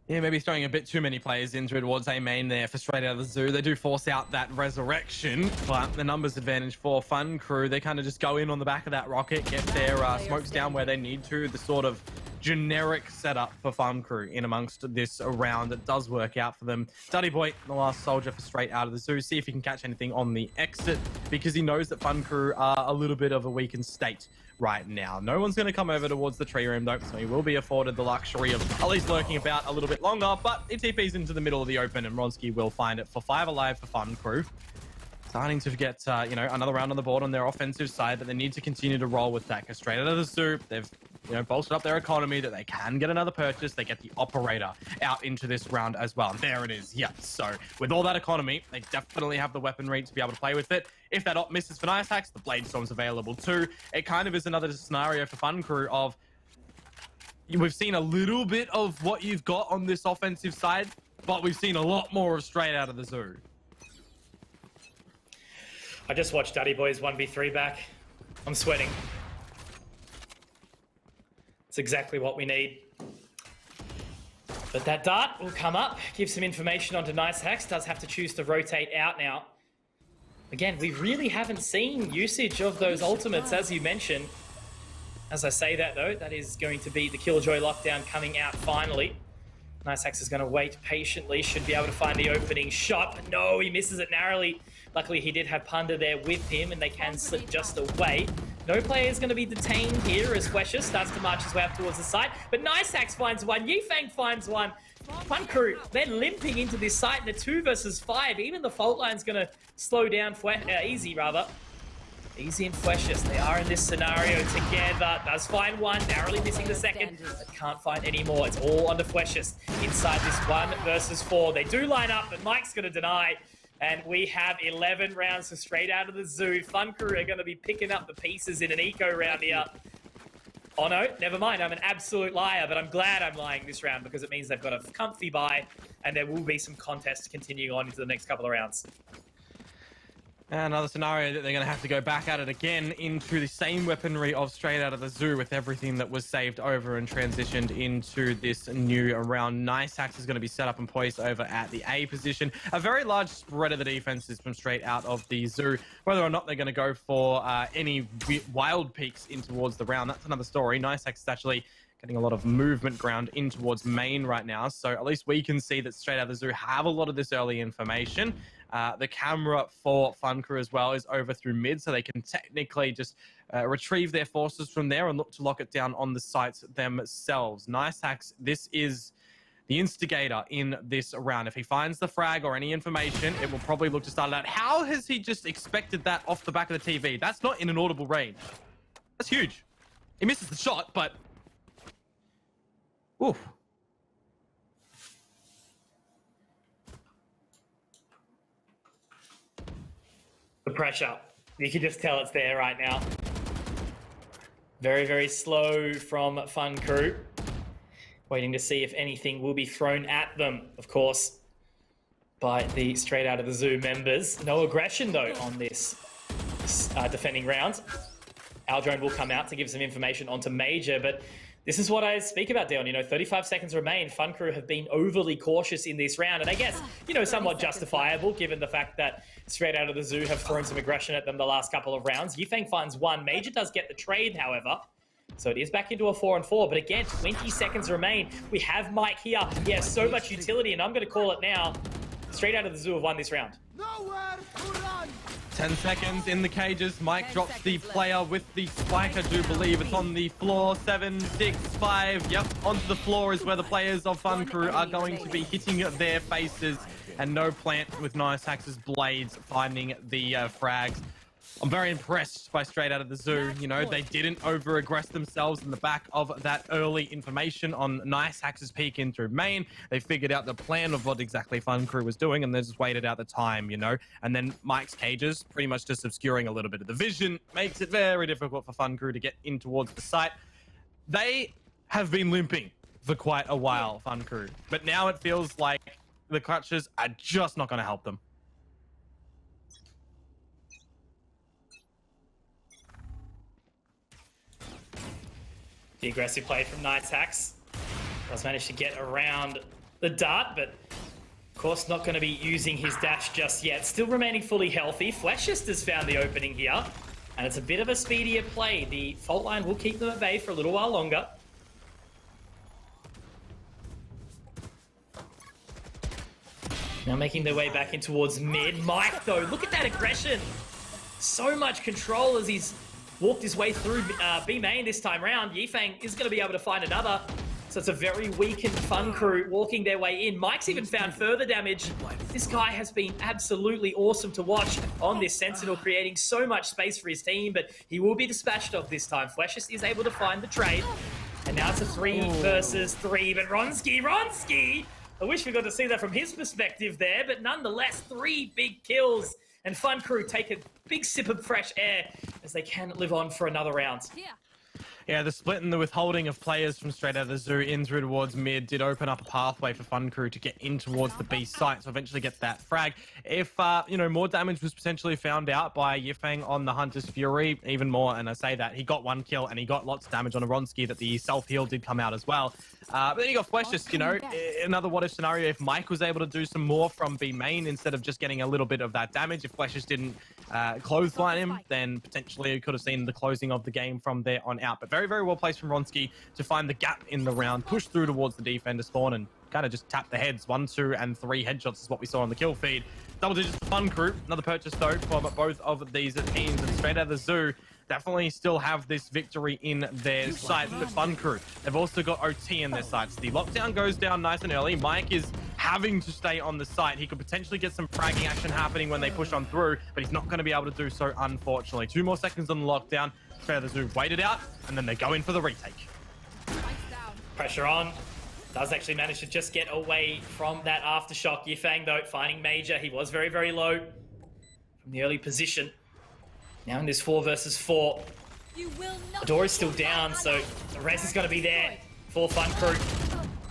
Yeah, maybe throwing a bit too many players into it towards A main there for straight out of the zoo. They do force out that resurrection, but the numbers advantage for Fun Crew. They kind of just go in on the back of that rocket, get their smokes down where they need to. The sort of generic setup for Fun Crew in amongst this round. It does work out for them. Duddy Boy, the last soldier for straight out of the zoo. See if he can catch anything on the exit, because he knows that Fun Crew are a little bit of a weakened state right now. No one's going to come over towards the tree room though, so he will be afforded the luxury of at least lurking about a little bit longer, but it TPs into the middle of the open, and Ronski will find it for 5 alive for Fun Crew. Starting to get, you know, another round on the board on their offensive side, but they need to continue to roll with that, because straight out of the zoo, they've, you know, bolstered up their economy that they can get another purchase. They get the operator out into this round as well. And there it is. Yeah. So with all that economy, they definitely have the weaponry to be able to play with it. If that op misses for Nice Hacks, the Blade Storm's available too. It kind of is another scenario for Fun Crew of, we've seen a little bit of what you've got on this offensive side, but we've seen a lot more of straight out of the zoo. I just watched Duddy Boy's 1v3 back. I'm sweating. It's exactly what we need. But that dart will come up, give some information onto Nice Hacks. Does have to choose to rotate out now. Again, we really haven't seen usage of those ultimates, as you mentioned. As I say that, though, that is going to be the Killjoy lockdown coming out finally. Nice Hacks is going to wait patiently, should be able to find the opening shot. But no, he misses it narrowly. Luckily, he did have Punda there with him, and they can slip just away. No player is going to be detained here as Flesher starts to march his way up towards the side. But Nice Hacks finds one. Yifeng finds one. Fun Crew then limping into this site in a 2 versus 5. Even the fault line's going to slow down Easy, rather. Easy and Fleshes, they are in this scenario together. Does find one, narrowly missing the second, but can't find any more. It's all on the Fleshes inside this 1 versus 4. They do line up, but Mike's going to deny. And we have 11 rounds so straight out of the zoo. Fun Crew are going to be picking up the pieces in an eco round here. Oh no, never mind. I'm an absolute liar, but I'm glad I'm lying this round because it means they've got a comfy bye and there will be some contests continuing on into the next couple of rounds. Another scenario that they're going to have to go back at it again into the same weaponry of straight out of the zoo with everything that was saved over and transitioned into this new round. Nice Hacks is going to be set up and poised over at the A position. A very large spread of the defenses from straight out of the zoo. Whether or not they're going to go for any wild peaks in towards the round, that's another story. Nice Hacks is actually getting a lot of movement ground in towards main right now. So at least we can see that straight out of the zoo have a lot of this early information. The camera for Fun Crew as well is over through mid, so they can technically just retrieve their forces from there and look to lock it down on the sites themselves. Nice Hacks, this is the instigator in this round. If he finds the frag or any information, it will probably look to start it out. How has he just expected that off the back of the TV? That's not in an audible range. That's huge. He misses the shot, but... Oof. The pressure. You can just tell it's there right now. Very, very slow from Fun Crew. Waiting to see if anything will be thrown at them, of course, by the straight out of the zoo members. No aggression, though, on this defending round. Aldrone will come out to give some information onto Major, but this is what I speak about, Dion. You know, 35 seconds remain. Fun Crew have been overly cautious in this round. And I guess, you know, somewhat justifiable given the fact that straight out of the zoo have thrown some aggression at them the last couple of rounds. Yifeng finds one. Major does get the trade, however. So it is back into a 4-on-4, but again, 20 seconds remain. We have Mike here. He has so much utility, and I'm going to call it now. Straight out of the zoo have won this round. 10 seconds in the cages. Mike drops the player with the spike. I do believe it's on the floor. 7, 6, 5. Yep, onto the floor is where the players of Fun Crew are going to be hitting their faces. And no plant with Nice Hax's blades finding the frags. I'm very impressed by Straight Out of the Zoo. You know, they didn't over-aggress themselves in the back of that early information on Nice Hax's peek in through main. They figured out the plan of what exactly Fun Crew was doing, and they just waited out the time, you know. And then Mike's cages, pretty much just obscuring a little bit of the vision, makes it very difficult for Fun Crew to get in towards the site. They have been limping for quite a while, Fun Crew. But now it feels like the crutches are just not going to help them. The aggressive play from Nice Hax does manage to get around the dart, but of course not going to be using his dash just yet. Still remaining fully healthy. Fleshist has found the opening here, and it's a bit of a speedier play. The fault line will keep them at bay for a little while longer. Now making their way back in towards mid. Mike, though, look at that aggression. So much control as he's walked his way through B main this time round. Yifeng is going to be able to find another. So it's a very weakened Fun Crew walking their way in. Mike's even found further damage. This guy has been absolutely awesome to watch on this Sentinel, creating so much space for his team, but he will be dispatched of this time. Fleshist is able to find the trade. And now it's a 3 versus 3, but Ronski! I wish we got to see that from his perspective there, but nonetheless, 3 big kills. And Fun Crew take a big sip of fresh air as they can live on for another round. Yeah, the split and the withholding of players from Straight Out of the Zoo in through towards mid did open up a pathway for Fun Crew to get in towards the B site, so eventually get that frag. If, you know, more damage was potentially found out by Yifeng on the Hunter's Fury, even more, and I say that, he got 1 kill and he got lots of damage on a Ronski that the self-heal did come out as well. But then you got Fleshist, you know, another what-if scenario. If Mike was able to do some more from B main instead of just getting a little bit of that damage, if Fleshist didn't clothesline him, then potentially you could have seen the closing of the game from there on out. But very, very well placed from Ronski to find the gap in the round, push through towards the defender spawn, and kind of just tap the heads. 1, 2, and 3 headshots is what we saw on the kill feed. Double digits for Fun Crew. Another purchase, though, from both of these teams. And Straight Out of the Zoo definitely still have this victory in their sights. But Fun Crew, they've also got OT in their sights. The lockdown goes down nice and early. Mike is having to stay on the site. He could potentially get some fragging action happening when they push on through, but he's not going to be able to do so, unfortunately. 2 more seconds on the lockdown. Straight Out of the Zoo wait it out, and then they go in for the retake. Pressure on. Does actually manage to just get away from that aftershock. Yifeng, though, finding Major. He was very, very low from the early position. Now in this 4 versus 4. The door is still down, so the res is going to be there for Fun Crew.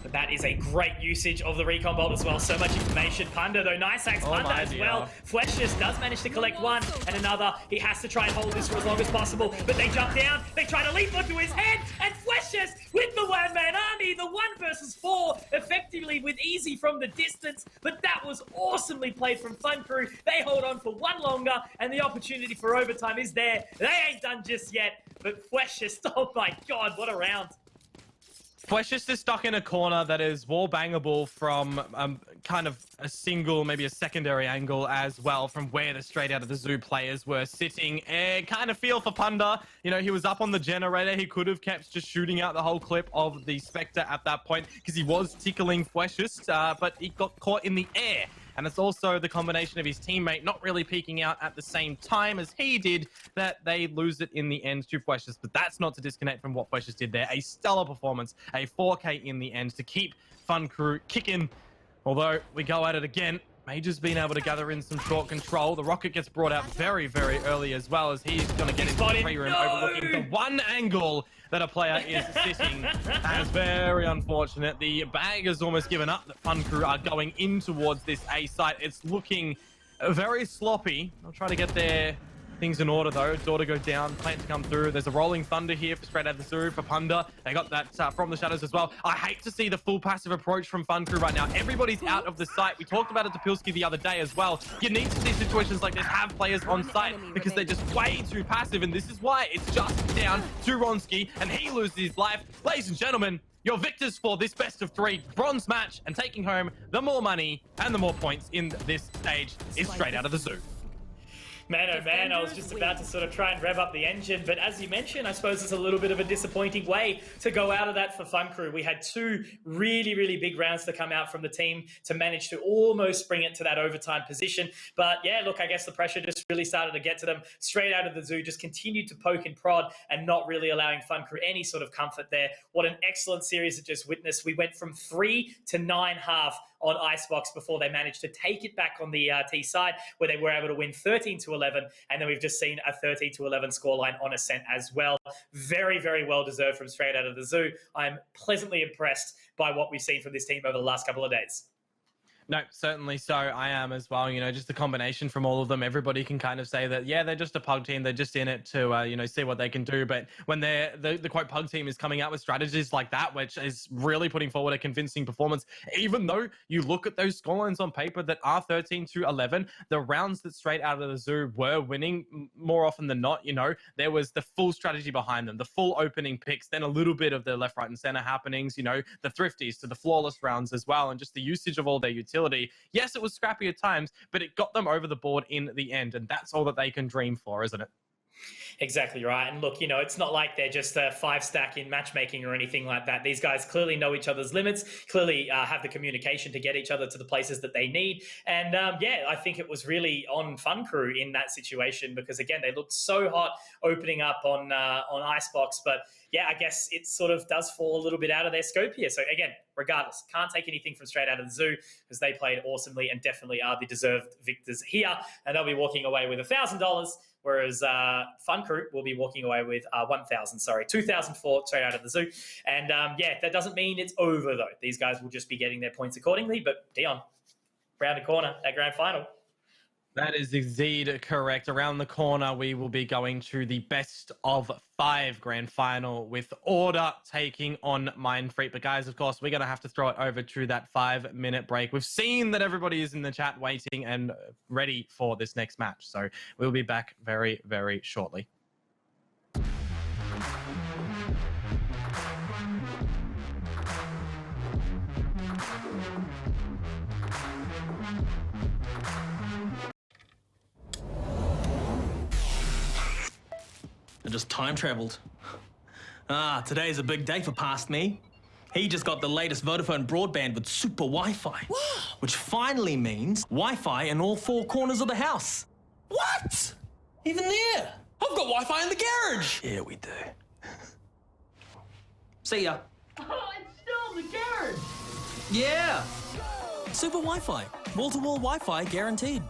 But that is a great usage of the recon bolt as well. So much information. Panda, though. Nice Axe Panda as well. Fleshist does manage to collect 1 and another. He has to try and hold this for as long as possible. But they jump down. They try to leap onto his head. And Fleshist with the one-man army. The 1 versus 4 effectively with easy from the distance. But that was awesomely played from Fun Crew. They hold on for 1 longer. And the opportunity for overtime is there. They ain't done just yet. But Fleshist, oh my god, what a round. Fleshist is stuck in a corner that is wall bangable from kind of a single, maybe a secondary angle as well from where the Straight Out of the Zoo players were sitting. And kind of feel for Punda. You know, he was up on the generator. He could have kept just shooting out the whole clip of the Spectre at that point because he was tickling Fleshist, but he got caught in the air. And it's also the combination of his teammate not really peeking out at the same time as he did that they lose it in the end to Fleshist. But that's not to disconnect from what Fleshist did there. A stellar performance, a 4K in the end to keep Fun Crew kicking. Although we go at it again. Major's been able to gather in some short control. The rocket gets brought out very, very early as well as he's going to get into the free room overlooking the one angle that a player is sitting. That is very unfortunate. The bag has almost given up that Fun Crew are going in towards this A site. It's looking very sloppy. I'll try to get their things in order though. Door to go down, plant to come through. There's a rolling thunder here for straight out of the zoo for Punda. They got that from the shadows as well. I hate to see the full passive approach from Fun Crew right now. Everybody's out of the sight. We talked about it to Pilski the other day as well. You need to see situations like this have players on site because they're just way too passive, and this is why it's just down to Ronski and he loses his life. Ladies and gentlemen, your victors for this best of 3 bronze match and taking home the more money and the more points in this stage is straight out of the zoo. Man, oh man, I was just about to sort of try and rev up the engine, but as you mentioned, I suppose it's a little bit of a disappointing way to go out of that for Fun Crew. We had 2 really, really big rounds to come out from the team to manage to almost bring it to that overtime position. But yeah, look, I guess the pressure just really started to get to them. Straight out of the zoo, just continued to poke and prod and not really allowing Fun Crew any sort of comfort there. What an excellent series it just witnessed. We went from 3 to 9.5 on Icebox before they managed to take it back on the T side, where they were able to win 13-11, and then we've just seen a 13-11 scoreline on Ascent as well. Very, very well deserved from straight out of the zoo. I'm pleasantly impressed by what we've seen from this team over the last couple of days. No, certainly so. I am as well. You know, just the combination from all of them. Everybody can kind of say that, yeah, they're just a pug team. They're just in it to, you know, see what they can do. But when the quote pug team is coming out with strategies like that, which is really putting forward a convincing performance, even though you look at those scorelines on paper that are 13-11, the rounds that straight out of the zoo were winning more often than not. You know, there was the full strategy behind them, the full opening picks, then a little bit of the left, right, and center happenings. You know, the thrifties to the flawless rounds as well, and just the usage of all their utility. Yes, it was scrappy at times, but it got them over the board in the end, and that's all that they can dream for, isn't it? Exactly right. And look, you know, it's not like they're just a 5-stack in matchmaking or anything like that. These guys clearly know each other's limits, clearly have the communication to get each other to the places that they need. And yeah, I think it was really on Fun Crew in that situation because, again, they looked so hot opening up on Icebox. But yeah, I guess it sort of does fall a little bit out of their scope here. So again, regardless, can't take anything from straight out of the zoo because they played awesomely and definitely are the deserved victors here. And they'll be walking away with $1,000. Whereas Fun Crew will be walking away with 2,004 straight out of the zoo. And yeah, that doesn't mean it's over, though. These guys will just be getting their points accordingly. But Dion, round the corner at grand final. That is indeed correct. Around the corner, we will be going to the best of 5 grand final with Order taking on Mindfreak. But guys, of course, we're going to have to throw it over to that 5-minute break. We've seen that everybody is in the chat waiting and ready for this next match. So we'll be back very, very shortly. I just time traveled. Ah, today's a big day for past me. He just got the latest Vodafone broadband with super Wi-Fi. Which finally means Wi-Fi in all 4 corners of the house. What? Even there? I've got Wi-Fi in the garage. Yeah, we do. See ya. Oh, it's still in the garage. Yeah. Super Wi-Fi. Wall-to-wall Wi-Fi guaranteed.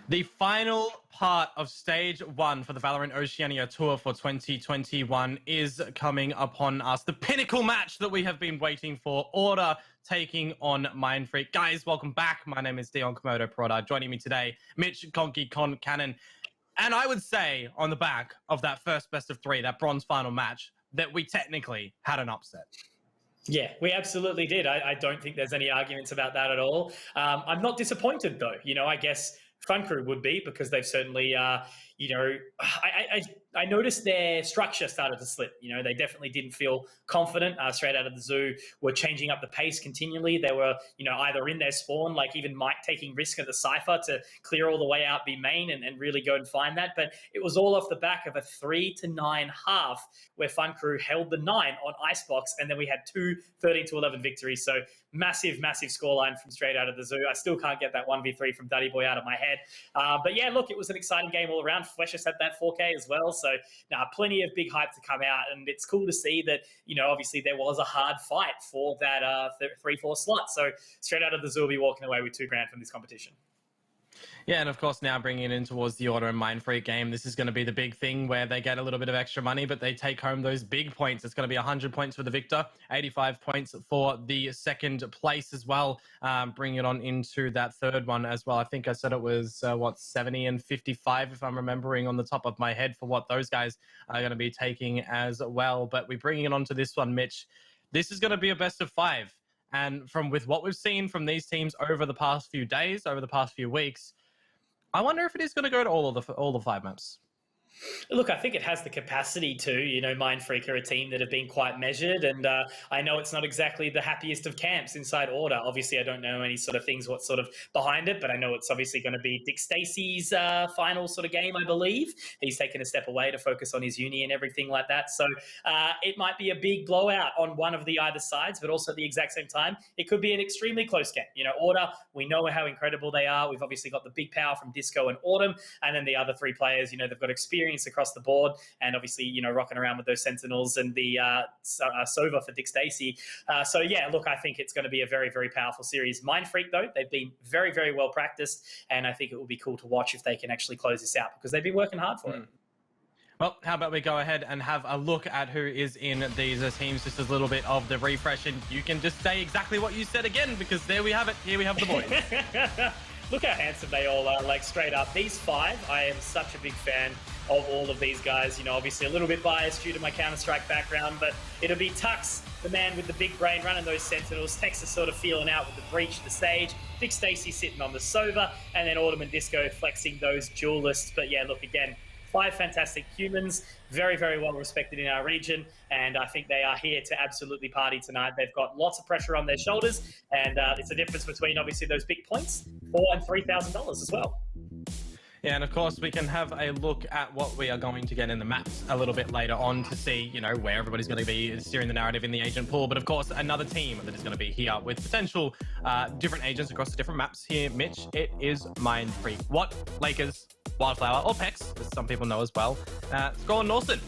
The final part of stage 1 for the VALORANT Oceania Tour for 2021 is coming upon us. The pinnacle match that we have been waiting for, Order taking on Mindfreak. Guys, welcome back. My name is Dion Komodo Prada. Joining me today, Mitch Conky Con Cannon. And I would say on the back of that first best of 3, that bronze final match, that we technically had an upset. Yeah, we absolutely did. I don't think there's any arguments about that at all. I'm not disappointed, though. You know, I guess Fun Crew would be because they've certainly, you know, I noticed their structure started to slip. You know, they definitely didn't feel confident straight out of the zoo, were changing up the pace continually. They were, you know, either in their spawn, like even Mike taking risk at the Cypher to clear all the way out B main and really go and find that. But it was all off the back of a 3-9 half where Fun Crew held the 9 on Icebox. And then we had 2 13-11 victories. So massive, massive scoreline from straight out of the zoo. I still can't get that 1v3 from Duddy Boy out of my head. But yeah, look, it was an exciting game all around. Fleshes had that 4K as well. So plenty of big hype to come out. And it's cool to see that, you know, obviously there was a hard fight for that 3-4 slot. So straight out of the zoo, we'll be walking away with $2 grand from this competition. Yeah, and of course now bringing it in towards the Order and Mindfreak game, this is going to be the big thing where they get a little bit of extra money, but they take home those big points. It's going to be 100 points for the victor, 85 points for the second place as well. Bring it on into that third one as well. I think I said it was, 70 and 55, if I'm remembering on the top of my head, for what those guys are going to be taking as well. But we're bringing it on to this one, Mitch. This is going to be a best of 5. And with what we've seen from these teams over the past few days, over the past few weeks, I wonder if it is going to go to all the 5 maps. Look, I think it has the capacity to. Mindfreak are a team that have been quite measured, and I know it's not exactly the happiest of camps inside Order. Obviously, I don't know any sort of things, what sort of behind it, but I know it's obviously going to be Dick Stacey's final sort of game, I believe. He's taken a step away to focus on his uni and everything like that. So it might be a big blowout on one of the either sides, but also at the exact same time, it could be an extremely close game. Order, we know how incredible they are. We've obviously got the big power from Disco and Autumn, and then the other 3 players, they've got experience across the board, and obviously rocking around with those Sentinels and the Sova for Dick Stacey. So yeah, look, I think it's going to be a very, very powerful series. Mindfreak, though, they've been very, very well practiced, and I think it will be cool to watch if they can actually close this out, because they've been working hard for it. Well, how about we go ahead and have a look at who is in these teams, just a little bit of the refresh, and you can just say exactly what you said again, because there we have it. Here we have the boys. Look how handsome they all are, like straight up. These 5, I am such a big fan of all of these guys. Obviously a little bit biased due to my Counter-Strike background, but it'll be Tux, the man with the big brain, running those Sentinels. Texas sort of feeling out with the breach of the stage. Dick Stacey sitting on the Sova, and then Autumn and Disco flexing those duelists. But yeah, look, again, 5 fantastic humans, very, very well respected in our region, and I think they are here to absolutely party tonight. They've got lots of pressure on their shoulders, and it's a difference between obviously those big points, $4,000 and $3,000 as well. Yeah, and of course we can have a look at what we are going to get in the maps a little bit later on to see, where everybody's going to be steering the narrative in the agent pool. But of course, another team that is going to be here with potential different agents across the different maps here, Mitch. It is Mindfreak. What Lakers, Wildflower, or Pex, as some people know as well, Scroll Norson.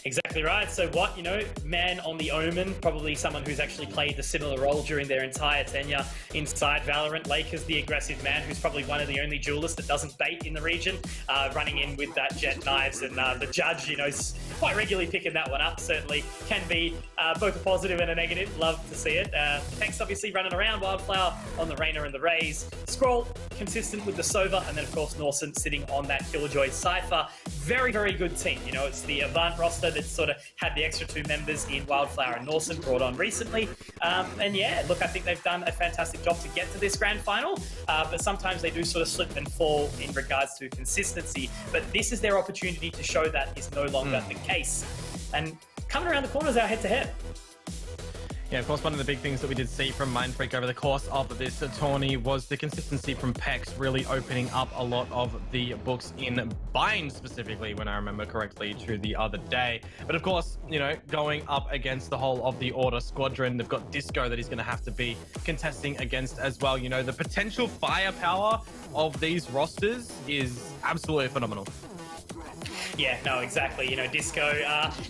Exactly right. So what, man on the Omen, probably someone who's actually played the similar role during their entire tenure inside Valorant. Lakers, the aggressive man, who's probably one of the only duelists that doesn't bait in the region, running in with that jet knives, and the judge, is quite regularly picking that one up. Certainly can be both a positive and a negative. Love to see it. Pex obviously running around, Wildflower on the Reyna and the Raze. Scroll, consistent with the Sova, and then of course Norson sitting on that Killjoy Cypher. Very, very good team. It's the Avant roster that sort of had the extra 2 members in Wildflower and Norson brought on recently. And yeah, look, I think they've done a fantastic job to get to this grand final, but sometimes they do sort of slip and fall in regards to consistency. But this is their opportunity to show that is no longer the case. And coming around the corner is our head-to-head. Yeah, of course, one of the big things that we did see from Mindfreak over the course of this tourney was the consistency from Pex really opening up a lot of the books in Bind specifically, when I remember correctly, to the other day. But of course, going up against the whole of the Order squadron, they've got Disco that he's going to have to be contesting against as well. The potential firepower of these rosters is absolutely phenomenal. Yeah, no, exactly. Disco.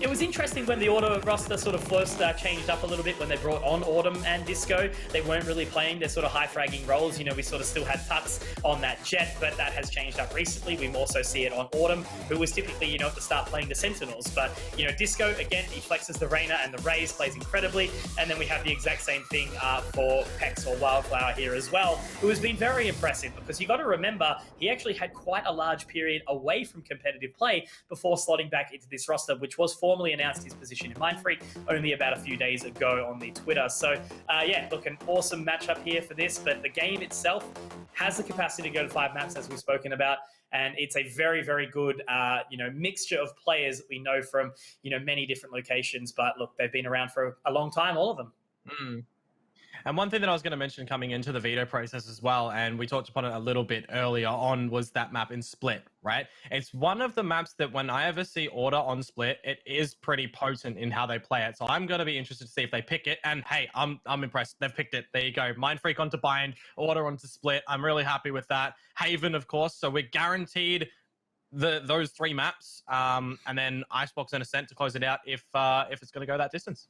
It was interesting when the Order roster sort of first changed up a little bit when they brought on Autumn and Disco. They weren't really playing their sort of high-fragging roles. We sort of still had Tux on that jet, but that has changed up recently. We more so see it on Autumn, who was typically, at the start playing the Sentinels. But, Disco, again, he flexes the Reyna and the Raze, plays incredibly. And then we have the exact same thing for Pex or Wildflower here as well, who has been very impressive, because you got to remember, he actually had quite a large period away from competitive play before slotting back into this roster, which was formally announced his position in Mindfreak only about a few days ago on the Twitter. So yeah, look, an awesome matchup here for this, but the game itself has the capacity to go to 5 maps, as we've spoken about, and it's a very, very good mixture of players that we know from many different locations. But look, they've been around for a long time, all of them. And one thing that I was going to mention coming into the veto process as well, and we talked upon it a little bit earlier on, was that map in Split, right? It's one of the maps that when I ever see Order on Split, it is pretty potent in how they play it. So I'm going to be interested to see if they pick it. And hey, I'm impressed. They've picked it. There you go. Mindfreak onto Bind, Order onto Split. I'm really happy with that. Haven, of course. So we're guaranteed those 3 maps, and then Icebox and Ascent to close it out if it's going to go that distance.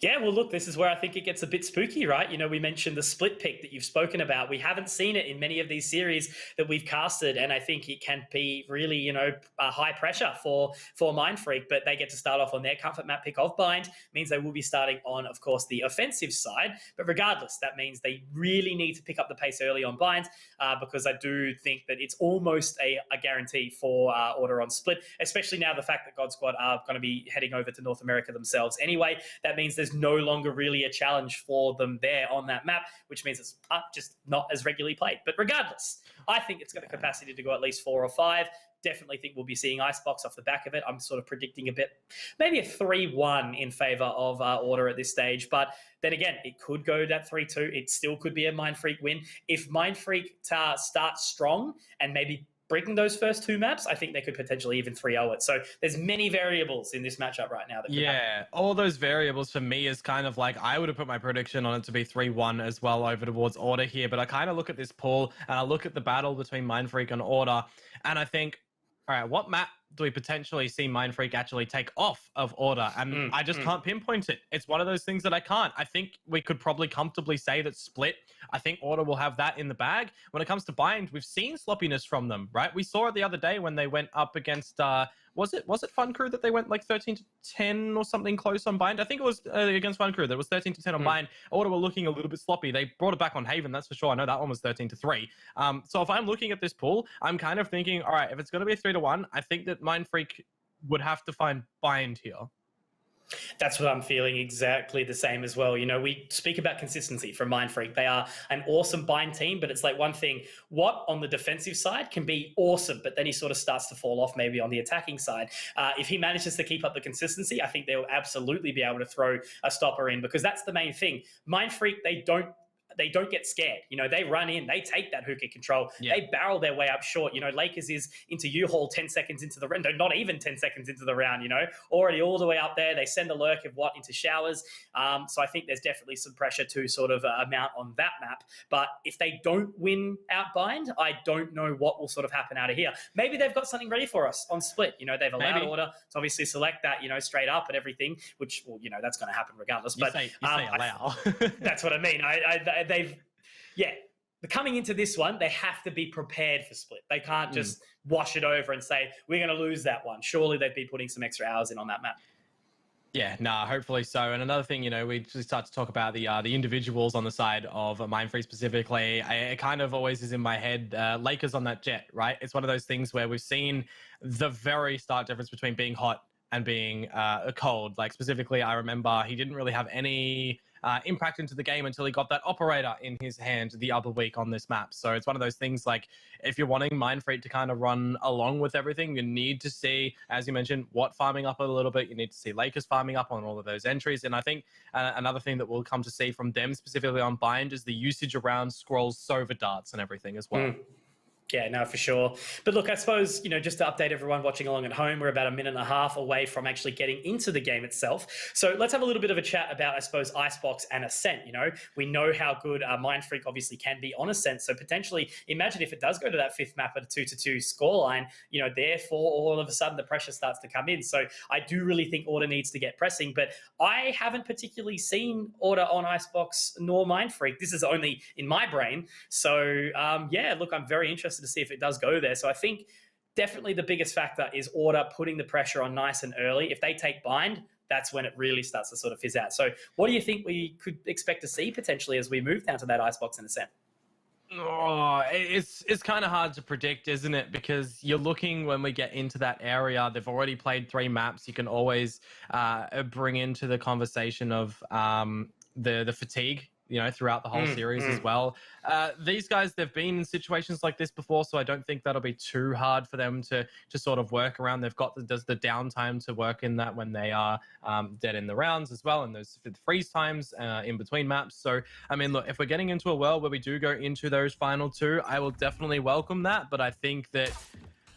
Yeah, well, look, this is where I think it gets a bit spooky, right? You know, we mentioned the split pick that you've spoken about. We haven't seen it in many of these series that we've casted, and I think it can be really, you know, high pressure for Mindfreak, but they get to start off on their comfort map pick of Bind, means they will be starting on, of course, the offensive side. But regardless, that means they really need to pick up the pace early on Bind, because I do think that it's almost a guarantee for Order on Split, especially now the fact that God Squad are going to be heading over to North America themselves anyway. That means there's no longer really a challenge for them there on that map, which means it's just not as regularly played. But regardless, I think it's got the capacity to go at least 4 or 5. Definitely think we'll be seeing Icebox off the back of it. I'm sort of predicting a bit, maybe a 3-1 in favor of Order at this stage. But then again, it could go that 3-2. It still could be a Mindfreak win. If Mindfreak starts strong and maybe breaking those first 2 maps, I think they could potentially even 3-0 it. So there's many variables in this matchup right now. That could happen. All those variables for me is kind of like, I would have put my prediction on it to be 3-1 as well over towards Order here. But I kind of look at this pool and I look at the battle between Mindfreak and Order, and I think, all right, what map do we potentially see Mindfreak actually take off of Order? And I just can't pinpoint it. It's one of those things that I can't. I think we could probably comfortably say that Split, I think Order will have that in the bag. When it comes to Bind, we've seen sloppiness from them, right? We saw it the other day when they went up against, was it Fun Crew that they went like 13-10 or something close on Bind? I think it was against Fun Crew that was 13-10 on Bind. Order were looking a little bit sloppy. They brought it back on Haven, that's for sure. I know that one was 13-3. So if I'm looking at this pool, I'm kind of thinking, all right, if it's going to be a 3-1, I think that Mindfreak would have to find Bind here. That's what I'm feeling, exactly the same as well. You know, we speak about consistency from Mindfreak. They are an awesome Bind team, but it's like one thing, what on the defensive side can be awesome, but then he sort of starts to fall off maybe on the attacking side. If he manages to keep up the consistency, I think they'll absolutely be able to throw a stopper in, because that's the main thing. Mindfreak, they don't get scared. You know, they run in, they take that hookah control, they barrel their way up short. You know, Lakers is into U-Haul 10 seconds into the round, not even 10 seconds into the round, you know, already all the way up there. They send a lurk of what into showers. So I think there's definitely some pressure to sort of mount on that map. But if they don't win out Bind, I don't know what will sort of happen out of here. Maybe they've got something ready for us on Split. You know, they've allowed Order to obviously select that, you know, straight up and everything, which, well, you know, that's going to happen regardless. You say allow. That's what I mean. Coming into this one, they have to be prepared for Split. They can't just wash it over and say, we're going to lose that one. Surely they'd be putting some extra hours in on that map. Yeah, hopefully so. And another thing, you know, we just start to talk about the individuals on the side of Mindfreak specifically. It kind of always is in my head, Lakers on that Jet, right? It's one of those things where we've seen the very stark difference between being hot and being cold. Like specifically, I remember he didn't really have any impact into the game until he got that operator in his hand the other week on this map. So it's one of those things, like, if you're wanting Mindfreak to kind of run along with everything, you need to see, as you mentioned, Watt farming up a little bit. You need to see Lakers farming up on all of those entries. And I think another thing that we'll come to see from them specifically on Bind is the usage around scrolls, Sova darts and everything as well. Yeah, no, for sure. But look, I suppose, you know, just to update everyone watching along at home, we're about a minute and a half away from actually getting into the game itself. So let's have a little bit of a chat about, I suppose, Icebox and Ascent. You know, we know how good Mindfreak obviously can be on Ascent. So potentially, imagine if it does go to that 5th map at a 2-2 scoreline, you know, therefore all of a sudden the pressure starts to come in. So I do really think Order needs to get pressing, but I haven't particularly seen Order on Icebox nor Mindfreak. This is only in my brain. So yeah, look, I'm very interested to see if it does go there. So I think definitely the biggest factor is Order putting the pressure on nice and early. If they take Bind, that's when it really starts to sort of fizz out. So what do you think we could expect to see potentially as we move down to that Icebox and Ascent? Oh, it's kind of hard to predict, isn't it? Because you're looking, when we get into that area, they've already played 3 maps. You can always bring into the conversation of the fatigue, you know, throughout the whole series as well. These guys, they've been in situations like this before, so I don't think that'll be too hard for them to sort of work around. They've got the downtime to work in that when they are dead in the rounds as well, and those freeze times in between maps. So, I mean, look, if we're getting into a world where we do go into those final 2, I will definitely welcome that, but I think that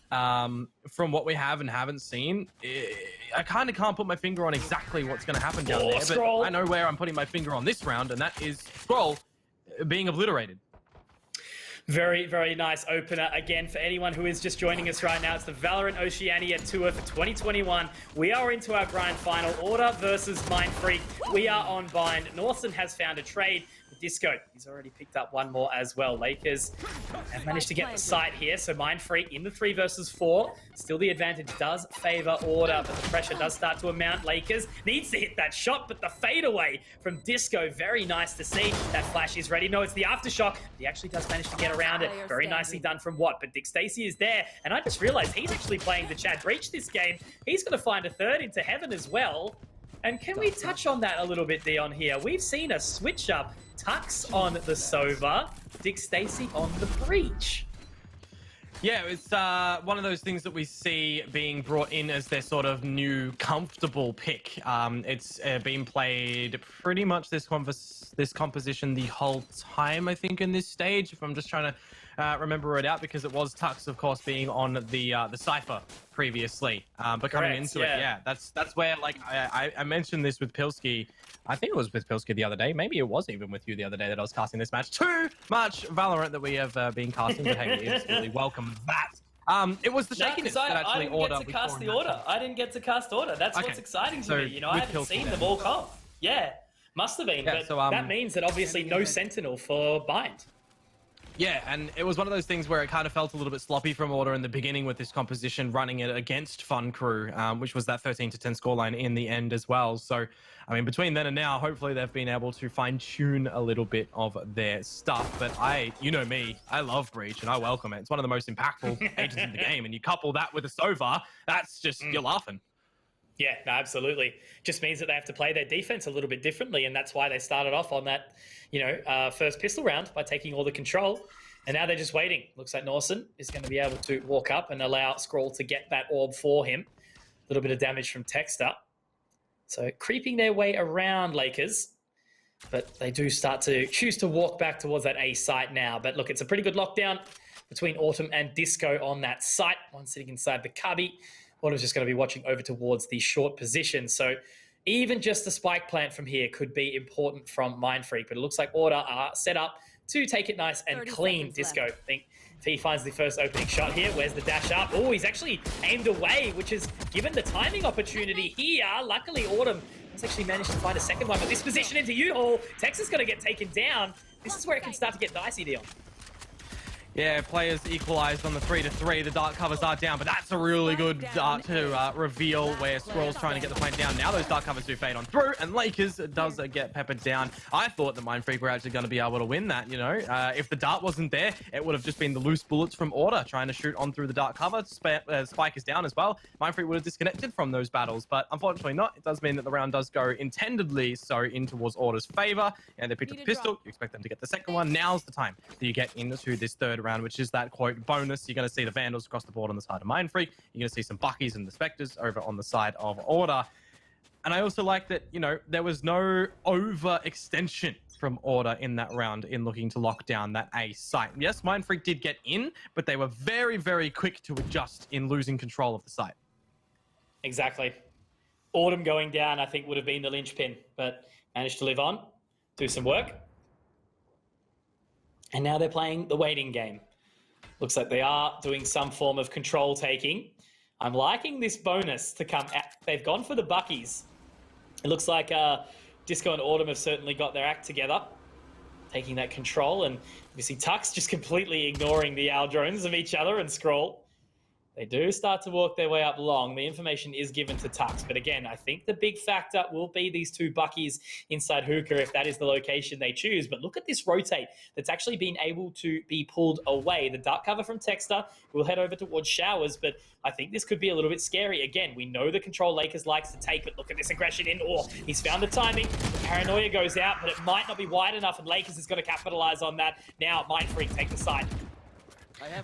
from what we have and haven't seen, I kind of can't put my finger on exactly what's going to happen down there. Scroll. But I know where I'm putting my finger on this round, and that is Scroll being obliterated. Very, very nice opener. Again, for anyone who is just joining us right now, it's the VALORANT Oceania Tour for 2021. We are into our grand final. Order versus Mindfreak. We are on bind. Northern has found a trade. Disco, he's already picked up one more as well. Lakers have managed to get the site here, so Mindfreak in the 3 versus 4. Still the advantage does favor Order, but the pressure does start to amount. Lakers needs to hit that shot, but the fadeaway from Disco, very nice to see. That flash is ready. No, it's the aftershock. He actually does manage to get around it. Very nicely done from Watt, but Dick Stacey is there, and I just realized he's actually playing the Chad Breach this game. He's going to find a third into heaven as well. And can we touch on that a little bit, Dion, here? We've seen a switch up. Tux on the Sova, Dick Stacey on the Breach. Yeah, it's one of those things that we see being brought in as their sort of new comfortable pick. It's been played pretty much this composition the whole time, I think, in this stage. If I'm just trying to remember it out, because it was Tux, of course, being on the Cypher previously. But coming into it, yeah, that's where, like, I mentioned this with Pilski. I think it was with Pilski the other day. Maybe it was even with you the other day that I was casting this match. Too much Valorant that we have been casting, but hey, we absolutely welcome that. It was the shakiness that actually Order. I didn't get to cast the Order. I didn't get to cast Order. That's what's exciting to me. You know, I haven't seen them all come. Yeah, must have been. But that means that obviously no Sentinel for Bind. Yeah, and it was one of those things where it kind of felt a little bit sloppy from Order in the beginning with this composition, running it against Fun Crew, which was that 13-10 scoreline in the end as well. So, I mean, between then and now, hopefully they've been able to fine-tune a little bit of their stuff. But you know me, I love Breach, and I welcome it. It's one of the most impactful agents in the game, and you couple that with a Sova, that's just, you're laughing. Yeah, no, absolutely. Just means that they have to play their defense a little bit differently, and that's why they started off on that, first pistol round by taking all the control. And now they're just waiting. Looks like Norson is going to be able to walk up and allow Scroll to get that orb for him. A little bit of damage from Texter. So creeping their way around Lakers, but they do start to choose to walk back towards that A site now. But look, it's a pretty good lockdown between Autumn and Disco on that site. One sitting inside the cubby. Autumn's just going to be watching over towards the short position. So even just the spike plant from here could be important from Mindfreak. But it looks like Order are set up to take it nice and clean. Disco, I think, if he finds the first opening shot here. Where's the dash up? Oh, he's actually aimed away, which has given the timing opportunity here. Luckily, Autumn has actually managed to find a second one. But this position into U-Haul, Texas going to get taken down. This is where it can start to get dicey, Dion. Yeah, players equalized on the 3-3. The dark covers are down, but that's a really good dart to reveal where Squirrel's trying to get the point down. Now those dark covers do fade on through, and Lakers does get peppered down. I thought that Mindfreak were actually going to be able to win that, if the dart wasn't there, it would have just been the loose bullets from Order trying to shoot on through the dark cover. Spike is down as well. Mindfreak would have disconnected from those battles, but unfortunately not. It does mean that the round does go intendedly so in towards Order's favor, and they picked up the pistol. You expect them to get the second one. Now's the time that you get into this third round, which is that quote bonus. You're going to see the Vandals across the board on the side of Mindfreak. You're going to see some Buckies and the Spectres over on the side of Order. And I also like that, there was no overextension from Order in that round in looking to lock down that A site. Yes, Mindfreak did get in, but they were very, very quick to adjust in losing control of the site. Exactly. Autumn going down, I think, would have been the linchpin, but managed to live on, do some work. And now they're playing the waiting game. Looks like they are doing some form of control taking. I'm liking this bonus to come out. They've gone for the Buckies. It looks like Disco and Autumn have certainly got their act together, taking that control. And we see Tux just completely ignoring the Owl drones of each other and Scroll. They do start to walk their way up long. The information is given to Tux. But again, I think the big factor will be these two Buckies inside Hookah if that is the location they choose. But look at this rotate that's actually been able to be pulled away. The dark cover from Texter will head over towards Showers, but I think this could be a little bit scary. Again, we know the control Lakers likes to take, but look at this aggression in. Oh, he's found the timing. The paranoia goes out, but it might not be wide enough, and Lakers is going to capitalize on that. Now, Mindfreak take the side.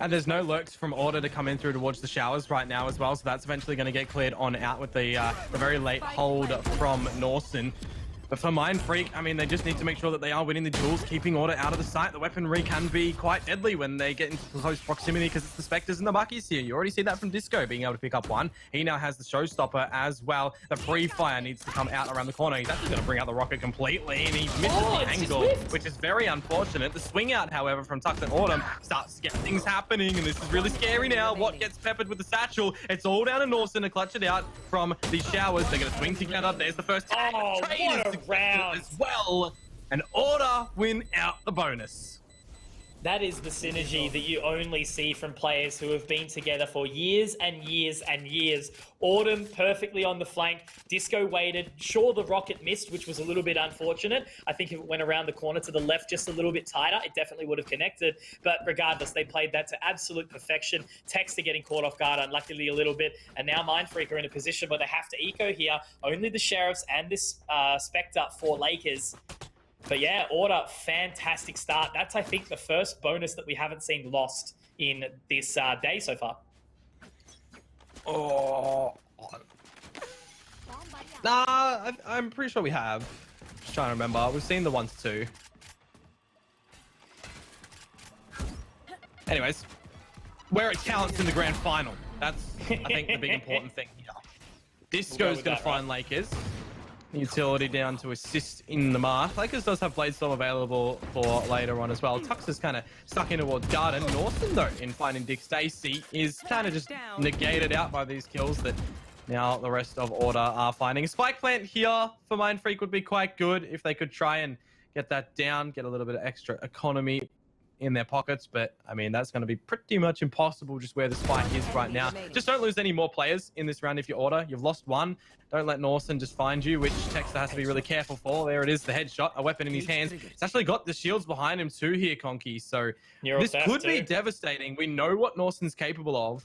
And there's no lurks from Order to come in through towards the Showers right now as well, so that's eventually going to get cleared on out with the very late hold from Norson. But for Mind Freak, I mean, they just need to make sure that they are winning the duels, keeping order out of the sight. The weaponry can be quite deadly when they get into close proximity because it's the Spectres and the Buckies here. You already see that from Disco being able to pick up one. He now has the Showstopper as well. The Free Fire needs to come out around the corner. He's actually going to bring out the rocket completely, and he misses the angle, which is very unfortunate. The swing out, however, from Tux and Autumn starts to get things happening, and this is really scary now. What gets peppered with the satchel? It's all down to Norson to clutch it out from the showers. They're going to swing together. There's the first tag. Oh, what a round as well, and Order win out the bonus. That is the synergy that you only see from players who have been together for years and years and years. Autumn perfectly on the flank. Disco waited. Sure, the rocket missed, which was a little bit unfortunate. I think if it went around the corner to the left just a little bit tighter, it definitely would have connected. But regardless, they played that to absolute perfection. Texter getting caught off guard, unluckily a little bit. And now Mindfreak are in a position where they have to eco here. Only the Sheriffs and this Spectre for Lakers. But yeah, Order, fantastic start. That's, I think, the first bonus that we haven't seen lost in this day so far. Oh. Nah, I'm pretty sure we have. Just trying to remember. We've seen the ones too. Anyways, where it counts in the grand final. That's, I think, the big important thing here. Disco's going to find Lakers. Utility down to assist in the mark. Lakers does have Bladestorm available for later on as well. Tux is kind of stuck in towards Garden. Norton, though, in finding Dick Stacy, is kind of just negated out by these kills that now the rest of Order are finding. A spike plant here for Mind Freak would be quite good if they could try and get that down, get a little bit of extra economy in their pockets, but I mean that's going to be pretty much impossible just where the spike is right now. Just don't lose any more players in this round if you Order. You've lost one. Don't let Norson just find you, which Texter has to be really careful for. There it is, the headshot, a weapon in his hands. It's actually got the shields behind him too here, Conky, so this could be devastating. We know what Norson's capable of.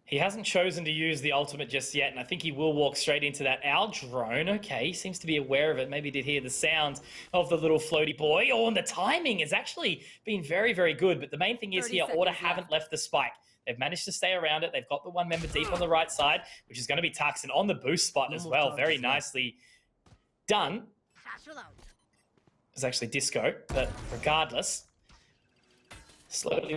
He hasn't chosen to use the ultimate just yet, and I think he will walk straight into that owl drone. Okay, he seems to be aware of it. Maybe did hear the sound of the little floaty boy. Oh, and the timing has actually been very, very good. But the main thing is here, Order haven't left the spike. They've managed to stay around it. They've got the one member deep on the right side, which is going to be Tux, and on the boost spot as well. Very nicely done. It's actually Disco, but regardless, slowly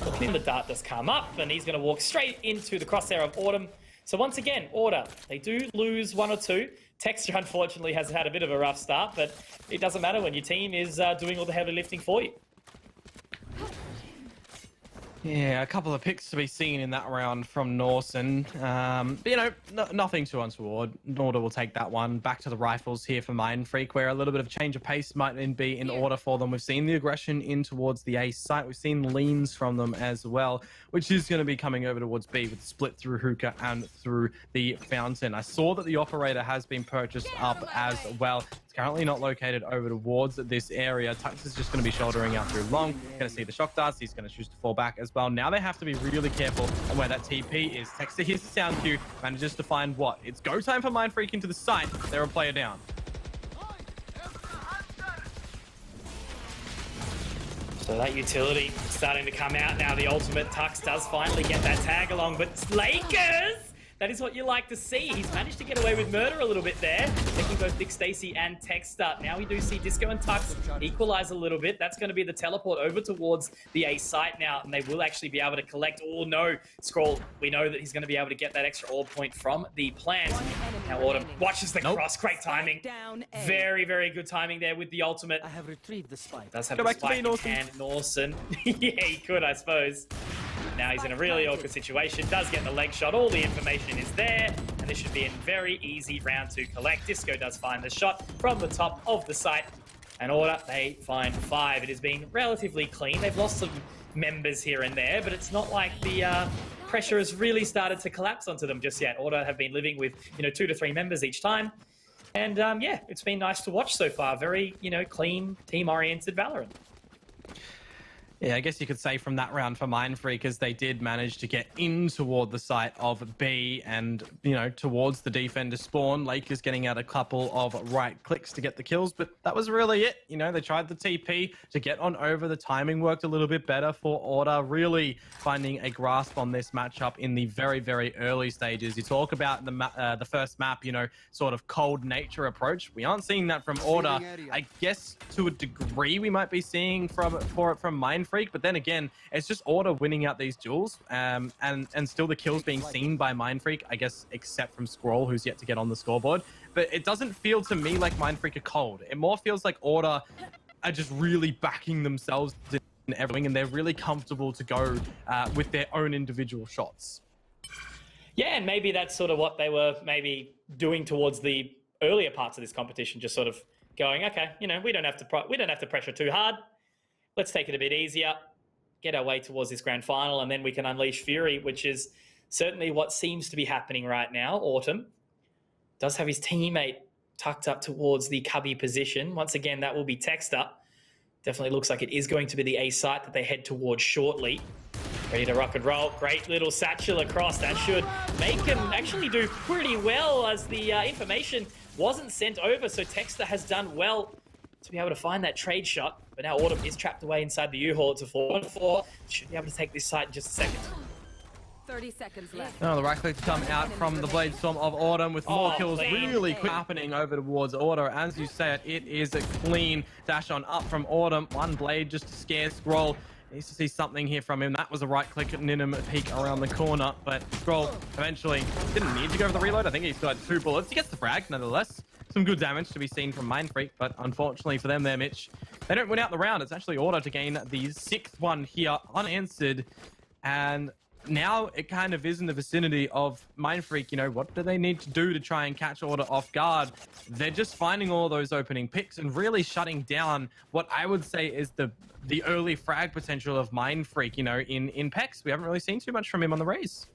walking, the dart does come up, and he's going to walk straight into the crosshair of Autumn. So once again, Order, they do lose one or two. Texture, unfortunately, has had a bit of a rough start, but it doesn't matter when your team is doing all the heavy lifting for you. Yeah, a couple of picks to be seen in that round from Norson. But, you know, nothing too untoward. Order will take that one. Back to the rifles here for Mind Freak, where a little bit of change of pace might be in order for them. We've seen the aggression in towards the A site. We've seen leans from them as well, which is going to be coming over towards B with the split through Hookah and through the Fountain. I saw that the operator has been purchased up as well. It's currently not located over towards this area. Tux is just going to be shouldering out through long. Going to see the shock darts. He's going to choose to fall back as well. Now they have to be really careful on where that TP is. Texter hears the sound cue, manages to find what? It's go time for Mind Freak into the site. They're a player down. So that utility starting to come out now. The ultimate Tux does finally get that tag along, but Lakers! That is what you like to see. He's managed to get away with murder a little bit there, taking both Dick Stacy and Texter. Now we do see Disco and Tux equalize a little bit. That's going to be the teleport over towards the A site now, and they will actually be able to collect. Oh no, Scroll, we know that he's going to be able to get that extra orb point from the plant. Now Autumn watches the cross. Great timing. Very, very good timing there with the ultimate. I have retrieved the spike. Does have the spike in hand, Norson. Yeah, he could, I suppose. Now he's in a really awkward situation, does get the leg shot, all the information is there, and this should be a very easy round to collect. Disco does find the shot from the top of the site, and Order, they find 5. It has been relatively clean. They've lost some members here and there, but it's not like the pressure has really started to collapse onto them just yet. Order have been living with, 2 to 3 members each time, and yeah, it's been nice to watch so far. Very, clean, team-oriented Valorant. Yeah, I guess you could say from that round for Mindfreak, as they did manage to get in toward the site of B and, you know, towards the defender spawn. Lakers getting out a couple of right clicks to get the kills, but that was really it. You know, they tried the TP to get on over. The timing worked a little bit better for Order, really finding a grasp on this matchup in the very, very early stages. You talk about the first map, you know, sort of cold nature approach. We aren't seeing that from Order. I guess to a degree we might be seeing from Mindfreak. But then again, it's just Order winning out these duels, and still the kills being seen by Mindfreak, I guess, except from Scroll, who's yet to get on the scoreboard. But it doesn't feel to me like Mindfreak are cold. It more feels like Order are just really backing themselves in everything, and they're really comfortable to go with their own individual shots. Yeah, and maybe that's sort of what they were maybe doing towards the earlier parts of this competition, just sort of going, okay, you know, we don't have to pressure too hard. Let's take it a bit easier, get our way towards this grand final, and then we can unleash Fury, which is certainly what seems to be happening right now. Autumn does have his teammate tucked up towards the cubby position. Once again, that will be Texter. Definitely looks like it is going to be the A site that they head towards shortly. Ready to rock and roll. Great little satchel across. That should make him actually do pretty well, as the information wasn't sent over, so Texter has done well to be able to find that trade shot. But now Autumn is trapped away inside the U-Haul. It's a 4-on-4. Should be able to take this site in just a second. 30 seconds left. Oh, the right click to come out from the Blade Storm of Autumn with more kills really quick happening over towards Order. As you say it is a clean dash on up from Autumn. One Blade just to scare Scroll. Needs to see something here from him. That was a right click at Ninum peek around the corner, but Scroll eventually didn't need to go for the reload. I think he's got 2 bullets. He gets the frag nonetheless. Some good damage to be seen from Mindfreak, but unfortunately for them there, Mitch, they don't win out the round. It's actually Order to gain the 6th one here unanswered, and now it kind of is in the vicinity of Mindfreak. You know, what do they need to do to try and catch Order off guard? They're just finding all those opening picks and really shutting down what I would say is the early frag potential of Mindfreak. You know, in PEX, we haven't really seen too much from him on the race.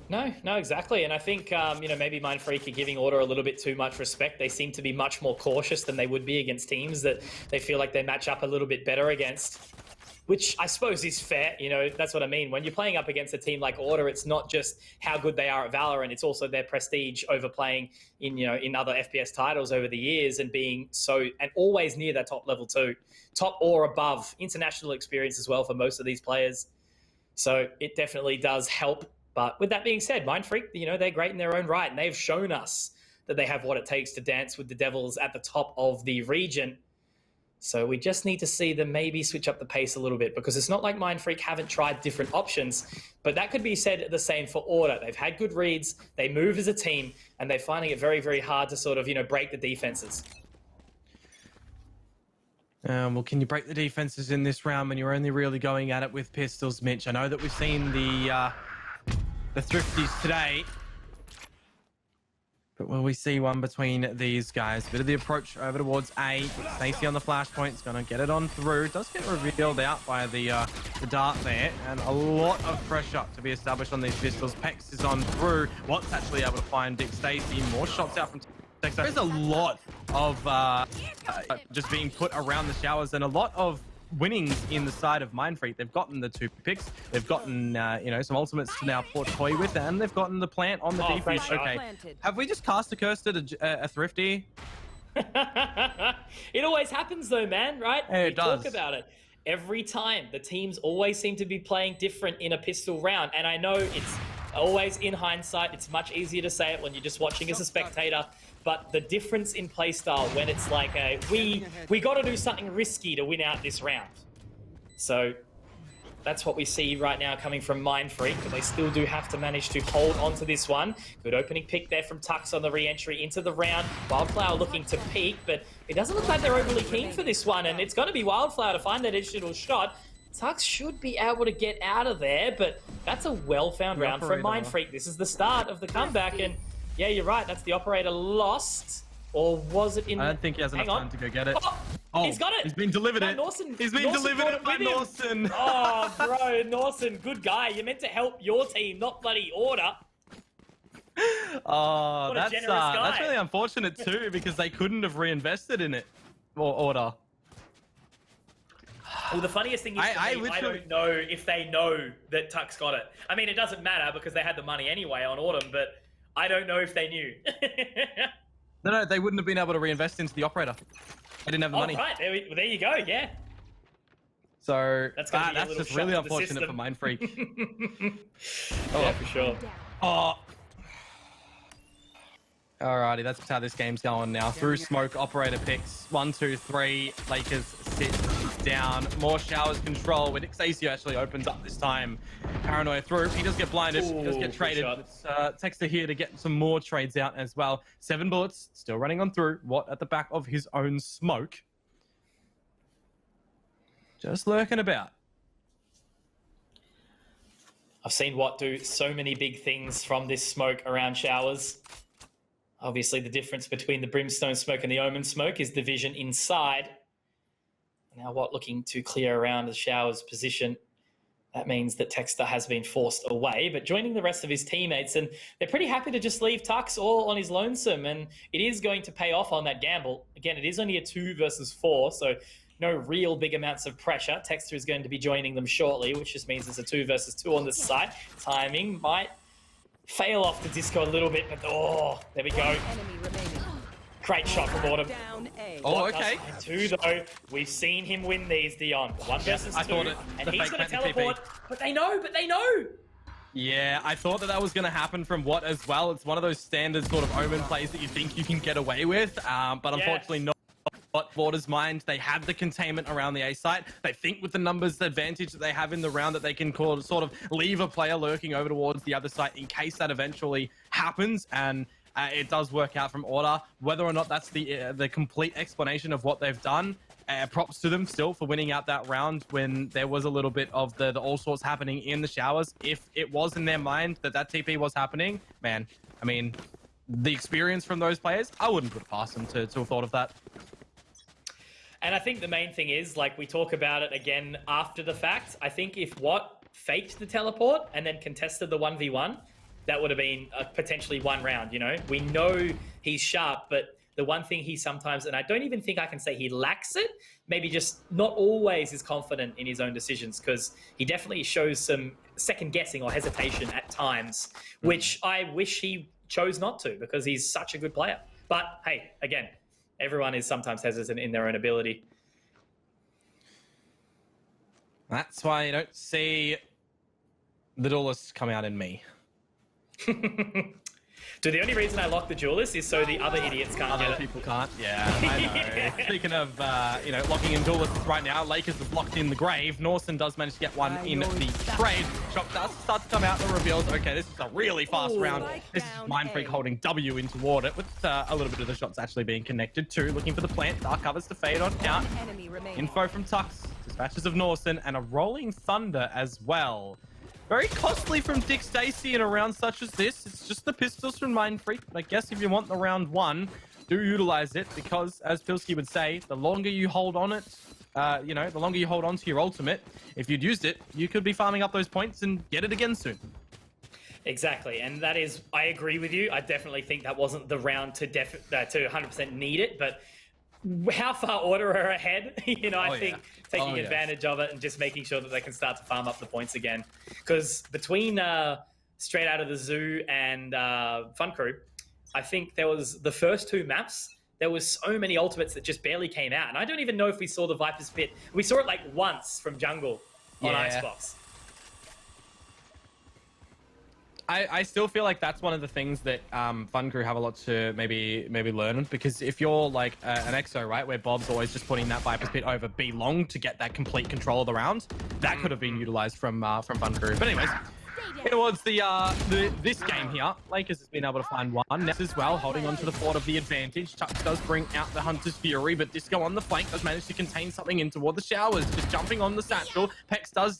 No, exactly. And I think, you know, maybe Mindfreak are giving Order a little bit too much respect. They seem to be much more cautious than they would be against teams that they feel like they match up a little bit better against, which I suppose is fair. You know, that's what I mean. When you're playing up against a team like Order, it's not just how good they are at Valorant, it's also their prestige over playing in, you know, in other FPS titles over the years, and being so, and always near that top level too. Top or above. International experience as well for most of these players. So it definitely does help. But with that being said, Mindfreak, you know, they're great in their own right, and they've shown us that they have what it takes to dance with the Devils at the top of the region. So we just need to see them maybe switch up the pace a little bit, because it's not like Mindfreak haven't tried different options, but that could be said the same for Order. They've had good reads, they move as a team, and they're finding it very, very hard to sort of, you know, break the defenses. Well, can you break the defenses in this round when you're only really going at it with pistols, Mitch? I know that we've seen the Thrifties today, but will we see one between these guys? Bit of the approach over towards A. Stacey on the flashpoint is going to get it on through. Does get revealed out by the dart there, and a lot of pressure to be established on these pistols. Pex is on through. Watt's actually able to find Dick Stacey. More shots out from Tex. There's a lot of just being put around the showers, and a lot of winnings in the side of Mindfreak. They've gotten the 2 picks. They've gotten, you know, some ultimates to now toy with, and they've gotten the plant on the defense. Okay, have we just cast a curse at a Thrifty? It always happens though, man, right? Yeah, it does. Talk about it. Every time, the teams always seem to be playing different in a pistol round, and I know it's always, in hindsight, it's much easier to say it when you're just watching as a spectator. But the difference in playstyle when it's like we got to do something risky to win out this round. So that's what we see right now coming from Mindfreak, but they still do have to manage to hold on to this one. Good opening pick there from Tux on the re-entry into the round. Wildflower looking to peek, but it doesn't look like they're overly keen for this one, and it's going to be Wildflower to find that digital shot. Tux should be able to get out of there, but that's a well-found round from Mindfreak. This is the start of the comeback, and yeah, you're right. That's the operator lost. Or was it in... I don't think he has enough time to go get it. Oh, he's got it. He's been delivered it. He's been delivered by Norson. Oh, bro, Norson, good guy. You're meant to help your team, not bloody Order. Oh, that's really unfortunate too, because they couldn't have reinvested in it. Or Order. Well, the funniest thing is I don't know if they know that Tux got it. I mean, it doesn't matter because they had the money anyway on Autumn, but I don't know if they knew. No, they wouldn't have been able to reinvest into the operator. They didn't have the money. Right, there you go, yeah. So that's just really unfortunate for Mindfreak. Yeah, for sure. Oh. Alrighty, that's how this game's going now. Through smoke, operator picks. 1, 2, 3. Lakers sit down. More showers control. When Xacio actually opens up this time. Paranoia through. He does get blinded. He does get traded. Texter here to get some more trades out as well. 7 bullets. Still running on through. What at the back of his own smoke. Just lurking about. I've seen Watt do so many big things from this smoke around showers. Obviously, the difference between the Brimstone smoke and the Omen smoke is the vision inside. Now Watt looking to clear around the showers position. That means that Texter has been forced away, but joining the rest of his teammates, and they're pretty happy to just leave Tux all on his lonesome, and it is going to pay off on that gamble. Again, it is only a 2 versus 4, so no real big amounts of pressure. Texter is going to be joining them shortly, which just means it's a 2 versus 2 on this side. Timing might fail off the disco a little bit, but there we go. Great shot from Autumn. Oh, okay. 2 though. We've seen him win these, Dion. 1 versus 2. And he's going to teleport. But they know. Yeah, I thought that was going to happen from Watt as well. It's one of those standard sort of Omen plays that you think you can get away with, but unfortunately not. But Vorder's mind, they have the containment around the A site. They think with the numbers, the advantage that they have in the round, that they can sort of leave a player lurking over towards the other site in case that eventually happens. And it does work out from Order. Whether or not that's the complete explanation of what they've done, props to them still for winning out that round when there was a little bit of the all sorts happening in the showers. If it was in their mind that TP was happening, man, I mean, the experience from those players, I wouldn't put it past them to have thought of that. And I think the main thing is, like, we talk about it again after the fact. I think if Watt faked the teleport and then contested the 1v1, that would have been potentially 1 round, you know? We know he's sharp, but the one thing he sometimes, and I don't even think I can say he lacks it, maybe just not always is confident in his own decisions, because he definitely shows some second guessing or hesitation at times, which I wish he chose not to, because he's such a good player. But hey, again, everyone is sometimes hesitant in their own ability. That's why you don't see the duelists come out in me. Dude, the only reason I lock the duelist is so the other idiots can't get it. Other people can't. Yeah, I know. Yeah. Speaking of, locking in duelists right now, Lakers have locked in the grave. Norson does manage to get one in the trade. Shot does start to come out and reveals, okay, this is a really fast round. This is Mindfreak holding W in toward it with a little bit of the shots actually being connected too. Looking for the plant. Dark covers to fade on out. Info from Tux. Dispatches of Norson and a Rolling Thunder as well. Very costly from Dick Stacey in a round such as this. It's just the pistols from Mindfreak. But I guess if you want the round 1, do utilize it, because as Pilsky would say, the longer you hold on it, the longer you hold on to your ultimate, if you'd used it, you could be farming up those points and get it again soon. Exactly, and that is, I agree with you. I definitely think that wasn't the round to 100% need it, but how far Order are ahead, I think taking advantage of it and just making sure that they can start to farm up the points again. Because between Straight Out of the Zoo and Fun Crew, I think there was the first 2 maps, there was so many ultimates that just barely came out. And I don't even know if we saw the Viper's Pit. We saw it like once from Jungle on Xbox. I still feel like that's one of the things that Fun Crew have a lot to maybe learn, because if you're like an EXO, right, where Bob's always just putting that Viper's Pit over B long to get that complete control of the round, that could have been utilized from Fun Crew. But anyways, towards this game here, Lakers has been able to find one next as well, holding on to the fort of the advantage. Tux does bring out the Hunter's Fury, but Disco on the flank does manage to contain something in toward the showers, just jumping on the satchel. Pex does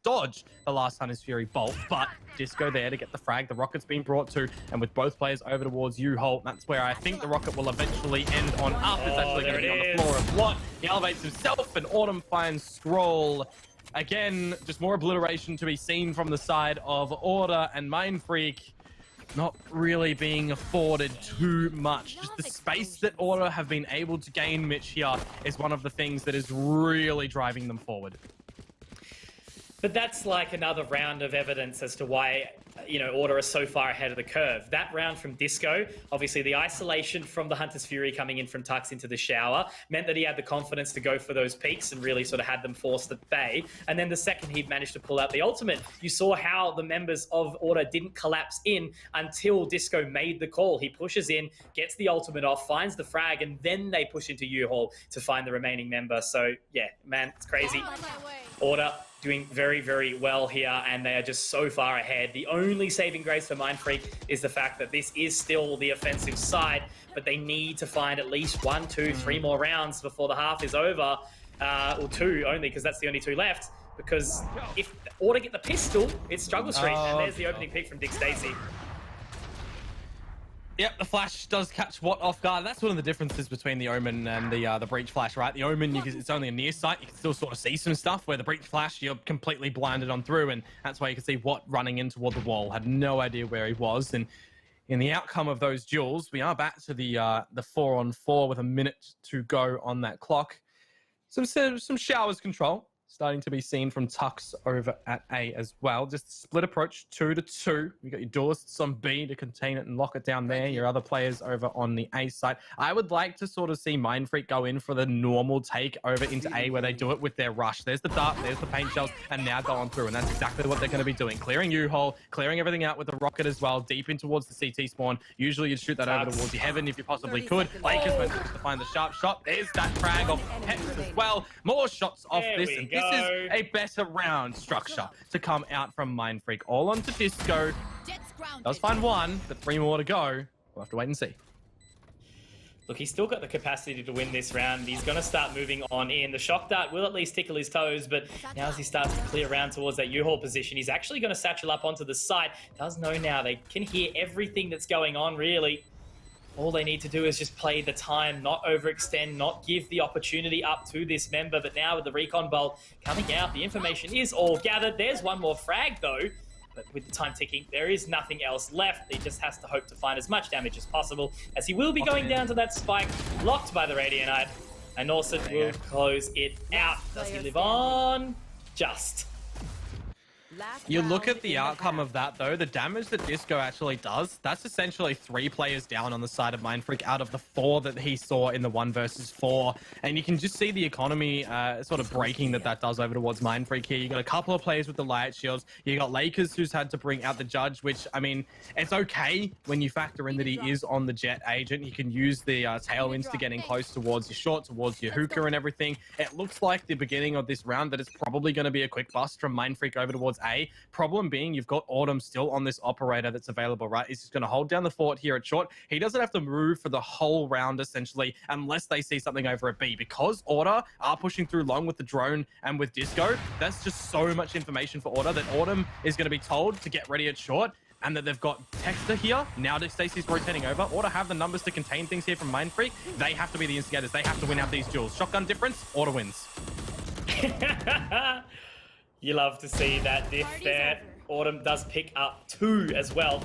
dodge the last Hunter's Fury bolt, but Disco there to get the frag. The rocket's been brought to, and with both players over towards U-Holt, that's where I think the rocket will eventually end on up. It's actually going to be on the floor of Watt. He elevates himself, and Autumn finds Scroll. Again, just more obliteration to be seen from the side of Order and Mindfreak. not really being afforded too much. Just the space that Order have been able to gain, Mitch, here is one of the things that is really driving them forward. But that's like another round of evidence as to why, you know, Order are so far ahead of the curve. That round from Disco, obviously the isolation from the Hunter's Fury coming in from Tux into the shower meant that he had the confidence to go for those peaks and really sort of had them forced at bay. And then the second he managed to pull out the ultimate, you saw how the members of Order didn't collapse in until Disco made the call. He pushes in, gets the ultimate off, finds the frag, and then they push into U-Haul to find the remaining member. So yeah, man, it's crazy. Order doing very, very well here, and they are just so far ahead. The only saving grace for Mindfreak is the fact that this is still the offensive side, but they need to find at least 1, 2, 3 more rounds before the half is over, or 2 only, because that's the only 2 left. Because if Order get the pistol, it's struggle street, and there's the opening pick from Dick Stacey. Yep, the flash does catch Watt off guard. That's one of the differences between the Omen and the breach flash, right? The Omen, it's only a near sight. You can still sort of see some stuff, where the breach flash, you're completely blinded on through, and that's why you can see Watt running in toward the wall. Had no idea where he was, and in the outcome of those duels, we are back to the 4-on-4 with a minute to go on that clock. Some showers control starting to be seen from Tux over at A as well. Just a split approach, 2-2. You got your duelists on B to contain it and lock it down there. Your other players over on the A side. I would like to sort of see Mindfreak go in for the normal take over into A, where they do it with their rush. There's the dart, there's the paint shells, and now go on through. And that's exactly what they're going to be doing. Clearing U-Hole, clearing everything out with the rocket as well, deep in towards the CT spawn. Usually you'd shoot that over towards your heaven if you possibly could. Lakers managed to find the sharp shot. There's that frag off Hex as well. More shots off this, and this is a better round structure to come out from Mindfreak. All onto Disco. Does find 1, but 3 more to go. We'll have to wait and see. Look, he's still got the capacity to win this round. He's going to start moving on in. The shock dart will at least tickle his toes, but now as he starts to clear around towards that U-Haul position, he's actually going to satchel up onto the side. Does know now. They can hear everything that's going on, really. All they need to do is just play the time, not overextend, not give the opportunity up to this member. But now with the recon bolt coming out, the information is all gathered. There's one more frag, though. But with the time ticking, there is nothing else left. He just has to hope to find as much damage as possible, as he will be going down to that spike, locked by the Radianite. And Orson will close it out. Does he live on? Just. You look at the outcome of that, though, the damage that Disco actually does, that's essentially 3 players down on the side of Mindfreak out of the 4 that he saw in the 1 versus 4. And you can just see the economy sort of breaking that does over towards Mindfreak here. You got a couple of players with the light shields. You got Lakers, who's had to bring out the Judge, which, I mean, it's okay when you factor in that he is on the Jet agent. You can use the tailwinds to getting close towards your short, towards your hookah and everything. It looks like the beginning of this round that it's probably going to be a quick bust from Mindfreak over towards A. Problem being, you've got Autumn still on this operator that's available, right? He's just going to hold down the fort here at short. He doesn't have to move for the whole round, essentially, unless they see something over at B. Because Order are pushing through long with the drone and with Disco, that's just so much information for Order that Autumn is going to be told to get ready at short, and that they've got Texter here. Now that Stacey's rotating over, Order have the numbers to contain things here from Mindfreak. They have to be the instigators. They have to win out these duels. Shotgun difference, Order wins. You love to see that diff there. Autumn does pick up 2 as well.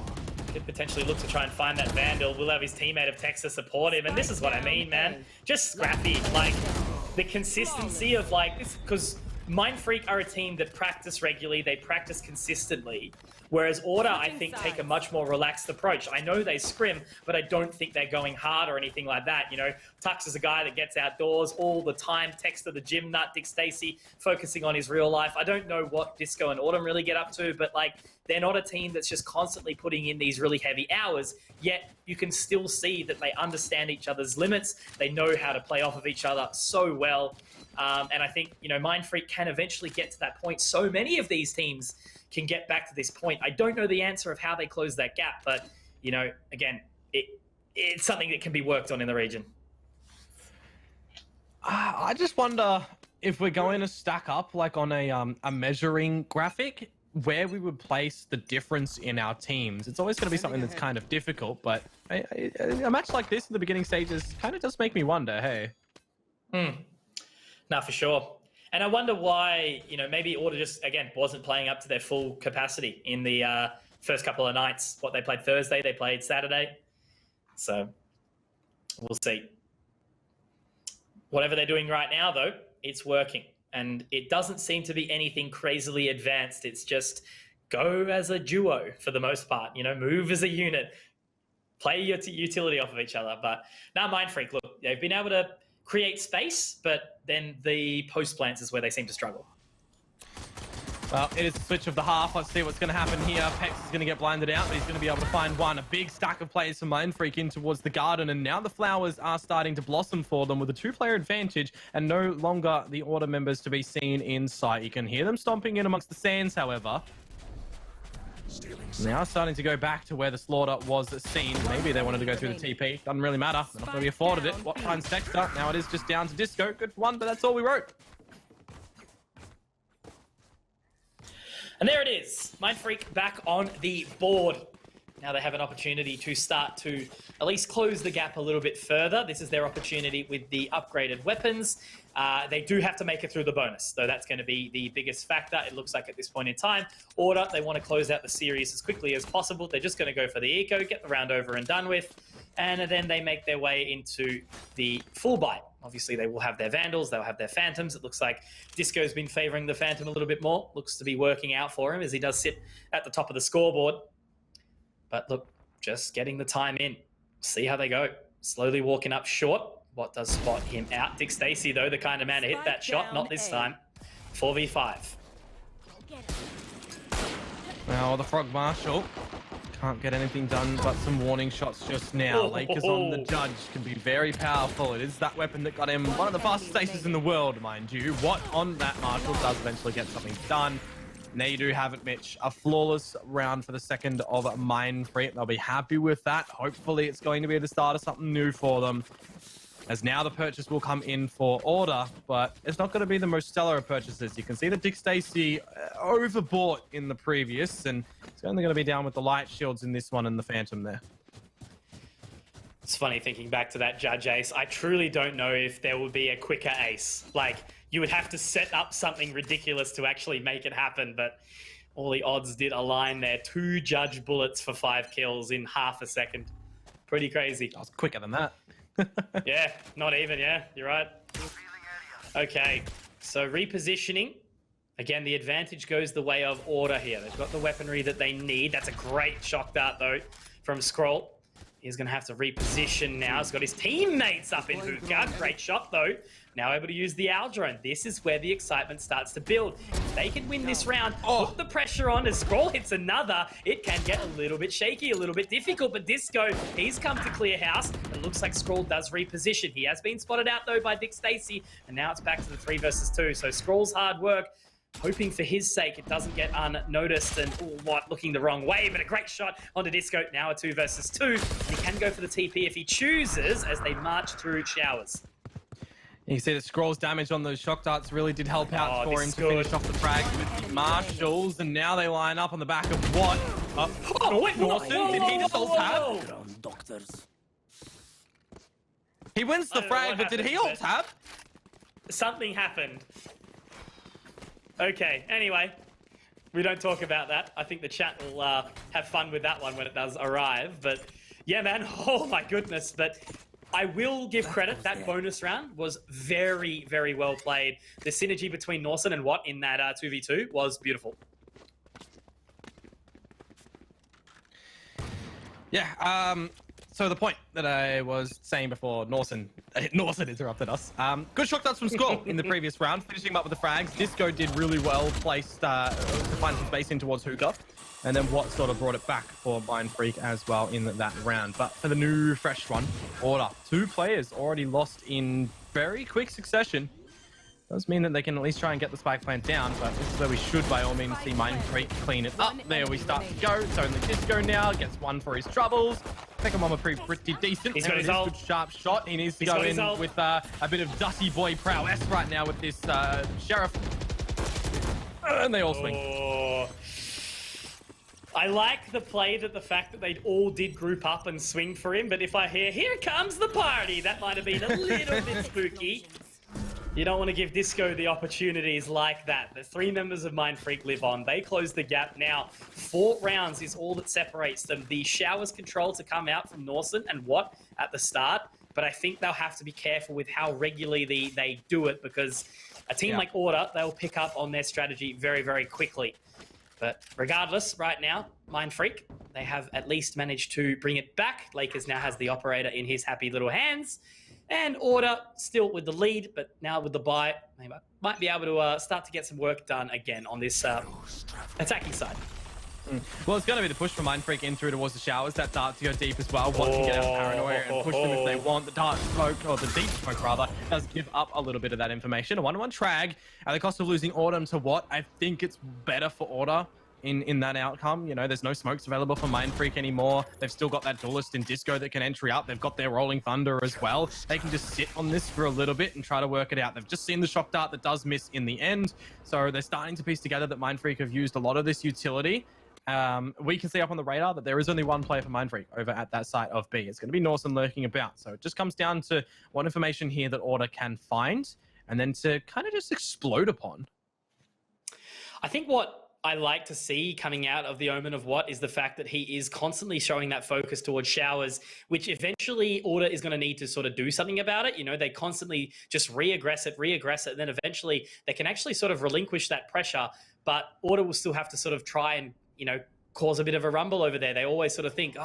Could potentially look to try and find that Vandal. Will have his teammate of Texas support him. And this is what I mean, man. Just scrappy. Like, the consistency of, like, this, because Mindfreak are a team that practice regularly. They practice consistently. Whereas Order, I think, take a much more relaxed approach. I know they scrim, but I don't think they're going hard or anything like that. You know, Tux is a guy that gets outdoors all the time. Texter, the gym nut, Dick Stacey, focusing on his real life. I don't know what Disco and Autumn really get up to, but, like, they're not a team that's just constantly putting in these really heavy hours, yet you can still see that they understand each other's limits. They know how to play off of each other so well. And I think, you know, Mindfreak can eventually get to that point. So many of these teams can get back to this point. I don't know the answer of how they close that gap, but, you know, again, it's something that can be worked on in the region. I just wonder if we're going to stack up like on a measuring graphic, where we would place the difference in our teams. It's always going to be something that's kind of difficult, but a match like this in the beginning stages kind of does make me wonder, hey. No, for sure. And I wonder why, you know, maybe Order just, again, wasn't playing up to their full capacity in the first couple of nights. What they played Thursday, they played Saturday. So we'll see. Whatever they're doing right now, though, it's working. And it doesn't seem to be anything crazily advanced. It's just go as a duo for the most part. You know, move as a unit. Play your utility off of each other. But now Mindfreak, look, they've been able to create space, but then the post plants is where they seem to struggle. Well, it is the switch of the half. Let's see what's going to happen here. Pex is going to get blinded out, but he's going to be able to find one. A big stack of players for Mindfreak in towards the garden, and now the flowers are starting to blossom for them with a 2-player advantage, and no longer the order members to be seen in sight. You can hear them stomping in amongst the sands, however. Now starting to go back to where the slaughter was seen. Maybe they wanted to go through the TP. Doesn't really matter. They're not going to be afforded it. What time's Dexter? Now it is just down to Disco. Good for one, but that's all we wrote. And there it is. Mindfreak back on the board. Now they have an opportunity to start to at least close the gap a little bit further. This is their opportunity with the upgraded weapons. They do have to make it through the bonus, though that's going to be the biggest factor, it looks like, at this point in time. Order, they want to close out the series as quickly as possible. They're just going to go for the eco, get the round over and done with, and then they make their way into the full bite. Obviously, they will have their Vandals, they'll have their Phantoms. It looks like Disco's been favoring the Phantom a little bit more. Looks to be working out for him as he does sit at the top of the scoreboard. But look, just getting the time in. See how they go. Slowly walking up short. What does spot him out? Dick Stacy, though, the kind of man to hit that shot. Not this time. 4v5. Now the Frog Marshal can't get anything done but some warning shots just now. Lakers on the Judge can be very powerful. It is that weapon that got him one of the fastest aces in the world, mind you. What on that Marshal does eventually get something done. And there you do have it, Mitch. A flawless round for the second of Mindfreak. They'll be happy with that. Hopefully it's going to be the start of something new for them. As now the purchase will come in for Order, but it's not going to be the most stellar of purchases. You can see that Dick Stacy overbought in the previous, and it's only going to be down with the light shields in this one and the Phantom there. It's funny thinking back to that Judge ace. I truly don't know if there will be a quicker ace. Like, you would have to set up something ridiculous to actually make it happen, but all the odds did align there. 2 Judge bullets for 5 kills in half a second. Pretty crazy. I was quicker than that. Yeah, not even, yeah, you're right. Okay, so repositioning. Again, the advantage goes the way of Order here. They've got the weaponry that they need. That's a great shock dart, though, from Skrull. He's going to have to reposition now. He's got his teammates up in hookah. Great shot, though. Now able to use the Owl Drone. This is where the excitement starts to build. If they can win this round, put the pressure on as Skrull hits another, it can get a little bit shaky, a little bit difficult. But Disco, he's come to clear house. It looks like Skrull does reposition. He has been spotted out, though, by Dick Stacy. And now it's back to the 3 versus 2. So Skrull's hard work, hoping for his sake it doesn't get unnoticed and looking the wrong way, but a great shot onto Disco. Now a 2 versus 2. And he can go for the TP if he chooses as they march through showers. You can see that Skrull's damage on those shock darts really did help out for him to finish off the frag with the Marshals, and now they line up on the back of what? Norton, did he just ult tab? He wins the frag, but did he ult tab? Something happened. Okay, anyway, we don't talk about that. I think the chat will have fun with that one when it does arrive. But yeah, man, oh my goodness. But I will give credit, that bonus round was very, very well played. The synergy between Norson and Watt in that 2v2 was beautiful. Yeah, so the point that I was saying before Norson interrupted us. Good shock darts from Skrull in the previous round, finishing him up with the frags. Disco did really well, placed to find some space in towards hookah. And then Watt sort of brought it back for Mindfreak as well in that round. But for the new fresh one, Order. 2 players already lost in very quick succession. Does mean that they can at least try and get the spike plant down, but this is where we should by all means see Mindfreak clean it up. There we start to go. It's only Disco now, gets 1 for his troubles. Second one was pretty decent. He's got his ult. Good sharp shot. He needs to go in with a bit of Dusty Boy prowess right now with this Sheriff. And they all swing. Oh. I like the play that the fact that they all did group up and swing for him, but if I hear, here comes the party, that might have been a little bit spooky. You don't want to give Disco the opportunities like that. The 3 members of Mindfreak live on. They close the gap now. 4 rounds is all that separates them. The Showers control to come out from Norson and Watt at the start. But I think they'll have to be careful with how regularly they do it, because a team like Order, they'll pick up on their strategy very, very quickly. But regardless, right now, Mindfreak, they have at least managed to bring it back. Lakers now has the operator in his happy little hands. And Order still with the lead, but now with the bye, they might be able to start to get some work done again on this attacking side. Well, it's going to be the push for Mindfreak in through towards the Showers. That dart to go deep as well. One can get out of paranoia and push them if they want. The dart smoke, or the deep smoke rather, does give up a little bit of that information. A 1-1 trag at the cost of losing Autumn to Watt. I think it's better for Order in that outcome. You know, there's no smokes available for Mindfreak anymore. They've still got that duelist in Disco that can entry up. They've got their Rolling Thunder as well. They can just sit on this for a little bit and try to work it out. They've just seen the shock dart that does miss in the end. So they're starting to piece together that Mindfreak have used a lot of this utility. We can see up on the radar that there is only 1 player for Mindfreak over at that site of B. It's going to be Norson lurking about. So it just comes down to what information here that Order can find and then to kind of just explode upon. I think what I like to see coming out of the Omen of Watt is the fact that he is constantly showing that focus towards Showers, which eventually Order is going to need to sort of do something about it. You know, they constantly just re-aggress it, and then eventually they can actually sort of relinquish that pressure, but Order will still have to sort of try and, you know, cause a bit of a rumble over there. They always sort of think,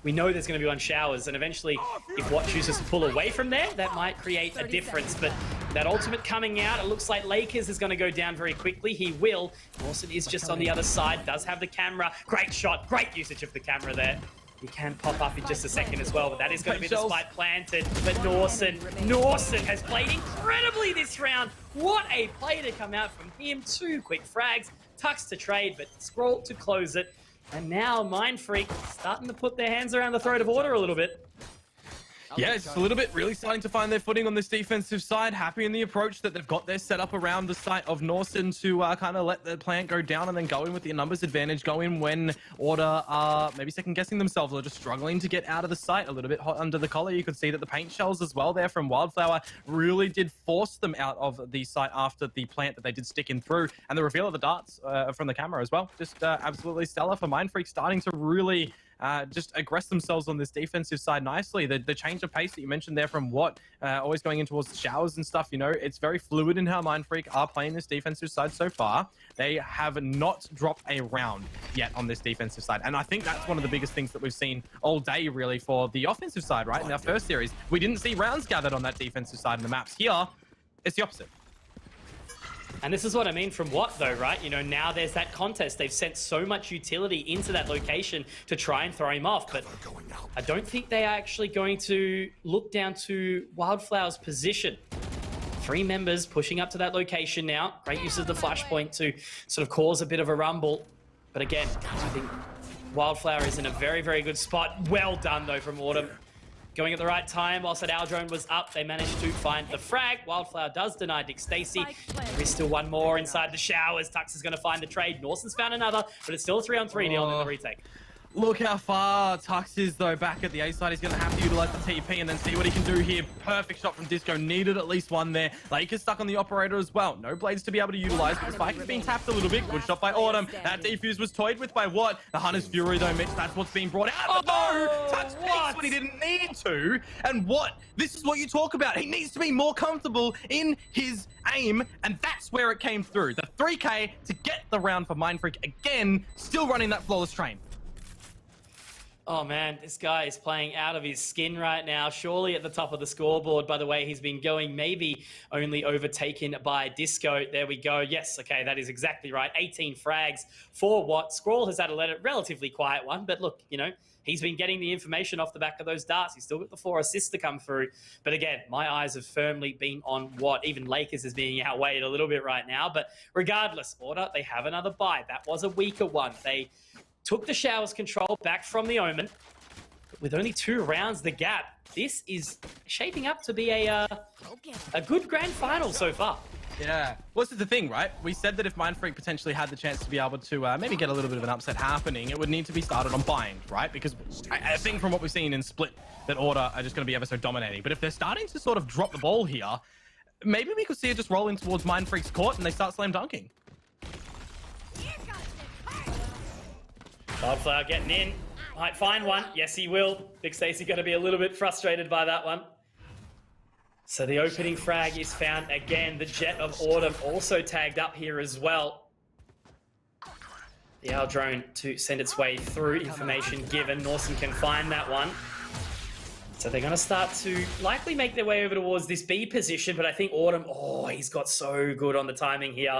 we know there's going to be on Showers, and eventually if Watt chooses to pull away from there, that might create a difference. But that ultimate coming out, it looks like Lakers is going to go down very quickly. He will. Norson is just on the other side, does have the camera. Great shot, great usage of the camera there. He can pop up in just a second as well, but that is going to be the spike planted. But Norson has played incredibly this round. What a play to come out from him. 2 quick frags, Tux to trade, but Scroll to close it. And now Mindfreak starting to put their hands around the throat of Order a little bit. Yeah, it's a little bit really starting to find their footing on this defensive side. Happy in the approach that they've got their set up around the site of Norson to kind of let the plant go down and then go in with the numbers advantage. Go in when Order are maybe second guessing themselves or just struggling to get out of the site. A little bit hot under the collar. You could see that the paint shells as well there from Wildflower really did force them out of the site after the plant that they did stick in through. And the reveal of the darts from the camera as well. Just absolutely stellar for Mindfreak, starting to really just aggress themselves on this defensive side nicely. The change of pace that you mentioned there from Watt, always going in towards the Showers and stuff, you know, it's very fluid in how Mindfreak are playing this defensive side so far. They have not dropped a round yet on this defensive side. And I think that's one of the biggest things that we've seen all day, really, for the offensive side, right? In our first series, we didn't see rounds gathered on that defensive side in the maps. Here, it's the opposite. And this is what I mean from Watt, though, right? You know, now there's that contest. They've sent so much utility into that location to try and throw him off. But I don't think they are actually going to look down to Wildflower's position. 3 members pushing up to that location now. Great use of the flashpoint to sort of cause a bit of a rumble. But again, I think Wildflower is in a very, very good spot. Well done, though, from Autumn. Going at the right time, whilst that Aldrone was up, they managed to find the frag. Wildflower does deny Dick Stacy. There is still 1 more inside the Showers. Tux is going to find the trade. Norson's found another, but it's still a 3-on-3 deal in the retake. Look how far Tux is, though, back at the A side. He's going to have to utilize the TP and then see what he can do here. Perfect shot from Disco. Needed at least 1 there. Lakers stuck on the operator as well. No blades to be able to utilize, but the spike is being tapped a little bit. Good shot by Autumn. That defuse was toyed with by Watt. The Hunter's Fury, though, Mitch, that's what's being brought out. No! Tux peeks when he didn't need to. And Watt, this is what you talk about. He needs to be more comfortable in his aim, and that's where it came through. The 3K to get the round for Mindfreak again, still running that flawless train. Oh man, this guy is playing out of his skin right now. Surely at the top of the scoreboard, by the way, he's been going, maybe only overtaken by Disco. There we go. Yes, okay, that is exactly right. 18 frags for Watt. Scrawl has had a relatively quiet one, but look, you know, he's been getting the information off the back of those darts. He's still got the 4 assists to come through. But again, my eyes have firmly been on Watt. Even Lakers is being outweighed a little bit right now. But regardless, Order, they have another bye. That was a weaker one. They took the Showers control back from the Omen. But with only 2 rounds the gap, this is shaping up to be a good grand final so far. Yeah. Well, this is the thing, right? We said that if Mindfreak potentially had the chance to be able to maybe get a little bit of an upset happening, it would need to be started on Bind, right? Because I think from what we've seen in Split, that Order are just going to be ever so dominating. But if they're starting to sort of drop the ball here, maybe we could see it just rolling towards Mind Freak's court and they start slam dunking. Wildflower getting in. Might find one. Yes, he will. Big Stacy going to be a little bit frustrated by that one. So the opening frag is found again. The Jet of Autumn also tagged up here as well. The Owl drone to send its way through. Information given. Norson can find that one. So they're going to start to likely make their way over towards this B position, but I think Autumn, he's got so good on the timing here.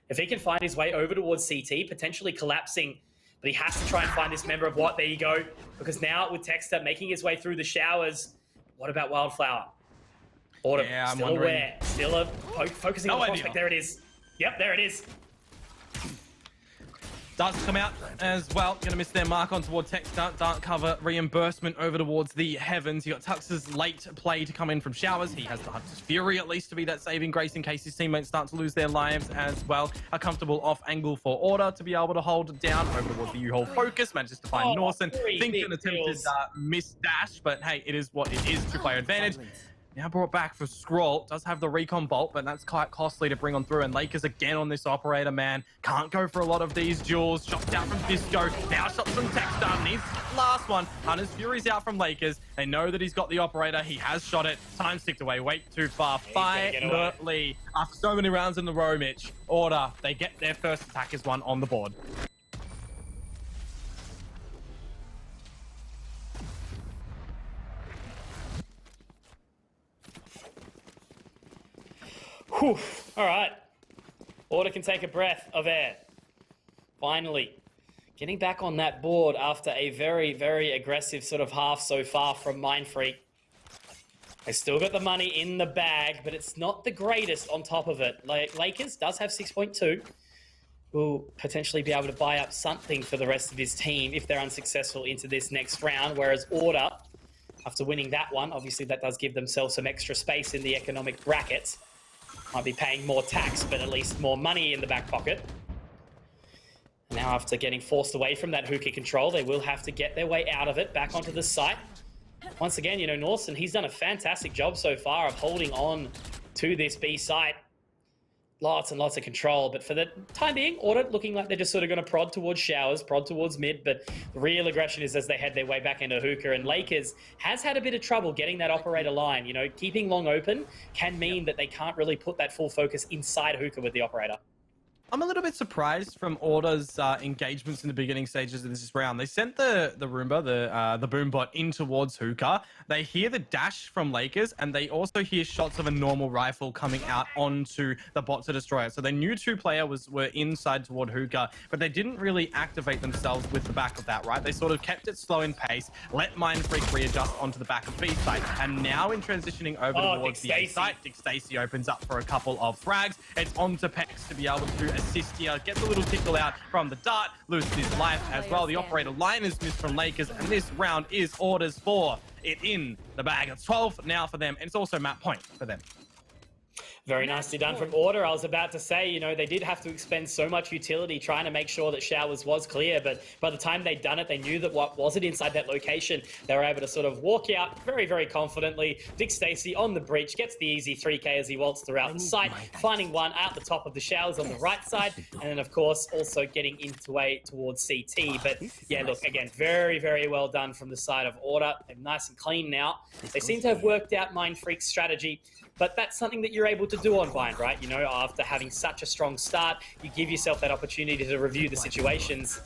If he can find his way over towards CT, potentially collapsing, but he has to try and find this member of what? There you go. Because now with Texter making his way through the showers, what about Wildflower? Autumn, yeah, still aware, still focusing on the prospect. There it is. Yep, there it is. Does come out as well. Going to miss their mark on towards Texter. Dark cover reimbursement over towards the heavens. You got Tux's late play to come in from showers. He has the Hunter's Fury at least to be that saving grace in case his teammates start to lose their lives as well. A comfortable off angle for Order to be able to hold down over towards the U-Hole focus. Manages to find Norson. Thinks an attempted miss dash, but hey, it is what it is. Two-player advantage. Now brought back for Scroll. Does have the recon bolt, but that's quite costly to bring on through. And Lakers again on this operator, man. Can't go for a lot of these duels. Shots out from Disco. Now shots from Texter. Needs the last one. Hunter's Fury's out from Lakers. They know that he's got the operator. He has shot it. Time ticked away. Way too far. Finally, after so many rounds in the row, Mitch, Order, they get their first attack as one on the board. Whew. All right. Order can take a breath of air. Finally. Getting back on that board after a very, very aggressive sort of half so far from Mind Freak. They still got the money in the bag, but it's not the greatest on top of it. Lakers does have 6.2. Will potentially be able to buy up something for the rest of his team if they're unsuccessful into this next round, whereas Order, after winning that one, obviously that does give themselves some extra space in the economic brackets. Might be paying more tax, but at least more money in the back pocket. Now, after getting forced away from that hookah control, they will have to get their way out of it, back onto the site. Once again, you know, Norson, he's done a fantastic job so far of holding on to this B site. Lots and lots of control, but for the time being, Order looking like they're just sort of going to prod towards showers, prod towards mid, but the real aggression is as they head their way back into hookah, and Lakers has had a bit of trouble getting that operator line. You know, keeping long open can mean that they can't really put that full focus inside hookah with the operator. I'm a little bit surprised from Order's engagements in the beginning stages of this round. They sent the Roomba, the Boombot, in towards hookah. They hear the dash from Lakers, and they also hear shots of a normal rifle coming out onto the bot to destroy it. So they knew two-player were inside toward hookah, but they didn't really activate themselves with the back of that, right? They sort of kept it slow in pace, let Mind Freak readjust onto the back of B site, and now in transitioning over towards the A site, Dick Stacy opens up for a couple of frags. It's onto Pex to be able to assist here, gets a little tickle out from the dart, loses his life as well. The operator line is missed from Lakers, and this round is Orders for it in the bag. It's 12 now for them, and it's also map point for them. Very nicely done from Order. I was about to say, you know, they did have to expend so much utility trying to make sure that showers was clear, but by the time they'd done it, they knew that what wasn't inside that location, they were able to sort of walk out very, very confidently. Dick Stacy on the breach, gets the easy 3K as he waltzed throughout the site, finding one at the top of the showers on the right side, and then, of course, also getting into way towards CT. But, yeah, look, again, very, very well done from the side of Order. They're nice and clean now. They seem to have worked out Mind Freak's strategy. But that's something that you're able to do on Bind, right? You know, after having such a strong start, you give yourself that opportunity to review the situations.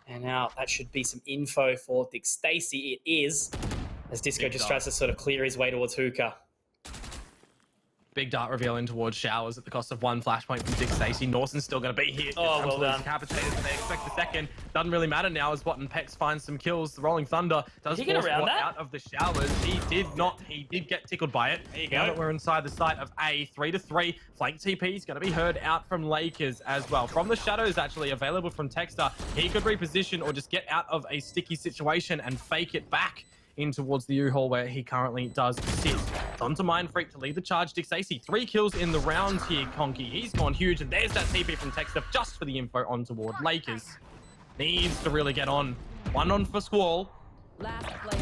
And now that should be some info for Dick Stacy. It is, as Disco just tries to sort of clear his way towards hookah. Big dart reveal in towards showers at the cost of one flashpoint from Dick Stacy. Norson's still going to be here. Oh, well done. Decapitated, they expect a second. Doesn't really matter now as Bot and Pex finds some kills. The Rolling Thunder does force Bot out of the showers. He did not. He did get tickled by it. There you go. Now that we're inside the site of A, 3-3. Flank TP is going to be heard out from Lakers as well. From the shadows, actually, available from Texter. He could reposition or just get out of a sticky situation and fake it back in towards the U-Haul where he currently does sit. It's on to Mind Freak to lead the charge. Dick Stacy, 3 kills in the round here, Conky. He's gone huge, and there's that TP from Texter just for the info on toward Lakers. Needs to really get on. One on for Squall. Last player.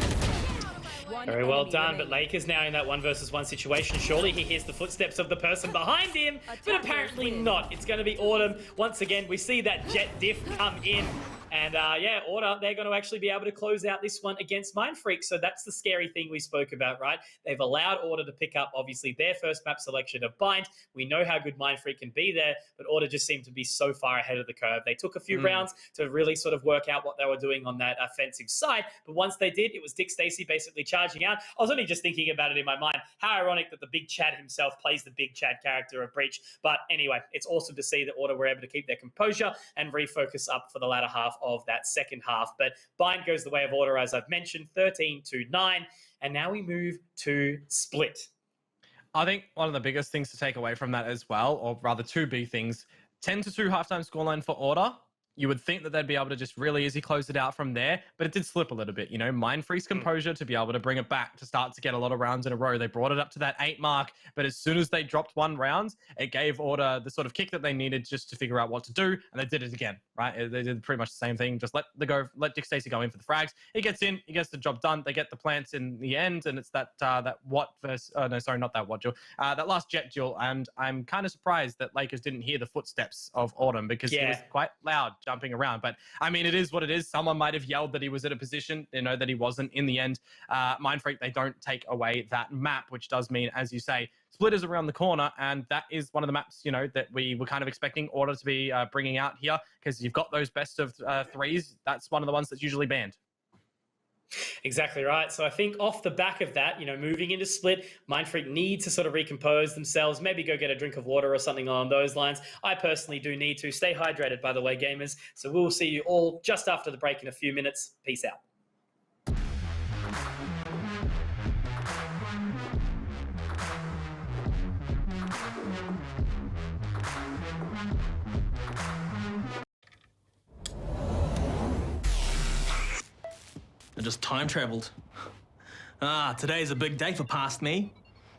One Very well enemy done, remaining. but Lakers now in that 1 versus 1 situation. Surely he hears the footsteps of the person behind him, but apparently not. It's going to be Autumn. Once again, we see that Jet diff come in. And yeah, Order, they're going to actually be able to close out this one against Mindfreak. So that's the scary thing we spoke about, right? They've allowed Order to pick up, obviously, their first map selection of Bind. We know how good Mindfreak can be there, but Order just seemed to be so far ahead of the curve. They took a few rounds to really sort of work out what they were doing on that offensive side. But once they did, it was Dick Stacey basically charging out. I was only just thinking about it in my mind. How ironic that the Big Chad himself plays the Big Chad character of Breach. But anyway, it's awesome to see that Order were able to keep their composure and refocus up for the latter half of that second half. But Bind goes the way of Order, as I've mentioned, 13-9. And now we move to Split. I think one of the biggest things to take away from that as well, or rather two big things, 10-2 halftime scoreline for Order. You would think that they'd be able to just really easy close it out from there, but it did slip a little bit. You know, Mindfreak's composure to be able to bring it back to start to get a lot of rounds in a row. They brought it up to that 8 mark, but as soon as they dropped one round, it gave Order the sort of kick that they needed just to figure out what to do, and they did it again, right? They did pretty much the same thing. Just let Dick Stacey go in for the frags. He gets in, he gets the job done. They get the plants in the end, and it's that Watt versus that last Jet duel. And I'm kind of surprised that Lakers didn't hear the footsteps of Autumn because he was quite loud jumping around. But I mean, it is what it is. Someone might have yelled that he was at a position, you know, that he wasn't. In the end, Mindfreak, they don't take away that map, which does mean, as you say, Split is around the corner, and that is one of the maps, you know, that we were kind of expecting Order to be bringing out here, because you've got those best of threes. That's one of the ones that's usually banned. Exactly right. So I think off the back of that, you know, moving into Split, Mindfreak need to sort of recompose themselves, maybe go get a drink of water or something along those lines. I personally do need to. Stay hydrated, by the way, gamers. So we'll see you all just after the break in a few minutes. Peace out. I just time traveled. Ah, today's a big day for past me.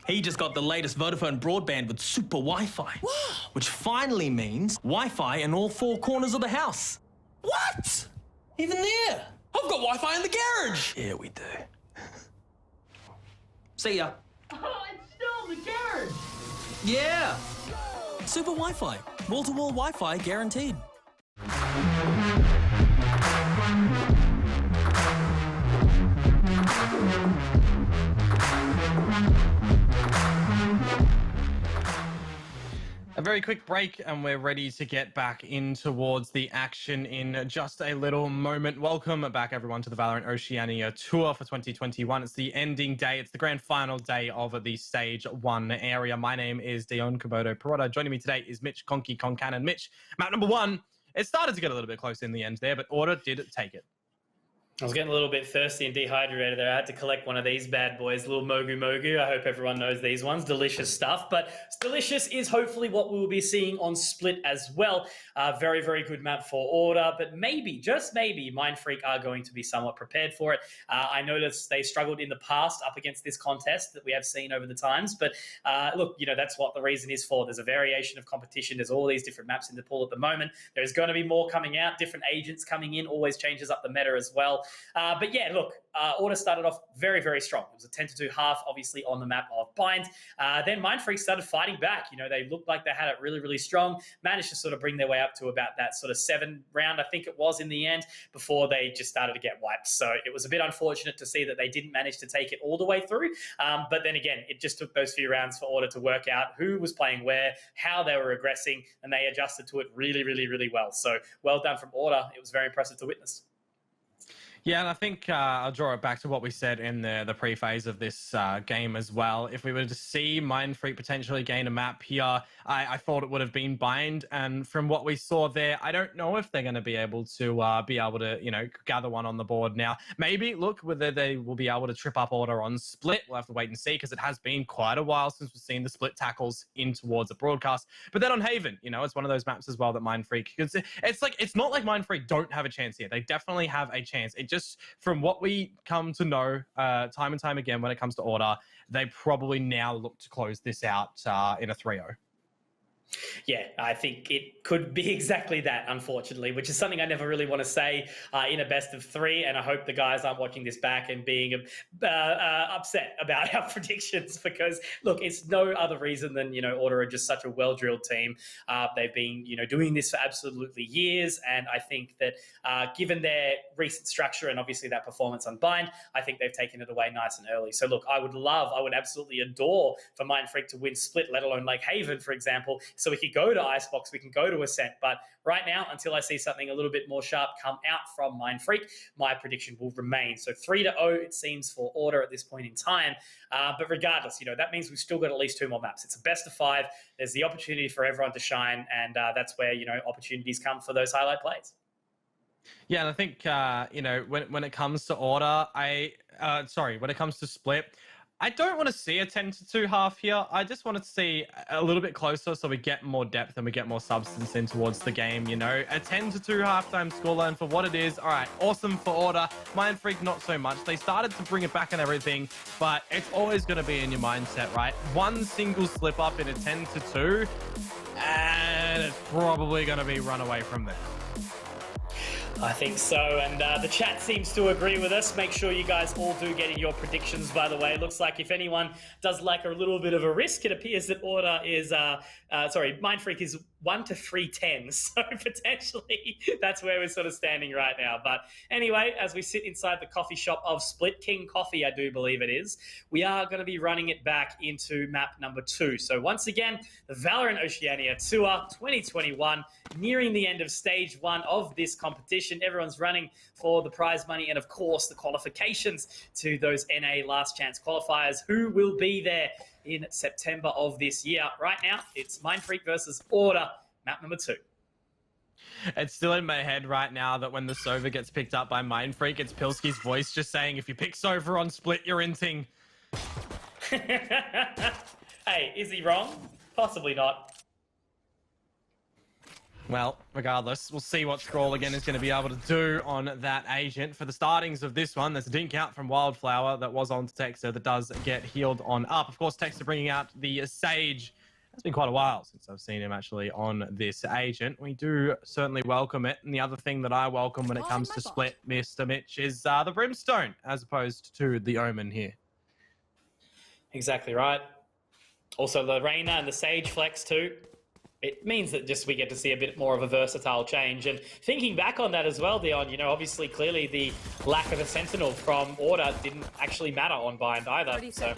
He just got the latest Vodafone broadband with super Wi-Fi. Wow. Which finally means Wi-Fi in all 4 corners of the house. What? Even there? I've got Wi-Fi in the garage. Yeah, we do. See ya. Oh, it's still in the garage. Yeah. Super Wi-Fi. Wall-to-wall Wi-Fi guaranteed. A very quick break, and we're ready to get back in towards the action in just a little moment. Welcome back, everyone, to the VALORANT Oceania Tour for 2021. It's the ending day. It's the grand final day of the Stage 1 area. My name is Dion Kobodo Perrotta. Joining me today is Mitch Conky Concannon. Mitch, map number 1. It started to get a little bit close in the end there, but Order did take it. I was getting a little bit thirsty and dehydrated there. I had to collect one of these bad boys, little Mogu Mogu. I hope everyone knows these ones. Delicious stuff. But delicious is hopefully what we will be seeing on Split as well. Very, very good map for Order. But maybe, just maybe, Mindfreak are going to be somewhat prepared for it. I noticed they struggled in the past up against this contest that we have seen over the times. But look, you know, that's what the reason is for. There's a variation of competition. There's all these different maps in the pool at the moment. There's going to be more coming out. Different agents coming in always changes up the meta as well. But yeah, look, Order started off very, very strong. It was a 10-2 half, obviously, on the map of Bind. Then Mindfreak started fighting back. You know, they looked like they had it really, really strong, managed to sort of bring their way up to about that sort of 7 round, I think it was in the end, before they just started to get wiped. So it was a bit unfortunate to see that they didn't manage to take it all the way through. But then again, it just took those few rounds for Order to work out who was playing where, how they were regressing, and they adjusted to it really, really, really well. So well done from Order. It was very impressive to witness. Yeah, and I think I'll draw it back to what we said in the pre-phase of this game as well. If we were to see Mindfreak potentially gain a map here, I thought it would have been Bind. And from what we saw there, I don't know if they're going to be able to, you know, gather one on the board now. Maybe, look, whether they will be able to trip up Order on Split. We'll have to wait and see, because it has been quite a while since we've seen the Split tackles in towards a broadcast. But then on Haven, you know, it's one of those maps as well that Mindfreak, it's not like Mindfreak don't have a chance here. They definitely have a chance. It just, from what we come to know time and time again when it comes to Order, they probably now look to close this out in a 3-0. Yeah, I think it could be exactly that, unfortunately, which is something I never really want to say in a best of three. And I hope the guys aren't watching this back and being upset about our predictions because, look, it's no other reason than, Order are just such a well-drilled team. They've been, doing this for absolutely years. And I think that given their recent structure and obviously that performance on Bind, I think they've taken it away nice and early. So, look, I would absolutely adore for Mind Freak to win Split, let alone Lake Haven, for example, so we could go to Icebox, we can go to Ascent. But right now, until I see something a little bit more sharp come out from Mind Freak, my prediction will remain. So 3-0, it seems, for Order at this point in time. But regardless, that means we've still got at least 2 more maps. It's a best of 5. There's the opportunity for everyone to shine, and that's where, opportunities come for those highlight plays. Yeah, and I think, when it comes to Order, when it comes to Split, I don't want to see a 10-2 half here. I just want to see a little bit closer so we get more depth and we get more substance in towards the game, A 10-2 halftime scoreline for what it is. All right, awesome for Order. Mind Freak, not so much. They started to bring it back and everything, but it's always going to be in your mindset, right? One single slip up in a 10-2, and it's probably going to be run away from there. I think so, and the chat seems to agree with us. Make sure you guys all do get in your predictions, by the way. It looks like if anyone does like a little bit of a risk, it appears that Order is, Mind Freak is 1 to 310, so potentially that's where we're sort of standing right now. But anyway, as we sit inside the coffee shop of Split, King Coffee, I do believe it is, we are going to be running it back into map number 2. So once again, the VALORANT Oceania Tour 2021, nearing the end of stage 1 of this competition. Everyone's running for the prize money and, of course, the qualifications to those NA last chance qualifiers who will be there in September of this year. Right now, it's Mind Freak versus Order, map number 2. It's still in my head right now that when the Sova gets picked up by Mind Freak, it's Pilski's voice just saying, if you pick Sova on Split, you're inting. Hey, is he wrong? Possibly not. Well, regardless, we'll see what Scroll again is going to be able to do on that agent. For the startings of this one, there's a dink out from Wildflower that was on Texter that does get healed on up. Of course, Texter bringing out the Sage. It's been quite a while since I've seen him actually on this agent. We do certainly welcome it. And the other thing that I welcome when it comes to Split, Mr. Mitch, is the Brimstone as opposed to the Omen here. Exactly right. Also, the Reyna and the Sage flex too. It means that just we get to see a bit more of a versatile change. And thinking back on that as well, Dion, obviously, clearly the lack of a Sentinel from Order didn't actually matter on Bind either. So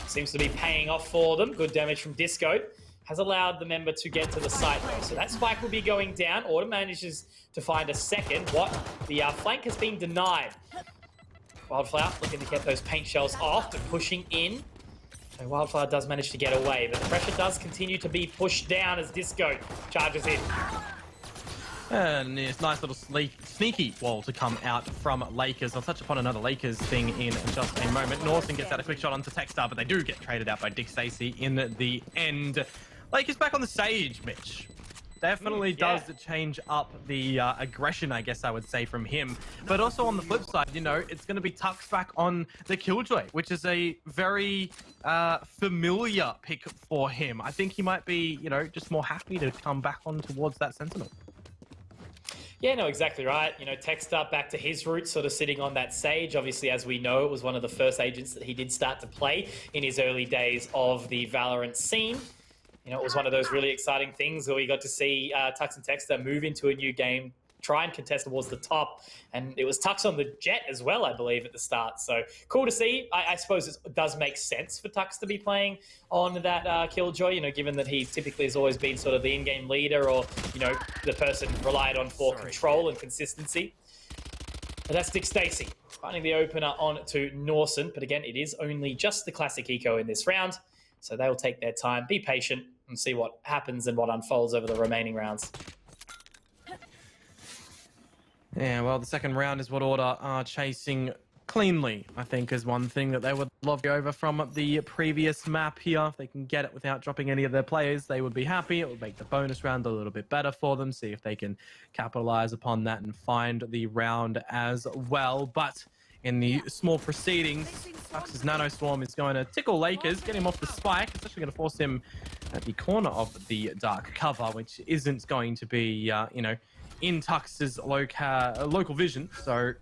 seems to be paying off for them. Good damage from Disco has allowed the member to get to the site though. So that spike will be going down. Order manages to find a second. The flank has been denied. Wildflower looking to get those paint shells off and pushing in. So Wildflower does manage to get away, but the pressure does continue to be pushed down as Disco charges in. And it's nice little sneaky wall to come out from Lakers. I'll touch upon another Lakers thing in just a moment. Norton gets out a quick shot onto Techstar, but they do get traded out by Dick Stacey in the end. Lakers back on the Sage, Mitch. Definitely does change up the aggression, I guess I would say, from him. But also on the flip side, it's going to be Tux back on the Killjoy, which is a very familiar pick for him. I think he might be, just more happy to come back on towards that Sentinel. Yeah, no, exactly right. Techstar back to his roots, sort of sitting on that Sage. Obviously, as we know, it was one of the first agents that he did start to play in his early days of the Valorant scene. It was one of those really exciting things where we got to see Tux and Techstar move into a new game, try and contest towards the top. And it was Tux on the Jet as well, I believe, at the start. So cool to see. I suppose it does make sense for Tux to be playing on that Killjoy, given that he typically has always been sort of the in-game leader or, the person relied on for control and consistency. But that's Dick Stacey finding the opener on to Norson. But again, it is only just the classic eco in this round. So they will take their time, be patient, and see what happens and what unfolds over the remaining rounds. Yeah, well, the second round is what Order are chasing cleanly, I think, is one thing that they would love to go over from the previous map here. If they can get it without dropping any of their players, they would be happy. It would make the bonus round a little bit better for them, see if they can capitalize upon that and find the round as well. But in the small proceedings. Tux's Nano Swarm is going to tickle Lakers, get him off the spike. It's actually going to force him at the corner of the dark cover, which isn't going to be, you know, in Tux's local vision. So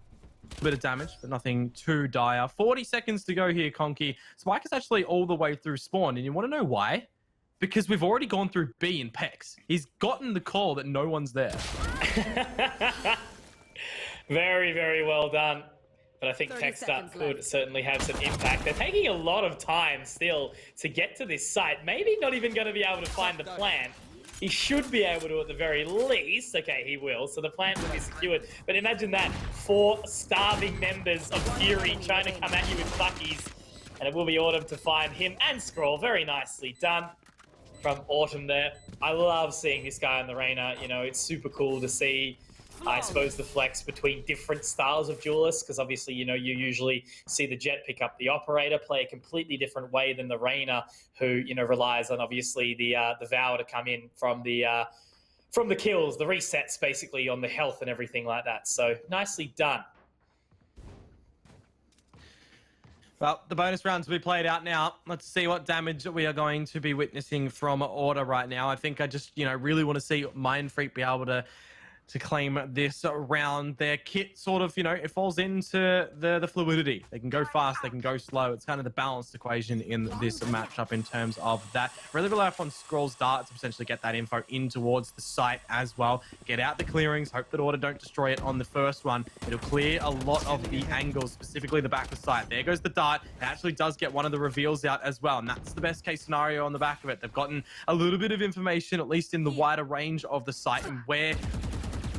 a bit of damage, but nothing too dire. 40 seconds to go here, Conky. Spike is actually all the way through spawn, and you want to know why? Because we've already gone through B in Pex. He's gotten the call that no one's there. Very, very well done. But I think Techstar could certainly have some impact. They're taking a lot of time still to get to this site. Maybe not even going to be able to find the plant. He should be able to at the very least. Okay, he will. So the plant will be secured. But imagine that. 4 starving members of Fury trying to come at you with buckies. And it will be Autumn to find him and Scroll. Very nicely done from Autumn there. I love seeing this guy on the Reyna. You know, it's super cool to see, I suppose, the flex between different styles of duelists, because obviously, you know, you usually see the Jet pick up the Operator, play a completely different way than the Reyna, who, you know, relies on obviously the Val to come in from the kills, the resets, basically on the health and everything like that. So nicely done. Well, the bonus rounds will be played out now. Let's see what damage we are going to be witnessing from Order right now. I think I just, you know, really want to see Mindfreak be able to claim this round. Their kit sort of, you know, it falls into the fluidity. They can go fast, they can go slow. It's kind of the balanced equation in this matchup in terms of that. Really rely upon Scroll's dart to potentially get that info in towards the site as well. Get out the clearings, hope that Order don't destroy it on the first one. It'll clear a lot of the angles, specifically the back of the site. There goes the dart. It actually does get one of the reveals out as well, and that's the best case scenario on the back of it. They've gotten a little bit of information, at least in the wider range of the site and where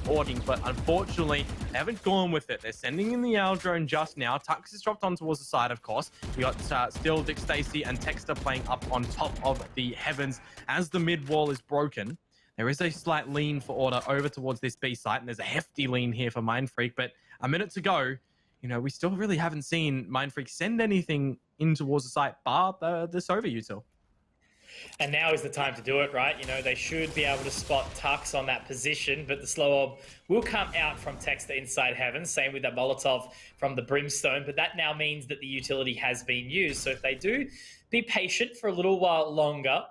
boarding, but unfortunately they haven't gone with it. They're sending in the Owl drone just now. Tux is dropped on towards the side, of course. We got still Dick Stacy and Texter playing up on top of the heavens as the mid wall is broken. There is a slight lean for Order over towards this B site, and there's a hefty lean here for Mindfreak, but a minute to go. You know, we still really haven't seen Mindfreak send anything in towards the site bar the Sova util. And now is the time to do it, right? You know, they should be able to spot Tux on that position, but the slow orb will come out from Texter inside heaven. Same with that Molotov from the Brimstone, but that now means that the utility has been used. So if they do, be patient for a little while longer.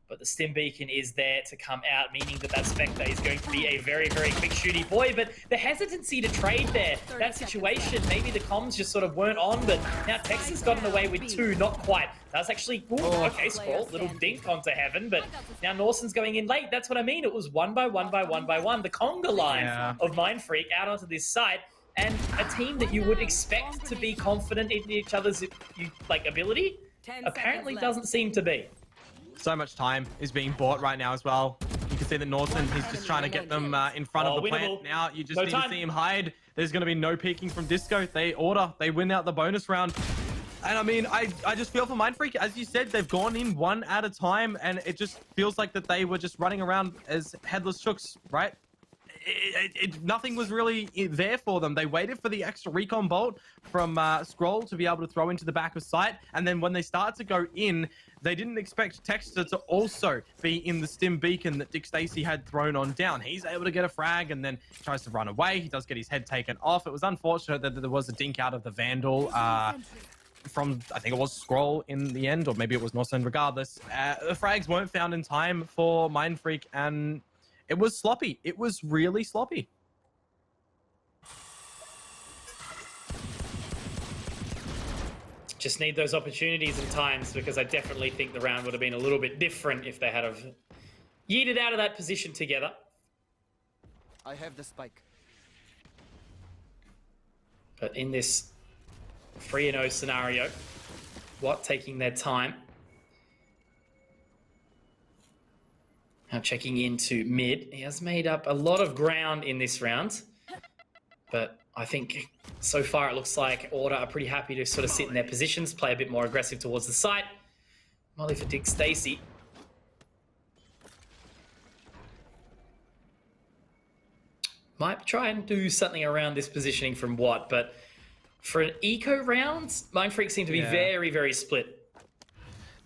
But the Stim Beacon is there to come out, meaning that that Spectre is going to be a very, very quick shooty boy. But the hesitancy to trade there, that situation, maybe the comms just sort of weren't on, but now Texas gotten away with 2, not quite. That's actually, ooh, okay, Scroll, little dink onto heaven, but now Nawson's going in late. That's what I mean. It was 1 by 1 by 1 by 1. The conga line of Mindfreak out onto this site, and a team that you would expect to be confident in each other's ability apparently doesn't seem to be. So much time is being bought right now as well. You can see that Norton, he's just trying to get them in front of the plant. Now you just need to see him hide. There's going to be no peeking from Disco. They win out the bonus round. And I mean, I just feel for Mindfreak, as you said, they've gone in one at a time, and it just feels like that they were just running around as headless chooks, right? Nothing was really there for them. They waited for the extra recon bolt from Scroll to be able to throw into the back of sight, and then when they started to go in, they didn't expect Texter to also be in the Stim Beacon that Dick Stacy had thrown on down. He's able to get a frag and then tries to run away. He does get his head taken off. It was unfortunate that there was a dink out of the Vandal from, I think it was Scroll in the end, or maybe it was Norsen. Regardless, the frags weren't found in time for Mindfreak, and it was sloppy. It was really sloppy. Just need those opportunities and times, because I definitely think the round would have been a little bit different if they had have yeeted out of that position together. I have the spike. But in this 3-0 scenario, Watt taking their time. Now checking into mid. He has made up a lot of ground in this round, but I think so far it looks like Order are pretty happy to sort of sit in their positions, play a bit more aggressive towards the site. Molly for Dick Stacy. Might try and do something around this positioning from Watt, but for an eco round, Mindfreak seem to be very, very split.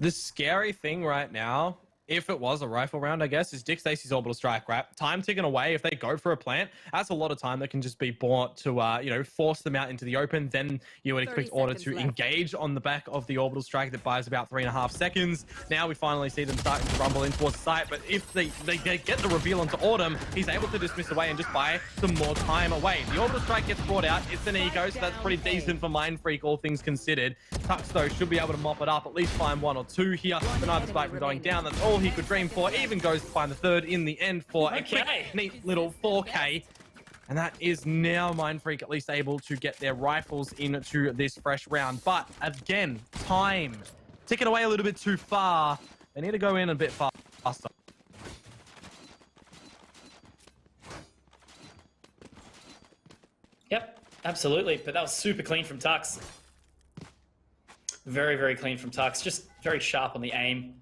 The scary thing right now if it was a rifle round, I guess, is Dick Stacy's orbital strike, right? Time ticking away. If they go for a plant, that's a lot of time that can just be bought to, you know, force them out into the open. Then you would expect Order to engage on the back of the orbital strike that buys about 3.5 seconds. Now we finally see them starting to rumble in towards the site, but if they get the reveal onto Autumn, he's able to dismiss away and just buy some more time away. The orbital strike gets brought out. It's an eco, so that's pretty decent for Mind Freak, all things considered. Tux, though, should be able to mop it up, at least find 1 or 2 here. Deny the spike from going down. That's all he could dream for. Even goes to find the 3rd in the end for a quick, neat little 4K. And that is now Mind Freak at least able to get their rifles into this fresh round. But again, time ticking away a little bit too far. They need to go in a bit faster. Yep, absolutely. But that was super clean from Tux. Very, very clean from Tux. Just very sharp on the aim.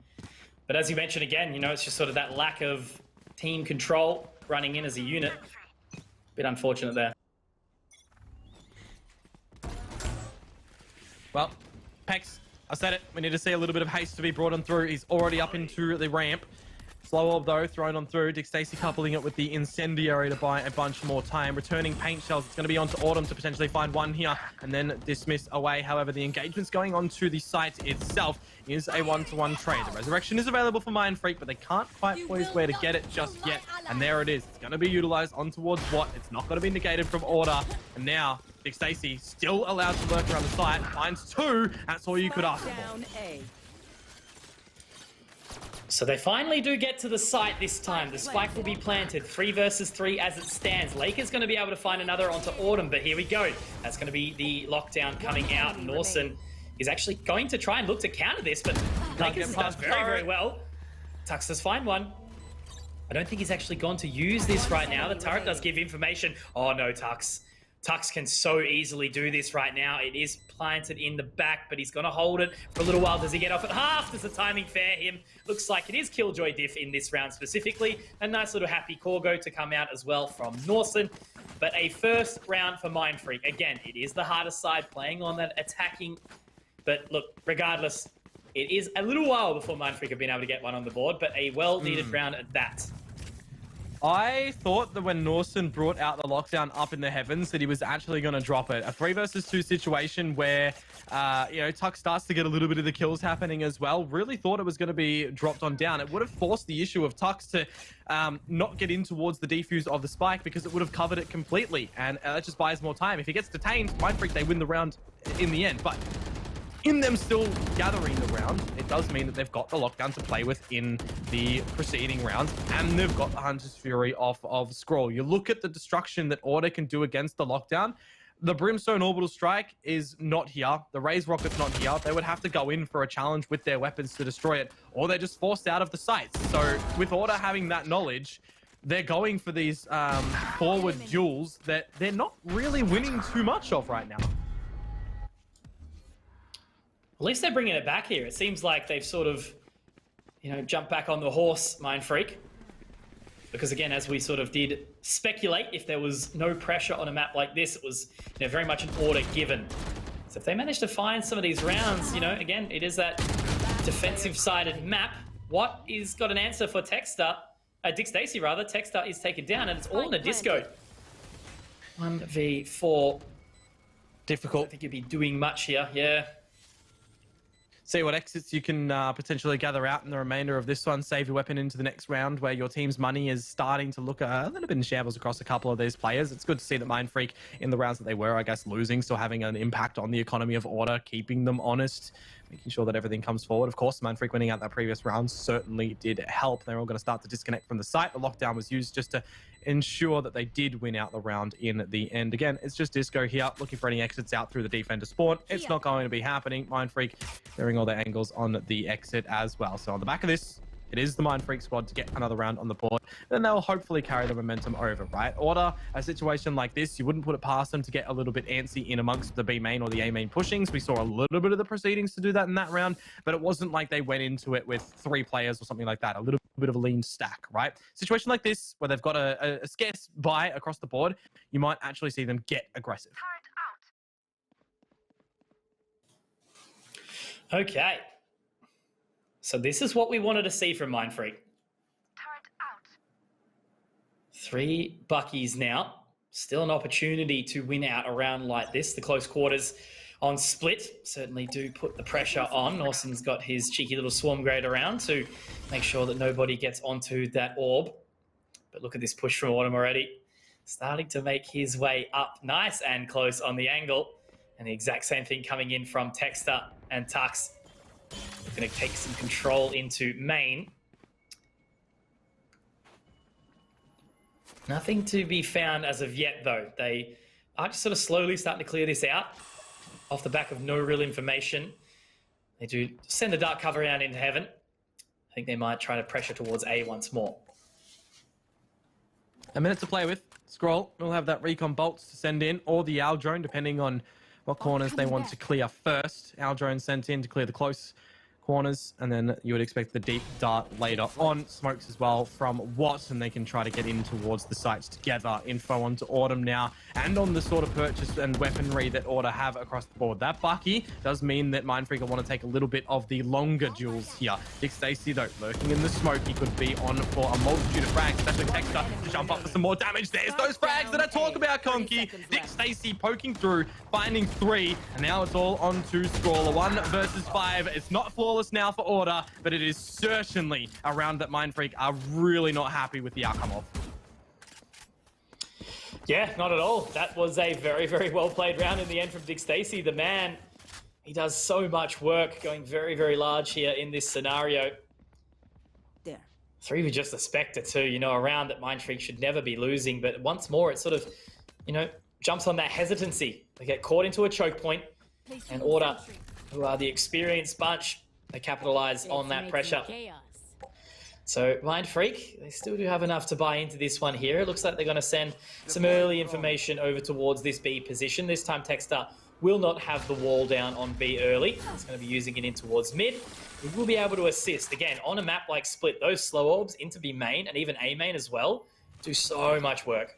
But as you mentioned again, you know, it's just sort of that lack of team control running in as a unit. Bit unfortunate there. Well, Pex, I said it. We need to see a little bit of haste to be brought on through. He's already up into the ramp. Slow orb, though, thrown on through. Dick Stacy coupling it with the incendiary to buy a bunch more time. Returning paint shells. It's going to be onto Autumn to potentially find 1 here and then dismiss away. However, the engagement's going on to the site itself is a 1-to-1 trade. The resurrection is available for Mind Freak, but they can't quite poise where to get it just yet. And there it is. It's going to be utilized on towards what? It's not going to be negated from Order. And now, Dick Stacy still allowed to lurk around the site. Finds 2. That's all you could ask for. So they finally do get to the site this time. The spike will be planted. 3 versus 3 as it stands. Laker's going to be able to find another onto Autumn, but here we go. That's going to be the lockdown coming out. Norson is actually going to try and look to counter this, but Lakers does very, very well. Tux does find 1. I don't think he's actually gone to use this right now. The turret does give information. Oh no, Tux. Tux can so easily do this right now. It is planted in the back, but he's going to hold it for a little while. Does he get off at half? Does the timing fare him? Looks like it is Killjoy Diff in this round specifically. A nice little happy Corgo to come out as well from Norson. But a first round for Mind Freak. Again, it is the hardest side playing on that attacking. But look, regardless, it is a little while before Mind Freak have been able to get one on the board, but a well-needed round at that. I thought that when Norson brought out the lockdown up in the heavens that he was actually going to drop it. A 3 versus 2 situation where, you know, Tux starts to get a little bit of the kills happening as well. Really thought it was going to be dropped on down. It would have forced the issue of Tux to not get in towards the defuse of the spike because it would have covered it completely. And that just buys more time. If he gets detained, Mind Freak, they win the round in the end. But in them still gathering the round, it does mean that they've got the lockdown to play with in the preceding rounds, and they've got the Hunter's Fury off of Scroll. You look at the destruction that Order can do against the lockdown. The Brimstone Orbital Strike is not here. The Raze Rocket's not here. They would have to go in for a challenge with their weapons to destroy it, or they're just forced out of the sites. So with Order having that knowledge, they're going for these forward duels that they're not really winning too much of right now. At least they're bringing it back here. It seems like they've sort of, you know, jumped back on the horse, Mind Freak. Because again, as we sort of did speculate, if there was no pressure on a map like this, it was, you know, very much an order given. So if they manage to find some of these rounds, you know, again, it is that defensive-sided map. What is got an answer for Techstar? Dick Stacy, rather. Techstar is taken down, and it's all in a disco. 1v4. Difficult. I don't think you'd be doing much here, yeah. See what exits you can potentially gather out in the remainder of this one. Save your weapon into the next round where your team's money is starting to look a little bit in shambles across a couple of these players. It's good to see that Mind Freak in the rounds that they were, I guess, losing, still having an impact on the economy of Order, keeping them honest, making sure that everything comes forward. Of course, Mind Freak winning out that previous round certainly did help. They're all going to start to disconnect from the site. The lockdown was used just to ensure that they did win out the round in the end. Again, it's just Disco here, looking for any exits out through the defender spawn. It's not going to be happening. Mind Freak clearing all their angles on the exit as well. So on the back of this, it is the Mind Freak squad to get another round on the board. Then they'll hopefully carry the momentum over, right? Order, a situation like this, you wouldn't put it past them to get a little bit antsy in amongst the B main or the A main pushings. We saw a little bit of the proceedings to do that in that round, but it wasn't like they went into it with 3 players or something like that. A little bit of a lean stack, right? Situation like this, where they've got a scarce buy across the board, you might actually see them get aggressive. Okay. So this is what we wanted to see from Mindfreak. 3 Buckies now. Still an opportunity to win out a round like this. The close quarters on Split certainly do put the pressure on. Orson's got his cheeky little swarm grade around to make sure that nobody gets onto that orb. But look at this push from Autumn already. Starting to make his way up nice and close on the angle. And the exact same thing coming in from Texter and Tux. We're going to take some control into main. Nothing to be found as of yet, though. They are just sort of slowly starting to clear this out off the back of no real information. They do send the dark cover around into heaven. I think they might try to pressure towards A once more. A minute to play with. Scroll. We'll have that recon bolts to send in, or the owl drone, depending on what corners they want to clear first. Owl drone sent in to clear the close corners, and then you would expect the deep dart later on. Smokes as well from Watt, and they can try to get in towards the sites together. Info onto Autumn now, and on the sort of purchase and weaponry that Order have across the board. That Bucky does mean that Mindfreak will want to take a little bit of the longer duels here. Dick Stacy, though, lurking in the smoke. He could be on for a multitude of frags, especially Texter to jump up for some more damage. There's those frags that I talk about, Conky. Dick Stacy poking through, finding 3, and now it's all on to Scrawler. 1 versus 5. It's not flawless now for Order, but it is certainly a round that Mindfreak are really not happy with the outcome of. Yeah, not at all. That was a very, very well played round in the end from Dick Stacy. The man, he does so much work, going very, very large here in this scenario. There. 3 with just a Spectre too, you know, a round that Mindfreak should never be losing, but once more it sort of, you know, jumps on that hesitancy. They get caught into a choke point, and Order, who are the experienced bunch, they capitalize on that pressure. So Mindfreak, they still do have enough to buy into this one here. It looks like they're going to send some early information over towards this B position. This time Texter will not have the wall down on B early. It's going to be using it in towards mid. We will be able to assist. Again, on a map like Split, those slow orbs into B main and even A main as well do so much work.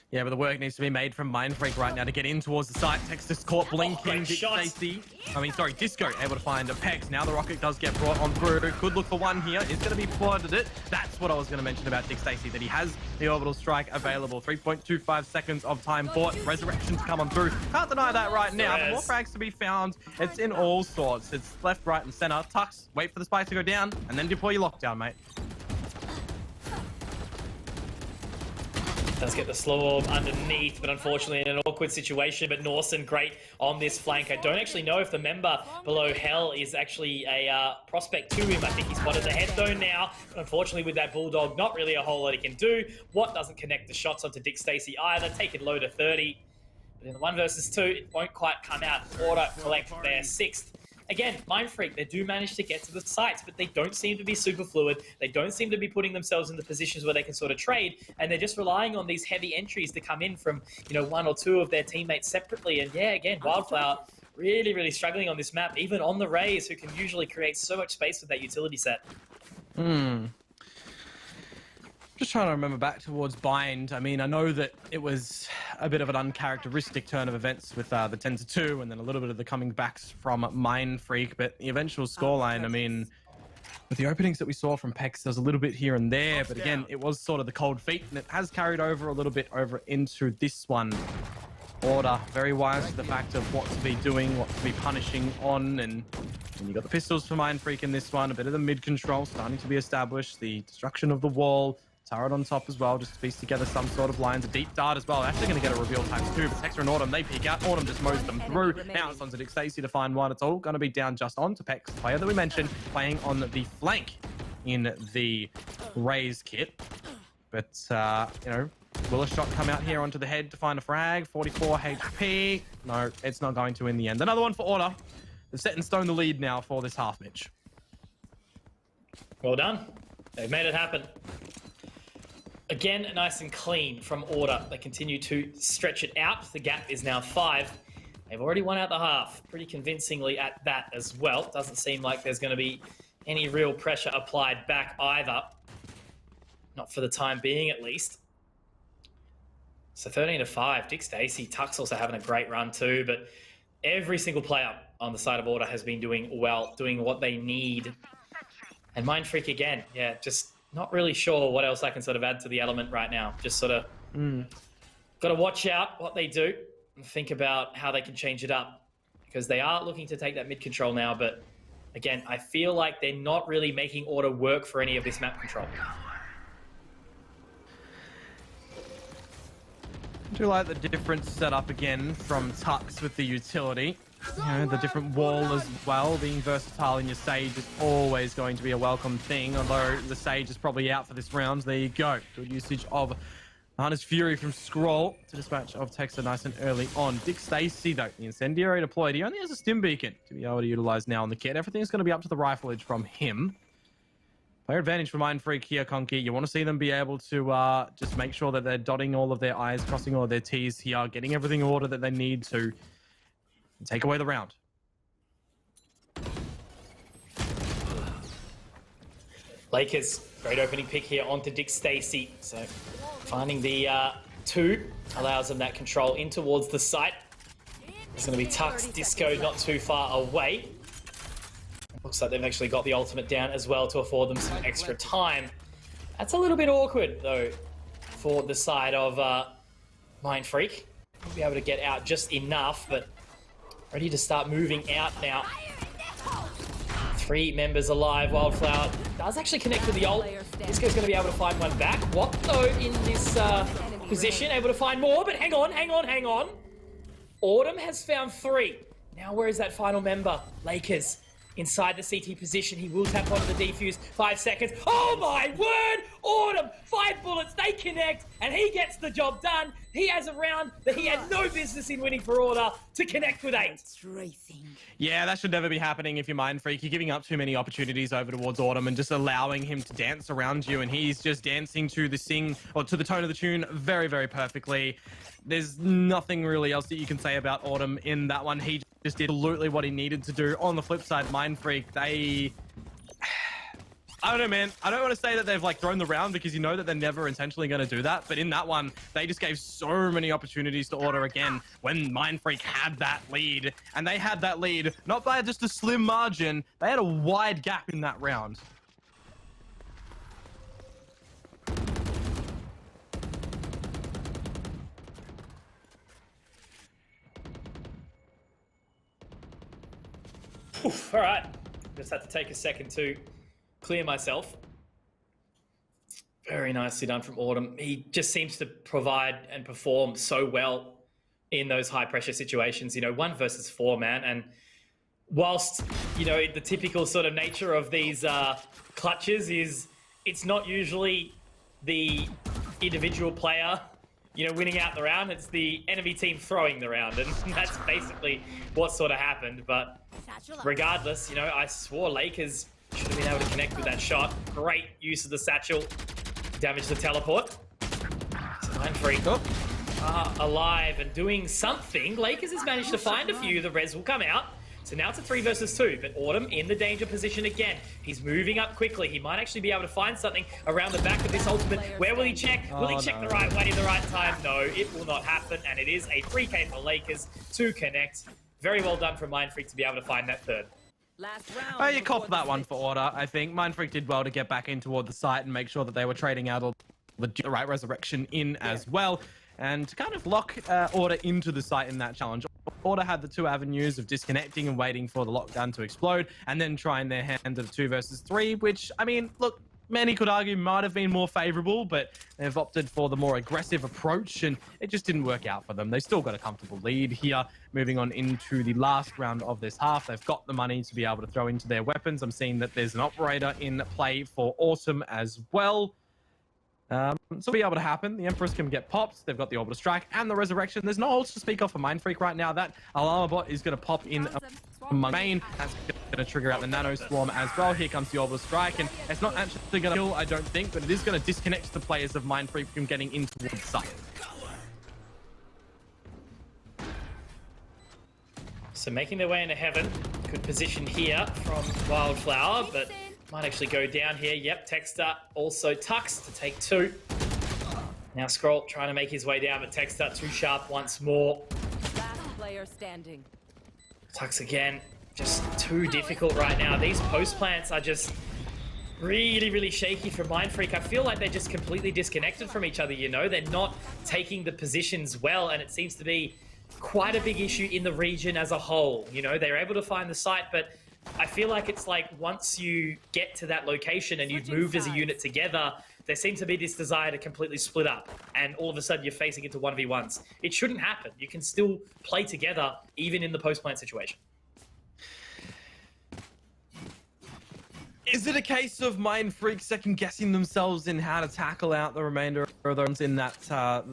Yeah, but the work needs to be made from Mindfreak right now to get in towards the site. Texas caught blinking. Dick Stacy. Disco able to find a Pex. Now the rocket does get brought on through. Could look for one here. Is going to be flooded it. That's what I was going to mention about Dick Stacy, that he has the orbital strike available. 3.25 seconds of time bought. Resurrection to come on through. Can't deny that right now. But more frags to be found. It's in all sorts. It's left, right, and center. Tux, wait for the spike to go down, and then deploy your lockdown, mate. Does get the slow orb underneath, but unfortunately in an awkward situation. But Norson great on this flank. I don't actually know if the member below Hell is actually a prospect to him. I think he spotted the head though now. But unfortunately with that Bulldog, not really a whole lot he can do. Watt doesn't connect the shots onto Dick Stacy either. Take it low to 30. But in the 1 versus 2, it won't quite come out. Order collect their 6th. Again, Mindfreak, they do manage to get to the sites, but they don't seem to be super fluid. They don't seem to be putting themselves in the positions where they can sort of trade, and they're just relying on these heavy entries to come in from, you know, 1 or 2 of their teammates separately. And yeah, again, Wildflower really, really struggling on this map, even on the Rays, who can usually create so much space with that utility set. Just trying to remember back towards Bind. I mean, I know that it was a bit of an uncharacteristic turn of events with the 10-2 and then a little bit of the coming backs from Mindfreak, but the eventual scoreline, I mean, with the openings that we saw from Pex, there's a little bit here and there, but again, it was sort of the cold feet, and it has carried over a little bit over into this one. Order, very wise to the fact of what to be doing, what to be punishing on, and you got the pistols for Mindfreak in this one, a bit of the mid control starting to be established, the destruction of the wall, turret on top as well, just to piece together some sort of lines. A deep dart as well. Actually going to get a reveal times 2, but Texter and Autumn, they peek out. Autumn just mows them through. Now it's on to Dick Stacy to find one. It's all going to be down just onto Pex, the player that we mentioned, playing on the flank in the Rays kit. But, you know, will a shot come out here onto the head to find a frag? 44 HP. No, it's not going to in the end. Another one for Order. They've set in stone the lead now for this half, Mitch. Well done. They've made it happen. Again, nice and clean from Order. They continue to stretch it out. The gap is now 5. They've already won out the half pretty convincingly at that as well. Doesn't seem like there's going to be any real pressure applied back either. Not for the time being, at least. So 13-5. Dick Stacy, Tux also having a great run too, but every single player on the side of Order has been doing well, doing what they need. And Mindfreak again, yeah, just not really sure what else I can sort of add to the element right now. Just sort of got to watch out what they do and think about how they can change it up, because they are looking to take that mid control now. But again, I feel like they're not really making Order work for any of this map control. I do like the different setup again from Tux with the utility. You know, the different wall as well. Being versatile in your Sage is always going to be a welcome thing, although the Sage is probably out for this round. There you go. Good usage of Hunter's Fury from Scroll to dispatch of Texter nice and early on. Dick Stacey, though, the Incendiary deployed. He only has a Stim Beacon to be able to utilize now on the kit. Everything's going to be up to the rifleage from him. Player advantage for Mindfreak here, Conky. You want to see them be able to just make sure that they're dotting all of their I's, crossing all of their T's here, getting everything in order that they need to take away the round. Lakers, great opening pick here onto Dick Stacey. So finding the 2 allows them that control in towards the site. It's going to be Tux, Disco not too far away. Looks like they've actually got the ultimate down as well to afford them some extra time. That's a little bit awkward, though, for the side of Mindfreak. We'll be able to get out just enough, but ready to start moving out now. 3 members alive. Wildflower does actually connect with the ult. Disco's going to be able to find one back. What, though, in this position? Able to find more, but hang on. Autumn has found 3. Now, where is that final member? Lakers. Inside the CT position, he will tap onto the defuse. 5 seconds. Oh my word! Autumn, 5 bullets, they connect, and he gets the job done. He has a round that he had no business in winning for Order to connect with 8. Yeah, that should never be happening if you're Mindfreak. You're giving up too many opportunities over towards Autumn and just allowing him to dance around you, and he's just dancing to the to the tone of the tune very, very perfectly. There's nothing really else that you can say about Autumn in that one. He just did absolutely what he needed to do. On the flip side, Mindfreak, they... I don't know, man. I don't want to say that they've like thrown the round, because you know that they're never intentionally going to do that. But in that one, they just gave so many opportunities to Order again when Mindfreak had that lead. And they had that lead not by just a slim margin. They had a wide gap in that round. Oof, all right. Just had to take a second to clear myself. Very nicely done from Autumn. He just seems to provide and perform so well in those high pressure situations. You know, 1 versus 4, man. And whilst, you know, the typical sort of nature of these clutches is it's not usually the individual player, you know, winning out the round. It's the enemy team throwing the round. And that's basically what sort of happened. But regardless, you know, I swore Lakers should have been able to connect with that shot. Great use of the satchel. Damage the teleport. So Mindfreak alive and doing something. Lakers has managed to find a few. The res will come out. So now it's a 3 versus 2, but Autumn in the danger position again. He's moving up quickly. He might actually be able to find something around the back of this ultimate. Where will he check? Will he check the right way, the right time? No, it will not happen, and it is a 3K for Lakers to connect. Very well done from Mindfreak to be able to find that 3rd. Last round. Oh, you copped that one for Order, I think. Mindfreak did well to get back in toward the site and make sure that they were trading out the right resurrection in as well, and to kind of lock Order into the site in that challenge. Order had the 2 avenues of disconnecting and waiting for the lockdown to explode, and then trying their hand at the 2 versus 3, which, I mean, look, many could argue might have been more favorable, but they've opted for the more aggressive approach, and it just didn't work out for them. They still got a comfortable lead here. Moving on into the last round of this half, they've got the money to be able to throw into their weapons. I'm seeing that there's an operator in play for Autumn as well. So be able to happen. The Empress can get popped. They've got the Orbital Strike and the Resurrection. There's no ults to speak of for Mindfreak right now. That Alarma Bot is going to pop in main. That's going to trigger out the Nano Swarm as well. Here comes the Orbital Strike, and it's not actually going to kill, I don't think, but it is going to disconnect the players of Mindfreak from getting into the site. So making their way into heaven. Good position here from Wildflower, but might actually go down here. Yep, Texter also Tux to take 2. Now Scroll trying to make his way down, but Texter too sharp once more. Last player standing. Tux again, just too difficult right now. These post plants are just really shaky for Mindfreak. I feel like they're just completely disconnected from each other, you know? They're not taking the positions well, and it seems to be quite a big issue in the region as a whole. You know, they're able to find the site, but I feel like it's like once you get to that location and you've moved as a unit together, there seems to be this desire to completely split up, and all of a sudden you're facing into 1v1s. It shouldn't happen. You can still play together, even in the post-plant situation. Is it a case of Mindfreak second-guessing themselves in how to tackle out the remainder of them in that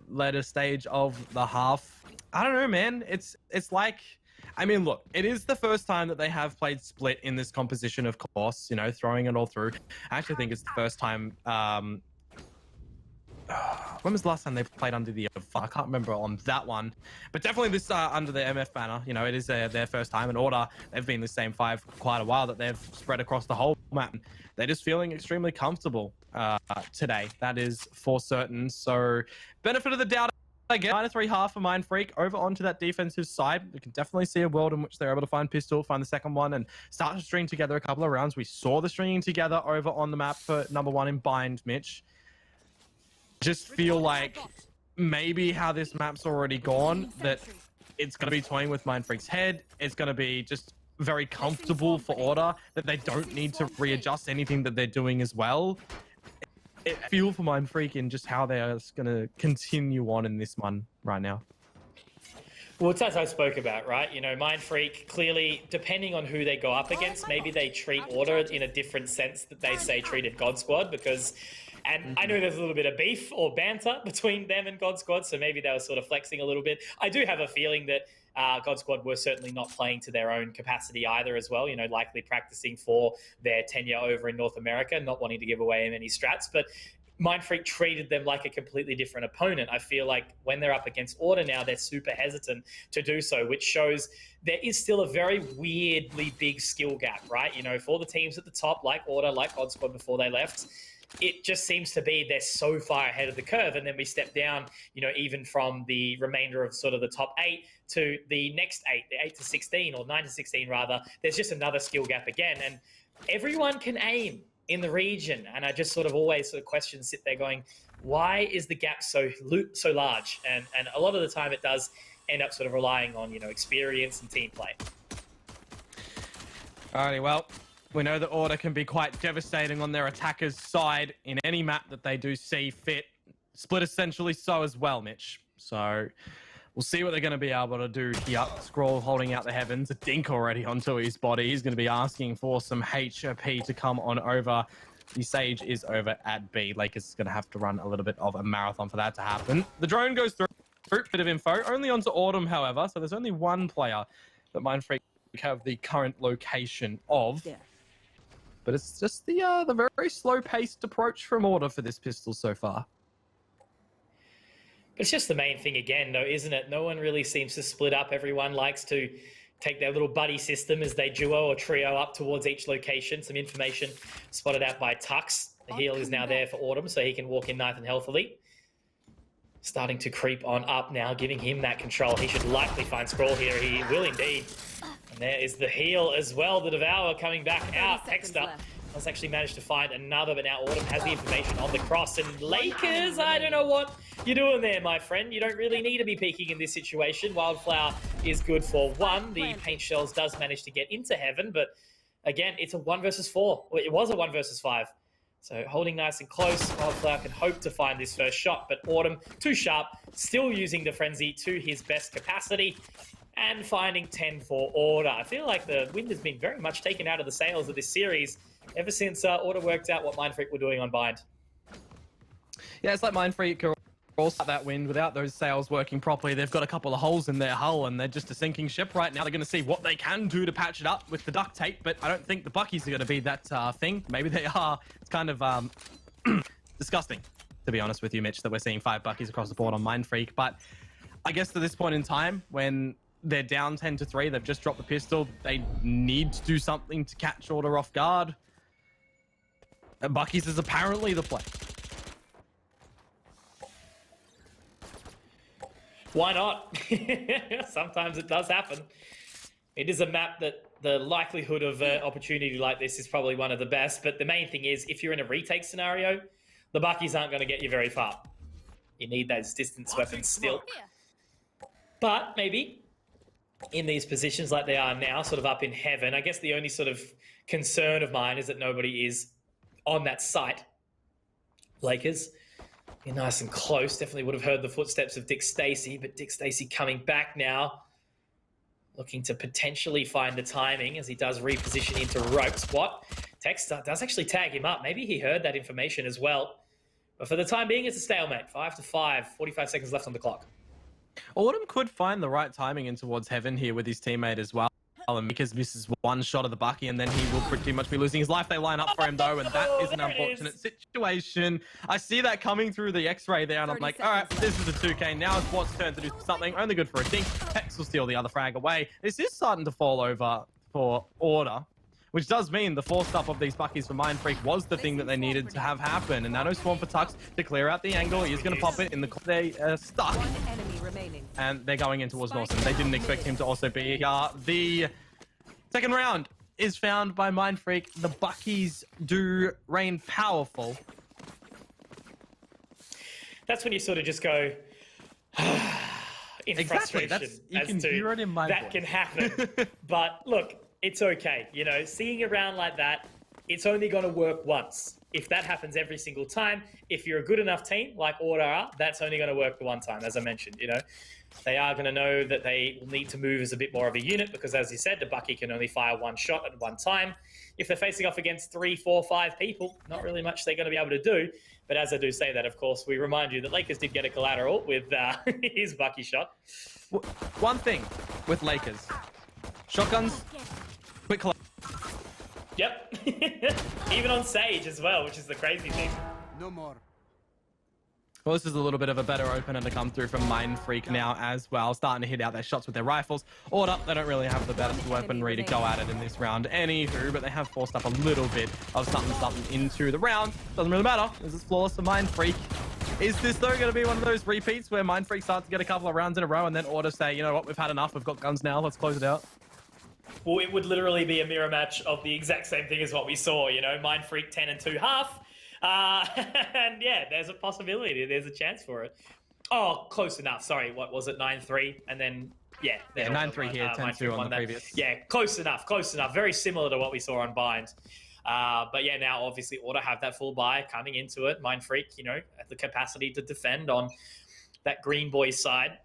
later stage of the half? I don't know, man. It's like, I mean, look, it is the first time that they have played split in this composition, of course, you know, throwing it all through. I actually think it's the first time, when was the last time they played under the, I can't remember on that one, but definitely this under the MF banner, you know, it is their first time in Order. They've been the same five for quite a while that they've spread across the whole map. They're just feeling extremely comfortable today. That is for certain. So benefit of the doubt, I guess. -3 for Mindfreak over onto that defensive side. You can definitely see a world in which they're able to find Pistol, find the second one, and start to string together a couple of rounds. We saw the stringing together over on the map for #1 in Bind, Mitch. Just feel like maybe how this map's already gone, that it's going to be toying with Mindfreak's head. It's going to be just very comfortable for Order, that they don't need to readjust anything that they're doing as well. I feel for Mindfreak in just how they're going to continue on in this one right now. Well, it's as I spoke about, right? You know, Mindfreak, clearly, depending on who they go up against, maybe they treat Order in a different sense that they say treated God Squad, because... And I know there's a little bit of beef or banter between them and God Squad, so maybe they were sort of flexing a little bit. I do have a feeling that God Squad were certainly not playing to their own capacity either as well, you know, likely practicing for their tenure over in North America, not wanting to give away any strats. But Mindfreak treated them like a completely different opponent. I feel like when they're up against Order now, they're super hesitant to do so, which shows there is still a very weirdly big skill gap, right? You know, for the teams at the top, like Order, like God Squad before they left, it just seems to be they're so far ahead of the curve, and then we step down, you know, even from the remainder of sort of the top 8 to the next 8, the 8 to 16 or 9 to 16 rather. There's just another skill gap again, and everyone can aim in the region, and I just sort of always sort of question, sit there going, why is the gap so large? And a lot of the time it does end up sort of relying on, you know, experience and team play. Alrighty, well, we know that Order can be quite devastating on their attackers' side in any map that they do see fit. Split essentially so as well, Mitch. So we'll see what they're going to be able to do here. Scroll holding out the heavens. A dink already onto his body. He's going to be asking for some HP to come on over. The Sage is over at B. Lakers is going to have to run a little bit of a marathon for that to happen. The drone goes through. Bit of info. Only onto Autumn, however. So there's only one player that Mindfreak have the current location of. There. But it's just the very slow-paced approach from Order for this pistol so far. It's just the main thing again, though, isn't it? No one really seems to split up. Everyone likes to take their little buddy system as they duo or trio up towards each location. Some information spotted out by Tux. The heal is now there for Autumn, so he can walk in nice and healthily. Starting to creep on up now, giving him that control. He should likely find Scroll here. He will indeed. And there is the heal as well. The Devour coming back out. Hexter has actually managed to find another, but now Autumn has the information on the cross. And Lakers, I don't know what you're doing there, my friend. You don't really need to be peeking in this situation. Wildflower is good for 1. The paint shells does manage to get into heaven, but again, it's a 1 versus 4. Well, it was a 1 versus 5. So holding nice and close, Wildflower can hope to find this first shot, but Autumn, too sharp, still using the Frenzy to his best capacity. And finding 10 for Order. I feel like the wind has been very much taken out of the sails of this series ever since Order worked out what Mindfreak were doing on Bind. Yeah, it's like Mindfreak are also that wind without those sails working properly. They've got a couple of holes in their hull and they're just a sinking ship right now. They're going to see what they can do to patch it up with the duct tape, but I don't think the Buckies are going to be that thing. Maybe they are. It's kind of disgusting, to be honest with you, Mitch, that we're seeing 5 Buckies across the board on Mindfreak. But I guess to this point in time, when they're down 10 to 3. They've just dropped the pistol. They need to do something to catch Order off guard. And Bucky's is apparently the play. Why not? Sometimes it does happen. It is a map that the likelihood of an opportunity like this is probably one of the best. But the main thing is, if you're in a retake scenario, the Buckies aren't going to get you very far. You need those distance weapons still. But maybe in these positions like they are now, sort of up in heaven, I guess the only sort of concern of mine is that nobody is on that site. Lakers, you're nice and close. Definitely would have heard the footsteps of Dick Stacey, but Dick Stacey coming back now, looking to potentially find the timing as he does reposition into ropes. What? Tex does actually tag him up. Maybe he heard that information as well. But for the time being, it's a stalemate. 5-5, 45 seconds left on the clock. Autumn could find the right timing in towards heaven here with his teammate as well. And because misses one shot of the Bucky, and then he will pretty much be losing his life. They line up for him though, and that is an unfortunate situation. I see that coming through the X-ray there, and I'm like, all right, this is a 2K. Now it's Sport's turn to do something. Only good for a dink. Pex will steal the other frag away. This is starting to fall over for Order, which does mean the forced up of these Buckies for Mindfreak was the thing that they needed to have happen. And Nano Swarm for Tux to clear out the angle. He's going to pop it in the... They are stuck. And they're going in towards Norton. They didn't expect him to also be here. The second round is found by Mindfreak. The Buckies do reign powerful. That's when you sort of just go... in frustration. You can hear it in my that voice. can happen. But look, it's okay. You know, seeing a round like that, it's only going to work once. If that happens every single time, if you're a good enough team like Order are, that's only going to work the one time, as I mentioned. You know, they are going to know that they will need to move as a bit more of a unit because, as you said, the Bucky can only fire one shot at one time. If they're facing off against 3, 4, 5 people, not really much they're going to be able to do. But as I do say that, of course, we remind you that Lakers did get a collateral with his Bucky shot. One thing with Lakers, shotguns, quick collect. Yep. Even on Sage as well, which is the crazy thing. No more. Well, this is a little bit of a better opener to come through from Mindfreak now as well, starting to hit out their shots with their rifles. Order, they don't really have the best weaponry to go at it in this round anywho, but they have forced up a little bit of something into the round. Doesn't really matter. This is flawless for Mindfreak. Is this, though, going to be one of those repeats where Mindfreak starts to get a couple of rounds in a row and then Order say, you know what, we've had enough, we've got guns now, let's close it out? Well, it would literally be a mirror match of the exact same thing as what we saw, you know, Mindfreak 10 and 2 half. And yeah, there's a possibility. There's a chance for it. Oh, close enough. Sorry, what was it? 9-3, and then yeah, 9-3 here, 10-2 on the previous. Yeah, close enough. Close enough. Very similar to what we saw on Bind. But yeah, now obviously Order have that full buy coming into it. Mindfreak, you know, at the capacity to defend on that Green Boy side.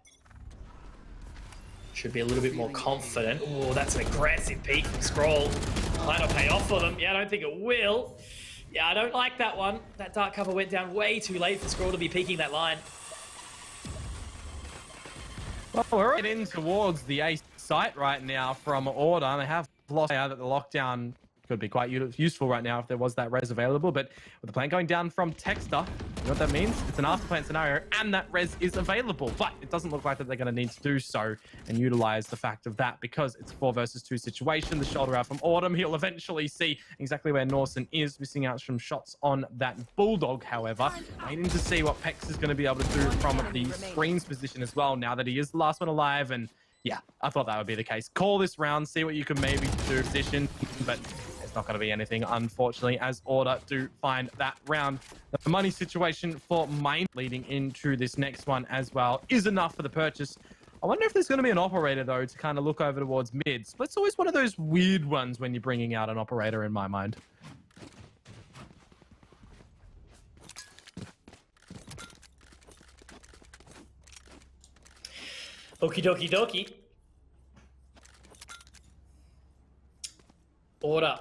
Should be a little bit more confident. Oh, that's an aggressive peek from Scroll. Might not pay off for them. Yeah, I don't think it will. Yeah, I don't like that one. That dark cover went down way too late for Scroll to be peeking that line. Well, we're right in towards the A site right now from Order, and they have lost out that the lockdown could be quite useful right now if there was that res available. But with the plant going down from Texter, you know what that means? It's an after plant scenario, and that res is available. But it doesn't look like that they're going to need to do so and utilize the fact of that because it's a 4 versus 2 situation. The shoulder out from Autumn. He'll eventually see exactly where Norson is, missing out some shots on that Bulldog, however. Waiting to see what Pex is going to be able to do from the screens position as well, now that he is the last one alive. And yeah, I thought that would be the case. Call this round, see what you can maybe do position, but it's not going to be anything, unfortunately, as Order do find that round. The money situation for Mind leading into this next one as well is enough for the purchase. I wonder if there's going to be an operator, though, to kind of look over towards mids. But it's always one of those weird ones when you're bringing out an operator, in my mind. Okie dokie dokie. Order.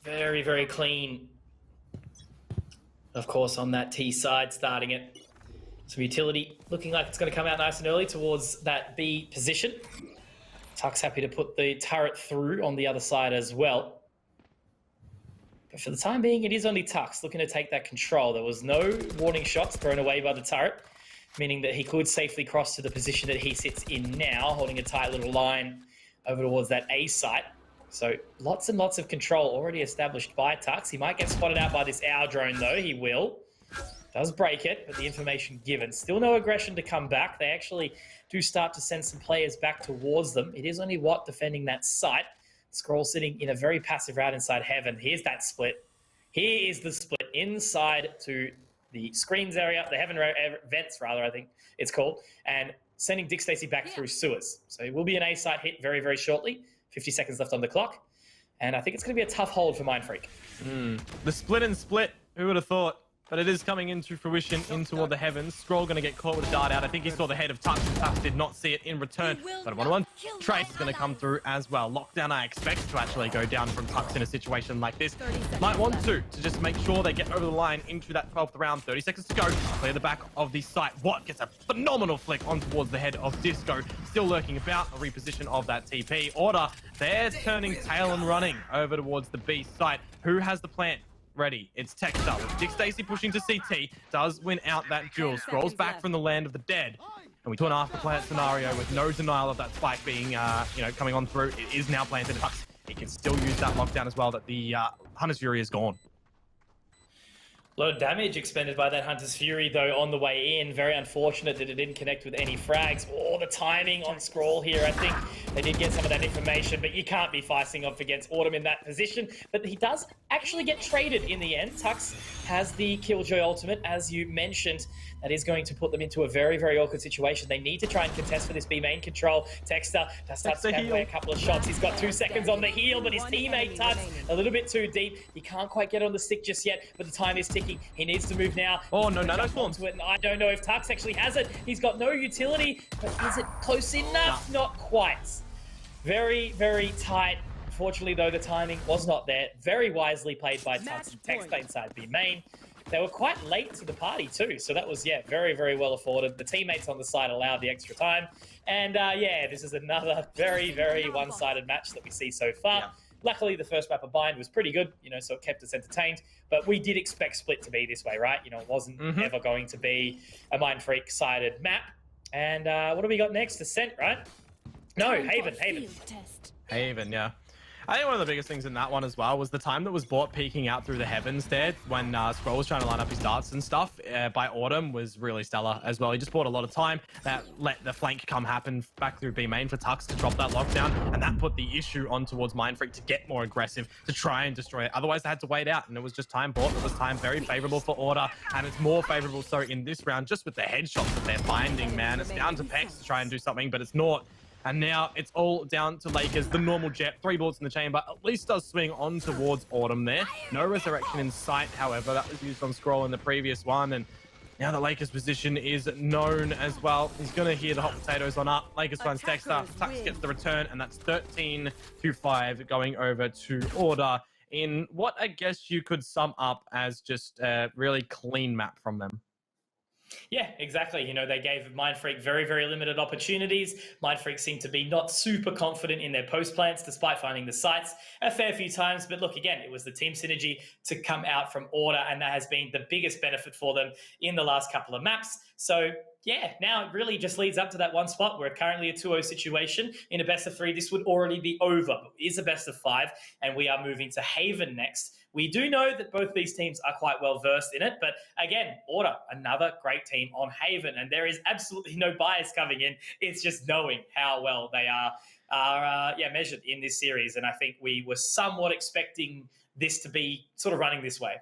Very, very clean. Of course, on that T side, starting it. Some utility looking like it's going to come out nice and early towards that B position. Tuck's happy to put the turret through on the other side as well. But for the time being, it is only Tux looking to take that control. There was no warning shots thrown away by the turret, meaning that he could safely cross to the position that he sits in now, holding a tight little line over towards that A site. So lots and lots of control already established by Tux. He might get spotted out by this Owl drone, though. He will. Does break it, but the information given. Still no aggression to come back. They actually do start to send some players back towards them. It is only Watt defending that site. Scroll sitting in a very passive route inside Heaven. Here's that split. Here is the split inside to the screens area, the Heaven vents rather, I think it's called, and sending Dick Stacey back through sewers. So it will be an A site hit very, very shortly. 50 seconds left on the clock. And I think it's going to be a tough hold for Mindfreak. The split and split, who would have thought? But it is coming into fruition in toward the Heavens. Scroll going to get caught with a dart out. I think he saw the head of Tux, and Tux did not see it in return. But a 1-on-1 Trace is going to come through as well. Lockdown, I expect to actually go down from Tux in a situation like this. Might want to just make sure they get over the line into that 12th round. 30 seconds to go. Clear the back of the site. Watt gets a phenomenal flick on towards the head of Disco. Still lurking about. A reposition of that TP. Order, they're turning tail and running over towards the B site. Who has the plant ready? It's Texter with Dick Stacey pushing to CT. Does win out that duel. Scrolls back from the land of the dead. And we to an after plant scenario with no denial of that spike being, coming on through. It is now planted. He can still use that lockdown as well, that the Hunter's Fury is gone. A lot of damage expended by that Hunter's Fury, though, on the way in. Very unfortunate that it didn't connect with any frags. Oh, the timing on Scroll here. I think they did get some of that information, but you can't be facing off against Autumn in that position. But he does actually get traded in the end. Tux has the Killjoy ultimate, as you mentioned. That is going to put them into a very, very awkward situation. They need to try and contest for this B main control. Texter does start to spam away a couple of shots. He's got 2 seconds on the heel, but his teammate Tux a little bit too deep. He can't quite get on the stick just yet, but the time is ticking. He needs to move now. Oh, no spawns. And I don't know if Tux actually has it. He's got no utility, but is it close enough? No. Not quite. Very, very tight. Unfortunately, though, the timing was not there. Very wisely played by Tux and Texter inside B main. They were quite late to the party too, so that was, very, very well afforded. The teammates on the side allowed the extra time. And this is another very, very one-sided match that we see so far. Yeah. Luckily, the first map of Bind was pretty good, so it kept us entertained. But we did expect Split to be this way, right? It wasn't ever going to be a Mindfreak-sided map. And what do we got next? Ascent, right? No, Haven. Haven, yeah. I think one of the biggest things in that one as well was the time that was bought peeking out through the Heavens there when Scroll was trying to line up his darts and stuff by Autumn was really stellar as well. He just bought a lot of time. That let the flank happen back through B main for Tux to drop that lockdown, and that put the issue on towards Mindfreak to get more aggressive, to try and destroy it. Otherwise, they had to wait out, and it was just time bought. It was time very favorable for Order, and it's more favorable so in this round just with the headshots that they're finding, man. It's down to Pex to try and do something, but it's not. And now it's all down to Lakers. The normal jet, 3 bullets in the chamber, at least does swing on towards Autumn there. No resurrection in sight, however. That was used on Scroll in the previous one. And now the Lakers position is known as well. He's going to hear the hot potatoes on up. Lakers finds Texter. Tux gets the return, and that's 13-5 going over to Order in what I guess you could sum up as just a really clean map from them. Yeah, exactly. They gave Mindfreak very, very limited opportunities. Mindfreak seemed to be not super confident in their post plants, despite finding the sites a fair few times. But look, again, it was the team synergy to come out from Order, and that has been the biggest benefit for them in the last couple of maps. So yeah, now it really just leads up to that one spot. We're currently a 2-0 situation. In a best of 3, this would already be over. But it is a best of 5, and we are moving to Haven next. We do know that both these teams are quite well versed in it, but again, Order, another great team on Haven, and there is absolutely no bias coming in. It's just knowing how well they are measured in this series, and I think we were somewhat expecting this to be sort of running this way.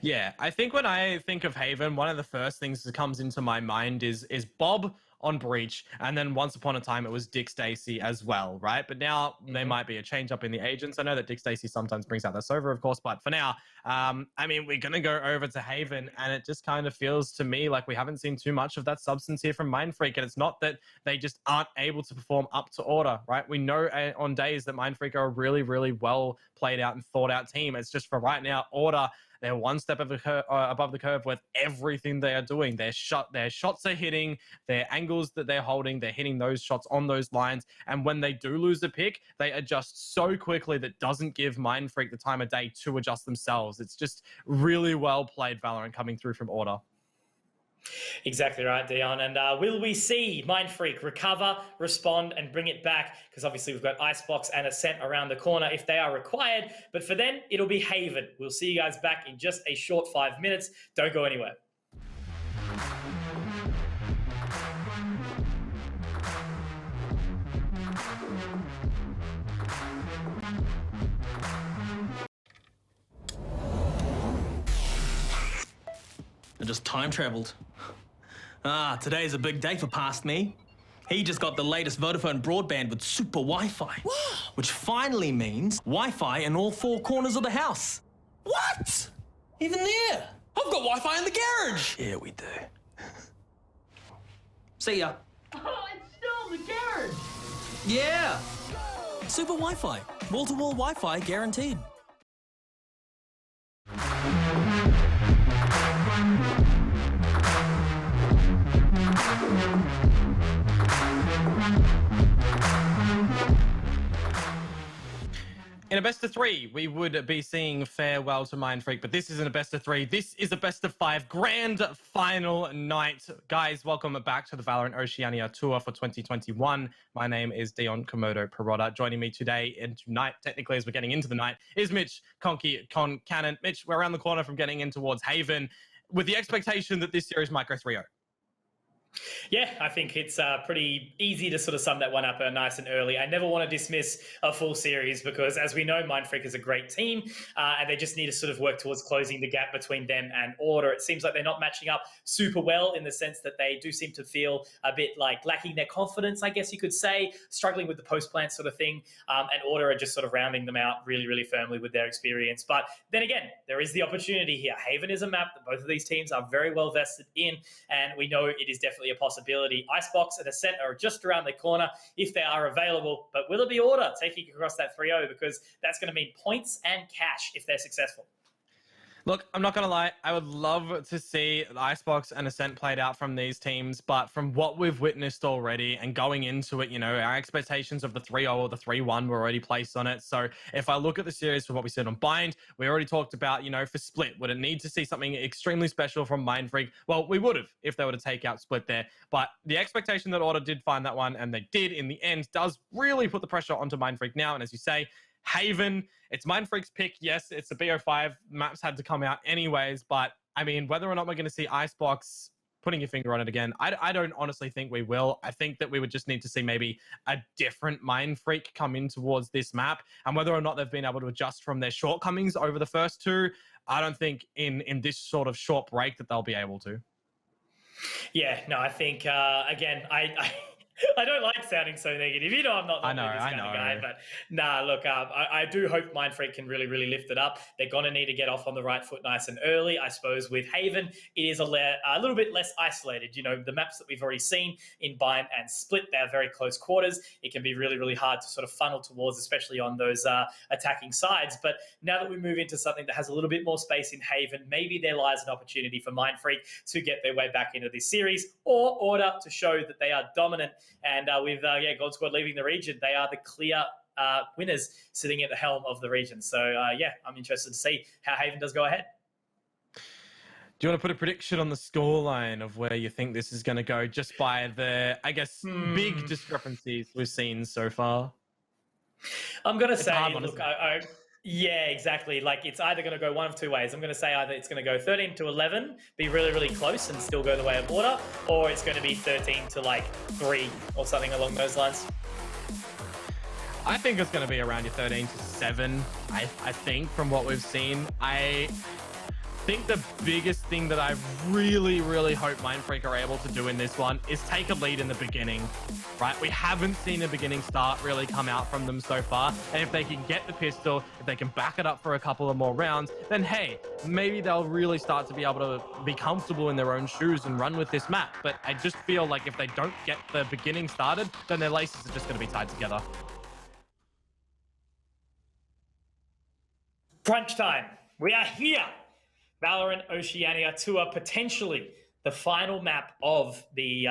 Yeah, I think when I think of Haven, one of the first things that comes into my mind is Bob on Breach, and then once upon a time it was Dick Stacey as well, right? But now there might be a change up in the agents. I know that Dick Stacey sometimes brings out the Sova, of course, but for now, we're going to go over to Haven, and it just kind of feels to me like we haven't seen too much of that substance here from Mindfreak, and it's not that they just aren't able to perform up to Order, right? We know on days that Mindfreak are a really, really well played out and thought out team. It's just for right now, Order, they're one step above the curve with everything they are doing. Their shots are hitting, their angles that they're holding, they're hitting those shots on those lines. And when they do lose a pick, they adjust so quickly that doesn't give Mindfreak the time of day to adjust themselves. It's just really well played Valorant coming through from Order. Exactly right, Dion. And will we see Mindfreak recover, respond, and bring it back? Because obviously we've got Icebox and Ascent around the corner if they are required. But for then, it'll be Haven. We'll see you guys back in just a short 5 minutes. Don't go anywhere. I just time traveled. Ah, today's a big day for past me. He just got the latest Vodafone broadband with super Wi-Fi. Which finally means Wi-Fi in all 4 corners of the house. What? Even there? I've got Wi-Fi in the garage. Yeah, we do. See ya. Oh, it's still in the garage. Yeah. Super Wi-Fi. Wall-to-wall Wi-Fi guaranteed. In a best of 3, we would be seeing farewell to Mindfreak, but this isn't a best of 3. This is a best of 5 grand final night. Guys, welcome back to the VALORANT Oceania Tour for 2021. My name is Dion Komodo Perrotta. Joining me today and tonight, technically as we're getting into the night, is Mitch Conky Cannon. Mitch, we're around the corner from getting in towards Haven with the expectation that this series might go 3-0. Yeah, I think it's pretty easy to sort of sum that one up nice and early. I never want to dismiss a full series because, as we know, Mindfreak is a great team and they just need to sort of work towards closing the gap between them and Order. It seems like they're not matching up super well in the sense that they do seem to feel a bit like lacking their confidence, I guess you could say, struggling with the post-plant sort of thing, and Order are just sort of rounding them out really, really firmly with their experience. But then again, there is the opportunity here. Haven is a map that both of these teams are very well vested in, and we know it is definitely a possibility. Icebox and Ascent are just around the corner if they are available, but will it be Order taking across that 3-0? Because that's going to mean points and cash if they're successful. Look, I'm not going to lie. I would love to see Icebox and Ascent played out from these teams, but from what we've witnessed already and going into it, you know, our expectations of the 3-0 or the 3-1 were already placed on it. So if I look at the series for what we said on Bind, we already talked about, you know, for Split, would it need to see something extremely special from Mindfreak? Well, we would have if they were to take out Split there. But the expectation that Order did find that one, and they did in the end, does really put the pressure onto Mindfreak now. And as you say, Haven, it's Mindfreak's pick. Yes, it's the BO5. Maps had to come out anyways, but I mean, whether or not we're going to see Icebox, putting your finger on it again, I don't honestly think we will. I think that we would just need to see maybe a different Mindfreak come in towards this map, and whether or not they've been able to adjust from their shortcomings over the first 2, I don't think in this sort of short break that they'll be able to. Yeah, no, I think, again, I don't like sounding so negative. You know, I'm not this kind of guy, but nah, look, I do hope Mindfreak can really, really lift it up. They're going to need to get off on the right foot nice and early. I suppose with Haven, it is a little bit less isolated. You know, the maps that we've already seen in Bind and Split, they're very close quarters. It can be really, really hard to sort of funnel towards, especially on those attacking sides. But now that we move into something that has a little bit more space in Haven, maybe there lies an opportunity for Mindfreak to get their way back into this series, or Order to show that they are dominant. And with God Squad leaving the region, they are the clear winners sitting at the helm of the region. So, yeah, I'm interested to see how Haven does go ahead. Do you want to put a prediction on the scoreline of where you think this is going to go just by the, I guess, big discrepancies we've seen so far? I'm going to say, look, yeah, exactly. Like, it's either going to go one of 2 ways. I'm going to say either it's going to go 13-11, be really, really close and still go the way of Order, or it's going to be 13-3 or something along those lines. I think it's going to be around your 13-7, I think, from what we've seen. I think the biggest thing that I really, really hope Mindfreak are able to do in this one is take a lead in the beginning, right? We haven't seen a beginning start really come out from them so far. And if they can get the pistol, if they can back it up for a couple of more rounds, then hey, maybe they'll really start to be able to be comfortable in their own shoes and run with this map. But I just feel like if they don't get the beginning started, then their laces are just going to be tied together. Crunch time. We are here. VALORANT Oceania Tour, potentially the final map of the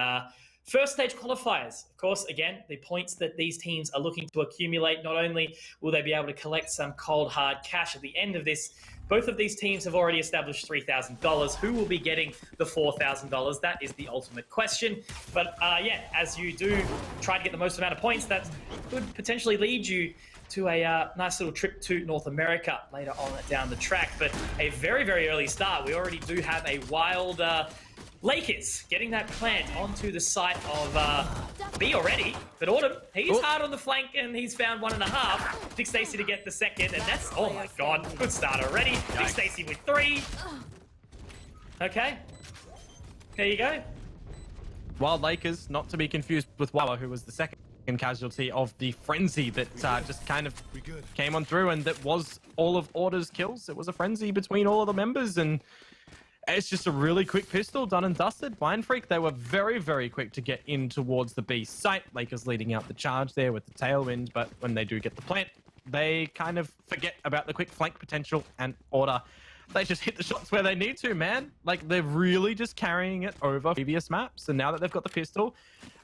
first stage qualifiers. Of course, again, the points that these teams are looking to accumulate, not only will they be able to collect some cold, hard cash at the end of this, both of these teams have already established $3,000. Who will be getting the $4,000? That is the ultimate question. But yeah, as you do try to get the most amount of points, that could potentially lead you to a nice little trip to North America later on down the track. But a very, very early start. We already do have a wild Lakers getting that plant onto the site of B already. But Autumn, he's hard on the flank and he's found 1.5. Big Stacy to get the second, and that's, oh my God, good start already. Big Stacy with 3. Okay, There you go. Wild Lakers, not to be confused with Wawa, who was the second casualty of the frenzy that just kind of came on through, and that was all of Order's kills. It was a frenzy between all of the members, and it's just a really quick pistol, done and dusted. Mindfreak, they were very, very quick to get in towards the B site. Lakers leading out the charge there with the tailwind, but when they do get the plant, they kind of forget about the quick flank potential, and Order, they just hit the shots where they need to, man. Like, they're really just carrying it over previous maps, and now that they've got the pistol,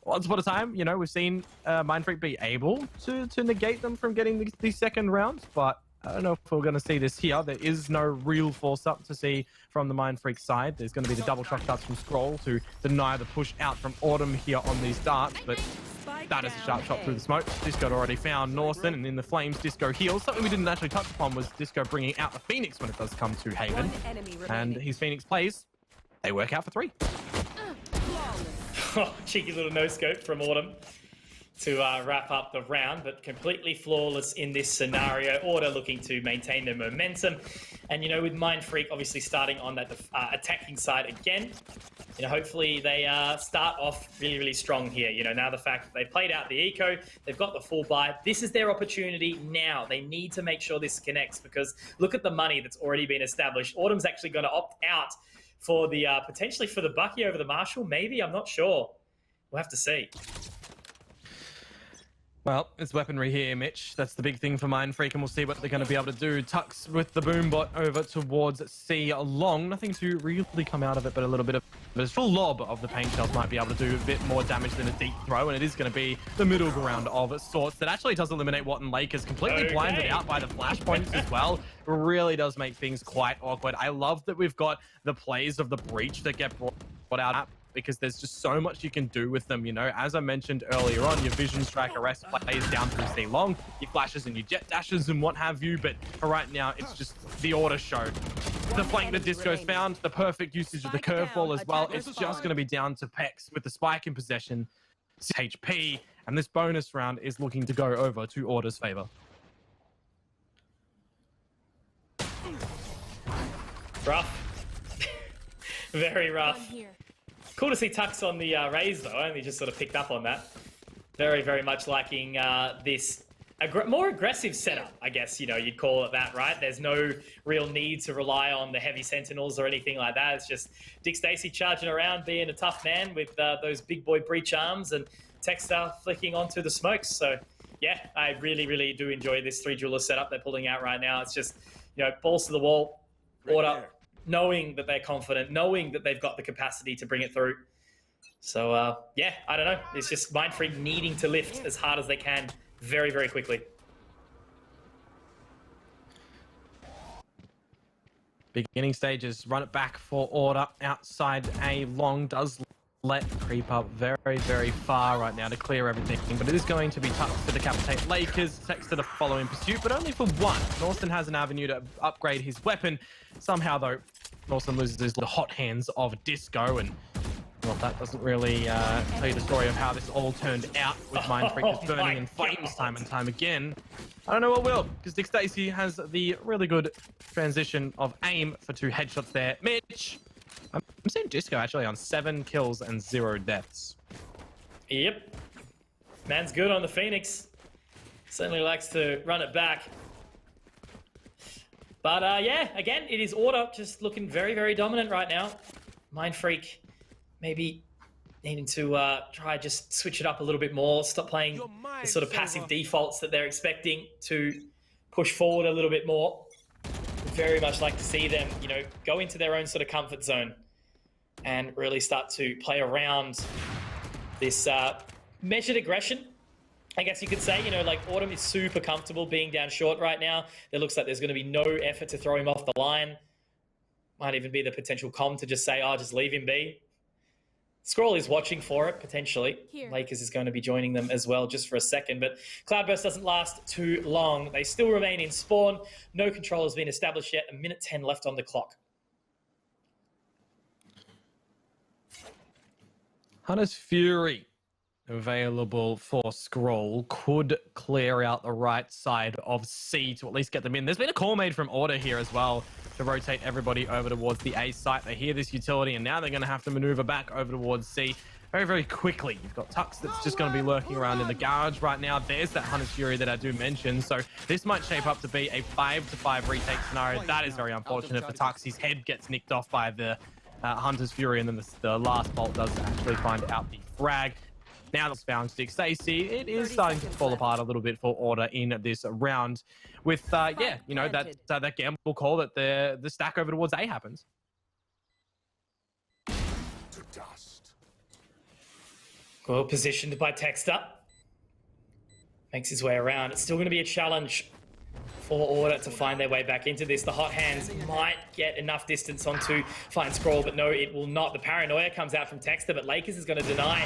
once upon a time, you know, we've seen Mindfreak be able to negate them from getting the second round, but I don't know if we're going to see this here. There is no real force up to see from the Mindfreak side. There's going to be the double shock darts from Scroll to deny the push out from Autumn here on these darts, but that is a sharp shot through the smoke. Disco had already found Norton, and in the flames, Disco heals. Something we didn't actually touch upon was Disco bringing out the Phoenix when it does come to Haven. And his Phoenix plays. They work out for 3. Oh, cheeky little no-scope from Autumn to wrap up the round, but completely flawless in this scenario. Order looking to maintain their momentum. And, you know, with Mindfreak obviously starting on that attacking side again, you know, hopefully they start off really, really strong here. You know, now the fact that they've played out the eco, they've got the full buy. This is their opportunity now. They need to make sure this connects, because look at the money that's already been established. Autumn's actually going to opt out for the potentially for the Bucky over the Marshall. Maybe, I'm not sure. We'll have to see. Well, it's weaponry here, Mitch. That's the big thing for Mindfreak, and we'll see what they're going to be able to do. Tucks with the boombot over towards C long. Nothing to really come out of it, but a little bit of a full lob of the paint shells might be able to do a bit more damage than a deep throw, and it is going to be the middle ground of sorts that actually does eliminate Watt and Lakers. Completely blinded out by the flashpoints as well. It really does make things quite awkward. I love that we've got the plays of the breach that get brought out, because there's just so much you can do with them, you know. As I mentioned earlier on, your vision strike arrest plays down through C long, your flashes and your jet dashes and what have you, but for right now, it's just the Order show. The flank that Disco's found, the perfect usage of the curveball as well. It's just going to be down to Pex with the spike in possession, HP, and this bonus round is looking to go over to Order's favor. Rough. Very rough. Cool to see Tux on the raise, though. I only just sort of picked up on that. Very, very much liking this more aggressive setup, I guess, you know, you'd call it that, right? There's no real need to rely on the heavy sentinels or anything like that. It's just Dick Stacey charging around, being a tough man with those big boy breach arms, and Texter flicking onto the smokes. So, yeah, I really, really do enjoy this 3 jeweler setup they're pulling out right now. It's just, you know, balls to the wall, Order, knowing that they're confident, knowing that they've got the capacity to bring it through. So, yeah, I don't know. It's just Mindfreak needing to lift as hard as they can very, very quickly. Beginning stages, run it back for Order. Outside A long does let creep up very, very far right now to clear everything, but it is going to be tough to decapitate Lakers. Text to the follow in pursuit, but only for one. Norton has an avenue to upgrade his weapon. Somehow, though, Norton loses the hot hands of Disco, and well, that doesn't really tell you the story of how this all turned out, with Mindfreak just burning in flames time and time again. I don't know what will, because Dick Stacey has the really good transition of aim for 2 headshots there. Mitch, I'm seeing Disco actually on 7 kills and 0 deaths. Yep. Man's good on the Phoenix. Certainly likes to run it back. But yeah, again, it is Order just looking very, very dominant right now. Mindfreak maybe needing to try just switch it up a little bit more, stop playing the sort of passive defaults that they're expecting, to push forward a little bit more. Very much like to see them, you know, go into their own sort of comfort zone and really start to play around this measured aggression, I guess you could say. You know, like Autumn is super comfortable being down short right now. It looks like there's going to be no effort to throw him off the line. Might even be the potential com to just say, oh, just leave him be. Scroll is watching for it, potentially. Lakers is going to be joining them as well just for a second, but Cloudburst doesn't last too long. They still remain in spawn. No control has been established yet. 1:10 left on the clock. Hunter's Fury, available for Scroll, could clear out the right side of C to at least get them in. There's been a call made from Order here as well. to rotate everybody over towards the A site. They hear this utility, and now they're going to have to maneuver back over towards C very, very quickly. You've got Tux that's just going to be lurking around in the garage right now. There's that Hunter's Fury that I do mention. So this might shape up to be a 5-5 retake scenario. That is very unfortunate for Tux. His head gets nicked off by the Hunter's Fury, and then the last bolt does actually find out the frag. Now that's found Stick Stacy. It is starting to fall apart a little bit for Order in this round with, yeah, you know, that gamble call that the stack over towards A happens. Well positioned by Texter. Makes his way around. It's still going to be a challenge for Order to find their way back into this. The hot hands might get enough distance onto Fine Scroll, but no, it will not. The paranoia comes out from Texter, but Lakers is going to deny.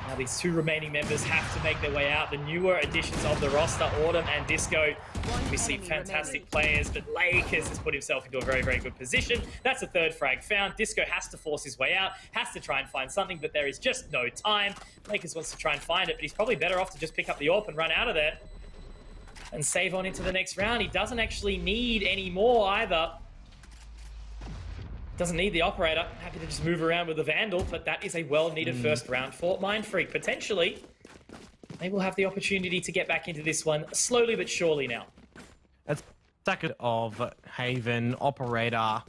Now these two remaining members have to make their way out. The newer additions of the roster, Autumn and Disco. We see fantastic players, but Lakers has put himself into a very, very good position. That's a third frag found. Disco has to force his way out, has to try and find something, but there is just no time. Lakers wants to try and find it, but he's probably better off to just pick up the AWP and run out of there and save on into the next round. He doesn't actually need any more either. Doesn't need the operator. Happy to just move around with the Vandal, but that is a well-needed first round for Mindfreak. Potentially, they will have the opportunity to get back into this one slowly but surely now. That's second of Haven, operator.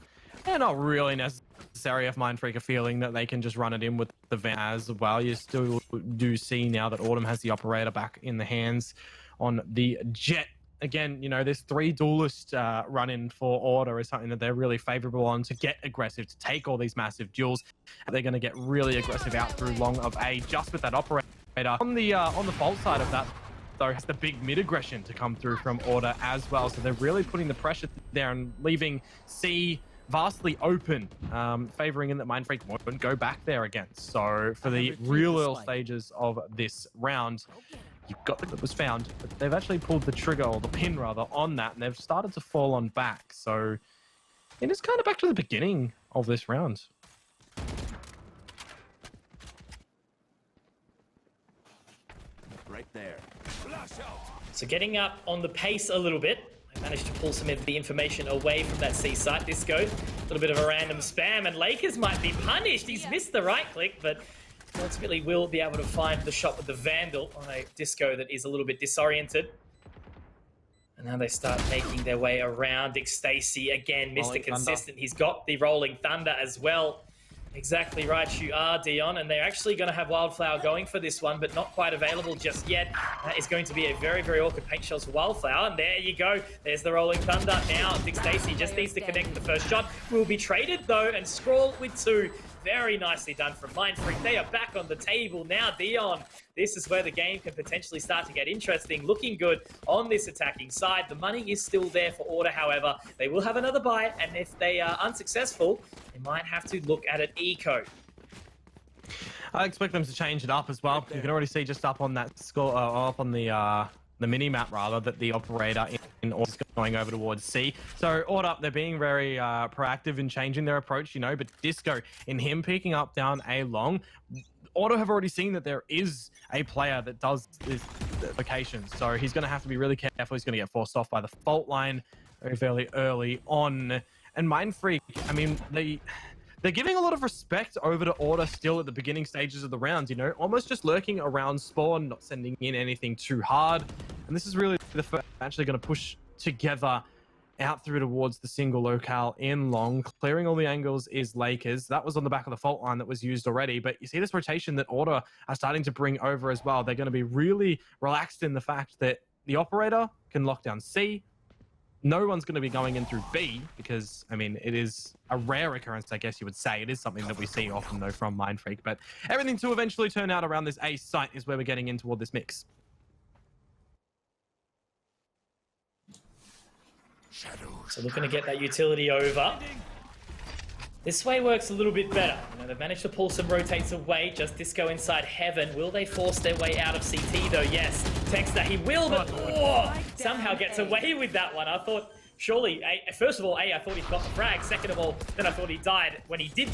They're not really necessary if Mindfreak are feeling that they can just run it in with the Van as well. You still do see now that Autumn has the operator back in the hands on the Jet. Again, you know, this 3 duelist run-in for Order is something that they're really favorable on to get aggressive, to take all these massive duels. They're going to get really aggressive out through long of A just with that operator. On the fault side of that, though, has the big mid-aggression to come through from Order as well. So they're really putting the pressure there and leaving C vastly open, favoring in that Mindfreak won't go back there again. So for the real early stages of this round, you've got that was found, but they've actually pulled the trigger, or the pin rather, on that, and they've started to fall on back. So it is kind of back to the beginning of this round. Right there. So getting up on the pace a little bit. I managed to pull some of the information away from that C site. Disco, a little bit of a random spam, and Lakers might be punished. He's missed the right click, but ultimately will be able to find the shot with the Vandal on a Disco that is a little bit disoriented. And now they start making their way around. Dick Stacy, again, Mr. Consistent. He's got the Rolling Thunder as well. Exactly right, you are, Dion. And they're actually going to have Wildflower going for this one, but not quite available just yet. That is going to be a very, very awkward paint shells for Wildflower. And there you go. There's the Rolling Thunder. Now, Dick Stacy just needs to connect the first shot. Will be traded, though, and Scroll with 2. Very nicely done from Mindfreak. They are back on the table now, Dion. This is where the game can potentially start to get interesting. Looking good on this attacking side. The money is still there for Order, however. They will have another buy, and if they are unsuccessful, they might have to look at an eco. I expect them to change it up as well. You can already see just up on that score, up on the mini map rather, that the operator in Order is going over towards C. So Order, they're being very proactive in changing their approach, you know, but Disco, in him picking up down A long, Order have already seen that there is a player that does this location. So he's going to have to be really careful. He's going to get forced off by the fault line very, very early on. And Mindfreak, I mean, they're giving a lot of respect over to Order still at the beginning stages of the round, you know, almost just lurking around spawn, not sending in anything too hard. And this is really the first actually going to push together out through towards the single locale in long. Clearing all the angles is Lakers. That was on the back of the fault line that was used already. But you see this rotation that Order are starting to bring over as well. They're going to be really relaxed in the fact that the operator can lock down C. No one's going to be going in through B because, I mean, it is a rare occurrence, I guess you would say. It is something that we see often, though, from Mindfreak. But everything to eventually turn out around this A site is where we're getting in toward this mix. So looking to get that utility over. This way works a little bit better. You know, they've managed to pull some rotates away. Just Disco inside Heaven. Will they force their way out of CT, though? Yes. Texter, he will, but somehow gets away with that one. I thought, surely, first of all, I thought he got the frag. Second of all, then I thought he died when he did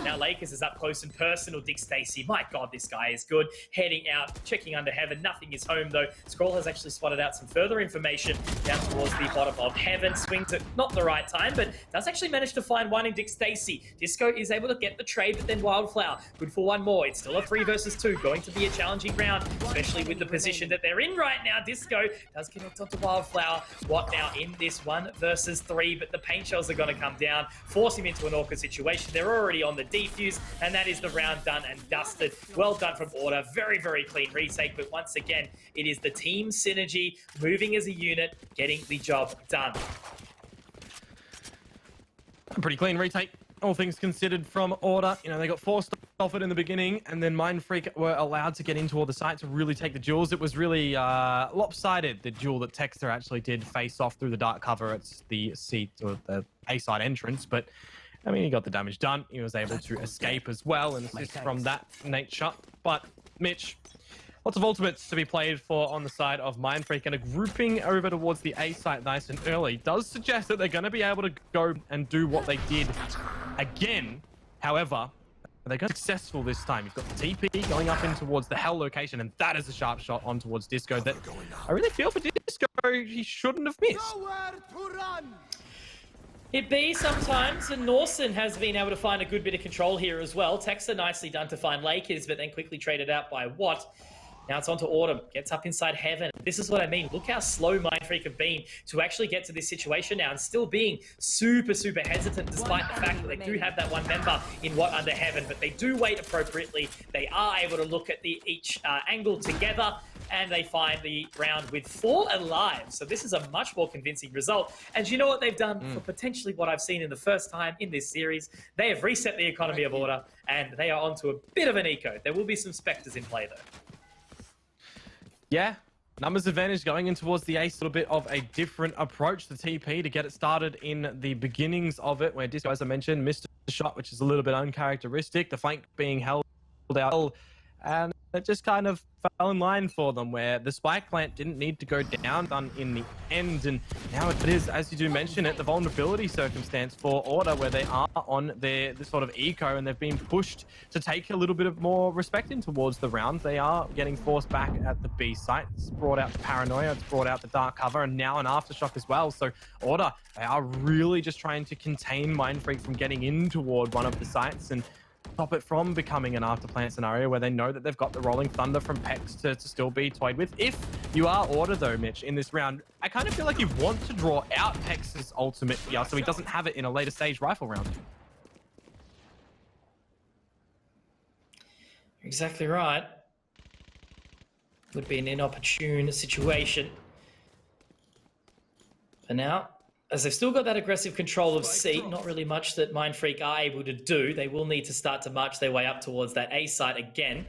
Now Lakers is up close and personal. Dick Stacy, my God, this guy is good. Heading out, checking under Heaven. Nothing is home though. Scroll has actually spotted out some further information down towards the bottom of Heaven. Swings at not the right time, but does actually manage to find one in Dick Stacy. Disco is able to get the trade, but then Wildflower, good for one more. It's still a 3 versus 2, going to be a challenging round, especially with the position that they're in right now. Disco does connect onto Wildflower. What now in this 1 versus 3, but the paint shells are going to come down, force him into an awkward situation. They're already on the defuse, and that is the round done and dusted. Well done from Order. Very, very clean retake, but once again, it is the team synergy, moving as a unit, getting the job done. A pretty clean retake, all things considered, from Order. You know, they got forced off it in the beginning, and then Mindfreak were allowed to get into all the sites to really take the duels. It was really lopsided, the duel that Texter actually did face off through the dark cover. It's the C or the A side entrance, but I mean, he got the damage done. He was able to escape as well and assist from that nature. But Mitch, lots of ultimates to be played for on the side of Mindfreak, and a grouping over towards the A site nice and early does suggest that they're going to be able to go and do what they did again. However, they're going to be successful this time. You've got the TP going up in towards the Hell location, and that is a sharp shot on towards Disco that I really feel for Disco he shouldn't have missed. It be sometimes, and Norson has been able to find a good bit of control here as well. Texter nicely done to find Lakers, but then quickly traded out by Watt. Now it's on to Autumn, gets up inside Heaven. This is what I mean. Look how slow Mindfreak have been to actually get to this situation now, and still being super, super hesitant despite the fact that they do have that one member in Watt under Heaven, but they do wait appropriately. They are able to look at each angle together, and they find the round with 4 alive. So this is a much more convincing result. And you know what they've done for potentially what I've seen in the first time in this series? They have reset the economy of Order, and they are onto a bit of an eco. There will be some Spectres in play though. Yeah, numbers advantage going in towards the ace. A little bit of a different approach to TP to get it started in the beginnings of it, where Disco, as I mentioned, missed a shot, which is a little bit uncharacteristic. The flank being held out, and it just kind of fell in line for them, where the spike plant didn't need to go down in the end. And now it is, as you do mention it, the vulnerability circumstance for Order, where they are on their sort of eco, and they've been pushed to take a little bit of more respect in towards the round. They are getting forced back at the B site. It's brought out the paranoia, it's brought out the dark cover, and now an aftershock as well. So Order, they are really just trying to contain Mindfreak from getting in toward one of the sites and stop it from becoming an afterplant scenario where they know that they've got the Rolling Thunder from Pex to still be toyed with. If you are Order though, Mitch, in this round, I kind of feel like you want to draw out Pex's ultimate here so he doesn't have it in a later stage rifle round. Exactly right. Would be an inopportune situation. But now, as they've still got that aggressive control of C, not really much that Mindfreak are able to do. They will need to start to march their way up towards that A site again.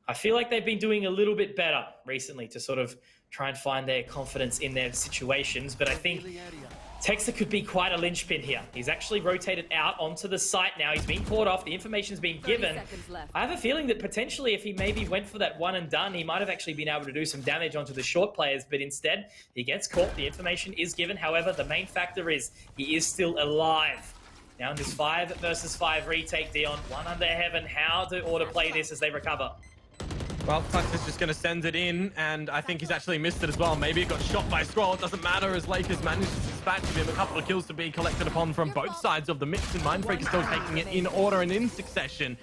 I feel like they've been doing a little bit better recently to sort of try and find their confidence in their situations, but I think Texter could be quite a linchpin here. He's actually rotated out onto the site now. He's been caught off. The information's been given. I have a feeling that potentially if he maybe went for that one and done, he might have actually been able to do some damage onto the short players, but instead he gets caught. The information is given. However, the main factor is he is still alive. Now in this 5 versus 5 retake, Dion, one under Heaven. How do Order play this as they recover? Well, Tux is just going to send it in, and I think he's actually missed it as well. Maybe it got shot by Scroll. It doesn't matter, as Lakers managed to dispatch him. A couple of kills to be collected upon from both sides of the mix, and Mindfreak is still taking it in order and in succession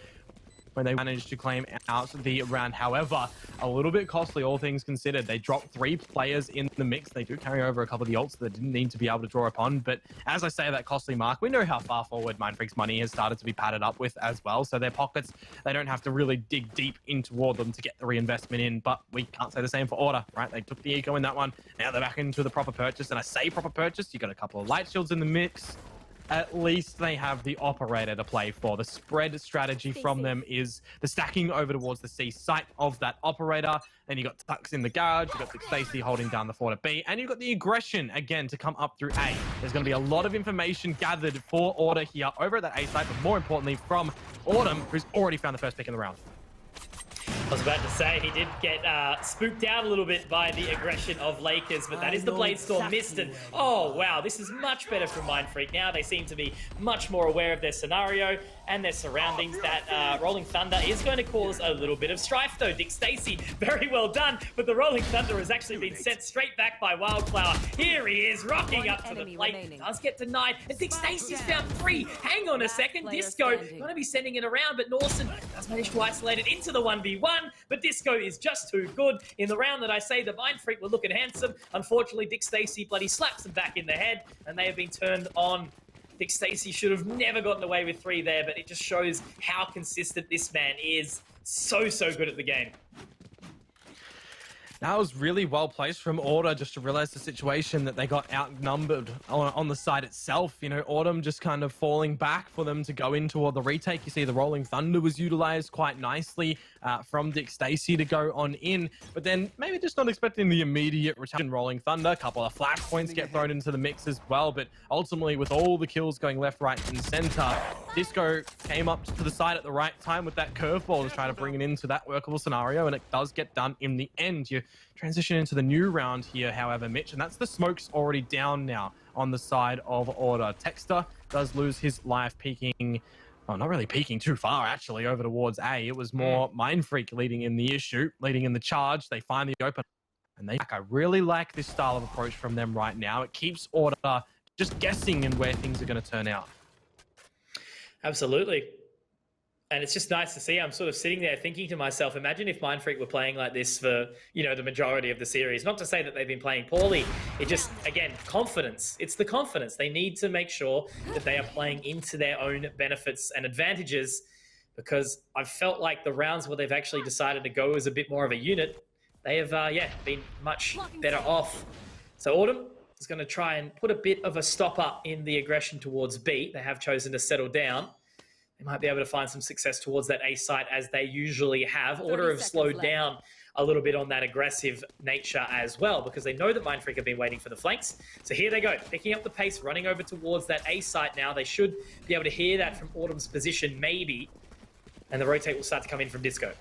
when they managed to claim out the round. However, a little bit costly, all things considered. They dropped 3 players in the mix. They do carry over a couple of the ults that didn't need to be able to draw upon. But as I say, that costly mark, we know how far forward Mindfreak's money has started to be padded up with as well. So their pockets, they don't have to really dig deep in toward them to get the reinvestment in. But we can't say the same for Order, right? They took the eco in that one. Now they're back into the proper purchase. And I say proper purchase, you got a couple of light shields in the mix. At least they have the operator to play for. The spread strategy from them is the stacking over towards the C site of that operator. Then you got Tux in the garage, you've got Stacy holding down the fort at B, and you've got the aggression again to come up through A. There's going to be a lot of information gathered for Order here over at that A site, but more importantly from Autumn, who's already found the first pick in the round. I was about to say, he did get spooked out a little bit by the aggression of Lakers, but that is the Bladestorm missed. And oh, wow, this is much better from Mindfreak now. They seem to be much more aware of their scenario and their surroundings. That Rolling Thunder is going to cause a little bit of strife, though. Dick Stacy, very well done, but the Rolling Thunder has actually been sent straight back by Wildflower. Here he is, rocking up to the plate. Does get denied, and Dick Stacy's found 3. Hang on a second, Disco going to be sending it around, but Norson does manage to isolate it into the 1v1. But Disco is just too good. In the round that I say the Mindfreak were looking handsome, unfortunately Dick Stacy bloody slaps them back in the head, and they have been turned on. Dick Stacy should have never gotten away with 3 there, but it just shows how consistent this man is. So good at the game. That was really well placed from Order, just to realize the situation that they got outnumbered on the side itself. You know, Autumn just kind of falling back for them to go in toward the retake. You see the Rolling Thunder was utilized quite nicely from Dick Stacy to go on in, but then maybe just not expecting the immediate return. Rolling Thunder, a couple of flash points get thrown into the mix as well, but ultimately with all the kills going left, right, and center, Disco came up to the side at the right time with that curveball to try to bring it into that workable scenario, and it does get done in the end. You transition into the new round here, however, Mitch, and that's the smokes already down now on the side of Order. Texter does lose his life peeking, oh, not really peeking too far, actually, over towards A. It was more Mindfreak leading in the issue, leading in the charge. They finally open, and I really like this style of approach from them right now. It keeps Order just guessing in where things are going to turn out. Absolutely. And it's just nice to see. I'm sort of sitting there thinking to myself, imagine if Mindfreak were playing like this for, you know, the majority of the series. Not to say that they've been playing poorly. It just, again, confidence. It's the confidence. They need to make sure that they are playing into their own benefits and advantages, because I've felt like the rounds where they've actually decided to go as a bit more of a unit, they have, been much better off. So Autumn is going to try and put a bit of a stopper in the aggression towards B. They have chosen to settle down. They might be able to find some success towards that A site as they usually have. Order have slowed down a little bit on that aggressive nature as well, because they know that Mindfreak have been waiting for the flanks. So here they go, picking up the pace, running over towards that A site now. They should be able to hear that from Autumn's position, maybe. And the rotate will start to come in from Disco.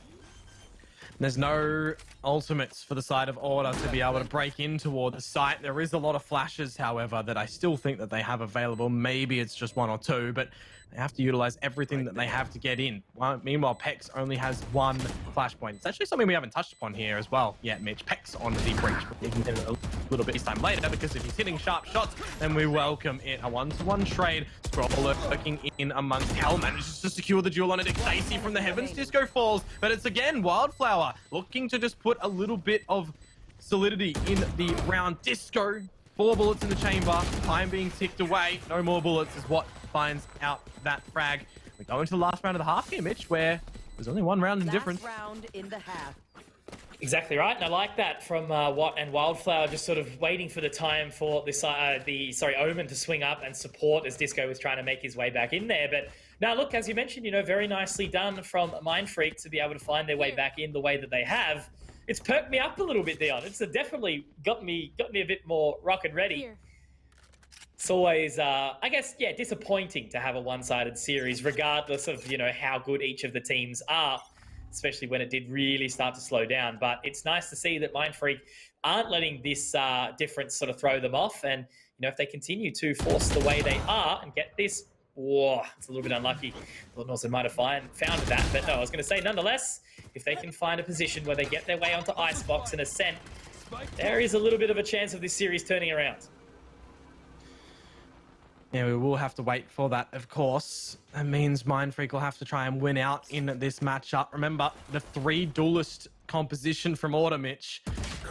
There's no ultimates for the side of Order to be able to break in toward the site. There is a lot of flashes, however, that I still think that they have available. Maybe it's just 1 or 2, but they have to utilize everything that they have to get in. Meanwhile, Pex only has 1 flashpoint. It's actually something we haven't touched upon here as well yet, Mitch. Pex on the deep breach. We can get it a little bit this time later, because if he's hitting sharp shots, then we welcome it. A 1-to-1 trade. Scroll lurking in amongst Hell, manages to secure the duel on a Dick Stacy from the heavens. Disco falls, but it's again Wildflower looking to just put a little bit of solidity in the round. Disco, 4 bullets in the chamber, time being ticked away. No more bullets is what finds out that frag. We go into the last round of the half here, Mitch, where there's only 1 round in difference. Round in the half. Exactly right, and I like that from Watt and Wildflower, just sort of waiting for the time for this Omen to swing up and support as Disco was trying to make his way back in there. But now, look, as you mentioned, you know, very nicely done from Mindfreak to be able to find their way back in the way that they have. It's perked me up a little bit, Dion. It's definitely got me a bit more rock and ready. Here. It's always, I guess, yeah, disappointing to have a one-sided series, regardless of, you know, how good each of the teams are, especially when it did really start to slow down. But it's nice to see that Mindfreak aren't letting this difference sort of throw them off. And, you know, if they continue to force the way they are and get this, whoa, it's a little bit unlucky. Thought Norton might have found that. But no, I was going to say, nonetheless, if they can find a position where they get their way onto Icebox and Ascent, there is a little bit of a chance of this series turning around. Yeah, we will have to wait for that, of course. That means Mindfreak will have to try and win out in this matchup. Remember, the 3 duelist composition from Autumn, Mitch.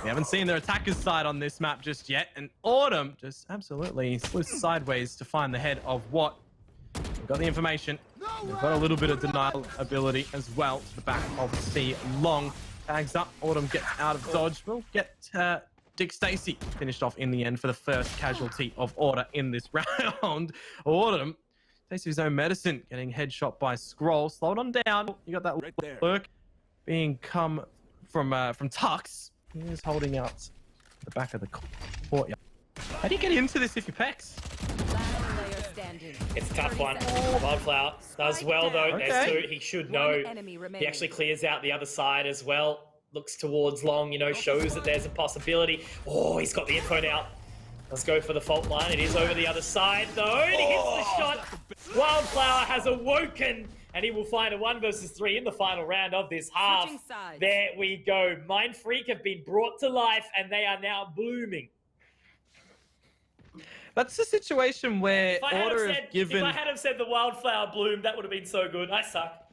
We haven't seen their attacker's side on this map just yet, and Autumn just absolutely slips sideways to find the head of what. We've got the information. We've got a little bit of denial ability as well to the back of C long. Tags up, Autumn gets out of dodge. We'll get Dick Stacy finished off in the end for the first casualty of Order in this round. Autumn takes his own medicine, getting headshot by Scroll. Slow it on down. You got that right lurk being come from Tux. He is holding out the back of the courtyard. How do you get into this if you're Pex? standing. It's a tough one. Wildflower does well though. Okay. There's 2. He should know. One enemy He remaining. actually clears out the other side as well. Looks towards long, you know, shows that there's a possibility. Oh, he's got the info now. Let's go for the fault line. It is over the other side though. And he hits the shot. Wildflower has awoken. And he will find a 1 versus 3 in the final round of this half. Switching sides. There we go. Mind Freak have been brought to life and they are now blooming. That's the situation where If I had Order have have said, given. if I had have said the Wildflower bloom, that would have been so good. I suck.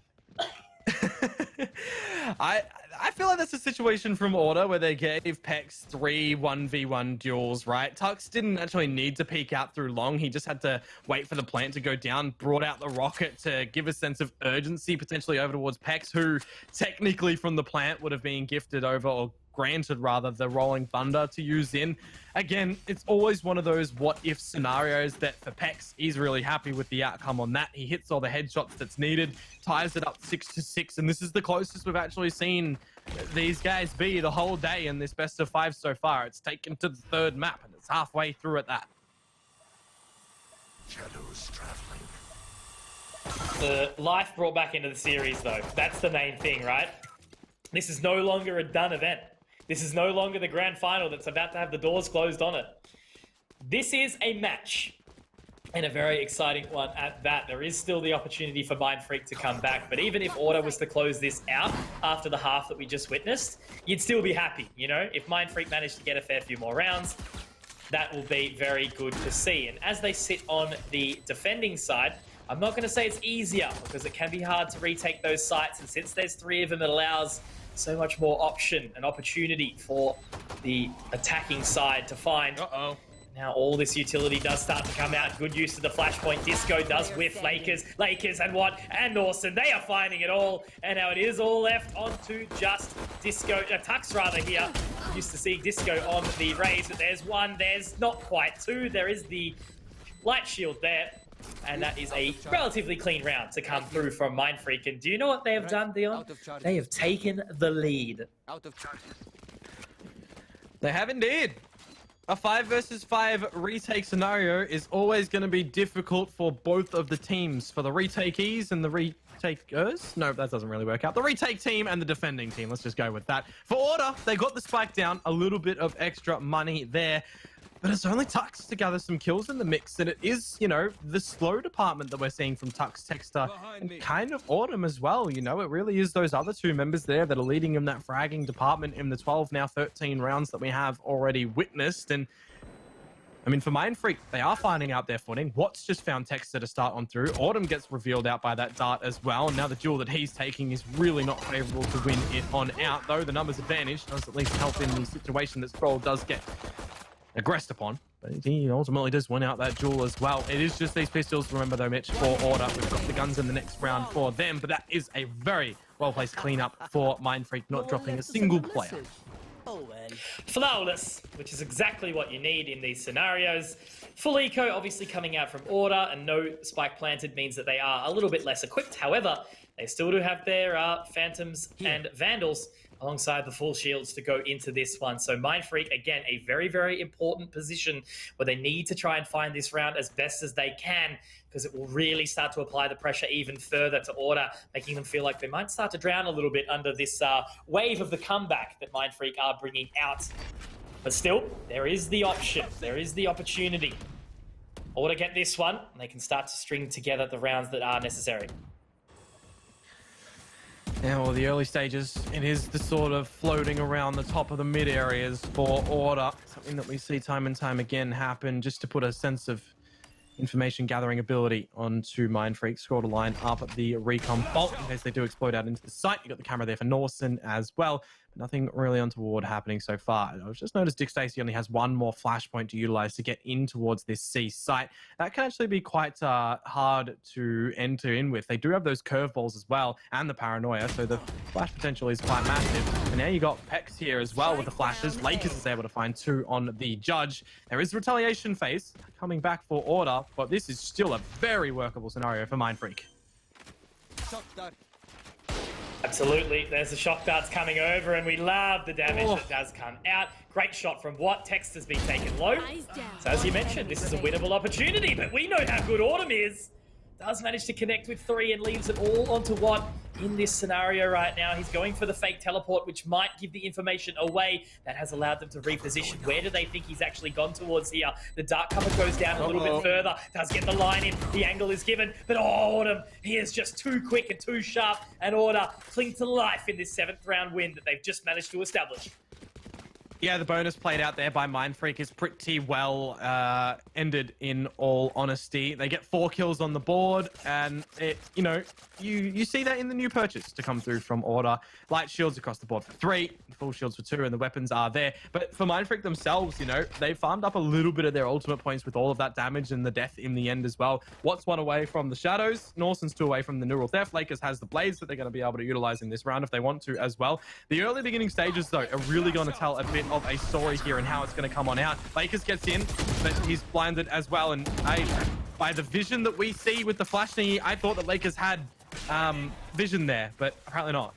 I feel like that's a situation from Order where they gave Pex 3 1v1 duels, right? Tux didn't actually need to peek out through long. He just had to wait for the plant to go down, brought out the rocket to give a sense of urgency potentially over towards Pex, who technically from the plant would have been gifted over, or granted rather, the Rolling Thunder to use in. Again, it's always one of those what-if scenarios that for Pex, he's really happy with the outcome on that. He hits all the headshots that's needed, ties it up 6-6, and this is the closest we've actually seen these guys be the whole day in this best of 5 so far. It's taken to the 3rd map, and it's halfway through at that. Shadows traveling. The life brought back into the series, though. That's the main thing, right? This is no longer a done event. This is no longer the grand final that's about to have the doors closed on it. This is a match, and a very exciting one at that. There is still the opportunity for Mind Freak to come back, but even if Order was to close this out after the half that we just witnessed, you'd still be happy, you know? If Mind Freak managed to get a fair few more rounds, that will be very good to see. And as they sit on the defending side, I'm not going to say it's easier, because it can be hard to retake those sites, and since there's 3 of them, it allows so much more option and opportunity for the attacking side to find. Uh-oh. Now all this utility does start to come out. Good use of the flashpoint. Disco does whiff Lakers and what? And Norson. They are finding it all. And now it is all left onto just Disco. Tux rather here. Used to see Disco on the raise, but there's 1. There's not quite 2. There is the light shield there. And that is a relatively clean round to come through from Mind Freak. And do you know what they have done, Dion? They have taken the lead. Out of charge. They have indeed. A 5 versus 5 retake scenario is always going to be difficult for both of the teams. For the retakees and the retakers. No, that doesn't really work out. The retake team and the defending team. Let's just go with that. For Order, they got the spike down. A little bit of extra money there. But it's only Tux to gather some kills in the mix, and it is, you know, the slow department that we're seeing from Tux, Texter, and kind of Autumn as well. You know, it really is those other 2 members there that are leading in that fragging department in the 12, now 13 rounds that we have already witnessed. And I mean, for Mind Freak, they are finding out their footing. Watts just found Texter to start on through. Autumn gets revealed out by that dart as well. And now the duel that he's taking is really not favorable to win it on out, though the numbers advantage does at least help in the situation that Stroll does get aggressed upon, but he ultimately does win out that duel as well. It is just these pistols, remember though, Mitch, for Order. We've got the guns in the next round for them, but that is a very well-placed cleanup for Mind Freak, not dropping a single player. Flawless, which is exactly what you need in these scenarios. Full eco obviously coming out from Order, and no spike planted means that they are a little bit less equipped. However, they still do have their Phantoms and Vandals alongside the full shields to go into this one. So Mind Freak, again, a very, very important position where they need to try and find this round as best as they can, because it will really start to apply the pressure even further to Order, making them feel like they might start to drown a little bit under this wave of the comeback that Mind Freak are bringing out. But still, there is the option. There is the opportunity. Order get this one, and they can start to string together the rounds that are necessary. Yeah, well, the early stages, it is the sort of floating around the top of the mid areas for Order. Something that we see time and time again happen, just to put a sense of information gathering ability onto Mind Freak. Scroll to line up at the recon bolt in case they do explode out into the site. You got the camera there for Norson as well. But nothing really untoward happening so far. I've just noticed Dick Stacey only has 1 more flashpoint to utilize to get in towards this C site. That can actually be quite hard to enter in with. They do have those curveballs as well, and the paranoia, so the flash potential is quite massive. And now you got Pex here as well with the flashes. Lakers is able to find 2 on the Judge. There is retaliation phase coming back for Order, but this is still a very workable scenario for Mind Freak. Absolutely. There's the shock darts coming over, and we love the damage that does come out. Great shot from Watt. Text has been taken low. So as you mentioned, this is a winnable opportunity, but we know how good Autumn is. Does manage to connect with 3 and leaves it all onto Watt in this scenario right now. He's going for the fake teleport, which might give the information away. That has allowed them to reposition. Where do they think he's actually gone towards here? The dark cover goes down a little bit further. Does get the line in. The angle is given. But Autumn, he is just too quick and too sharp. And Order cling to life in this 7th round win that they've just managed to establish. Yeah, the bonus played out there by Mindfreak is pretty well ended, in all honesty. They get 4 kills on the board, and it, you see that in the new purchase to come through from Order. Light shields across the board for 3, full shields for 2, and the weapons are there. But for Mindfreak themselves, they farmed up a little bit of their ultimate points with all of that damage and the death in the end as well. Watt's 1 away from the shadows. Norsen's 2 away from the neural theft. Lakers has the blades that they're going to be able to utilize in this round if they want to as well. The early beginning stages, though, are really going to tell a bit of a story here and how it's going to come on out. Lakers gets in, but he's blinded as well. And by the vision that we see with the flash thingy, I thought that Lakers had vision there, but apparently not.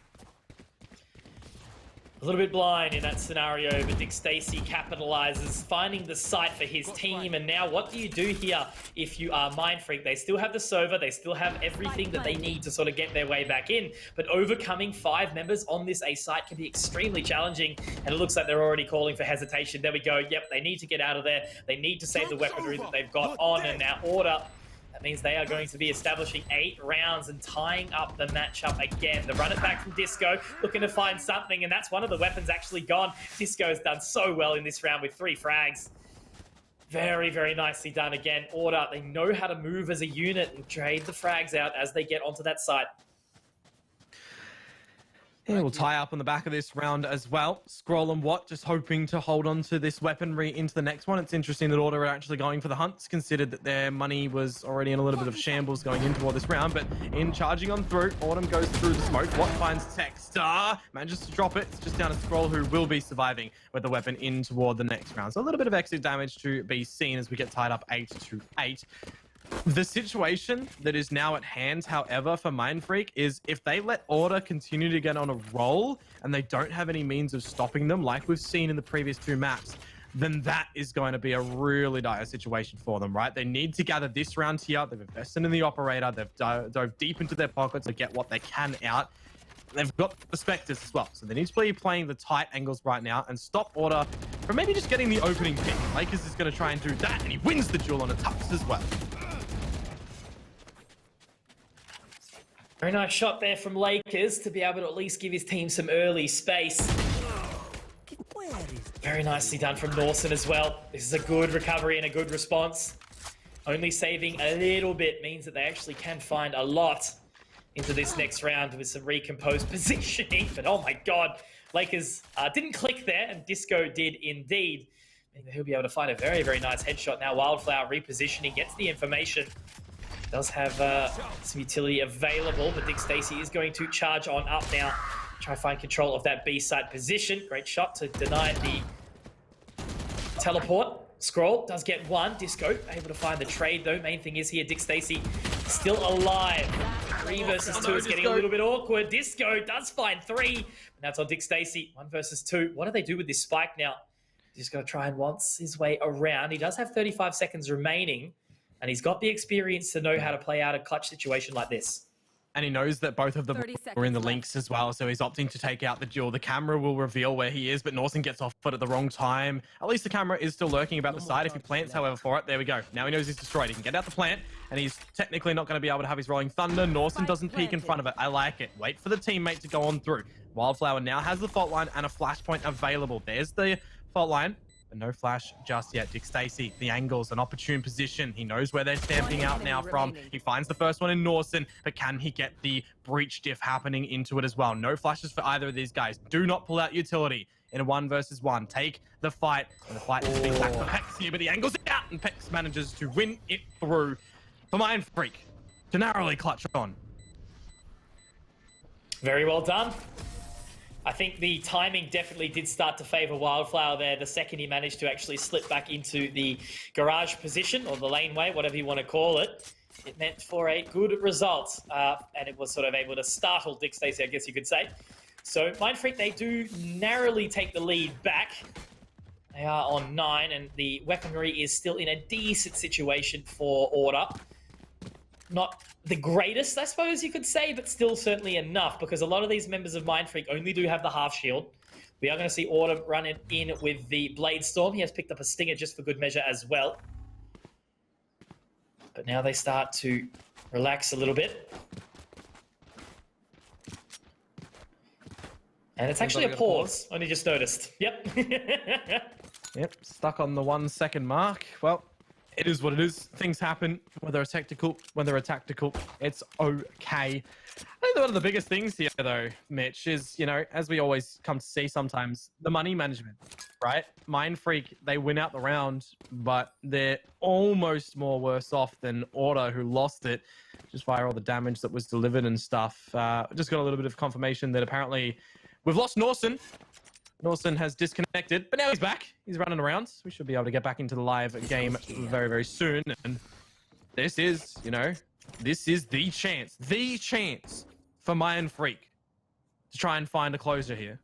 A little bit blind in that scenario, but Dick Stacey capitalizes, finding the site for his team. And now what do you do here if you are Mindfreak? They still have the server, they still have everything that they need to sort of get their way back in, but overcoming 5 members on this A site can be extremely challenging, and it looks like they're already calling for hesitation. There we go. Yep, they need to get out of there. They need to save the weaponry that they've got on, and now Order. That means they are going to be establishing 8 rounds and tying up the matchup again. The run it back from Disco, looking to find something, and that's one of the weapons actually gone. Disco's done so well in this round with 3 frags. Very, very nicely done again. Order, they know how to move as a unit and trade the frags out as they get onto that site. Yeah, we'll tie up on the back of this round as well. Scroll and Watt just hoping to hold on to this weaponry into the next one. It's interesting that Order are actually going for the hunts, considered that their money was already in a little bit of shambles going into all this round. But in charging on through, Autumn goes through the smoke. Watt finds Techstar, manages to drop it. It's just down to Scroll, who will be surviving with the weapon in toward the next round. So a little bit of exit damage to be seen as we get tied up 8-8. The situation that is now at hand, however, for Mindfreak is if they let Order continue to get on a roll and they don't have any means of stopping them, like we've seen in the previous 2 maps, then that is going to be a really dire situation for them, right? They need to gather this round here. They've invested in the operator. They've dove deep into their pockets to get what they can out. They've got the Spectres as well, so they need to be playing the tight angles right now and stop Order from maybe just getting the opening pick. Lakers is going to try and do that, and he wins the duel on a touch as well. Very nice shot there from Lakers to be able to at least give his team some early space. Very nicely done from Norsen as well. This is a good recovery and a good response. Only saving a little bit means that they actually can find a lot into this next round with some recomposed positioning. But oh my god, Lakers didn't click there, and Disco did indeed. Meaning that he'll be able to find a very, very nice headshot now. Wildflower repositioning, gets the information. Does have some utility available, but Dick Stacey is going to charge on up now. Try to find control of that B site position. Great shot to deny the teleport. Scroll does get 1. Disco able to find the trade though. Main thing is here, Dick Stacey still alive. 3 versus 2 is getting a little bit awkward. Disco does find 3. And that's on Dick Stacey. 1 versus 2. What do they do with this spike now? He's going to try and wants his way around. He does have 35 seconds remaining. And he's got the experience to know how to play out a clutch situation like this. And he knows that both of them are in the links as well, so he's opting to take out the duel. The camera will reveal where he is, but Norsen gets off foot at the wrong time. At least the camera is still lurking about the side. If he plants, however, for it, there we go. Now he knows he's destroyed. He can get out the plant, and he's technically not going to be able to have his rolling thunder. Norsen doesn't peek in front of it. I like it. Wait for the teammate to go on through. Wildflower now has the fault line and a flashpoint available. There's the fault line. But no flash just yet. Dick Stacey, the angles, an opportune position. He knows where they're stamping out now from. He finds the first one in Norsen, but can he get the breach diff happening into it as well? No flashes for either of these guys. Do not pull out utility in a 1 versus 1. Take the fight, and the fight is being back for Pex here, but the angles it out, and Pex manages to win it through for Mindfreak to narrowly clutch on. Very well done. I think the timing definitely did start to favour Wildflower there. The second he managed to actually slip back into the garage position, or the laneway, whatever you want to call it. it meant for a good result. And it was sort of able to startle Dick Stacey, I guess you could say. So Mindfreak, they do narrowly take the lead back. They are on 9, and the weaponry is still in a decent situation for Order. Not the greatest, I suppose you could say, but still certainly enough, because a lot of these members of Mindfreak only do have the half shield. We are going to see Order run it in with the Blade Storm. He has picked up a Stinger just for good measure as well. But now they start to relax a little bit. And it's actually a pause. Only just noticed. Yep. Yep, stuck on the 1 second mark. Well, it is what it is. Things happen, whether it's tactical, it's okay. I think one of the biggest things here, though, Mitch, is, you know, as we always come to see sometimes, the money management, right? Mindfreak, they win out the round, but they're almost more worse off than Order, who lost it just via all the damage that was delivered and stuff. Just got a little bit of confirmation that apparently we've lost Norson. Norson has disconnected, but now he's back. He's running around. We should be able to get back into the live game very, very soon. And this is, you know, this is the chance for Mindfreak to try and find a closer here.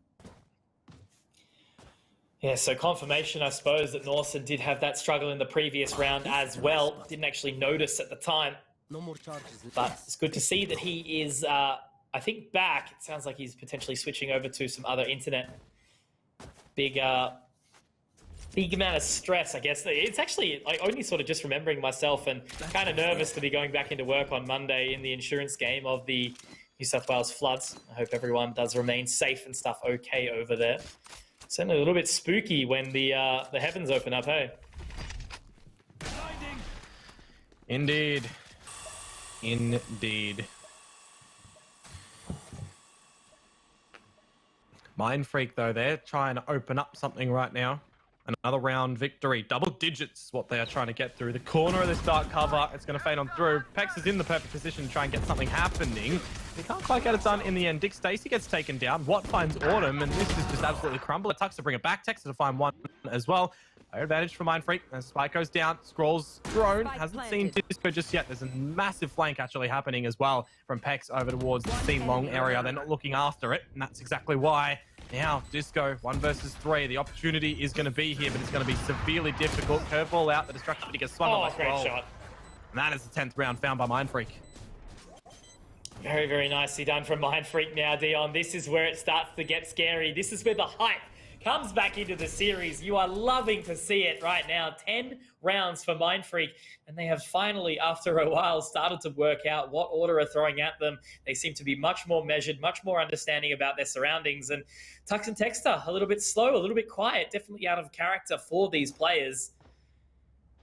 Yeah, so confirmation, I suppose, that Norson did have that struggle in the previous round as well. Didn't actually notice at the time. No more charges. But it's good to see that he is, I think, back. It sounds like he's potentially switching over to some other internet. Big amount of stress, I guess. It's actually like only sort of just remembering myself and kind of nervous to be going back into work on Monday in the insurance game of the New South Wales floods. I hope everyone does remain safe and stuff okay over there. Certainly a little bit spooky when the heavens open up, hey? Indeed. Indeed. Mindfreak, though, they're trying to open up something right now. Another round victory. Double digits is what they are trying to get through. The corner of this dark cover, it's going to fade on through. Pex is in the perfect position to try and get something happening. He can't quite get it done in the end. Dick Stacey gets taken down. Watt finds Autumn, and this is just absolutely crumble. It tucks to bring it back. Texas to find one as well. Advantage for Mindfreak. As Spike goes down, Scroll's drone hasn't seen Disco just yet. There's a massive flank actually happening as well from Pex over towards the C-long area. They're not looking after it, and that's exactly why. Now, Disco, 1 versus 3. The opportunity is going to be here, but it's going to be severely difficult. Curveball out, the destruction gets swung on the great Scroll. shot. And that is the 10th round found by Mindfreak. Very, very nicely done from Mindfreak now, Dion. This is where it starts to get scary. This is where the hype comes back into the series. You are loving to see it right now. 10 rounds for Mindfreak, and they have finally, after a while, started to work out what Order are throwing at them. They seem to be much more measured, much more understanding about their surroundings, and Tux and Texter, a little bit slow, a little bit quiet, definitely out of character for these players.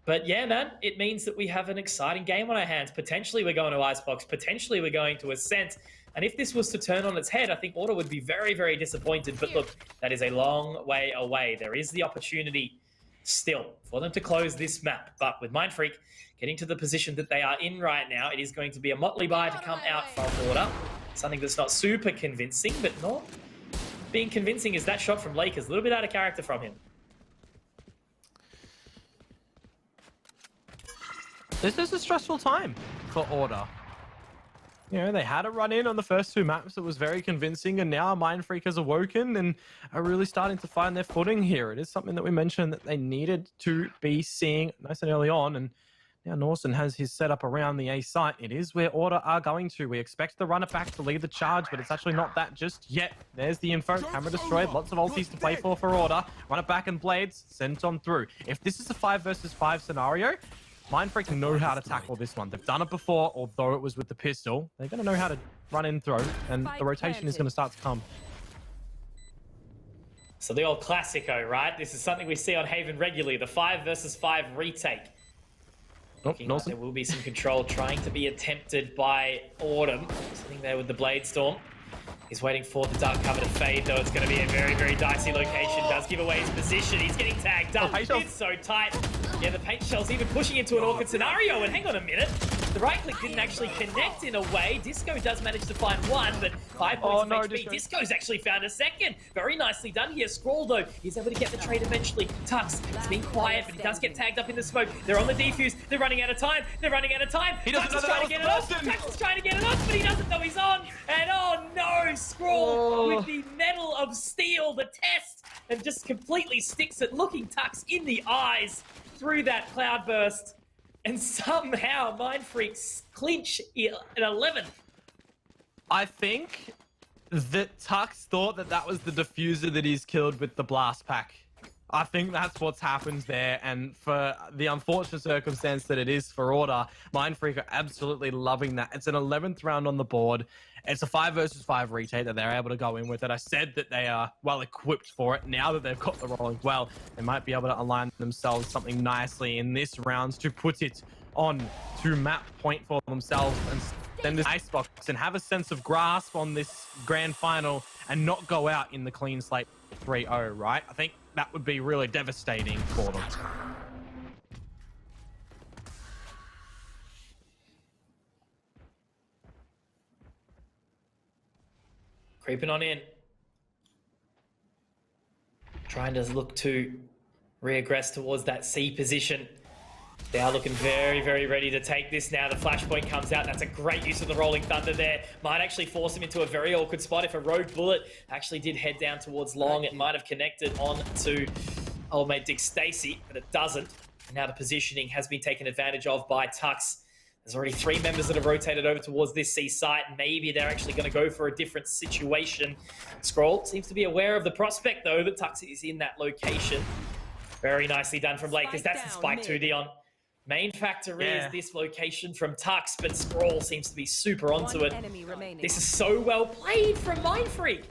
But yeah, man, it means that we have an exciting game on our hands. Potentially we're going to Icebox, potentially we're going to Ascent. And if this was to turn on its head, I think Order would be very, very disappointed. But look, that is a long way away. There is the opportunity still for them to close this map. But with Mindfreak getting to the position that they are in right now, it is going to be a motley buy to come out from Order. Something that's not super convincing, but not being convincing is that shot from Lakers. A little bit out of character from him. This is a stressful time for Order. You know, they had a run in on the first 2 maps that was very convincing, and now Mindfreak has awoken and are really starting to find their footing here. It is something that we mentioned that they needed to be seeing nice and early on, and now Norson has his setup around the A site. It is where Order are going to. We expect the runner back to lead the charge, but it's actually not that just yet. There's the info. Camera destroyed. Lots of ultis to play for Order. Run it back and Blades sent on through. If this is a 5 versus 5 scenario, Mindfreak know how to tackle this one. They've done it before, although it was with the pistol. They're going to know how to run and throw, and the rotation is going to start to come. So the old Classico, right? This is something we see on Haven regularly, the 5 versus 5 retake. Looking like there will be some control trying to be attempted by Autumn. Sitting there with the Blade Storm. He's waiting for the dark cover to fade, though. It's going to be a very, very dicey location. Does give away his position. He's getting tagged up. It's so tight. Yeah, the paint shell's even pushing into an awkward scenario. And hang on a minute. The right click didn't actually connect in a way. Disco does manage to find one, but 5 points of HP. Disco's actually found a second. Very nicely done here. Scroll, though, he's able to get the trade eventually. Tux, it's been quiet, but he does get tagged up in the smoke. They're on the defuse. They're running out of time. They're running out of time. Tux is trying to get it off. Tux is trying to get it off, but he doesn't know he's on. And oh no, Scroll with the metal of steel, the test, and just completely sticks it, looking Tux in the eyes through that cloudburst. And somehow Mind Freaks clinch an 11th. I think that Tux thought that that was the diffuser that he's killed with the blast pack. I think that's what's happened there, and for the unfortunate circumstance that it is for Order, Mind Freak are absolutely loving that. It's an 11th round on the board. It's a 5 versus 5 retake that they're able to go in with it. I said that they are well equipped for it. Now that they've got the rolling well, they might be able to align themselves something nicely in this round to put it on to map point for themselves and send this icebox and have a sense of grasp on this grand final and not go out in the clean slate 3-0, right? I think that would be really devastating for them. Creeping on in. Trying to look to reaggress towards that C position. They are looking very, very ready to take this now. The flashpoint comes out. That's a great use of the Rolling Thunder there. Might actually force him into a very awkward spot. If a rogue bullet actually did head down towards Long, it might have connected on to old mate Dick Stacy, but it doesn't. And now the positioning has been taken advantage of by Tux. There's already 3 members that have rotated over towards this C site. Maybe they're actually going to go for a different situation. Scroll seems to be aware of the prospect, though, that Tux is in that location. Very nicely done from Lakers. That's the spike too, Dion. Main factor is this location from Tux, but Scroll seems to be super onto it. This is so well played from Mind Freak.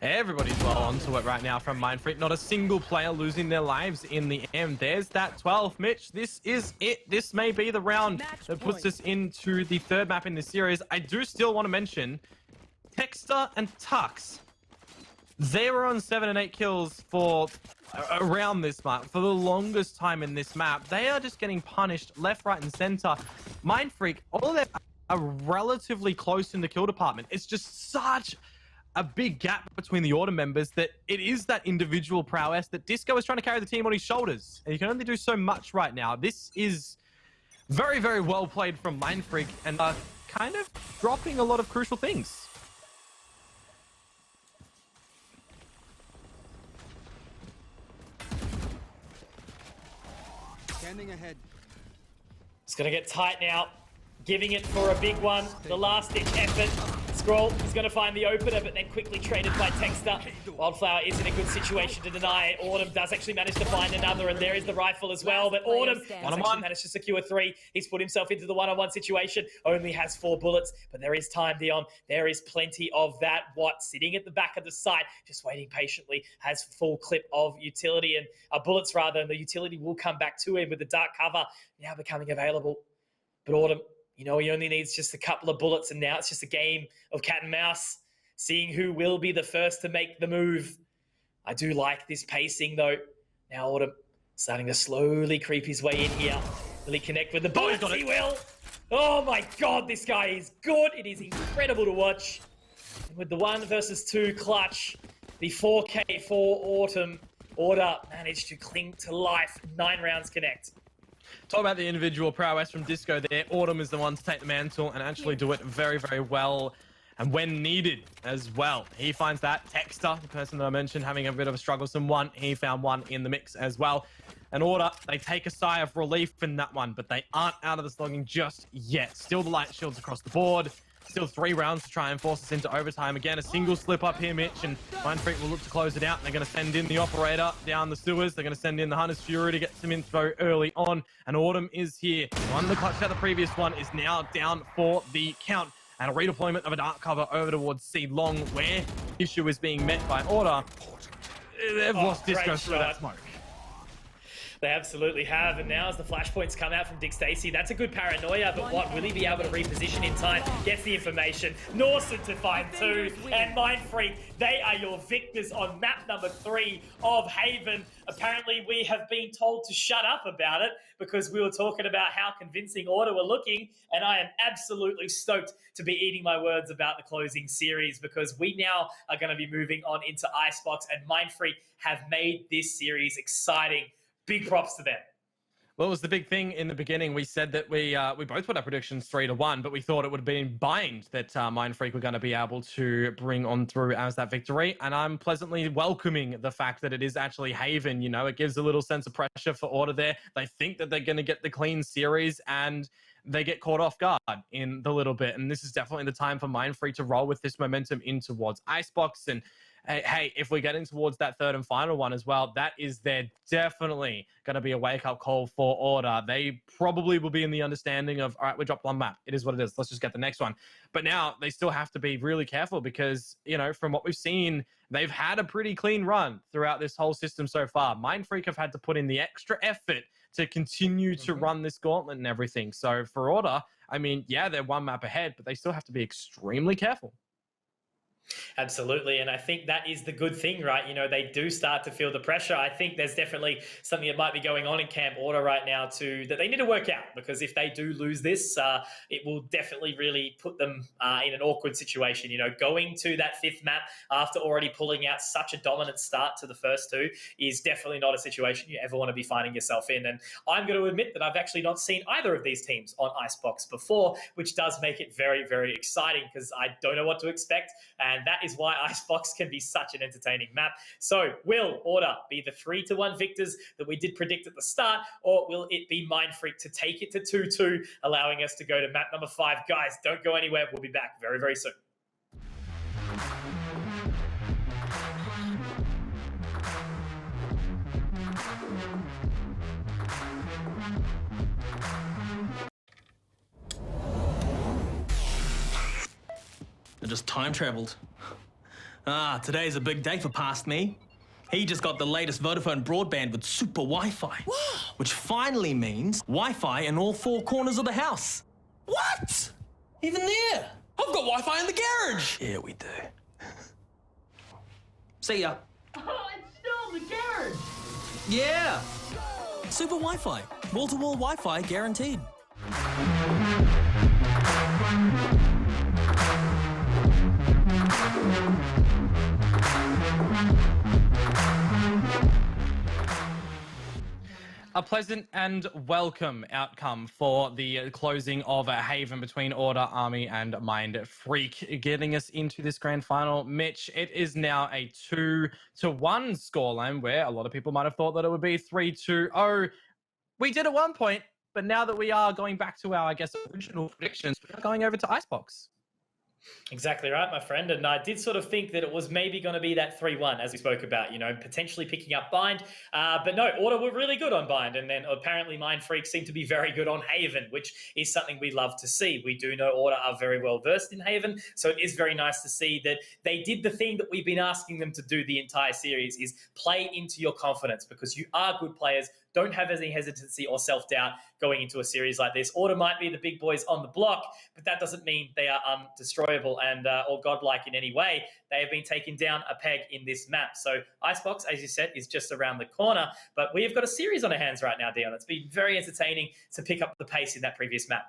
Everybody's well onto it right now from Mind Freak. Not a single player losing their lives in the end. There's that 12, Mitch. This is it. This may be the round that puts us into the 3rd map in the series. I do still want to mention Texter and Tux. They were on 7 and 8 kills for around this map for the longest time in this map. They are just getting punished left, right, and center. Mind Freak, all of them are relatively close in the kill department. It's just such a big gap between the Order members that it is that individual prowess that Disco is trying to carry the team on his shoulders. And he can only do so much right now. This is very, very well played from Mind Freak and kind of dropping a lot of crucial things. Standing ahead. It's going to get tight now. Giving it for a big one. The last-ditch effort. Scroll is going to find the opener, but then quickly traded by Texter. Wildflower is in a good situation to deny it. Autumn does actually manage to find another, and there is the rifle as well. But Autumn has actually managed to secure 3. He's put himself into the one-on-one situation. Only has 4 bullets, but there is time, Dion. There is plenty of that. Watt sitting at the back of the site, just waiting patiently, has full clip of utility and bullets rather, and the utility will come back to him with the dark cover now becoming available. But Autumn, you know, he only needs just a couple of bullets, and now it's just a game of cat and mouse, seeing who will be the first to make the move. I do like this pacing, though. Now Autumn starting to slowly creep his way in here. Will he connect with the bullets? He will. Oh my God, this guy is good. It is incredible to watch. And with the 1 versus 2 clutch, the 4K for Autumn, Order managed to cling to life. 9 rounds connect. Talk about the individual prowess from Disco there. Autumn is the one to take the mantle and actually do it very, very well. And when needed as well. He finds that. Texter, the person that I mentioned, having a bit of a struggle. He found one in the mix as well. And Order, they take a sigh of relief in that one, but they aren't out of the slogging just yet. Still the light shields across the board. Still 3 rounds to try and force us into overtime. Again, a single slip up here, Mitch, and Mind Freak will look to close it out. They're going to send in the operator down the sewers. They're going to send in the Hunter's Fury to get some info early on. And Autumn is here. One of the clutch out the previous one is now down for the count. And a redeployment of a dark cover over towards C Long, where issue is being met by Order. They've lost Disco through that smoke. They absolutely have, and now as the flashpoints come out from Dick Stacey, that's a good paranoia, but what, will he be able to reposition in time? Gets the information, Norson to find 2, and Mind Freak, they are your victors on map number 3 of Haven. Apparently we have been told to shut up about it because we were talking about how convincing Order were looking, and I am absolutely stoked to be eating my words about the closing series because we now are going to be moving on into Icebox, and Mind Freak have made this series exciting. Big props to them. Well, it was the big thing in the beginning. We said that we both put our predictions 3-1, but we thought it would have been bind that Mind Freak were going to be able to bring on through as that victory. And I'm pleasantly welcoming the fact that it is actually Haven. You know, it gives a little sense of pressure for Order there. They think that they're going to get the clean series, and they get caught off guard in the little bit. And this is definitely the time for Mind Freak to roll with this momentum in towards Icebox. And hey, if we're getting towards that third and final one as well, that is there definitely going to be a wake-up call for Order. They probably will be in the understanding of, all right, we dropped one map. It is what it is. Let's just get the next one. But now they still have to be really careful because, you know, from what we've seen, they've had a pretty clean run throughout this whole system so far. Mind Freak have had to put in the extra effort to continue to run this gauntlet and everything. So for Order, I mean, yeah, they're one map ahead, but they still have to be extremely careful. Absolutely, and I think that is the good thing, right? You know, they do start to feel the pressure. I think there's definitely something that might be going on in Camp Order right now too that they need to work out, because if they do lose this, it will definitely really put them in an awkward situation. You know, going to that 5th map after already pulling out such a dominant start to the first 2 is definitely not a situation you ever want to be finding yourself in. And I'm going to admit that I've actually not seen either of these teams on Icebox before, which does make it very, very exciting because I don't know what to expect. And that is why Icebox can be such an entertaining map. So will Order be the 3-1 victors that we did predict at the start, or will it be Mind Freak to take it to 2-2, allowing us to go to map number 5? Guys, don't go anywhere. We'll be back very, very soon. I just time traveled. Ah, today's a big day for past me. He just got the latest Vodafone broadband with super Wi-Fi. Wow. Which finally means Wi-Fi in all 4 corners of the house. What? Even there? I've got Wi-Fi in the garage. Yeah, we do. See ya. Oh, it's still in the garage. Yeah. Super Wi-Fi. Wall-to-wall Wi-Fi guaranteed. A pleasant and welcome outcome for the closing of a Haven between Order, Army, and Mind Freak, getting us into this grand final. Mitch, it is now a 2-1 scoreline where a lot of people might have thought that it would be 3-2. We did at one point, but now that we are going back to our, I guess, original predictions, we're going over to Icebox. Exactly right, my friend. And I did sort of think that it was maybe going to be that 3-1, as we spoke about, you know, potentially picking up Bind. But no, Order were really good on Bind. And then apparently Mind Freak seemed to be very good on Haven, which is something we love to see. We do know Order are very well versed in Haven. So it is very nice to see that they did the thing that we've been asking them to do the entire series, is play into your confidence, because you are good players. Don't have any hesitancy or self-doubt going into a series like this. Order might be the big boys on the block, but that doesn't mean they are undestroyable and or godlike in any way. They have been taken down a peg in this map. So Icebox, as you said, is just around the corner. But we have got a series on our hands right now, Dion. It's been very entertaining to pick up the pace in that previous map.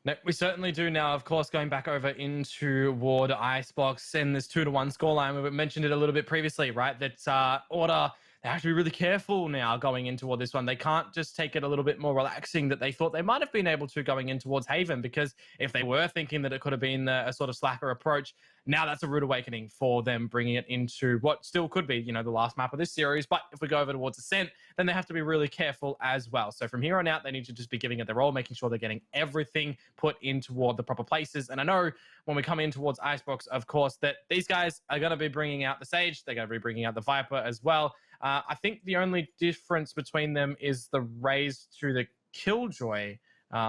No, we certainly do now, of course, going back over into Ward Icebox and this 2-1 scoreline. We mentioned it a little bit previously, right? That Order, they have to be really careful now going in toward this one. They can't just take it a little bit more relaxing that they thought they might have been able to going in towards Haven, because if they were thinking that it could have been a sort of slacker approach, now that's a rude awakening for them, bringing it into what still could be, you know, the last map of this series. But if we go over towards Ascent, then they have to be really careful as well. So from here on out, they need to just be giving it their all, making sure they're getting everything put in toward the proper places. And I know when we come in towards Icebox, of course, that these guys are going to be bringing out the Sage. They're going to be bringing out the Viper as well. I think the only difference between them is the raise to the Killjoy,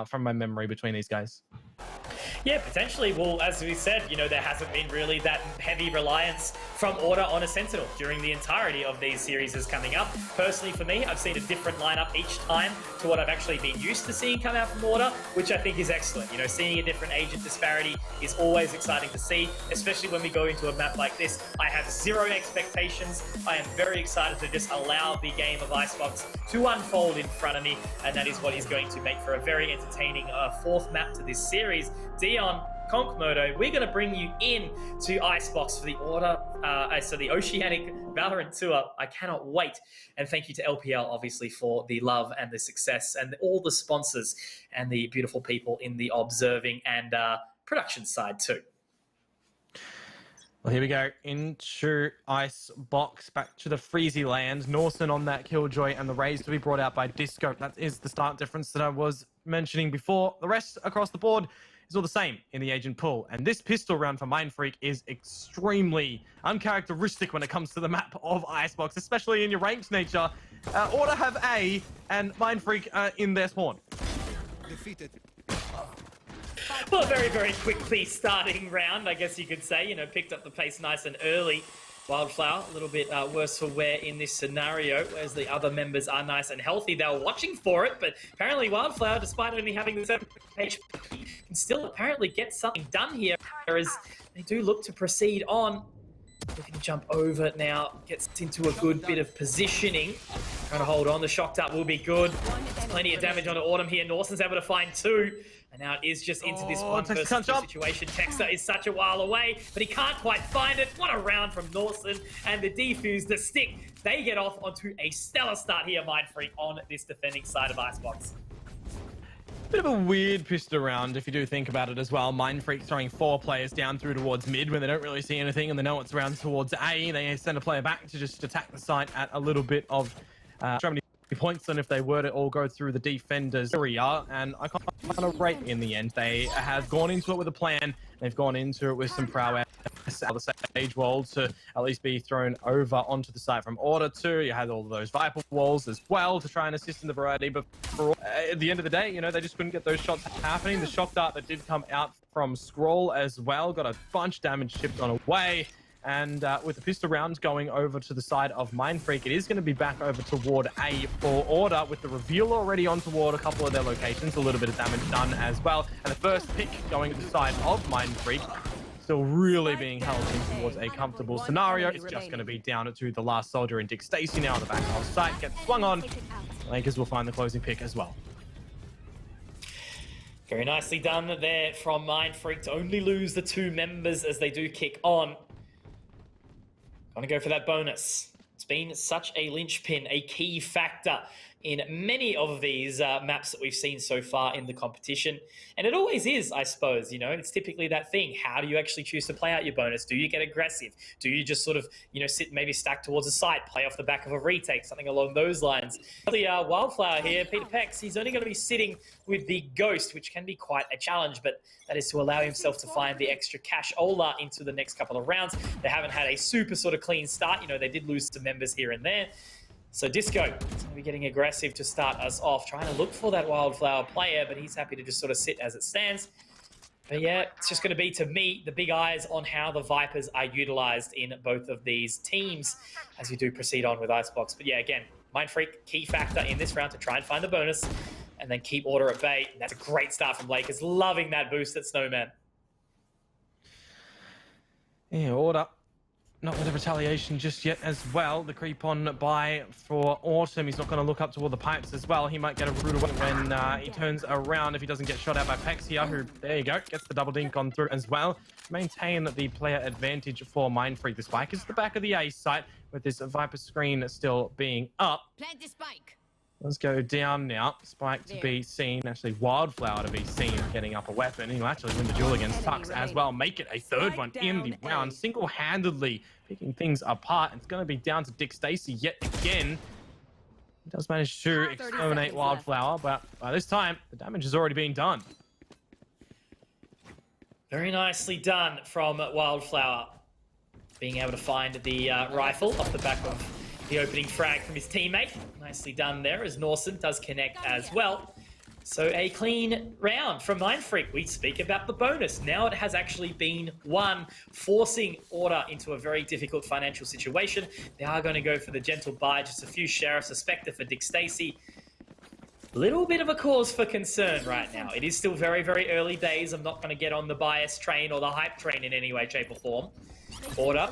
from my memory, between these guys. Yeah, potentially. Well, as we said, you know, there hasn't been really that heavy reliance from Order on a Sentinel during the entirety of these series coming up. Personally, for me, I've seen a different lineup each time to what I've actually been used to seeing come out from Order, which I think is excellent. You know, seeing a different agent disparity is always exciting to see, especially when we go into a map like this. I have zero expectations. I am very excited to just allow the game of Icebox to unfold in front of me, and that is what is going to make for a very entertaining fourth map to this series. Dion, Konkmodo, we're going to bring you in to Icebox for the Order, so the Oceanic Valorant Tour. I cannot wait. And thank you to LPL, obviously, for the love and the success, and all the sponsors and the beautiful people in the observing and production side too. Well, here we go into Icebox, back to the Freezy land. Norson on that Killjoy, and the Rays to be brought out by Disco. That is the start difference that I was mentioning before. The rest across the board is all the same in the agent pool. And this pistol round for Mindfreak is extremely uncharacteristic when it comes to the map of Icebox, especially in your ranked nature. Order have A, and Mindfreak in their spawn. Defeated. Well, a very, very quickly starting round, I guess you could say. You know, picked up the pace nice and early. Wildflower, a little bit worse for wear in this scenario, whereas the other members are nice and healthy. They were watching for it, but apparently Wildflower, despite only having the 7 HP, can still apparently get something done here, whereas they do look to proceed on. Looking to jump over now, gets into a good bit of positioning. Trying to hold on, the shock dart will be good. There's plenty of damage onto Autumn here. Norton's able to find 2. And now it is just into this one-person situation. Texter is such a while away, but he can't quite find it. What a round from Norton. And the defuse, the stick, they get off onto a stellar start here, Mindfreak, on this defending side of Icebox. Bit of a weird pistol round if you do think about it as well. Mindfreak throwing 4 players down through towards mid when they don't really see anything and they know it's around towards A. They send a player back to just attack the site at a little bit of points than if they were to all go through the defender's area, and I kind of rate in the end. They have gone into it with a plan. They've gone into it with some prowess. The stage wall to at least be thrown over onto the site from Order 2. You had all of those Viper walls as well to try and assist in the variety, but at the end of the day, you know, they just couldn't get those shots happening. The shock dart that did come out from Scroll as well got a bunch of damage shipped on away. And with the pistol rounds going over to the side of Mindfreak, it is going to be back over toward A for Order, with the reveal already on toward a couple of their locations. A little bit of damage done as well. And the first pick going to the side of Mindfreak, still really being held in towards a comfortable scenario. It's just going to be down to the last soldier in Dick Stacy now on the back of site. Gets swung on. Lakers will find the closing pick as well. Very nicely done there from Mindfreak to only lose the 2 members as they do kick on. Gonna go for that bonus. It's been such a linchpin, a key factor in many of these maps that we've seen so far in the competition. And it always is, I suppose, you know, it's typically that thing. How do you actually choose to play out your bonus? Do you get aggressive? Do you just sort of, you know, sit maybe stack towards the side, play off the back of a retake, something along those lines? The Wildflower here, Peter Pex, he's only going to be sitting with the Ghost, which can be quite a challenge, but that is to allow himself to find the extra cash Ola into the next couple of rounds. They haven't had a super sort of clean start. You know, they did lose some members here and there. So Disco is going to be getting aggressive to start us off, trying to look for that Wildflower player, but he's happy to just sort of sit as it stands. But yeah, it's just going to be, to me, the big eyes on how the Vipers are utilized in both of these teams as we do proceed on with Icebox. But yeah, again, Mindfreak, key factor in this round to try and find the bonus and then keep Order at bay. That's a great start from Lakers. Loving that boost at Snowman. Yeah, Order. Not with the retaliation just yet as well. The creep on by for Autumn. He's not going to look up toward the pipes as well. He might get a rude when he turns around if he doesn't get shot out by Pex here, who, there you go, gets the double dink on through as well. Maintain the player advantage for Mindfreak. The spike is at the back of the A site with this Viper screen still being up. Plant the spike. Let's go down now. Spike to be seen. Actually, Wildflower to be seen getting up a weapon. He'll actually win the duel against Tux as well. Make it a third one in the round. Single-handedly picking things apart. It's going to be down to Dick Stacy yet again. He does manage to exterminate Wildflower, but by this time, the damage has already been done. Very nicely done from Wildflower. Being able to find the rifle off the back of the opening frag from his teammate. Nicely done there as Norson does connect as well. So a clean round from Mindfreak. We speak about the bonus. Now it has actually been won, forcing Order into a very difficult financial situation. They are going to go for the gentle buy, just a few sheriffs, a Spectre for Dick Stacey. Little bit of a cause for concern right now. It is still very, very early days. I'm not going to get on the bias train or the hype train in any way, shape or form. Order.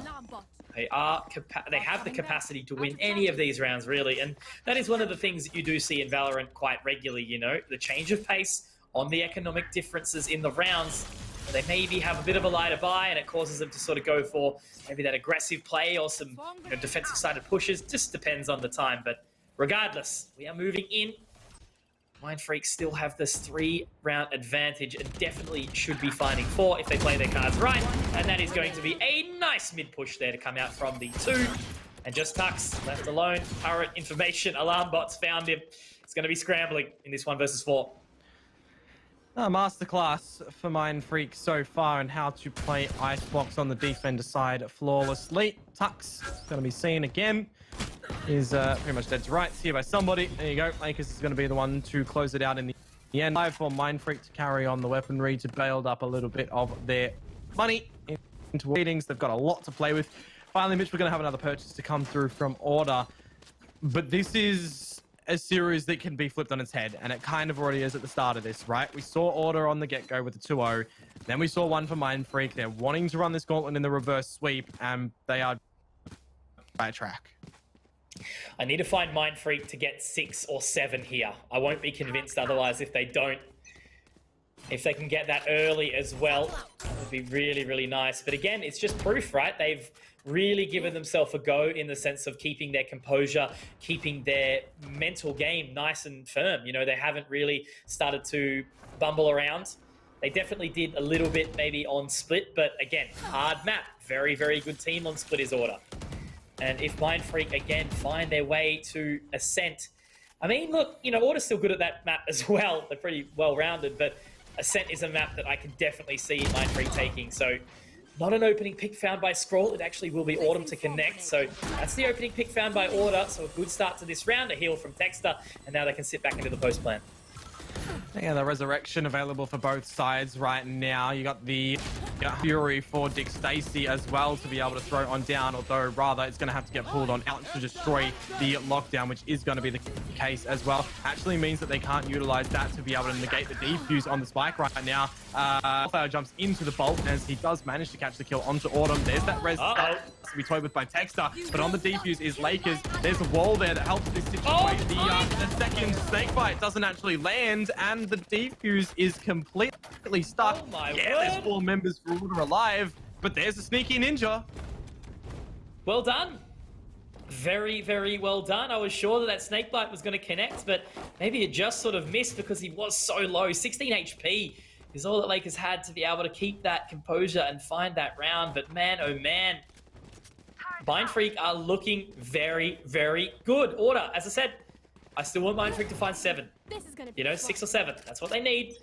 They have the capacity to win any of these rounds, really, and that is one of the things that you do see in Valorant quite regularly, you know, the change of pace on the economic differences in the rounds. They maybe have a bit of a lighter buy, and it causes them to sort of go for maybe that aggressive play or some defensive-sided pushes. Just depends on the time, but regardless, we are moving in. Mindfreak still have this 3-round advantage and definitely should be finding 4 if they play their cards right. And that is going to be a nice mid-push there to come out from the 2. And just Tux left alone. Current information, alarm bots found him. It's going to be scrambling in this 1 versus 4. A masterclass for Mindfreak so far and how to play Icebox on the defender side flawlessly. Tux is going to be seen again. Is pretty much dead to rights here by somebody. There you go. Lakers is going to be the one to close it out in the end. Time for Mindfreak to carry on the weaponry to build up a little bit of their money into meetings. They've got a lot to play with. Finally, Mitch, we're going to have another purchase to come through from Order. But this is a series that can be flipped on its head, and it kind of already is at the start of this, right? We saw Order on the get-go with the 2-0. Then we saw one for Mindfreak. They're wanting to run this gauntlet in the reverse sweep, and they are by a track. I need to find Mindfreak to get 6 or 7 here. I won't be convinced otherwise if they don't. If they can get that early as well, that would be really, really nice. But again, it's just proof, right? They've really given themselves a go in the sense of keeping their composure, keeping their mental game nice and firm. You know, they haven't really started to bumble around. They definitely did a little bit maybe on Split, but again, hard map. Very, very good team on Split is Order. And if Mindfreak, again, find their way to Ascent, I mean, look, you know, Order's still good at that map as well. They're pretty well-rounded, but Ascent is a map that I can definitely see Mindfreak taking. So, not an opening pick found by Scroll. It actually will be Autumn to connect. So, that's the opening pick found by Order. So, a good start to this round. A heal from Texter, and now they can sit back into the post plan. Yeah, the resurrection available for both sides right now. You got the Fury for Dick Stacey as well to be able to throw on down, although rather it's going to have to get pulled on out to destroy the lockdown, which is going to be the case as well. Actually means that they can't utilize that to be able to negate the defuse on the spike right now. Fire jumps into the bolt as he does manage to catch the kill onto Autumn. There's that res to be toyed with by Texter, but on the defuse is Lakers. There's a wall there that helps this situation. The second snakebite doesn't actually land, and the defuse is completely stuck. Oh my yeah, word. there's 4 members for Order alive, but there's a sneaky ninja. Well done. Very, very well done. I was sure that snakebite was going to connect, but maybe it just sort of missed because he was so low. 16 HP is all that Lakers had to be able to keep that composure and find that round. But man, oh man, Mindfreak are looking very, very good. Order, as I said, I still want Mindfreak to find 7. This is gonna be You know, 6 or 7. That's what they need.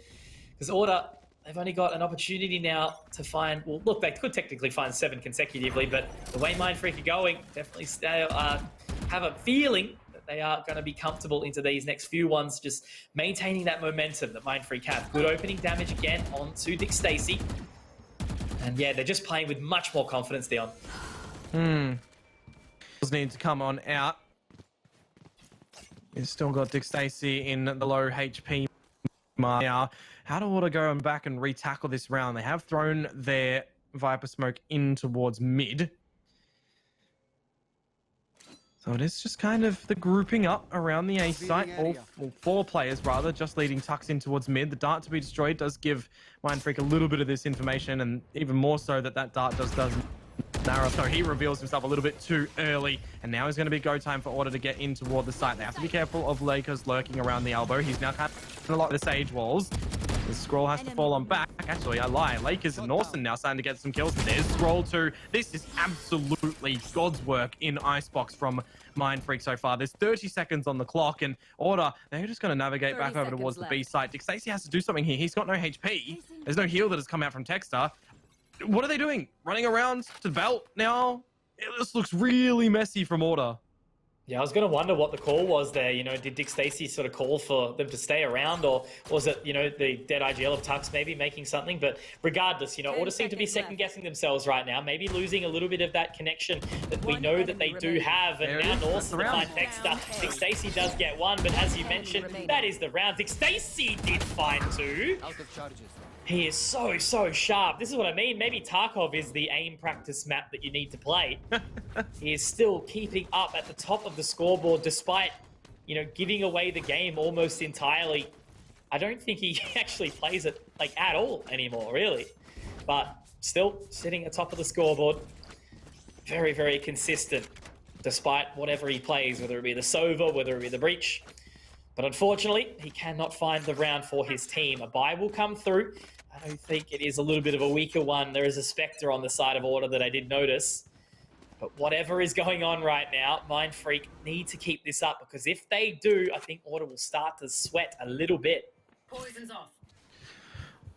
Because Order, they've only got an opportunity now to find... Well, look, they could technically find 7 consecutively, but the way Mindfreak are going, definitely have a feeling that they are going to be comfortable into these next few ones, just maintaining that momentum that Mindfreak have. Good opening damage again onto Dick Stacey. And yeah, they're just playing with much more confidence, Dion. Need to come on out. He's still got Dick Stacey in the low HP mark now. How do Order go back and re-tackle this round? They have thrown their Viper Smoke in towards mid. So it is just kind of the grouping up around the A site. All 4 players, rather, just leading Tux in towards mid. The dart to be destroyed does give Mindfreak a little bit of this information, and even more so that dart does narrow. So he reveals himself a little bit too early, and now is going to be go time for Order to get in toward the site. They have to be careful of Lakers lurking around the elbow. He's now kind of a lot of the Sage walls. The Scroll has to fall on back. Actually, I lie. Lakers and Norson now starting to get some kills. There's Scroll too. This is absolutely God's work in Icebox from Mindfreak so far. There's 30 seconds on the clock, and Order, they're just going to navigate back over towards the B site. Dick Stacey has to do something here. He's got no HP. There's no heal that has come out from Texter. What are they doing? Running around to belt now? This looks really messy from Order. Yeah, I was going to wonder what the call was there. You know, did Dick Stacey sort of call for them to stay around, or was it, you know, the dead IGL of Tux maybe making something? But regardless, you know, Order seem to be second-guessing themselves right now, maybe losing a little bit of that connection that we know that they do have. And now Norse to find Dexter. Dick Stacey does get one, but as you mentioned, that is the round. Dick Stacey did find two. Out of charges. He is so sharp. This is what I mean. Maybe Tarkov is the aim practice map that you need to play. He is still keeping up at the top of the scoreboard despite, you know, giving away the game almost entirely. I don't think he actually plays it like at all anymore, really. But still sitting atop of the scoreboard. Very consistent despite whatever he plays, whether it be the Sova, whether it be the Breach. But unfortunately, he cannot find the round for his team. A bye will come through. I don't think it is a little bit of a weaker one. There is a Spectre on the side of Order that I did notice. But whatever is going on right now, Mindfreak need to keep this up, because if they do, I think Order will start to sweat a little bit. Poison's off.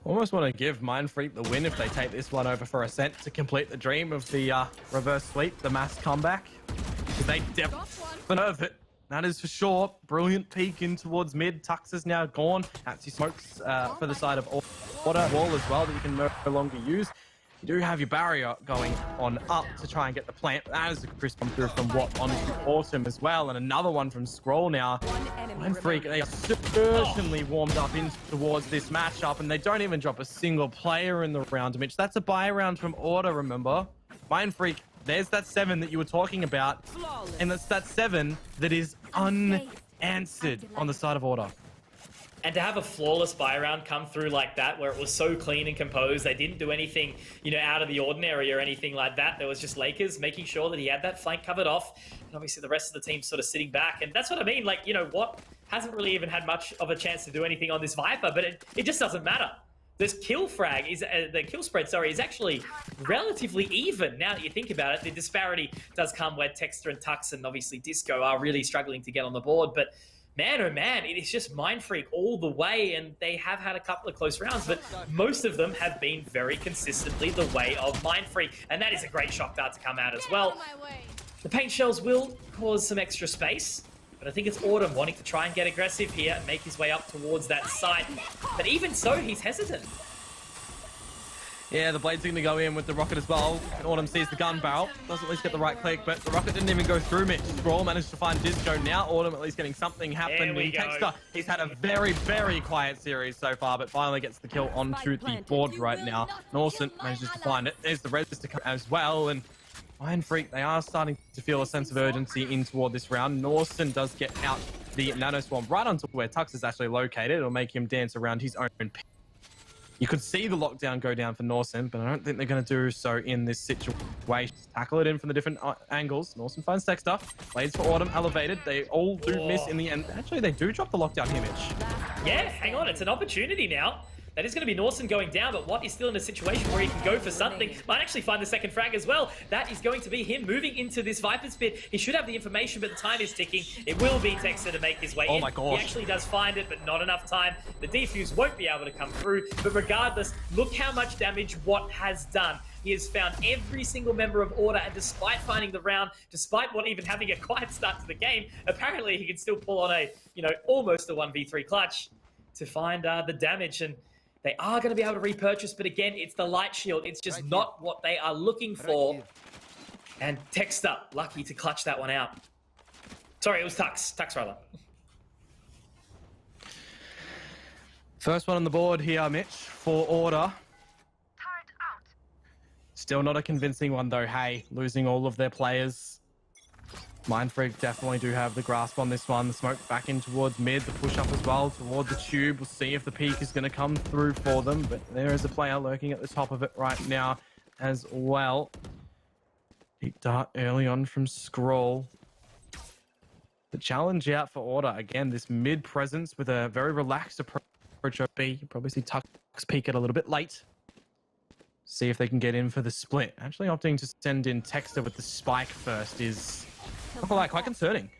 Almost want to give Mindfreak the win if they take this one over for Ascent to complete the dream of the reverse sweep, the mass comeback. Because they definitely deserve it. That is for sure. Brilliant peek in towards mid. Tux is now gone. Actually smokes for the side of Order wall as well that you can no longer use. You do have your barrier going on up to try and get the plant. That is a crisp come through from Watt onto Autumn as well. And another one from Scroll now. Mindfreak, they are certainly warmed up in towards this matchup, and they don't even drop a single player in the round, Mitch. That's a buy round from Order, remember? Mindfreak, there's that 7 that you were talking about, and that's that 7 that is unanswered on the side of Order. And to have a flawless buy round come through like that, where it was so clean and composed, they didn't do anything, you know, out of the ordinary or anything like that. There was just Lakers making sure that he had that flank covered off, and obviously the rest of the team sort of sitting back. And that's what I mean. Like, you know, Watt hasn't really even had much of a chance to do anything on this Viper, but it just doesn't matter. This kill frag is the kill spread, sorry, is actually relatively even. Now that you think about it, the disparity does come where Texter and Tux and obviously Disco are really struggling to get on the board, but man, oh man, it is just Mindfreak all the way, and they have had a couple of close rounds, but most of them have been very consistently the way of Mindfreak, and that is a great shock dart to come out as well. The paint shells will cause some extra space, but I think it's Autumn wanting to try and get aggressive here and make his way up towards that side. But even so, he's hesitant. Yeah, the blade's going to go in with the rocket as well. And Autumn sees the gun barrel. Doesn't at least get the right click, but the rocket didn't even go through Mitch. Scroll managed to find Disco. Now Autumn at least getting something happen. And Texter, he's had a very quiet series so far, but finally gets the kill onto the board right now. Norson manages to find it. There's the res to come as well. And Mindfreak, they are starting to feel a sense of urgency in toward this round. Norson does get out the Nano Swarm right onto where Tux is actually located. It'll make him dance around his own pin. You could see the lockdown go down for Norson, but I don't think they're going to do so in this situation. Tackle it in from the different angles. Norson finds Dexter. Blades for Autumn elevated. They all do miss in the end. Actually, they do drop the lockdown here, Mitch. Yeah, hang on. It's an opportunity now. That is going to be Norson going down, but Watt is still in a situation where he can go for something. Might actually find the second frag as well. That is going to be him moving into this Viper's pit. He should have the information, but the time is ticking. It will be Texter to make his way in. Oh my gosh. He actually does find it, but not enough time. The defuse won't be able to come through, but regardless, look how much damage Watt has done. He has found every single member of Order, and despite finding the round, despite Watt even having a quiet start to the game, apparently he can still pull on a, you know, almost a 1v3 clutch to find the damage. And they are going to be able to repurchase, but again, it's the light shield. It's just not what they are looking for. And Texter, lucky to clutch that one out. Sorry, it was Tux. Tux, rather. First one on the board here, Mitch, for Order. Still not a convincing one, though. Hey, losing all of their players. Mindfreak definitely do have the grasp on this one. The smoke back in towards mid, the push up as well toward the tube. We'll see if the peak is going to come through for them, but there is a player lurking at the top of it right now as well. Peak dart early on from Scroll. The challenge out for Order, again, this mid presence with a very relaxed approach of B. You probably see Tux peak it a little bit late. See if they can get in for the split. Actually opting to send in Texter with the spike first is quite concerning.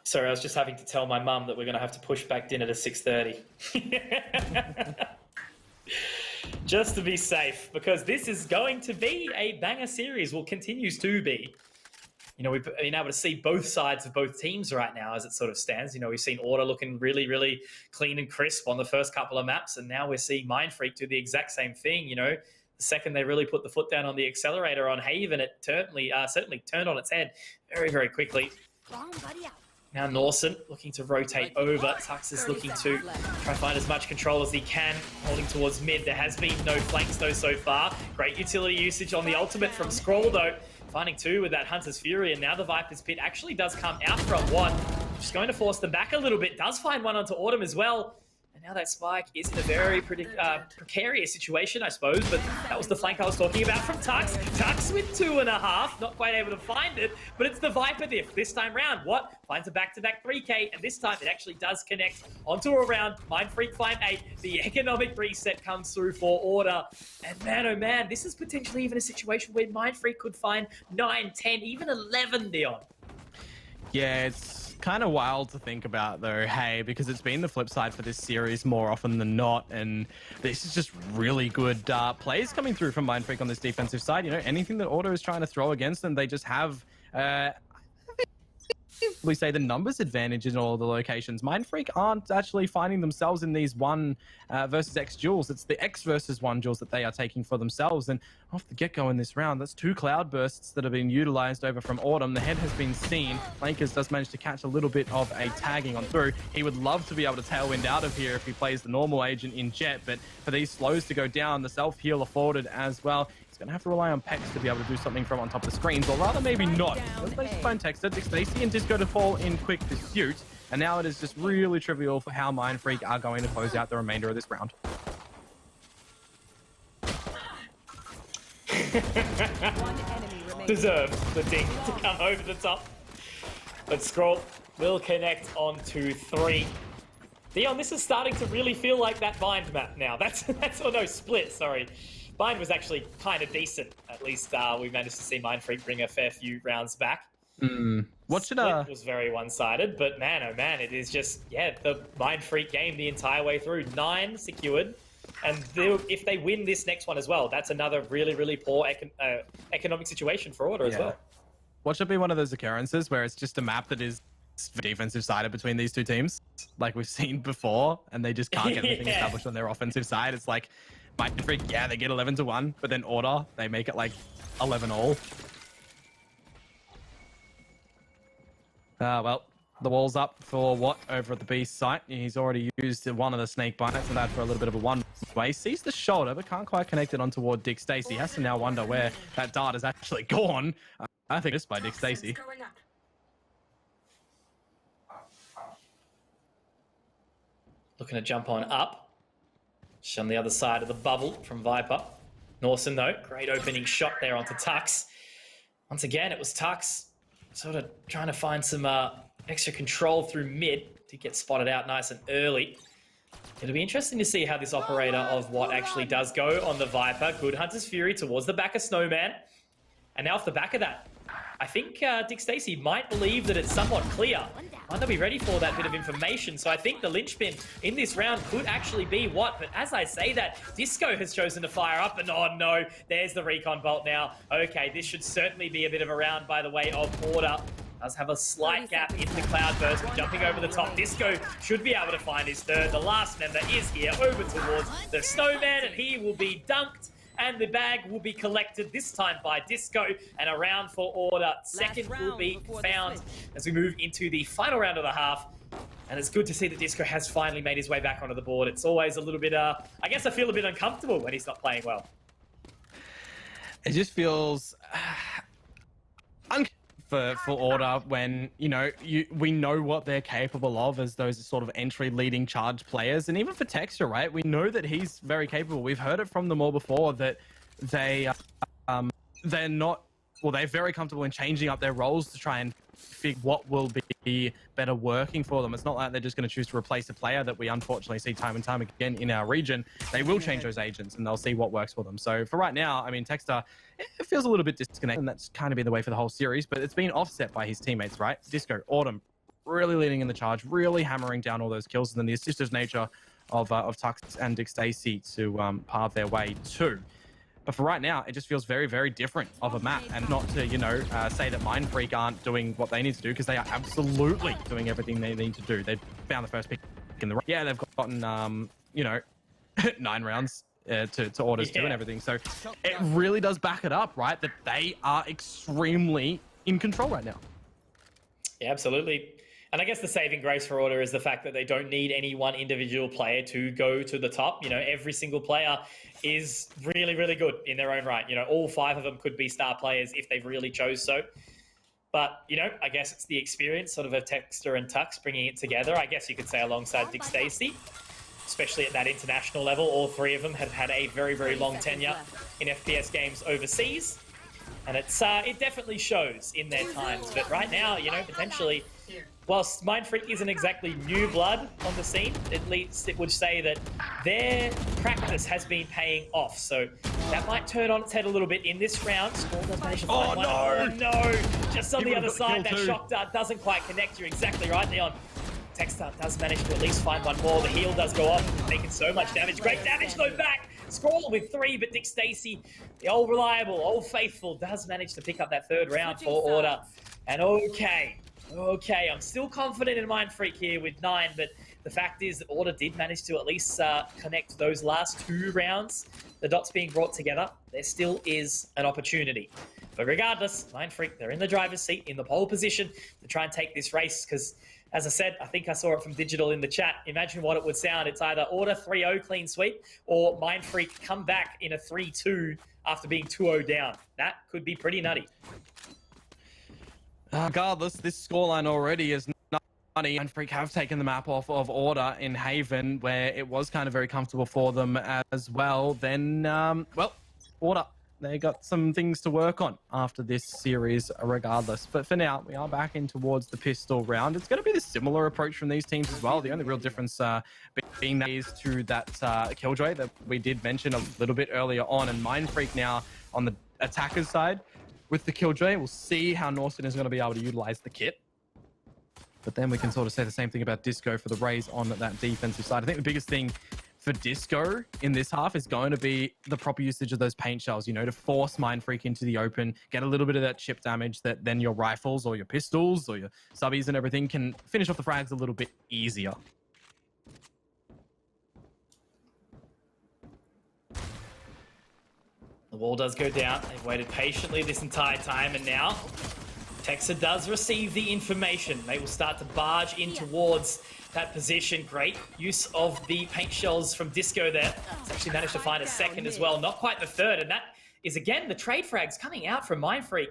Sorry, I was just having to tell my mum that we're going to have to push back dinner to 6:30. Just to be safe, because this is going to be a banger series, well, continues to be. You know, we've been able to see both sides of both teams right now as it sort of stands. You know, we've seen Order looking really, really clean and crisp on the first couple of maps, and now we're seeing Mindfreak do the exact same thing. You know, the second they really put the foot down on the accelerator on Haven, it certainly turned on its head very, very quickly. Now Norson looking to rotate over. Tux is looking to try to find as much control as he can, holding towards mid. There has been no flanks though so far. Great utility usage on the ultimate from Scroll though. Finding two with that Hunter's Fury, and now the Viper's Pit actually does come out from one. Just going to force them back a little bit. Does find one onto Autumn as well. And now that Spike is in a very precarious situation, I suppose, but that was the flank I was talking about from Tux. Tux with 2.5, not quite able to find it, but it's the Viper diff this time round. What? Finds a back-to-back 3K, and this time it actually does connect onto a round. Mindfreak find 8. The economic reset comes through for Order. And man, oh man, this is potentially even a situation where Mindfreak could find 9, 10, even 11, Dion. Yeah, it's kind of wild to think about though, hey, because it's been the flip side for this series more often than not, and this is just really good plays coming through from Mindfreak on this defensive side. You know, anything that Auto is trying to throw against them, they just have we say the numbers advantage in all the locations. Mindfreak aren't actually finding themselves in these 1 versus X duels. It's the X versus 1 duels that they are taking for themselves. And off the get-go in this round, that's 2 cloud bursts that have been utilized over from Autumn. The head has been seen. Lakers does manage to catch a little bit of a tagging on through. He would love to be able to tailwind out of here if he plays the normal agent in Jet, but for these slows to go down, the self-heal afforded as well. Going to have to rely on Pex to be able to do something from on top of the screens, or rather maybe not. Let's manage to find Texter, Stacy and Disco to fall in quick pursuit, and now it is just really trivial for how Mindfreak are going to close out the remainder of this round. Deserved the ding to come over the top. But Scroll will connect on to 3. Dion, this is starting to really feel like that Bind map now. That's oh no, Split, sorry. Bind was actually kind of decent. At least we managed to see Mindfreak bring a fair few rounds back. What should Split was very one-sided, but man, oh man, it is just, yeah, the Mindfreak game the entire way through. 9 secured, and if they win this next one as well, that's another really, really poor economic situation for Order as well. What should be one of those occurrences where it's just a map that is defensive sided between these two teams, like we've seen before, and they just can't get anything established on their offensive side? It's like, Mindfreak, yeah, they get 11-1, but then Order, they make it like 11-all. Well, the wall's up for Watt over at the B site. He's already used one of the snake bites and that for a little bit of a one-way. Sees the shoulder, but can't quite connect it on toward Dick Stacy. Has to now wonder where that dart is actually gone. I think it's by Dick Stacy. Looking to jump on up. Just on the other side of the bubble from Viper. Norson, though, great opening shot there onto Tux. Once again, it was Tux sort of trying to find some extra control through mid to get spotted out nice and early. It'll be interesting to see how this operator of what actually does go on the Viper. Good Hunter's Fury towards the back of Snowman. And now off the back of that, I think Dick Stacy might believe that it's somewot clear. Might not be ready for that bit of information. So I think the linchpin in this round could actually be Watt. But as I say that, Disco has chosen to fire up. And oh no, there's the recon bolt now. Okay, this should certainly be a bit of a round by the way of Order. Does have a slight gap into Cloudburst, but jumping over the top. Disco should be able to find his third. The last member is here over towards the Snowman, and he will be dunked. And the bag will be collected this time by Disco, and a round for Order. Second will be found as we move into the final round of the half. And it's good to see that Disco has finally made his way back onto the board. It's always a little bit, I guess I feel a bit uncomfortable when he's not playing well. It just feels for Order when, you know, we know what they're capable of as those sort of entry leading charge players. And even for Texture, right, we know that he's very capable. We've heard it from them all before that they're not, well, they're very comfortable in changing up their roles to try and figure what will be better working for them. It's not like they're just going to choose to replace a player that we unfortunately see time and time again in our region. They will change those agents and they'll see what works for them. So for right now, I mean, Texter, it feels a little bit disconnected, and that's kind of been the way for the whole series, but it's been offset by his teammates, right? Disco, Autumn, really leading in the charge, really hammering down all those kills, and then the assister's nature of Tux and Dick Stacey to pave their way to. But for right now, it just feels very, very different of a map. And not to, you know, say that Mindfreak aren't doing what they need to do, because they are absolutely doing everything they need to do. They've found the first pick in the... Yeah, they've gotten, you know, 9 rounds to orders too and everything. So it really does back it up, right? That they are extremely in control right now. Yeah, absolutely. And I guess the saving grace for Order is the fact that they don't need any one individual player to go to the top. You know, every single player is really, really good in their own right. You know, all 5 of them could be star players if they really chose so. But, you know, I guess it's the experience sort of Texter and Tux bringing it together. I guess you could say alongside Dick Stacey, especially at that international level. All 3 of them have had a very, very long tenure in FPS games overseas. And it's it definitely shows in their times. But right now, you know, potentially, whilst Mindfreak isn't exactly new blood on the scene, at least it would say that their practice has been paying off. So that might turn on its head a little bit in this round. Score does manage to find one. Oh no! Just on the other side, that shock dart doesn't quite connect. You're exactly right, Leon. Texter does manage to at least find one more. The heal does go off, making so much damage. Great damage though back. Scroll with 3, but Dick Stacey, the old reliable, old faithful, does manage to pick up that 3rd round for Order. And okay, I'm still confident in Mindfreak here with 9, but the fact is that Order did manage to at least connect those last 2 rounds. The dots being brought together, there still is an opportunity. But regardless, Mindfreak, they're in the driver's seat, in the pole position to try and take this race, because as I said, I think I saw it from Digital in the chat. Imagine what it would sound. It's either Order 3-0 clean sweep or Mindfreak come back in a 3-2 after being 2-0 down. That could be pretty nutty. Regardless, this scoreline already is nutty. Mindfreak have taken the map off of Order in Haven, where it was kind of very comfortable for them as well. Then, well, Order, they got some things to work on after this series regardless. But for now, we are back in towards the pistol round. It's going to be the similar approach from these teams as well. The only real difference being that is to that Killjoy that we did mention a little bit earlier on. And Mindfreak now on the attacker's side with the Killjoy. We'll see how Norton is going to be able to utilize the kit. But then we can sort of say the same thing about Disco for the Rays on that defensive side. I think the biggest thing for Disco in this half is going to be the proper usage of those paint shells, you know, to force Mindfreak into the open, get a little bit of that chip damage that then your rifles or your pistols or your subbies and everything can finish off the frags a little bit easier. The wall does go down. They've waited patiently this entire time, and now Texer does receive the information. They will start to barge in towards that position. Great use of the paint shells from Disco there. He's actually managed to find a 2nd as well, not quite the 3rd, and that is again the trade frags coming out from Mindfreak,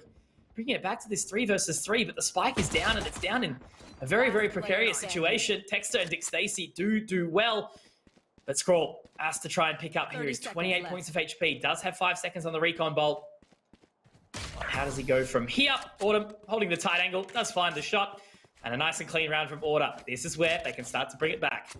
bringing it back to this 3 versus 3, but the spike is down, and it's down in a very, very precarious situation. Texter and Dick Stacey do well, but Scroll has to try and pick up here. He's 28 points of HP, does have 5 seconds on the recon bolt. How does he go from here? Autumn holding the tight angle, does find the shot, and a nice and clean round from Order. This is where they can start to bring it back.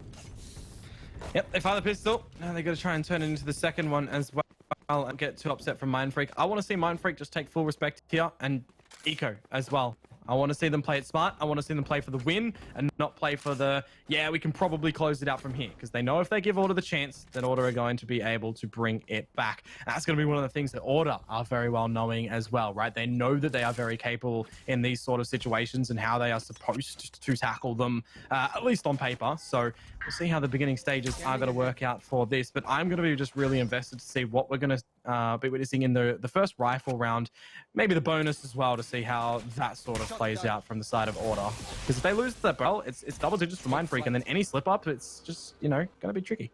Yep, they find the pistol. Now they got to try and turn it into the 2nd one as well and get too upset from Mindfreak. I want to see Mindfreak just take full respect here, and Eco as well. I want to see them play it smart. I want to see them play for the win and not play for the, yeah, we can probably close it out from here. Because they know if they give Order the chance, that Order are going to be able to bring it back. And that's going to be one of the things that Order are very well knowing as well, right? They know that they are very capable in these sort of situations and how they are supposed to tackle them, at least on paper. So we'll see how the beginning stages are going to work out for this. But I'm going to be just really invested to see what we're going to be witnessing in the first rifle round. Maybe the bonus as well, to see how that sort of plays out from the side of Order. Because if they lose that barrel, it's double digits for Mindfreak, and then any slip up, it's just, you know, going to be tricky.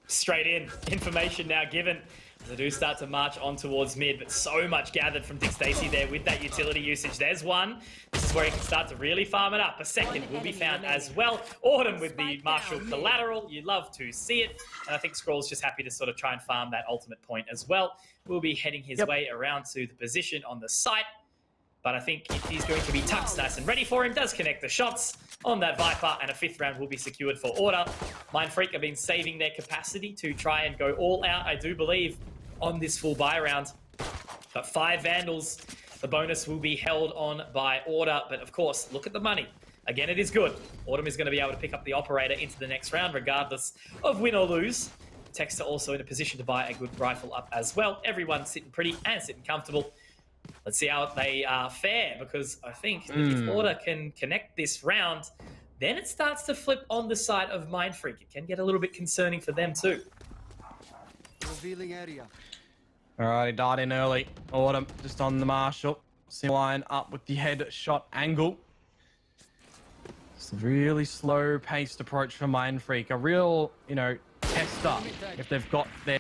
Straight in. Information now given. They do start to march on towards mid, but so much gathered from Dick Stacey there with that utility usage. There's one. This is where he can start to really farm it up. A 2nd will be found as well. Autumn with the Marshall collateral. You love to see it. And I think Scroll's just happy to sort of try and farm that ultimate point as well. We'll be heading his way around to the position on the site. But I think if he's going to be Tux nice and ready for him, does connect the shots on that Viper, and a 5th round will be secured for Order. Mindfreak have been saving their capacity to try and go all out, I do believe, on this full buy round. But 5 Vandals The bonus will be held on by Order, but of course, look at the money. Again, it is good. Autumn is going to be able to pick up the operator into the next round, regardless of win or lose. Techs are also in a position to buy a good rifle up as well. Everyone's sitting pretty and sitting comfortable. Let's see how they fare, because I think that if Order can connect this round, then it starts to flip on the side of Mindfreak. It can get a little bit concerning for them too. Revealing area. Alright, died in early. Autumn just on the Marshall. Line up with the headshot angle. It's a really slow paced approach for Mindfreak. A real, tester if they've got their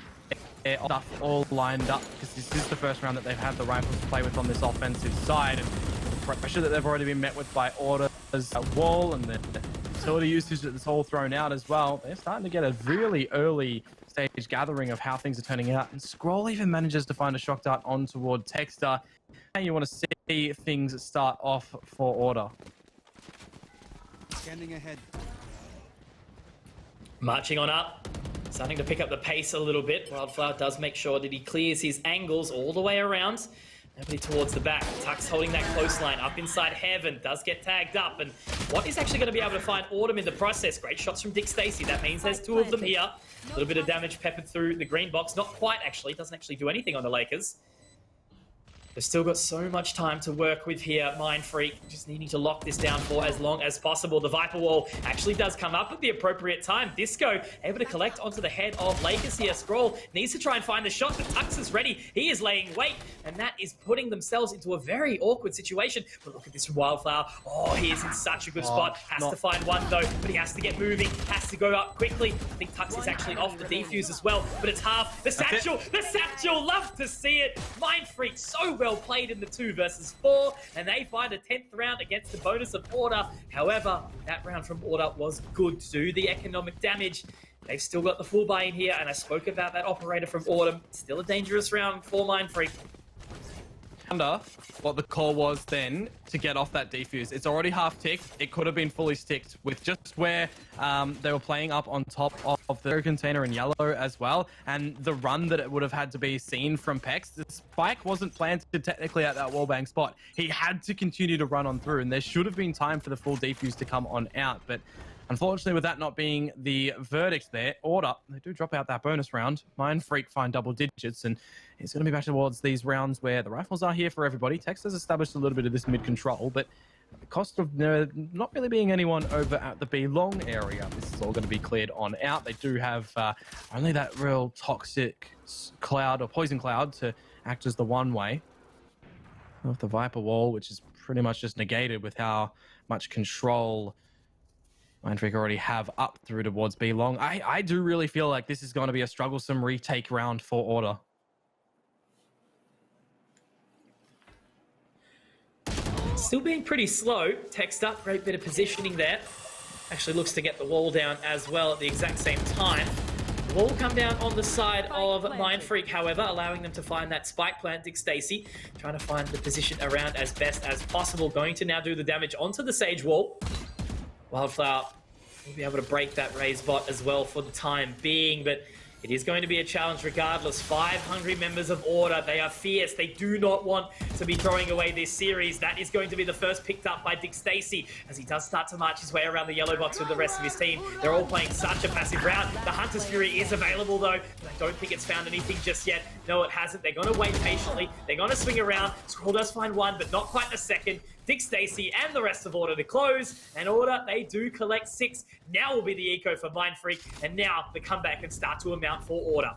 stuff all lined up, because this is the first round that they've had the rifles to play with on this offensive side. And the pressure that they've already been met with by Order's wall and the utility usage that's all thrown out as well. They're starting to get a really early stage gathering of how things are turning out. And Scroll even manages to find a shock dart on toward Texter. How you want to see things start off for Order. Scanning ahead. Marching on up, starting to pick up the pace a little bit. Wildflower does make sure that he clears his angles all the way around. Nobody towards the back. Tuck's holding that close line up inside Heaven. Does get tagged up. And what is actually going to be able to find Autumn in the process? Great shots from Dick Stacey. That means there's two of them here. A little bit of damage peppered through the green box. Not quite, actually. Doesn't actually do anything on the Lakers. They've still got so much time to work with here. Mindfreak just needing to lock this down for as long as possible. The Viper Wall actually does come up at the appropriate time. Disco able to collect onto the head of Lakers here. Scroll needs to try and find the shot, but Tux is ready. He is laying weight, and that is putting themselves into a very awkward situation. But look at this from Wildflower. Oh, he is in such a good spot. Has to find one, though, but he has to get moving. Has to go up quickly. I think Tux is actually off the defuse as well, but it's half. The satchel! The satchel! Love to see it! Mindfreak so well played in the 2 versus 4, and they find a 10th round against the bonus of Order. However, that round from Order was good to do the economic damage. They've still got the full buy-in here, and I spoke about that operator from Autumn. Still a dangerous round for Mindfreak. Wonder what the call was then to get off that defuse. It's already half ticked. It could have been fully sticked with just where they were playing up on top of the container in yellow as well, and the run that it would have had to be seen from Pex. The spike wasn't planted technically at that wallbang spot. He had to continue to run on through, and there should have been time for the full defuse to come on out, but unfortunately, with that not being the verdict there, Order, they do drop out that bonus round. Mindfreak find double digits, and it's going to be back towards these rounds where the rifles are here for everybody. Tex has established a little bit of this mid-control, but at the cost of not really being anyone over at the B-long area, this is all going to be cleared on out. They do have only that real toxic cloud or poison cloud to act as the one-way of the Viper Wall, which is pretty much just negated with how much control Mindfreak already have up through towards B-long. I do really feel like this is going to be a strugglesome retake round for Order. Still being pretty slow. Text up, great bit of positioning there. Actually looks to get the wall down as well at the exact same time. The wall will come down on the side of Mindfreak, however, allowing them to find that spike plant. Dick Stacey trying to find the position around as best as possible. Going to now do the damage onto the Sage wall. Wildflower will be able to break that raise bot as well for the time being, but it is going to be a challenge regardless. 5 hungry members of Order. They are fierce. They do not want to be throwing away this series. That is going to be the first picked up by Dick Stacey as he does start to march his way around the yellow box with the rest of his team. They're all playing such a passive round. The Hunter's Fury is available though, but I don't think it's found anything just yet. No, it hasn't. They're going to wait patiently. They're going to swing around. Scroll does find one, but not quite a second. Dick Stacey and the rest of Order to close, and Order, they do collect 6. Now will be the eco for Mindfreak, and now the comeback can start to amount for Order.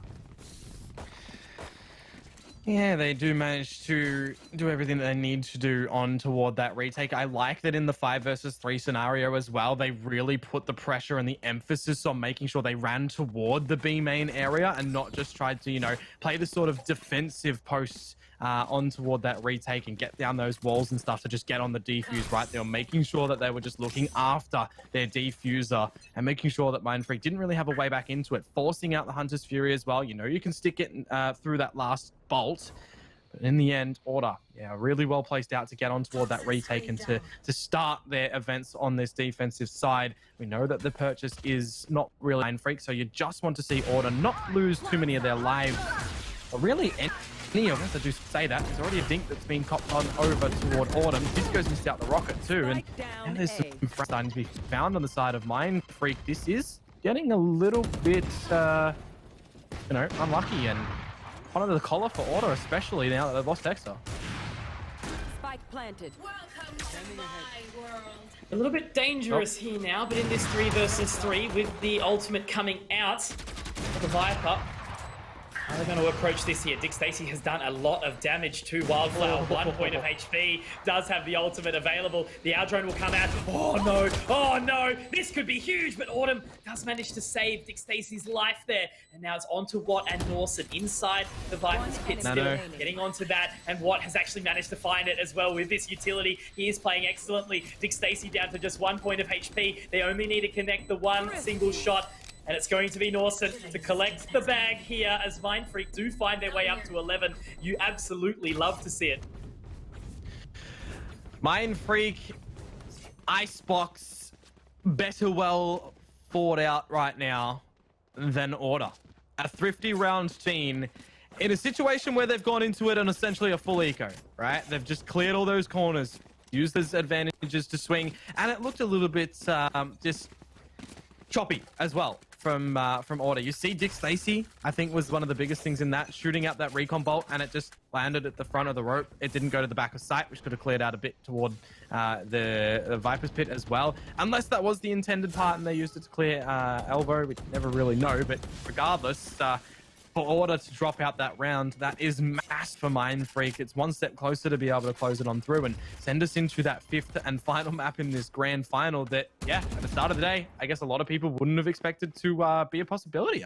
Yeah, they do manage to do everything that they need to do on toward that retake. I like that in the 5 versus 3 scenario as well, they really put the pressure and the emphasis on making sure they ran toward the B main area and not just tried to, play the sort of defensive posts on toward that retake and get down those walls and stuff to just get on the defuse, right? They were making sure that they were just looking after their defuser and making sure that Mindfreak didn't really have a way back into it, forcing out the Hunter's Fury as well. You can stick it through that last bolt. But in the end, Order, really well placed out to get on toward that retake and to start their events on this defensive side. We know that the purchase is not really Mindfreak, so you just want to see Order not lose too many of their lives, or really many of us, I do say that. There's already a dink that's been copped on over toward Autumn. Disco's missed out the rocket too, and now there's some friends starting to be found on the side of Mind Freak. This is getting a little bit, unlucky, and one under the collar for Order, especially now that they've lost Dexter. Spike planted. Welcome to my world. A little bit dangerous here now, but in this 3 versus 3 with the ultimate coming out of the Viper. How are they going to approach this here? Dick Stacy has done a lot of damage to Wildflower. 1 point of HP, does have the ultimate available. The Our Drone will come out. Oh no, this could be huge, but Autumn does manage to save Dick Stacy's life there. And now it's onto Watt and Norson inside the Viper's pit still. Getting onto that, and Watt has actually managed to find it as well with this utility. He is playing excellently. Dick Stacy down to just 1 point of HP. They only need to connect the one single shot. And it's going to be Norson to collect the bag here as Mind Freak do find their way up to 11. You absolutely love to see it. Mind Freak, Icebox, better well thought out right now than Order. A thrifty round team in a situation where they've gone into it on essentially a full eco, right? They've just cleared all those corners, used those advantages to swing, and it looked a little bit just choppy as well from Order. You see Dick Stacy, I think, was one of the biggest things in that, shooting out that recon bolt, and it just landed at the front of the rope. It didn't go to the back of sight, which could have cleared out a bit toward the Viper's pit as well. Unless that was the intended part and they used it to clear Elbow, we never really know. But regardless, for Order to drop out that round, that is mass for Mind Freak. It's one step closer to be able to close it on through and send us into that 5th and final map in this grand final that, yeah, at the start of the day, I guess a lot of people wouldn't have expected to be a possibility.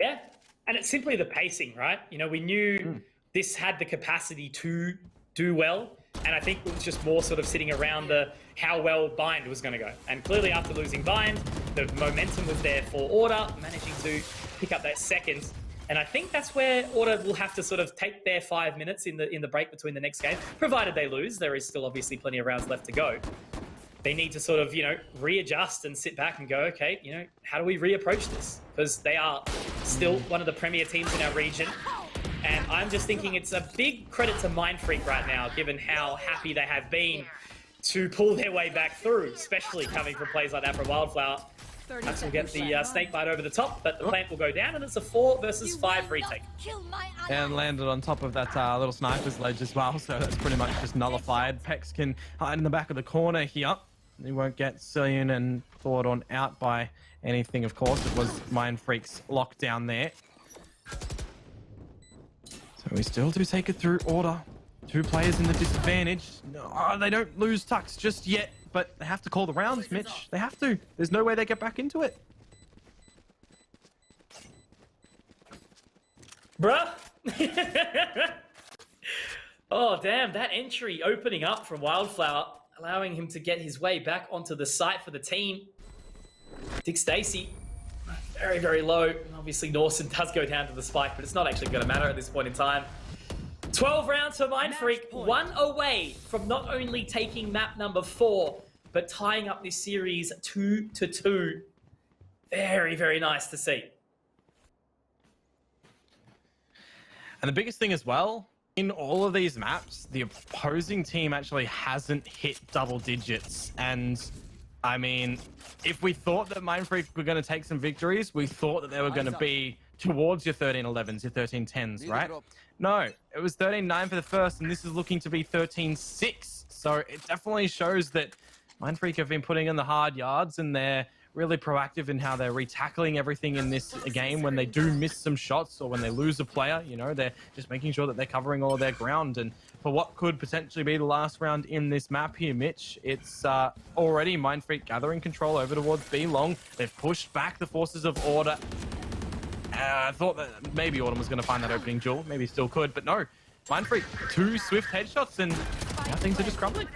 Yeah, and it's simply the pacing, right? You know, we knew this had the capacity to do well, and I think it was just more sort of sitting around how well Bind was going to go. And clearly after losing Bind, the momentum was there for Order, managing to pick up that second. And I think that's where Order will have to sort of take their 5 minutes in the break between the next game, provided they lose. There is still obviously plenty of rounds left to go. They need to sort of, readjust and sit back and go, okay, how do we reapproach this? Because they are still one of the premier teams in our region. And I'm just thinking it's a big credit to Mind Freak right now, given how happy they have been to pull their way back through, especially coming from plays like that from Wildflower. That's will get the snake bite over the top, but the plant will go down, and it's a 4 versus 5 retake. And landed on top of that little sniper's ledge as well, so that's pretty much just nullified. Pex can hide in the back of the corner here. He won't get Cillian and Thordon out by anything, of course. It was Mind Freak's lockdown there. So we still do take it through Order. 2 players in the disadvantage. No, they don't lose Tux just yet, but they have to call the rounds, Mitch. They have to. There's no way they get back into it. Bruh. Oh, damn. That entry opening up from Wildflower, allowing him to get his way back onto the site for the team. Dick Stacy, very, very low. Obviously, Norson does go down to the spike, but it's not actually going to matter at this point in time. 12 rounds for Mind Freak, 1 away from not only taking map number 4, but tying up this series 2-2. Very, very nice to see. And the biggest thing as well, in all of these maps, the opposing team actually hasn't hit double digits. And I mean, if we thought that Mind Freak were going to take some victories, we thought that they were going to be towards your 13-11s, your 13-10s, right? No, it was 13-9 for the first, and this is looking to be 13-6. So it definitely shows that Mind Freak have been putting in the hard yards, and they're really proactive in how they're retackling everything in this game. When they do miss some shots or when they lose a player, they're just making sure that they're covering all of their ground. And for what could potentially be the last round in this map here, Mitch, it's already Mind Freak gathering control over towards B long. They've pushed back the forces of Order. I thought that maybe Autumn was going to find that opening duel. Maybe still could, but no. Mind Freak, 2 swift headshots, and now things are just crumbling.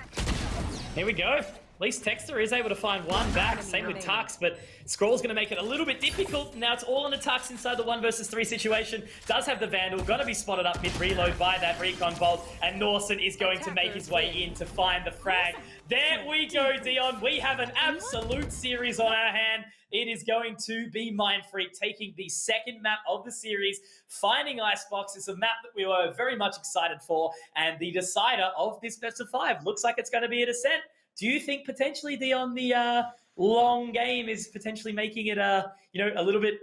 Here we go. At least Texter is able to find one back. Same with Tux, but Scroll's going to make it a little bit difficult. Now it's all on the Tux inside the 1 versus 3 situation. Does have the Vandal, going to be spotted up mid-reload by that Recon Bolt, and Norson is going to make his way in to find the frag. There we go, Dion. We have an absolute series on our hand. It is going to be Mindfreak taking the second map of the series, finding Icebox. It's a map that we were very much excited for, and the decider of this best of 5 looks like it's going to be a Descent. Do you think potentially, Dion, the long game is potentially making it, a little bit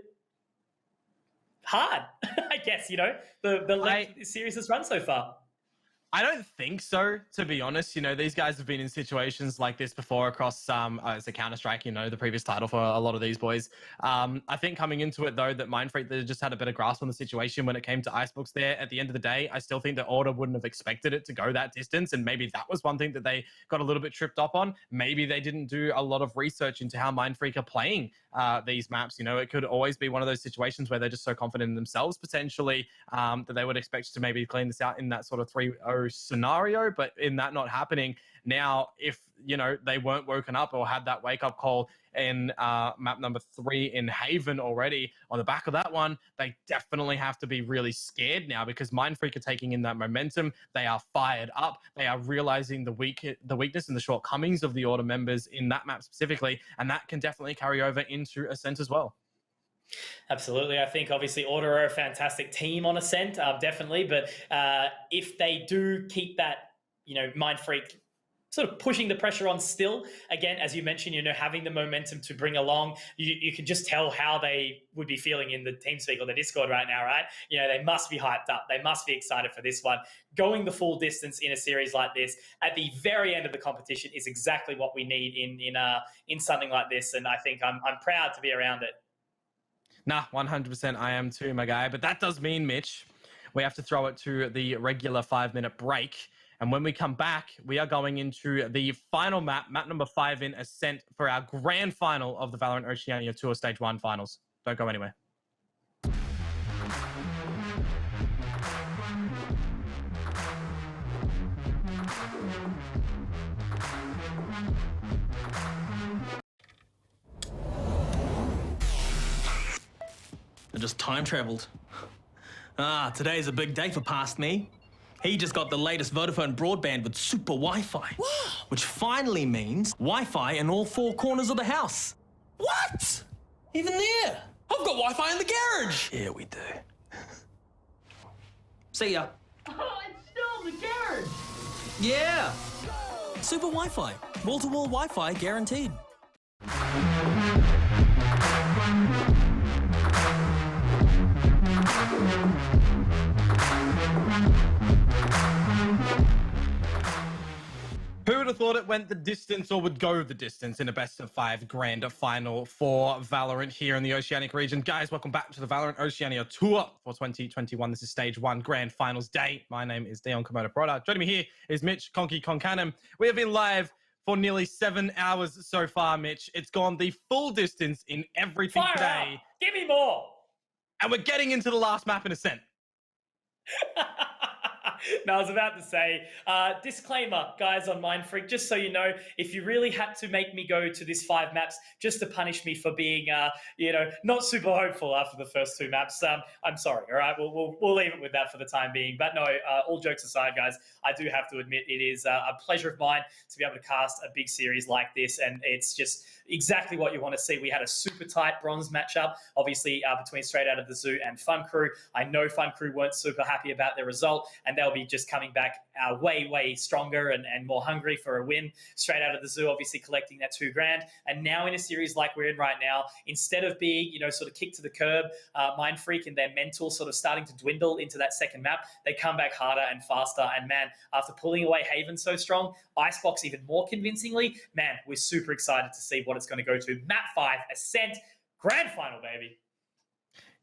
hard? I guess, the length this series has run so far. I don't think so, to be honest. These guys have been in situations like this before across it's a Counter-Strike, the previous title for a lot of these boys. I think coming into it, though, that Mindfreak, they just had a better grasp on the situation when it came to Icebox there. At the end of the day, I still think that Order wouldn't have expected it to go that distance, and maybe that was one thing that they got a little bit tripped up on. Maybe they didn't do a lot of research into how Mindfreak are playing these maps. It could always be one of those situations where they're just so confident in themselves, potentially, that they would expect to maybe clean this out in that sort of 3-0 scenario, but in that not happening now, if they weren't woken up or had that wake-up call in map number 3 in Haven already on the back of that one, they definitely have to be really scared now, because Mindfreak are taking in that momentum. They are fired up. They are realizing the weakness and the shortcomings of the Order members in that map specifically, and that can definitely carry over into Ascent as well. Absolutely. I think obviously Order are a fantastic team on Ascent, definitely. But if they do keep that, Mindfreak sort of pushing the pressure on still, again, as you mentioned, having the momentum to bring along, you can just tell how they would be feeling in the TeamSpeak or the Discord right now, right? They must be hyped up. They must be excited for this one. Going the full distance in a series like this at the very end of the competition is exactly what we need in something like this. And I think I'm proud to be around it. Nah, 100% I am too, my guy. But that does mean, Mitch, we have to throw it to the regular 5-minute break. And when we come back, we are going into the final map number 5 in Ascent, for our grand final of the Valorant Oceania Tour Stage 1 finals. Don't go anywhere. I just time traveled. Today's a big day for past me. He just got the latest Vodafone broadband with super Wi-Fi. Wow. Which finally means Wi-Fi in all 4 corners of the house. What? Even there? I've got Wi-Fi in the garage. Yeah, we do. See ya. Oh, it's still in the garage. Yeah. Super Wi-Fi. Wall-to-wall Wi-Fi guaranteed. Who would have thought it went the distance, or would go the distance, in a best of 5 grand final for Valorant here in the Oceanic region? Guys, welcome back to the Valorant Oceania Tour for 2021. This is Stage 1 Grand Finals Day. My name is Dion Komodo-Prada. Joining me here is Mitch Conky Concannon. We have been live for nearly 7 hours so far, Mitch. It's gone the full distance in everything Fire today. out. Give me more. And we're getting into the last map in Ascent. No, I was about to say, disclaimer, guys, on Mindfreak, just so you know, if you really had to make me go to this 5 maps just to punish me for being, not super hopeful after the first 2 maps, I'm sorry, all right? We'll leave it with that for the time being. But no, all jokes aside, guys, I do have to admit it is a pleasure of mine to be able to cast a big series like this, and it's just exactly what you want to see. We had a super tight bronze matchup, obviously, between Straight Out of the Zoo and Fun Crew. I know Fun Crew weren't super happy about their result, and they'll be just coming back way stronger and more hungry for a win. Straight Out of the Zoo, obviously collecting that 2 grand. And now in a series like we're in right now, instead of being, sort of kicked to the curb, Mindfreak and their mental sort of starting to dwindle into that second map, they come back harder and faster. And man, after pulling away Haven so strong, Icebox even more convincingly, man, we're super excited to see what it's going to go to. Map 5, Ascent, grand final, baby.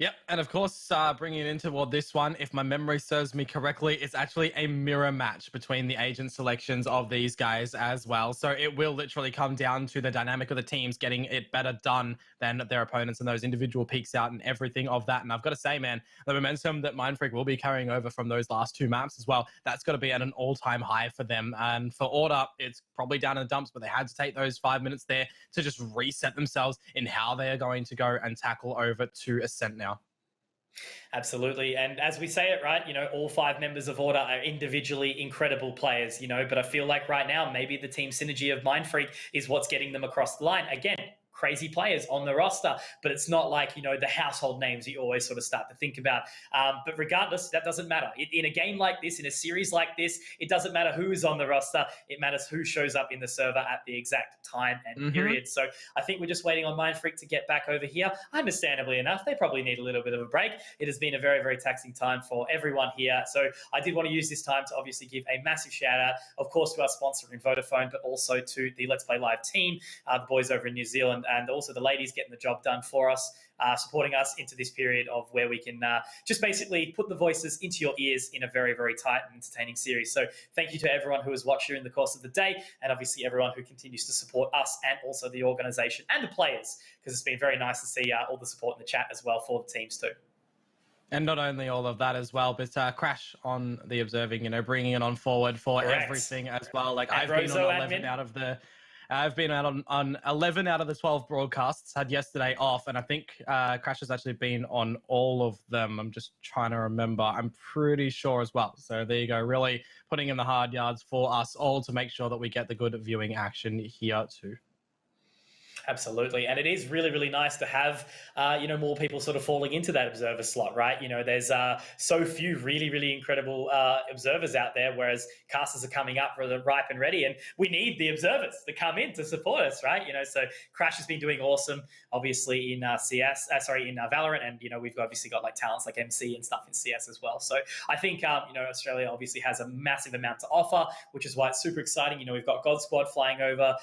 Yep, and of course, bringing it into this one, if my memory serves me correctly, it's actually a mirror match between the agent selections of these guys as well. So it will literally come down to the dynamic of the teams getting it better done than their opponents and those individual peaks out and everything of that. And I've got to say, man, the momentum that Mindfreak will be carrying over from those last two maps as well, that's got to be at an all-time high for them. And for Order, it's probably down in the dumps, but they had to take those 5 minutes there to just reset themselves in how they are going to go and tackle over to Ascent now. Absolutely. And as we say it, right, all 5 members of Order are individually incredible players, but I feel like right now, maybe the team synergy of Mindfreak is what's getting them across the line. Again, crazy players on the roster, but it's not like, the household names that you always sort of start to think about. But regardless, that doesn't matter. In a game like this, in a series like this, it doesn't matter who is on the roster. It matters who shows up in the server at the exact time and period. So I think we're just waiting on Mindfreak to get back over here. Understandably enough, they probably need a little bit of a break. It has been a very, very taxing time for everyone here. So I did want to use this time to obviously give a massive shout out, of course, to our sponsor in Vodafone, but also to the Let's Play Live team, the boys over in New Zealand, and also the ladies getting the job done for us, supporting us into this period of where we can just basically put the voices into your ears in a very, very tight and entertaining series. So thank you to everyone who has watched during the course of the day, and obviously everyone who continues to support us and also the organization and the players, because it's been very nice to see all the support in the chat as well for the teams too. And not only all of that as well, but Crash on the observing, bringing it on forward for everything as well. Like I've been on 11 out of the... I've been out on 11 out of the 12 broadcasts, had yesterday off, and I think Crash has actually been on all of them. I'm just trying to remember. I'm pretty sure as well. So there you go, really putting in the hard yards for us all to make sure that we get the good viewing action here too. Absolutely. And it is really, really nice to have, more people sort of falling into that observer slot, right? There's so few really, really incredible observers out there, whereas casters are coming up for the ripe and ready, and we need the observers to come in to support us, right? So Crash has been doing awesome, obviously, in Valorant, and, we've obviously got like talents like MC and stuff in CS as well. So I think, Australia obviously has a massive amount to offer, which is why it's super exciting. We've got God Squad flying over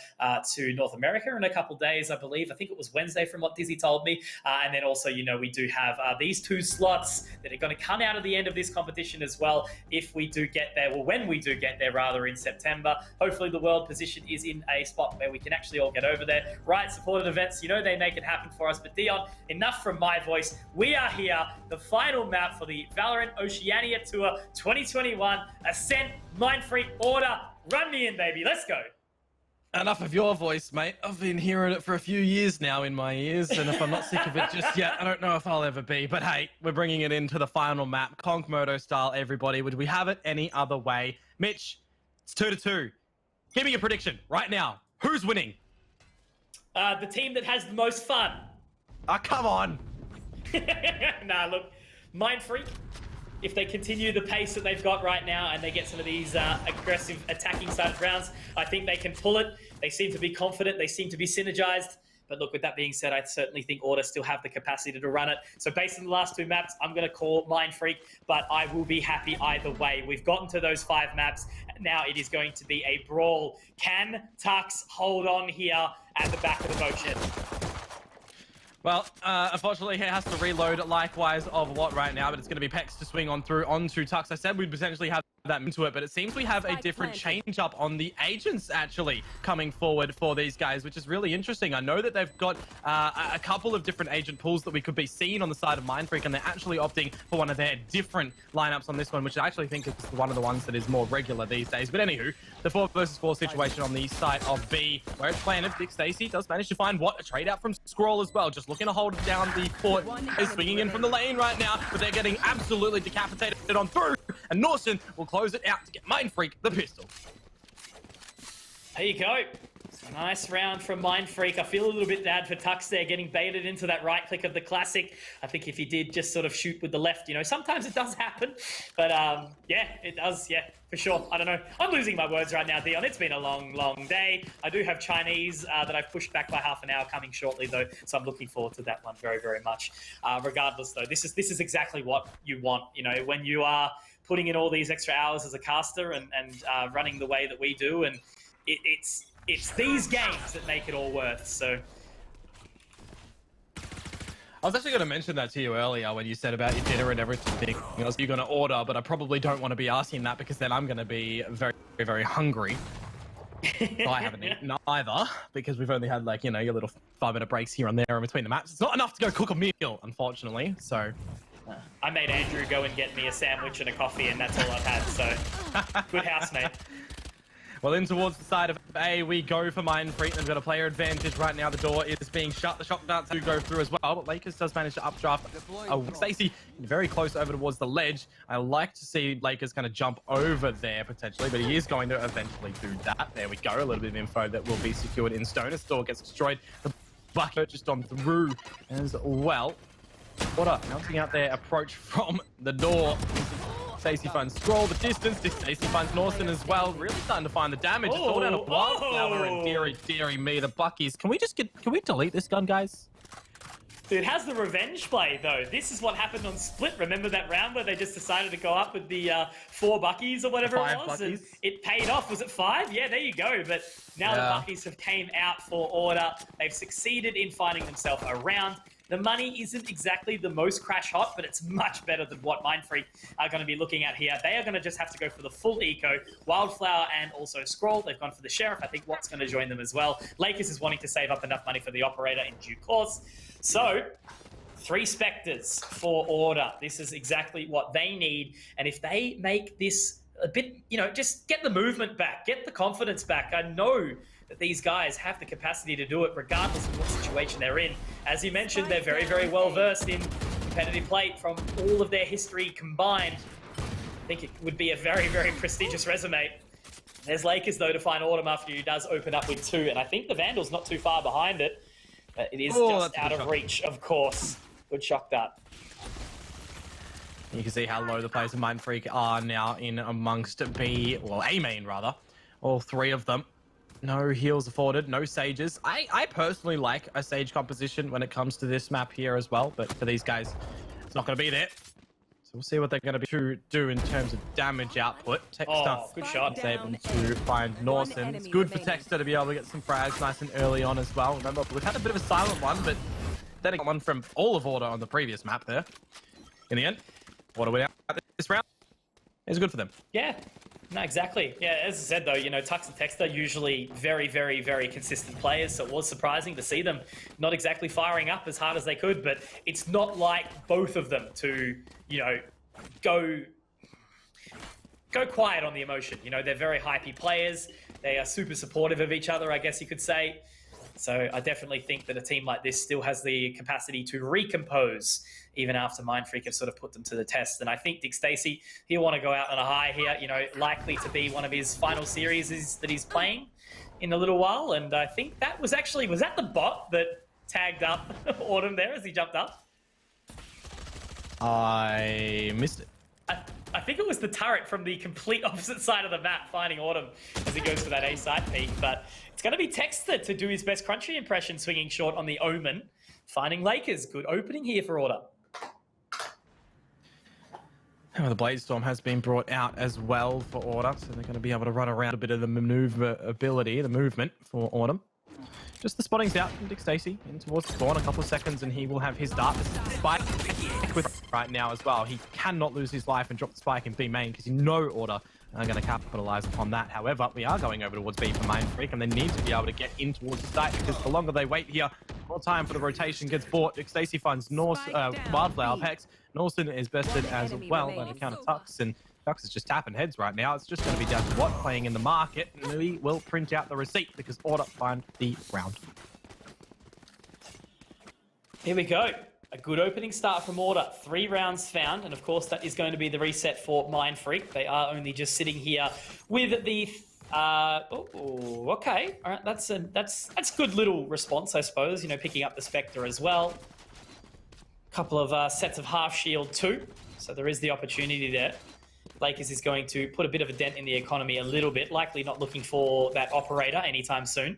to North America in a couple of days, I believe. I think it was Wednesday from what Dizzy told me. And then also, we do have these 2 slots that are going to come out of the end of this competition as well, if we do get there, well, when we do get there, rather, in September. Hopefully the world position is in a spot where we can actually all get over there. Right, supported events, they make it happen for us. But Dion, enough from my voice. We are here, the final map for the Valorant Oceania Tour 2021. Ascent, Mindfreak, Order. Run me in, baby. Let's go. Enough of your voice, mate. I've been hearing it for a few years now in my ears, and if I'm not sick of it just yet, I don't know if I'll ever be. But hey, we're bringing it into the final map, Conk Moto style, everybody. Would we have it any other way? Mitch, it's 2-2. Give me a prediction right now. Who's winning? The team that has the most fun. Ah, come on. Nah, look, Mindfreak, if they continue the pace that they've got right now and they get some of these aggressive attacking side of rounds, I think they can pull it. They seem to be confident. They seem to be synergized. But look, with that being said, I certainly think Order still have the capacity to run it. So based on the last 2 maps, I'm going to call Mindfreak, but I will be happy either way. We've gotten to those 5 maps. Now it is going to be a brawl. Can Tux hold on here at the back of the boat shed? Well, unfortunately, he has to reload likewise of what right now, but it's going to be Pex to swing on through onto Tux. I said we'd potentially have that into it, but it seems we have a different change up on the agents actually coming forward for these guys, which is really interesting. I know that they've got a couple of different agent pools that we could be seeing on the side of Mindfreak, and they're actually opting for one of their different lineups on this one, which I actually think is one of the ones that is more regular these days. But anywho, the 4 versus 4 situation on the side of B, where it's planted. Dick Stacy does manage to find a trade out from Scroll as well, just looking to hold down the fort. Is swinging in from the lane right now, but they're getting absolutely decapitated on through, and Norson will close it out to get Mindfreak the pistol. There you go. A nice round from Mindfreak. I feel a little bit bad for Tux there, getting baited into that right click of the classic. I think if he did just sort of shoot with the left, sometimes it does happen. But yeah, it does. Yeah, for sure. I don't know. I'm losing my words right now, Dion. It's been a long, long day. I do have Chinese that I've pushed back by half an hour coming shortly, though. So I'm looking forward to that one very, very much. Regardless, though, this is exactly what you want. When you are putting in all these extra hours as a caster and running the way that we do, and it's these games that make it all worth. So I was actually going to mention that to you earlier when you said about your dinner and everything. I was you're going to order, but I probably don't want to be asking that because then I'm going to be very, very hungry. So I haven't eaten either because we've only had like, you know, your little 5-minute breaks here and there in between the maps. It's not enough to go cook a meal, unfortunately. So I made Andrew go and get me a sandwich and a coffee, and that's all I've had. So good housemate. well, in towards the side of A, we go for Mindfreak. They've got a player advantage right now. The door is being shut. The shot darts do go through as well, but Lakers does manage to updraft. Stacey very close over towards the ledge. I like to see Lakers kind of jump over there potentially, but he is going to eventually do that. There we go. A little bit of info that will be secured in stone. His door gets destroyed. The bucket just on through as well. What up? Announcing out their approach from the door. Stacey finds Scroll the distance. Stacey finds Norton as well. Really starting to find the damage. It's all down to Wildflower and dearie me, the Buckies. Can we delete this gun, guys? Dude, how's the revenge play, though? This is what happened on Split. Remember that round where they just decided to go up with the 4 Buckies or whatever it was? And it paid off. Was it 5? Yeah, there you go. But now the Buckies have came out for order. They've succeeded in finding themselves a round. The money isn't exactly the most crash hot, but it's much better than what Mindfreak are going to be looking at here. They are going to just have to go for the full eco. Wildflower and also Scroll. They've gone for the Sheriff. I think Watt's going to join them as well. Lakers is wanting to save up enough money for the Operator in due course. So 3 Spectres for order. This is exactly what they need. And if they make this a bit, you know, just get the movement back, get the confidence back. I know that these guys have the capacity to do it regardless of what situation they're in. As you mentioned, they're very, very well versed in competitive play from all of their history combined. I think it would be a very, very prestigious resume. There's Lakers, though, to find Autumn after he does open up with 2, and I think the Vandal's not too far behind it. But it is just out of reach, of course. Good shock dart. You can see how low the players of Mindfreak are now in amongst B, well, A main rather. All 3 of them. No heals afforded, no sages. I personally like a sage composition when it comes to this map here as well, but for these guys, it's not going to be there. So we'll see what they're going to do in terms of damage output. Texter good shot. is able to find Norton. It's good for Texter to be able to get some frags nice and early on as well. Remember, we've had a bit of a silent one, but then got one from all of Order on the previous map there. In the end, Order went out this round. It's good for them. Yeah. No, exactly. Yeah, as I said, though, you know, Tux and Texter usually very, very, very consistent players, so it was surprising to see them not exactly firing up as hard as they could, but it's not like both of them to, you know, go quiet on the emotion. You know, they're very hypey players. They are super supportive of each other, I guess you could say. So I definitely think that a team like this still has the capacity to recompose even after Mindfreak have sort of put them to the test. And I think Dick Stacey, he'll want to go out on a high here, you know, likely to be one of his final series that he's playing in a little while. And I think that was actually, was that the bot that tagged up Autumn there as he jumped up? I missed it. I think it was the turret from the complete opposite side of the map finding Autumn as he goes for that A side peek. But it's going to be Texter to do his best Crunchy impression, swinging short on the Omen, finding Lakers. Good opening here for Order. The Blade Storm has been brought out as well for Order, so they're going to be able to run around a bit of the maneuverability, the movement for Autumn. Just the spotting's out from Dick Stacey in towards spawn, a couple of seconds, and he will have his dart. The spike with right now as well. He cannot lose his life and drop the spike in B main because you know Order are going to capitalize upon that. However, we are going over towards B for Mindfreak, and they need to be able to get in towards the site because the longer they wait here, more time for the rotation gets bought. Dick Stacey finds Wildflower Pex. Norton is bested as well by the counter Tux, and Tux is just tapping heads right now. It's just going to be down to Watt playing in the market, and we will print out the receipt because Order find the round. Here we go. A good opening start from Order. 3 rounds found, and of course that is going to be the reset for Mindfreak. They are only just sitting here with the okay. All right, that's good little response, I suppose. You know, picking up the Spectre as well. Couple of sets of half shield too, so there is the opportunity there. Lakers is going to put a bit of a dent in the economy a little bit, likely not looking for that Operator anytime soon.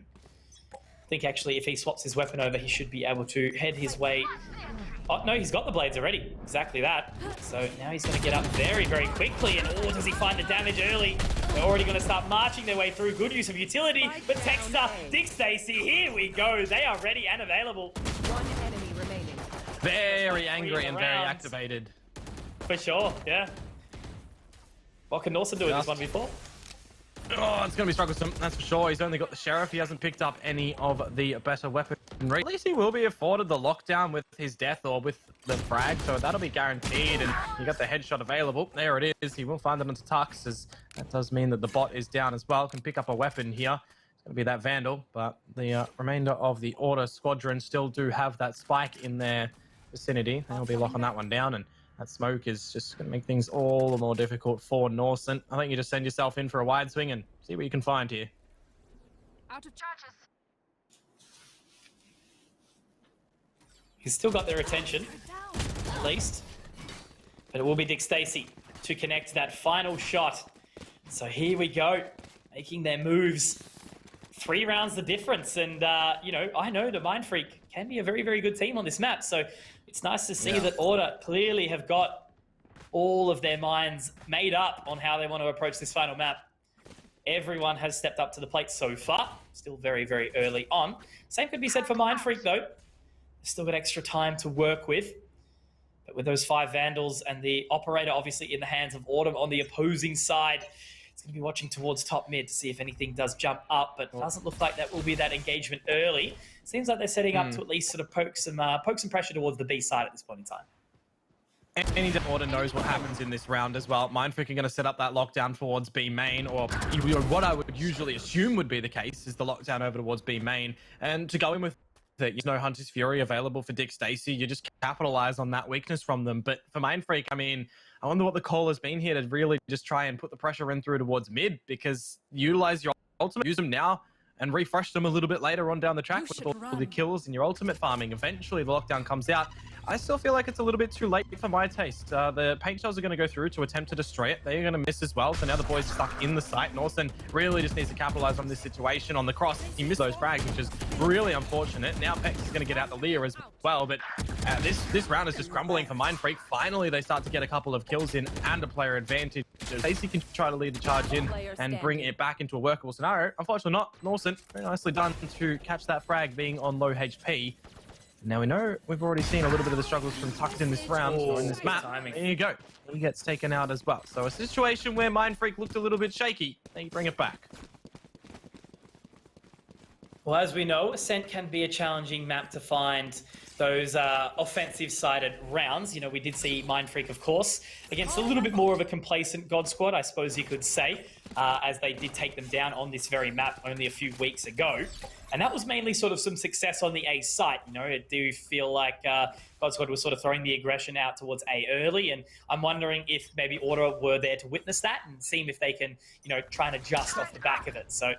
I think actually if he swaps his weapon over, he should be able to head his way. Oh, no, he's got the blades already. Exactly that. So now he's going to get up very, very quickly. And oh, does he find the damage early? They're already going to start marching their way through. Good use of utility. But Texter, Dick Stacey, here we go. They are ready and available. One enemy remaining. Very angry and very rounds. activated. For sure, yeah. What can Norson do in this 1v4? Oh, it's going to be strugglesome, that's for sure. He's only got the Sheriff. He hasn't picked up any of the better weaponry. At least he will be afforded the lockdown with his death or with the frag, so that'll be guaranteed. And you got the headshot available. There it is. He will find it onto Tux, as that does mean that the bot is down as well. Can pick up a weapon here. It's going to be that Vandal, but the remainder of the Order Squadron still do have that spike in their vicinity. They'll be locking that one down, and that smoke is just going to make things all the more difficult for Norson. I think you just send yourself in for a wide swing and see what you can find here. Out of charges. He's still got their attention, at least. But it will be Dick Stacey to connect that final shot. So here we go, making their moves. 3 rounds the difference, and you know, I know the Mind Freak can be a very, very good team on this map, so it's nice to see that Order clearly have got all of their minds made up on how they want to approach this final map. Everyone has stepped up to the plate so far, still very, very early on. Same could be said for Mind Freak though. Still got extra time to work with. But with those 5 Vandals and the Operator obviously in the hands of Autumn on the opposing side, it's going to be watching towards top mid to see if anything does jump up, but it doesn't look like that will be that engagement early. Seems like they're setting up to at least sort of poke some pressure towards the B side at this point in time. Any Order knows what happens in this round as well. Mindfreak are going to set up that lockdown towards B main, or what I would usually assume would be the case is the lockdown over towards B main, and to go in with that, no Hunter's Fury available for Dick Stacey. You just capitalize on that weakness from them. But for Mindfreak, I mean, I wonder what the call has been here to really just try and put the pressure in through towards mid, because utilize your ultimate, use them now, and refresh them a little bit later on down the track with all the kills and your ultimate farming. Eventually the lockdown comes out. I still feel like it's a little bit too late for my taste. The paint shells are going to go through to attempt to destroy it. They're going to miss as well. So now the boys stuck in the site. Norson really just needs to capitalize on this situation on the cross. He missed those frags, which is really unfortunate. Now Pex is going to get out the Lear as well. But this round is just crumbling for Mindfreak. Finally, they start to get a couple of kills in and a player advantage. Stacey can try to lead the charge in and bring it back into a workable scenario. Unfortunately not. Norson, very nicely done to catch that frag being on low HP. Now we know we've already seen a little bit of the struggles from Tux in this round, or in this map. There you go. He gets taken out as well. So a situation where Mindfreak looked a little bit shaky. They bring it back. Well, as we know, Ascent can be a challenging map to find those offensive-sided rounds. You know, we did see Mindfreak, of course, against a little bit more of a complacent God Squad, I suppose you could say, as they did take them down on this very map only a few weeks ago. And that was mainly sort of some success on the A site. You know, I do feel like God Squad was sort of throwing the aggression out towards A early, and I'm wondering if maybe Order were there to witness that and see if they can, you know, try and adjust off the back of it. So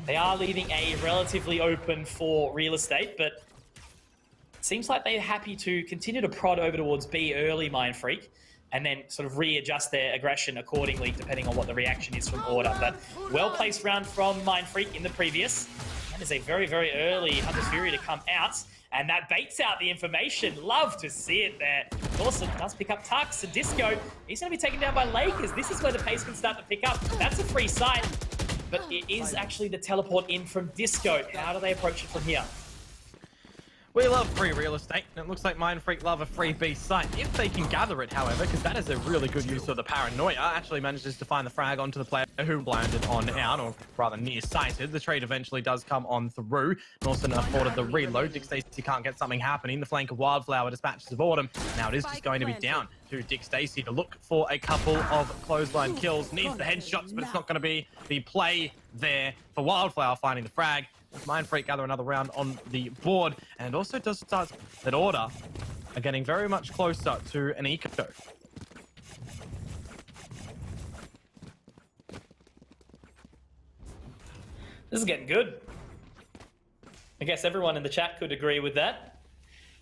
they are leaving A relatively open for real estate, but it seems like they're happy to continue to prod over towards B early, Mindfreak, and then sort of readjust their aggression accordingly, depending on what the reaction is from Order. But well-placed round from Mindfreak in the previous. That is a very, very early Hunter's Fury to come out, and that baits out the information. Love to see it there. Dawson does pick up Tux and Disco. He's going to be taken down by Lakers. This is where the pace can start to pick up. That's a free site, but it is actually the teleport in from Disco. How do they approach it from here? We love free real estate, and it looks like Mindfreak love a free B site, if they can gather it, however, because that is a really good use of the paranoia. Actually manages to find the frag onto the player who blinded on out, or rather near-sighted. The trade eventually does come on through. Norson afforded the reload. Dick Stacey can't get something happening. The flank of Wildflower dispatches of Autumn. Now it is just going to be down to Dick Stacey to look for a couple of clothesline kills. Needs the headshots, but it's not going to be the play there for Wildflower finding the frag. Mindfreak gather another round on the board, and it also does start that Order are getting very much closer to an eco. This is getting good. I guess everyone in the chat could agree with that.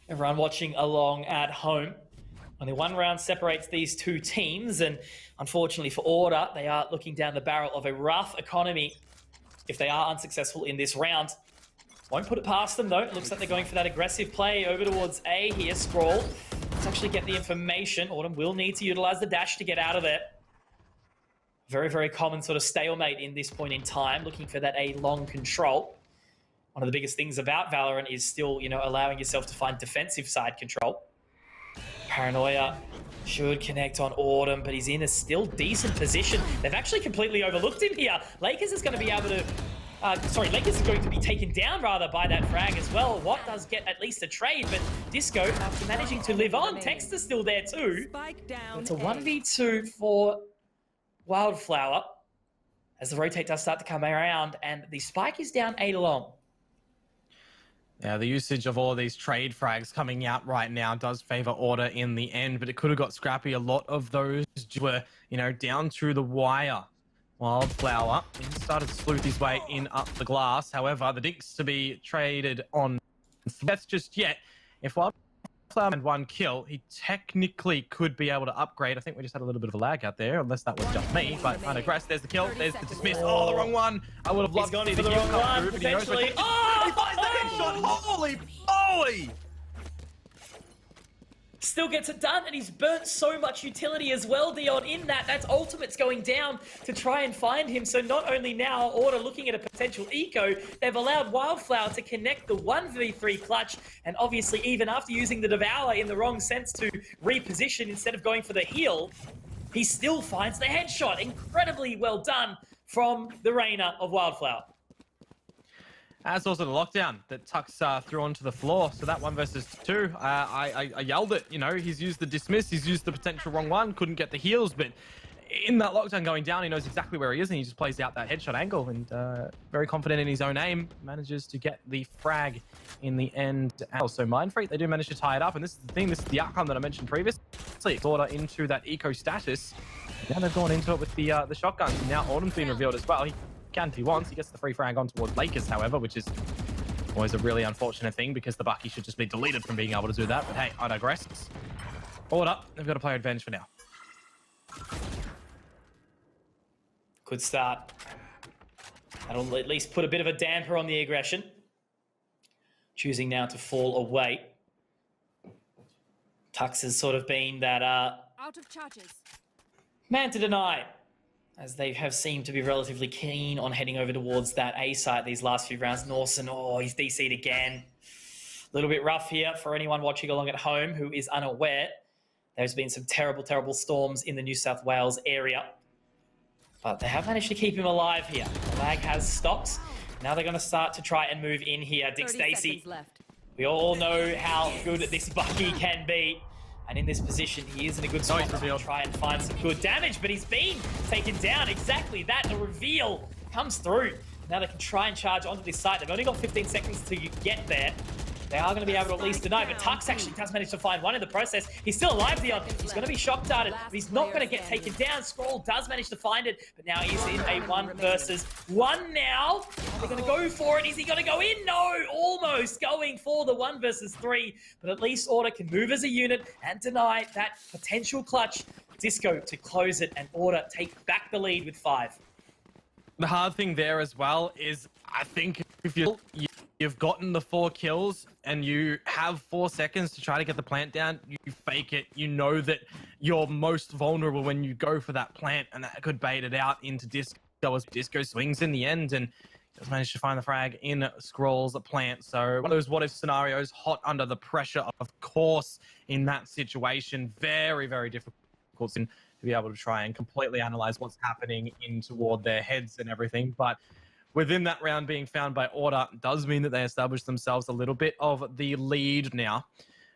Everyone watching along at home. Only one round separates these two teams, and unfortunately for Order, they are looking down the barrel of a rough economy if they are unsuccessful in this round. Won't put it past them, though. It looks like they're going for that aggressive play over towards A here. Scroll. Let's actually get the information. Autumn will need to utilize the dash to get out of it. Very, very common sort of stalemate in this point in time, looking for that A long control. One of the biggest things about Valorant is still, you know, allowing yourself to find defensive side control. Paranoia should connect on Autumn, but he's in a still decent position. They've actually completely overlooked him here. Lakers is going to be able to... Lakers is going to be taken down rather by that frag as well. Watt does get at least a trade, but Disco, after managing to live on, Texter's still there too. It's a 1v2 for Wildflower as the rotate does start to come around, and the spike is down A long. Yeah, the usage of all of these trade frags coming out right now does favor Order in the end, but it could have got scrappy. A lot of those were, down to the wire. Wildflower, he started to sleuth his way in up the glass. However, the dinks to be traded on deaths just yet. If Wildflower had one kill, he technically could be able to upgrade. I think we just had a little bit of a lag out there, unless that was just me. But I digress. There's the kill. There's the dismiss. Oh, the wrong one. I would have loved to see the kill come through, but he knows where he finds the headshot. Holy moly! Still gets it done, and he's burnt so much utility as well, Dion, in that. That's Ultimate's going down to try and find him. So not only now Order looking at a potential eco, they've allowed Wildflower to connect the 1v3 clutch, and obviously even after using the Devour in the wrong sense to reposition instead of going for the heal, he still finds the headshot. Incredibly well done from the Reina of Wildflower. As also the lockdown that Tux threw onto the floor. So that 1 versus 2, I yelled it. He's used the dismiss, he's used the potential wrong one, couldn't get the heals, but in that lockdown going down, he knows exactly where he is, and he just plays out that headshot angle, and very confident in his own aim, manages to get the frag in the end. Also, Mindfreak, they do manage to tie it up, and this is the thing, this is the outcome that I mentioned previously. It's Order into that eco status. Now they've gone into it with the shotguns, and now Autumn's been revealed as well. He can if he wants. He gets the free frag on towards Lakers, however, which is always a really unfortunate thing because the Bucky should just be deleted from being able to do that. But hey, I digress. Order, they've got a player advantage for now. Good start. That'll at least put a bit of a damper on the aggression. Choosing now to fall away. Tux has sort of been that Out of charges. man to deny, as they have seemed to be relatively keen on heading over towards that A site these last few rounds. Norson, he's DC'd again. A little bit rough here for anyone watching along at home who is unaware. There's been some terrible, terrible storms in the New South Wales area. But they have managed to keep him alive here. The lag has stopped. Now they're going to start to try and move in here. Dick Stacey, we all know how good this Bucky can be. And in this position, he is in a good spot to try and find some good damage, but he's been taken down. Exactly that. The reveal comes through. Now they can try and charge onto this site. They've only got 15 seconds to get there. They are going to be able to at least deny, but Tux actually does manage to find one in the process. He's still alive, Dion. He's going to be shock darted, but he's not going to get taken down. Scroll does manage to find it, but now he's in a 1 versus 1 now. Are they going to go for it? Is he going to go in? No, almost going for the 1 versus 3, but at least Order can move as a unit and deny that potential clutch. Disco to close it, and Order take back the lead with 5. The hard thing there as well is, I think if you've gotten the 4 kills and you have 4 seconds to try to get the plant down, you fake it. You know that you're most vulnerable when you go for that plant, and that could bait it out into Disco as Disco swings in the end and does manage to find the frag in Scroll's plant. So one of those what-if scenarios, hot under the pressure, of course, in that situation. Very, very difficult to be able to try and completely analyze what's happening in toward their heads and everything. But within that round being found by Order does mean that they establish themselves a little bit of the lead now.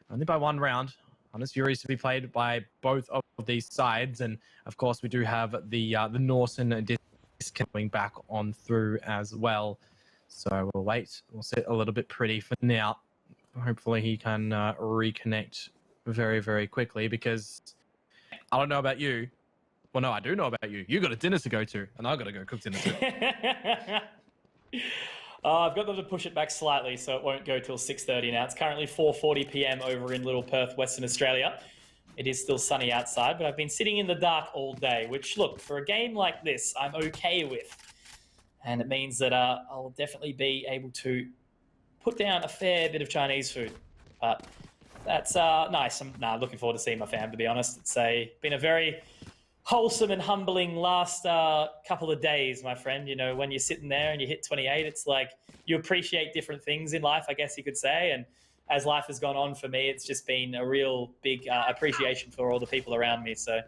Only by 1 round. Honest Furies to be played by both of these sides. And of course, we do have the Norson disc coming back on through as well. So we'll wait. We'll sit a little bit pretty for now. Hopefully he can reconnect very, very quickly, because I don't know about you. Well, no, I do know about you. You got a dinner to go to, and I've got to go cook dinner too. I've got them to push it back slightly, so it won't go till 6:30 now. It's currently 4:40 p.m. over in Little Perth, Western Australia. It is still sunny outside, but I've been sitting in the dark all day, which, look, for a game like this, I'm okay with. And it means that I'll definitely be able to put down a fair bit of Chinese food. But that's nice. I'm looking forward to seeing my fam, to be honest. It's been a very wholesome and humbling last couple of days, my friend. You know, when you're sitting there and you hit 28, it's like you appreciate different things in life, I guess you could say. And as life has gone on for me, it's just been a real big appreciation for all the people around me. So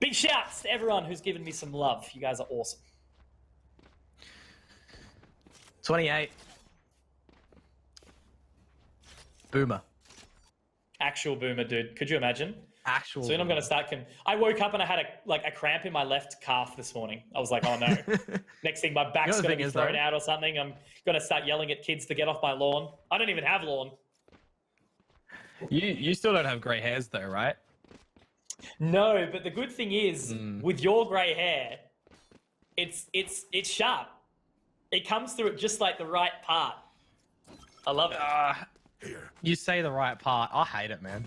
big shouts to everyone who's given me some love. You guys are awesome. 28. Boomer. Actual boomer, dude. Could you imagine? Actual. Soon I'm going to start. I woke up and I had a cramp in my left calf this morning. I was like, oh no. Next thing, my back's going to be thrown out or something. I'm going to start yelling at kids to get off my lawn. I don't even have lawn. You still don't have grey hairs though, right? No, but the good thing is, with your grey hair, it's sharp. It comes through at just like the right part. I love it. You say the right part. I hate it, man.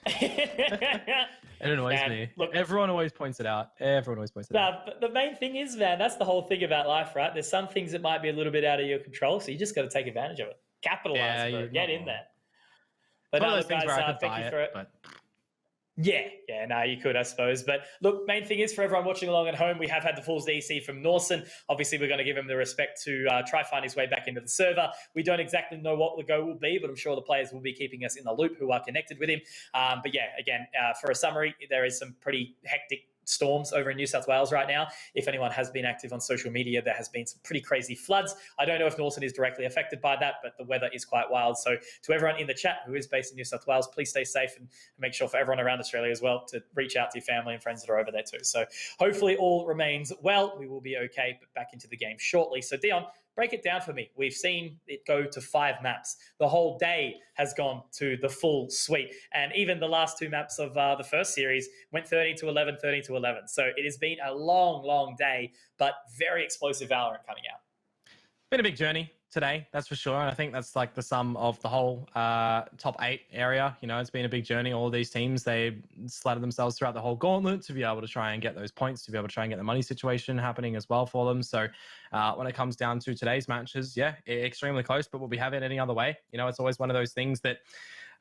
It annoys me. Look, everyone always points it out. Everyone always points it out. But the main thing is, man, that's the whole thing about life, right? There's some things that might be a little bit out of your control, so you just got to take advantage of it. Capitalize, bro. Get in there. But no, guys, thank you for it. But... Yeah, no, you could, I suppose. But look, main thing is for everyone watching along at home, we have had the full DC from Norson. Obviously, we're going to give him the respect to try find his way back into the server. We don't exactly know what the go will be, but I'm sure the players will be keeping us in the loop who are connected with him. But yeah, again, for a summary, there is some pretty hectic storms over in New South Wales right now. If anyone has been active on social media, there has been some pretty crazy floods. I don't know if Norton is directly affected by that, but the weather is quite wild. So to everyone in the chat who is based in New South Wales, please stay safe and make sure for everyone around Australia as well to reach out to your family and friends that are over there too. So hopefully all remains well. We will be okay, but back into the game shortly. So Dion, break it down for me. We've seen it go to 5 maps. The whole day has gone to the full suite. And even the last 2 maps of the first series went 13 to 11, 13 to 11. So it has been a long, long day, but very explosive Valorant coming out. Been a big journey today, that's for sure. And I think that's like the sum of the whole top 8 area. You know, it's been a big journey. All of these teams, they slattered themselves throughout the whole gauntlet to be able to try and get those points, to be able to try and get the money situation happening as well for them. So when it comes down to today's matches, yeah, extremely close, but will we have it any other way? You know, it's always one of those things that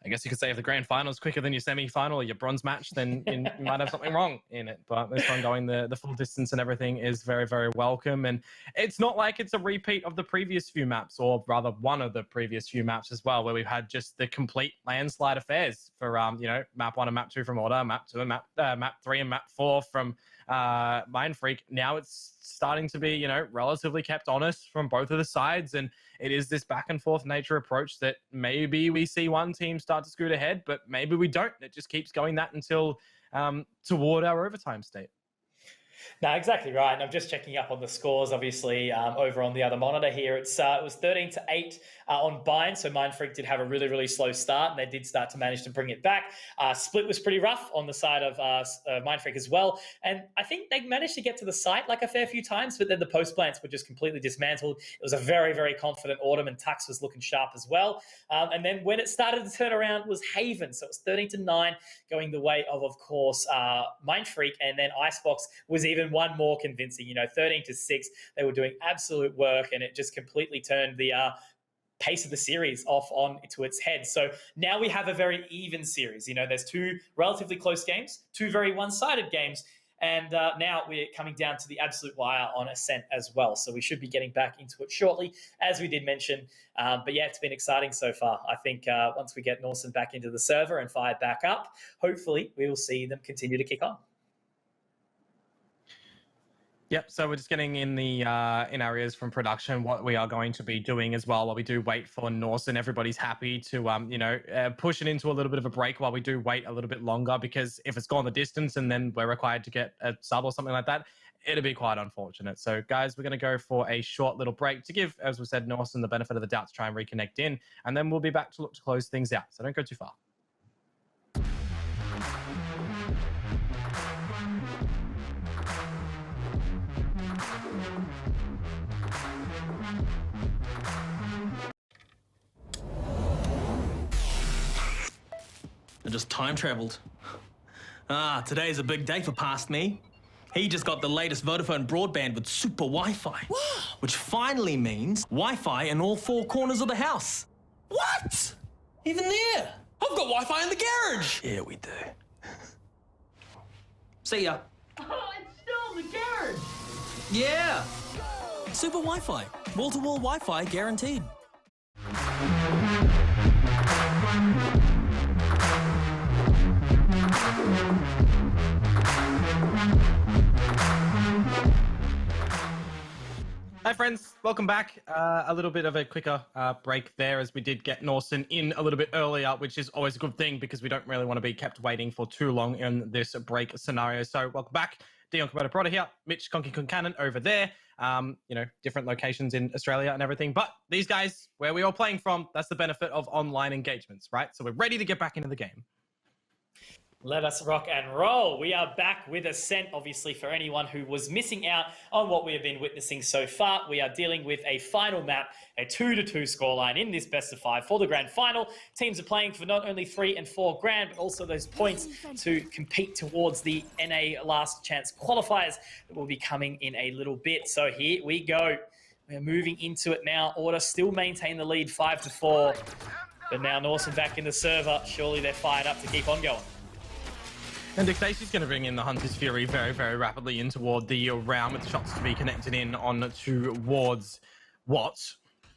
I guess you could say if the grand final is quicker than your semi-final or your bronze match, then you might have something wrong in it. But this one going the full distance and everything is very, very welcome. And it's not like it's a repeat of the previous few maps, or rather one of the previous few maps as well, where we've had just the complete landslide affairs for, you know, map 1 and map 2 from Order, map 2 and map 3 and map 4 from Mindfreak. Now it's starting to be, you know, relatively kept honest from both of the sides, and it is this back and forth nature approach that maybe we see one team start to scoot ahead, but maybe we don't. It just keeps going that until toward our overtime state. No, exactly right. And I'm just checking up on the scores, obviously, over on the other monitor here. It was 13-8 on Bind, so Mindfreak did have a really, really slow start, and they did start to manage to bring it back. Split was pretty rough on the side of Mindfreak as well, and I think they managed to get to the site like a fair few times, but then the post plants were just completely dismantled. It was a very, very confident Autumn, and Tux was looking sharp as well. And then when it started to turn around was Haven, so it was 13-9, going the way of course, Mindfreak, and then Icebox was even one more convincing, you know, 13-6. They were doing absolute work, and it just completely turned the pace of the series off to its head. So now we have a very even series. You know, there's 2 relatively close games, 2 very one-sided games, and now we're coming down to the absolute wire on Ascent as well. So we should be getting back into it shortly, as we did mention. But yeah, it's been exciting so far. I think once we get Norson back into the server and fired back up, hopefully we will see them continue to kick on. Yep, so we're just getting in the in our ears from production what we are going to be doing as well while we do wait for Norson. Everybody's happy to you know, push it into a little bit of a break while we do wait a little bit longer, because if it's gone the distance and then we're required to get a sub or something like that, it'll be quite unfortunate. So guys, we're going to go for a short little break to give, as we said, Norson the benefit of the doubt to try and reconnect in, and then we'll be back to look to close things out. So don't go too far. I just time traveled. Today's a big day for past me. He just got the latest Vodafone broadband with super Wi-Fi. Wow. Which finally means Wi-Fi in all 4 corners of the house. What? Even there? I've got Wi-Fi in the garage. Yeah, we do. See ya. Oh, it's still in the garage. Yeah. Super Wi-Fi. Wall-to-wall Wi-Fi guaranteed. Hi friends, welcome back. A little bit of a quicker break there as we did get Norson in a little bit earlier, which is always a good thing because we don't really want to be kept waiting for too long in this break scenario. So welcome back. Dion Komodo Prada here, Mitch Conky Concannon over there. You know, different locations in Australia and everything. But these guys, where we're all playing from, that's the benefit of online engagements, right? So we're ready to get back into the game. Let us rock and roll. We are back with Ascent, obviously, for anyone who was missing out on what we have been witnessing so far. We are dealing with a final map, a 2-2 scoreline in this best of 5 for the grand final. Teams are playing for not only 3 and 4 grand, but also those points to compete towards the NA last chance qualifiers that will be coming in a little bit. So here we go. We're moving into it now. Order still maintain the lead 5-4. But now Norson back in the server. Surely they're fired up to keep on going. And Dick Stacey's going to bring in the Hunter's Fury very, very rapidly in toward the round with shots to be connected in on towards what? A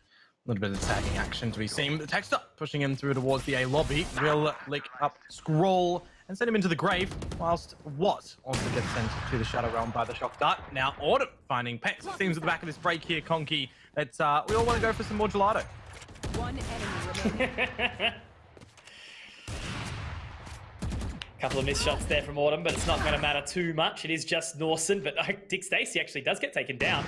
little bit of tagging action to be seen. The Texter pushing him through towards the A lobby. Will lick up Scroll and send him into the grave, whilst What also gets sent to the Shadow Realm by the Shock Dart. Now Autumn finding Pex. It seems at the back of this break here, Conky, that we all want to go for some more gelato. One enemy remaining. Couple of missed shots there from Autumn, but it's not going to matter too much. It is just Norson, but Dick Stacey actually does get taken down.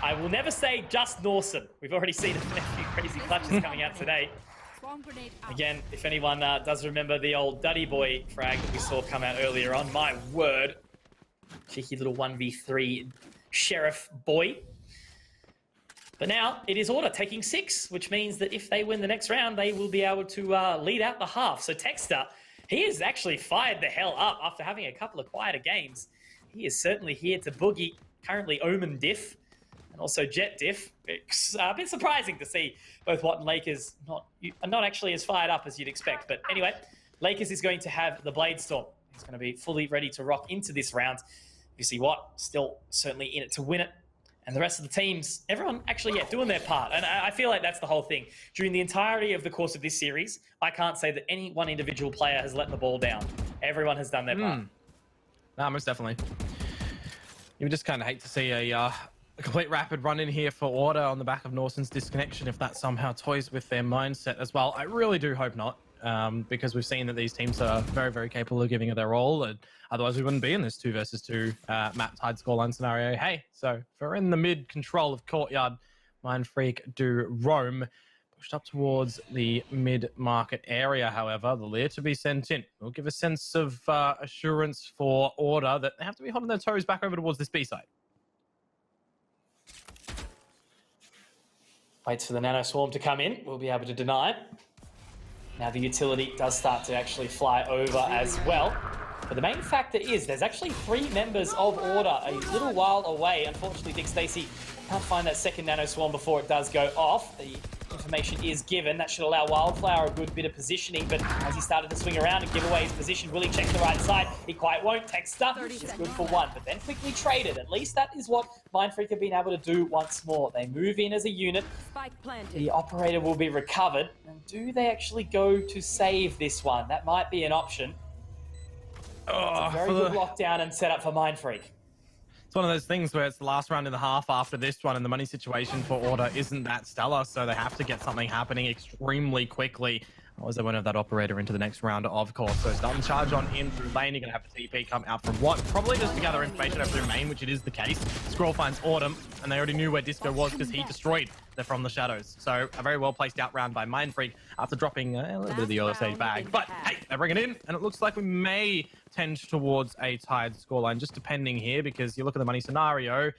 I will never say just Norson. We've already seen a few crazy clutches coming out today. Again, if anyone does remember the old Duddy Boy frag that we saw come out earlier on, my word. Cheeky little 1v3 Sheriff Boy. But now it is Order taking 6, which means that if they win the next round, they will be able to lead out the half. So Texter, he has actually fired the hell up after having a couple of quieter games. He is certainly here to boogie. Currently Omen diff and also Jet diff. It's a bit surprising to see both Watt and Lakers not actually as fired up as you'd expect. But anyway, Lakers is going to have the Blade Storm. He's going to be fully ready to rock into this round. You see Watt still certainly in it to win it. And the rest of the teams, everyone actually, doing their part. And I feel like that's the whole thing. During the entirety of the course of this series, I can't say that any one individual player has let the ball down. Everyone has done their part. Nah, most definitely. You would just kind of hate to see a complete rapid run in here for Order on the back of Norson's disconnection if that somehow toys with their mindset as well. I really do hope not. Because we've seen that these teams are very, very capable of giving it their all. And otherwise, we wouldn't be in this 2 versus 2 map tied scoreline scenario. Hey, so if we're in the mid control of Courtyard, Mindfreak do roam. Pushed up towards the mid-market area, however, the Lear to be sent in. Will give a sense of assurance for Order that they have to be holding their toes back over towards this B side. Waits for the Nano Swarm to come in. We'll be able to deny it. Now the utility does start to actually fly over as well. But the main factor is there's actually 3 members of Order a little while away. Unfortunately, Dick Stacey can't find that second Nano Swarm before it does go off. The information is given. That should allow Wildflower a good bit of positioning, but as he started to swing around and give away his position, will he check the right side? He quite won't. Texter is good for 1, but then quickly traded. At least that is what Mindfreak have been able to do once more. They move in as a unit. The operator will be recovered. And do they actually go to save this one? That might be an option. It's a very good lockdown and setup for Mindfreak. It's one of those things where it's the last round and a half after this one, and the money situation for Order isn't that stellar, so they have to get something happening extremely quickly. Otherwise, they won't have that operator into the next round, of course. So starting to charge on in through lane. You're going to have the TP come out from Watt. Probably just to gather information over their main, which it is the case. Scroll finds Autumn, and they already knew where Disco was because he destroyed the From the Shadows. So a very well placed out round by Mindfreak after dropping a little bit of the early stage bag. But hey, they bring it in, and it looks like we may tend towards a tied scoreline, just depending here, because you look at the money scenario,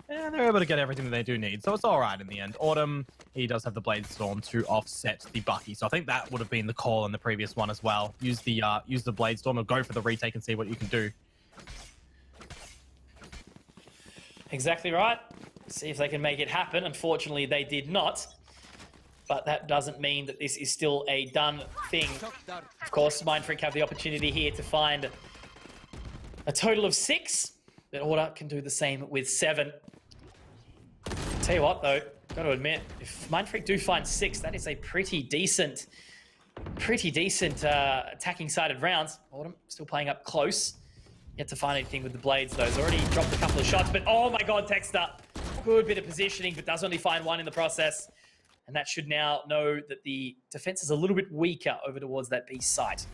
and they're able to get everything that they do need. So it's all right in the end. Autumn, he does have the Blade Storm to offset the Bucky. So I think that would have been the call in the previous one as well. Use the Blade Storm or go for the retake and see what you can do. Exactly right. See if they can make it happen. Unfortunately, they did not. But that doesn't mean that this is still a done thing. Of course, Mindfreak have the opportunity here to find a total of 6. But Order can do the same with 7. Tell you what, though, got to admit, if Mindfreak do find 6, that is a pretty decent pretty decent attacking sided rounds. Autumn still playing up close. Yet to find anything with the blades though. He's already dropped a couple of shots, but oh my god, Texter. Good bit of positioning, but does only find one in the process. And that should now know that the defense is a little bit weaker over towards that B site.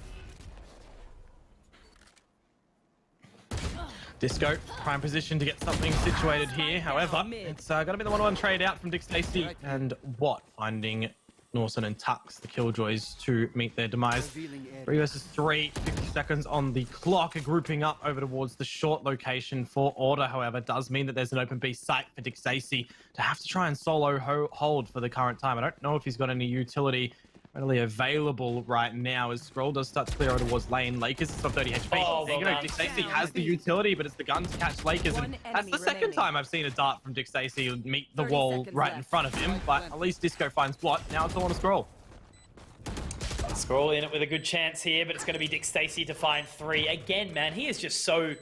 Disco, prime position to get something situated here. However, it's going to be the 1-1 trade out from Dick Stacey. And what? Finding Norson and Tux, the Killjoys, to meet their demise. 3 versus 3, 50 seconds on the clock. Grouping up over towards the short location for Order, however, does mean that there's an open B site for Dick Stacey to have to try and solo hold for the current time. I don't know if he's got any utility readily available right now as Scroll does start to clear over towards lane. Lakers is on 30 HP. Oh, there you go. Dick Stacey has the utility, but it's the gun to catch Lakers. And that's the second time I've seen a dart from Dick Stacey meet the wall right in front of him. But at least Disco finds Blot. Now it's all on a Scroll. Scroll in it with a good chance here, but it's going to be Dick Stacey to find 3. Again, man, he is just so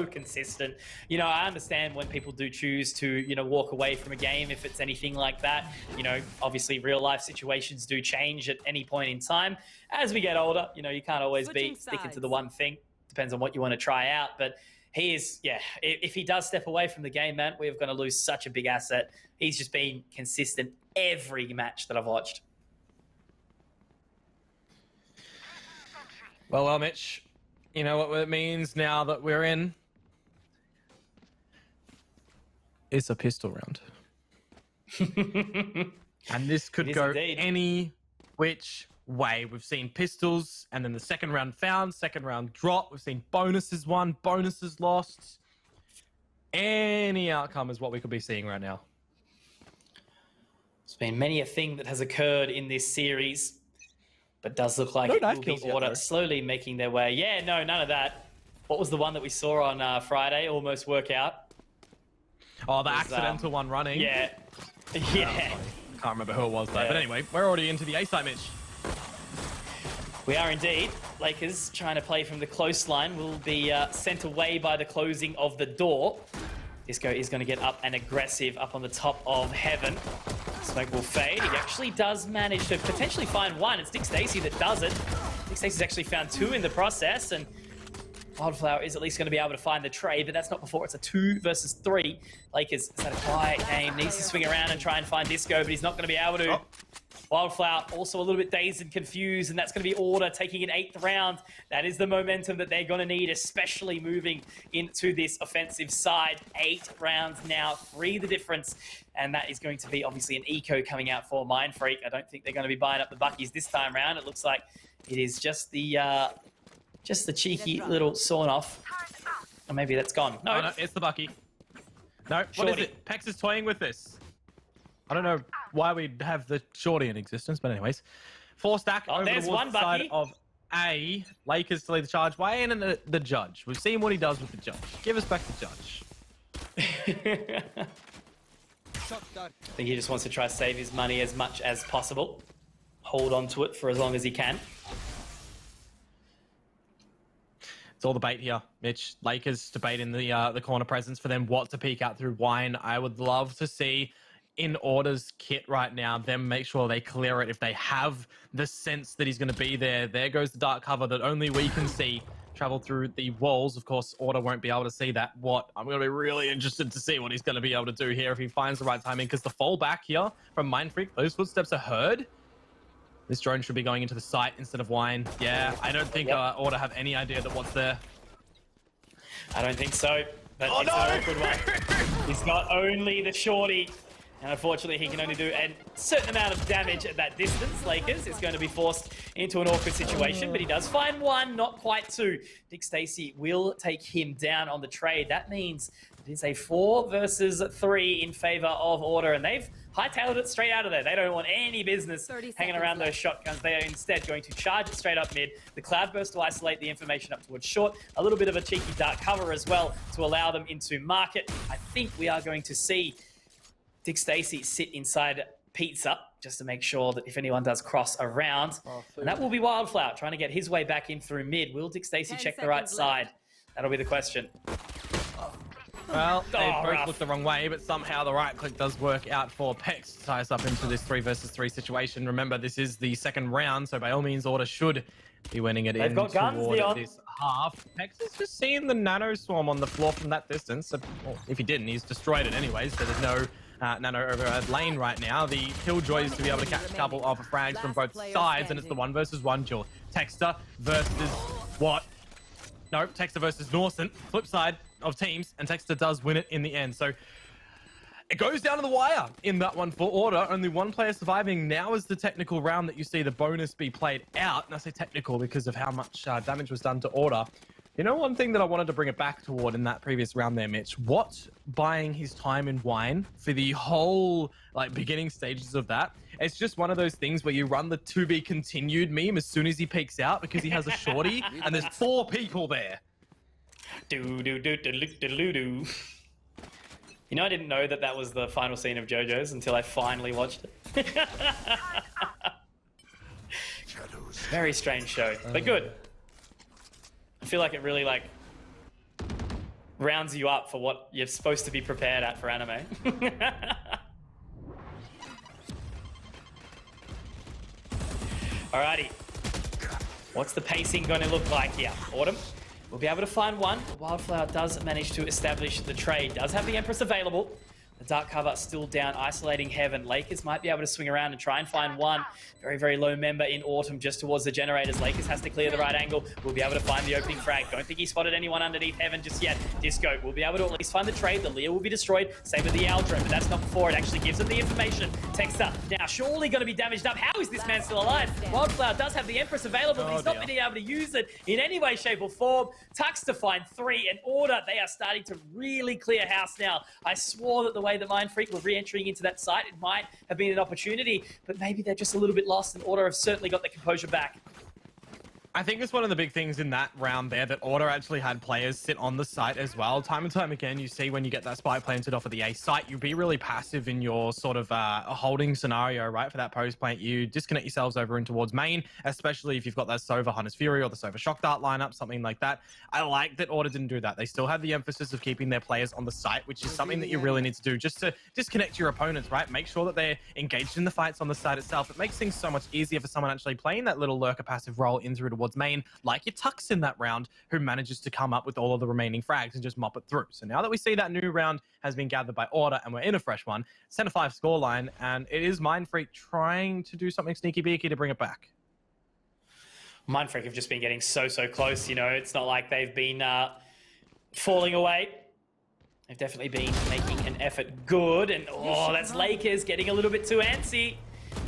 consistent. You know, I understand when people do choose to, you know, walk away from a game if it's anything like that. You know, obviously real life situations do change at any point in time. As we get older, you know, you can't always be sticking to the one thing. Depends on what you want to try out, but he is, yeah, if he does step away from the game, man, we're going to lose such a big asset. He's just been consistent every match that I've watched. Well, Mitch, you know what it means now that we're in? It's a pistol round. And this could go any which way. We've seen pistols, and then the second round found, second round drop. We've seen bonuses won, bonuses lost. Any outcome is what we could be seeing right now. There's been many a thing that has occurred in this series. But does look like it will be Order slowly making their way. Yeah, no, none of that. What was the one that we saw on Friday? Almost work out. Oh, the accidental one running. Yeah. Yeah. I can't remember who it was though. Yeah. But anyway, we're already into the A site, Mitch. We are indeed. Lakers trying to play from the close line will be sent away by the closing of the door. Disco is going to get up and aggressive up on the top of Heaven. Smoke will fade. He actually does manage to potentially find one. It's Dick Stacey that does it. Dick Stacey's actually found 2 in the process, and Wildflower is at least going to be able to find the trade, but that's not before it's a 2 versus 3. Lakers has had a quiet game, needs to swing around and try and find Disco, but he's not going to be able to. Wildflower also a little bit dazed and confused, and that's going to be Order taking an 8th round. That is the momentum that they're going to need, especially moving into this offensive side. 8 rounds now, 3 the difference, and that is going to be obviously an eco coming out for Mind Freak. I don't think they're going to be buying up the Buckies this time around. It looks like it is just the cheeky little sawn off. Or maybe that's gone. No, no, it's the Bucky. No, what is it? Pex is toying with this. I don't know why we'd have the shorty in existence, but anyways. 4 stack over towards the side of A. Lakers to lead the charge. Why ain't the judge? We've seen what he does with the judge. Give us back the judge. I think he just wants to try to save his money as much as possible. Hold on to it for as long as he can. It's all the bait here, Mitch. Lakers debating the corner presence for them. What to peek out through Wine. I would love to see in Order's kit right now, them make sure they clear it if they have the sense that he's going to be there. There goes the dark cover that only we can see travel through the walls. Of course, Order won't be able to see that. I'm going to be really interested to see what he's going to be able to do here if he finds the right timing, because the fall back here from Mind Freak, those footsteps are heard. This drone should be going into the site instead of Wine. Yeah, I don't think Order have any idea that what's there. I don't think so. But it's an awkward one. He's got only the shorty. And unfortunately, he can only do a certain amount of damage at that distance. Lakers is going to be forced into an awkward situation, but he does find 1, not quite 2. Dick Stacey will take him down on the trade. That means it is a 4 versus 3 in favor of Order, and they've hightailed it straight out of there. They don't want any business hanging around those shotguns. They are instead going to charge it straight up mid. The Cloudburst to isolate the information up towards short. A little bit of a cheeky dark cover as well to allow them into market. I think we are going to see Dick Stacey sit inside Pizza just to make sure that if anyone does cross around, and that will be Wildflower trying to get his way back in through mid. Will Dick Stacey check the right side? That'll be the question. Well, they both rough. look the wrong way, but somehow the right click does work out for Pex to tie us up into this 3 versus 3 situation. Remember, this is the second round, so by all means, Order should be winning it They've in got guns, toward Leon. this half. Pex is just seeing the nano swarm on the floor from that distance. So, well, if he didn't, he's destroyed it anyway, so there's no nano over lane right now. The killjoy is to be able to catch a couple of frags from both sides, and it's the 1 versus 1 duel. Texter versus what? No, Texter versus Norson. Flip side of teams, and Texter does win it in the end. So it goes down to the wire in that one for Order. Only one player surviving. Now is the technical round that you see the bonus be played out. And I say technical because of how much damage was done to Order. You know, one thing that I wanted to bring it back toward in that previous round there, Mitch, what buying his time in wine for the whole beginning stages of that, it's just one of those things where you run the to be continued meme as soon as he peeks out because he has a shorty and there's 4 people there. Do do do do do do do. You know, I didn't know that was the final scene of JoJo's until I finally watched it. Very strange show, but good. I feel like it really rounds you up for what you're supposed to be prepared at for anime. Alrighty. What's the pacing going to look like here? Autumn will be able to find one. Wildflower does manage to establish the trade. Does have the Empress available. The dark cover still down, isolating Heaven. Lakers might be able to swing around and try and find one. Very, very low member in Autumn just towards the generators. Lakers has to clear the right angle. We'll be able to find the opening frag. Don't think he spotted anyone underneath Heaven just yet. Disco will be able to at least find the trade. The Leo will be destroyed. Same with the Aldrin, but that's not before it actually gives him the information. Texter now surely going to be damaged up. How is this man still alive? Wildflower does have the Empress available, but he's not being able to use it in any way, shape, or form. Tux to find 3, and Order, they are starting to really clear house now. I swore that the way that Mind Freak were re-entering into that site, it might have been an opportunity, but maybe they're just a little bit lost, and Order have certainly got the composure back. I think it's one of the big things in that round there that Order actually had players sit on the site as well. Time and time again, you see when you get that spy planted off of the A site, you be really passive in your sort of a holding scenario, right? For that post plant, you disconnect yourselves over in towards main, especially if you've got that Sova Hunter's Fury or the Sova Shock Dart lineup, something like that. I like that Order didn't do that. They still had the emphasis of keeping their players on the site, which is something that you really need to do just to disconnect your opponents, right? Make sure that they're engaged in the fights on the site itself. It makes things so much easier for someone actually playing that little lurker passive role in through towards main, like your Tux in that round, who manages to come up with all of the remaining frags and just mop it through. So now that we see that new round has been gathered by Order and we're in a fresh one, center 5 scoreline, and it is Mind Freak trying to do something sneaky beaky to bring it back. Mind Freak have just been getting so close, you know. It's not like they've been falling away. They've definitely been making an effort good, and oh, that's Lakers getting a little bit too antsy.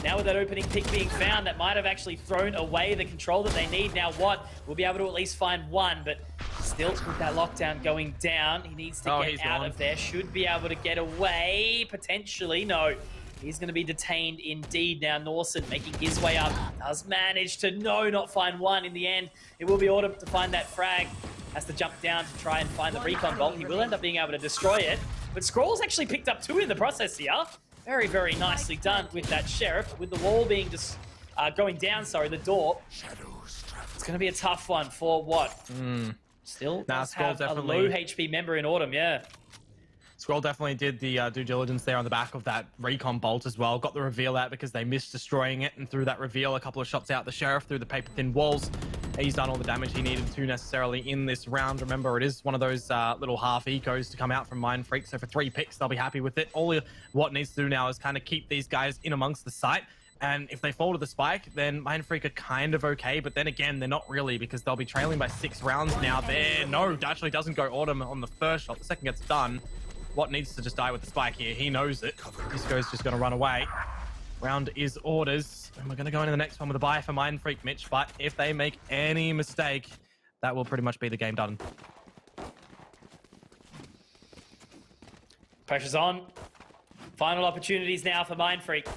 Now with that opening pick being found, that might have actually thrown away the control that they need. Now what? We'll be able to at least find one, but still with that lockdown going down, he needs to get out of there. Should be able to get away, potentially. No, he's going to be detained indeed. Now Norson making his way up, does manage to not find one in the end. It will be Autumn to find that frag. Has to jump down to try and find the recon bolt. He will end up being able to destroy it, but Scrawl's actually picked up 2 in the process here. Very, very nicely done with that Sheriff, with the wall being just going down, the door. It's going to be a tough one for what? Still does have a low HP member in Autumn, yeah. Scroll definitely did the due diligence there on the back of that recon bolt as well. Got the reveal out because they missed destroying it, and through that reveal, a couple of shots out the Sheriff through the paper-thin walls. He's done all the damage he needed to necessarily in this round. Remember, it is one of those little half ecos to come out from Mind Freak, so for 3 picks, they'll be happy with it. All what needs to do now is kind of keep these guys in amongst the site, and if they fall to the spike, then Mind Freak are kind of okay, but then again, they're not really, because they'll be trailing by 6 rounds now there. No, actually doesn't go Autumn on the first shot. The second gets done. What needs to just die with the spike here? He knows it. Disco's just going to run away. Round is Orders, and we're going to go into the next one with a buy for Mind Freak, Mitch, but if they make any mistake, that will pretty much be the game done. Pressure's on. Final opportunities now for Mind Freak.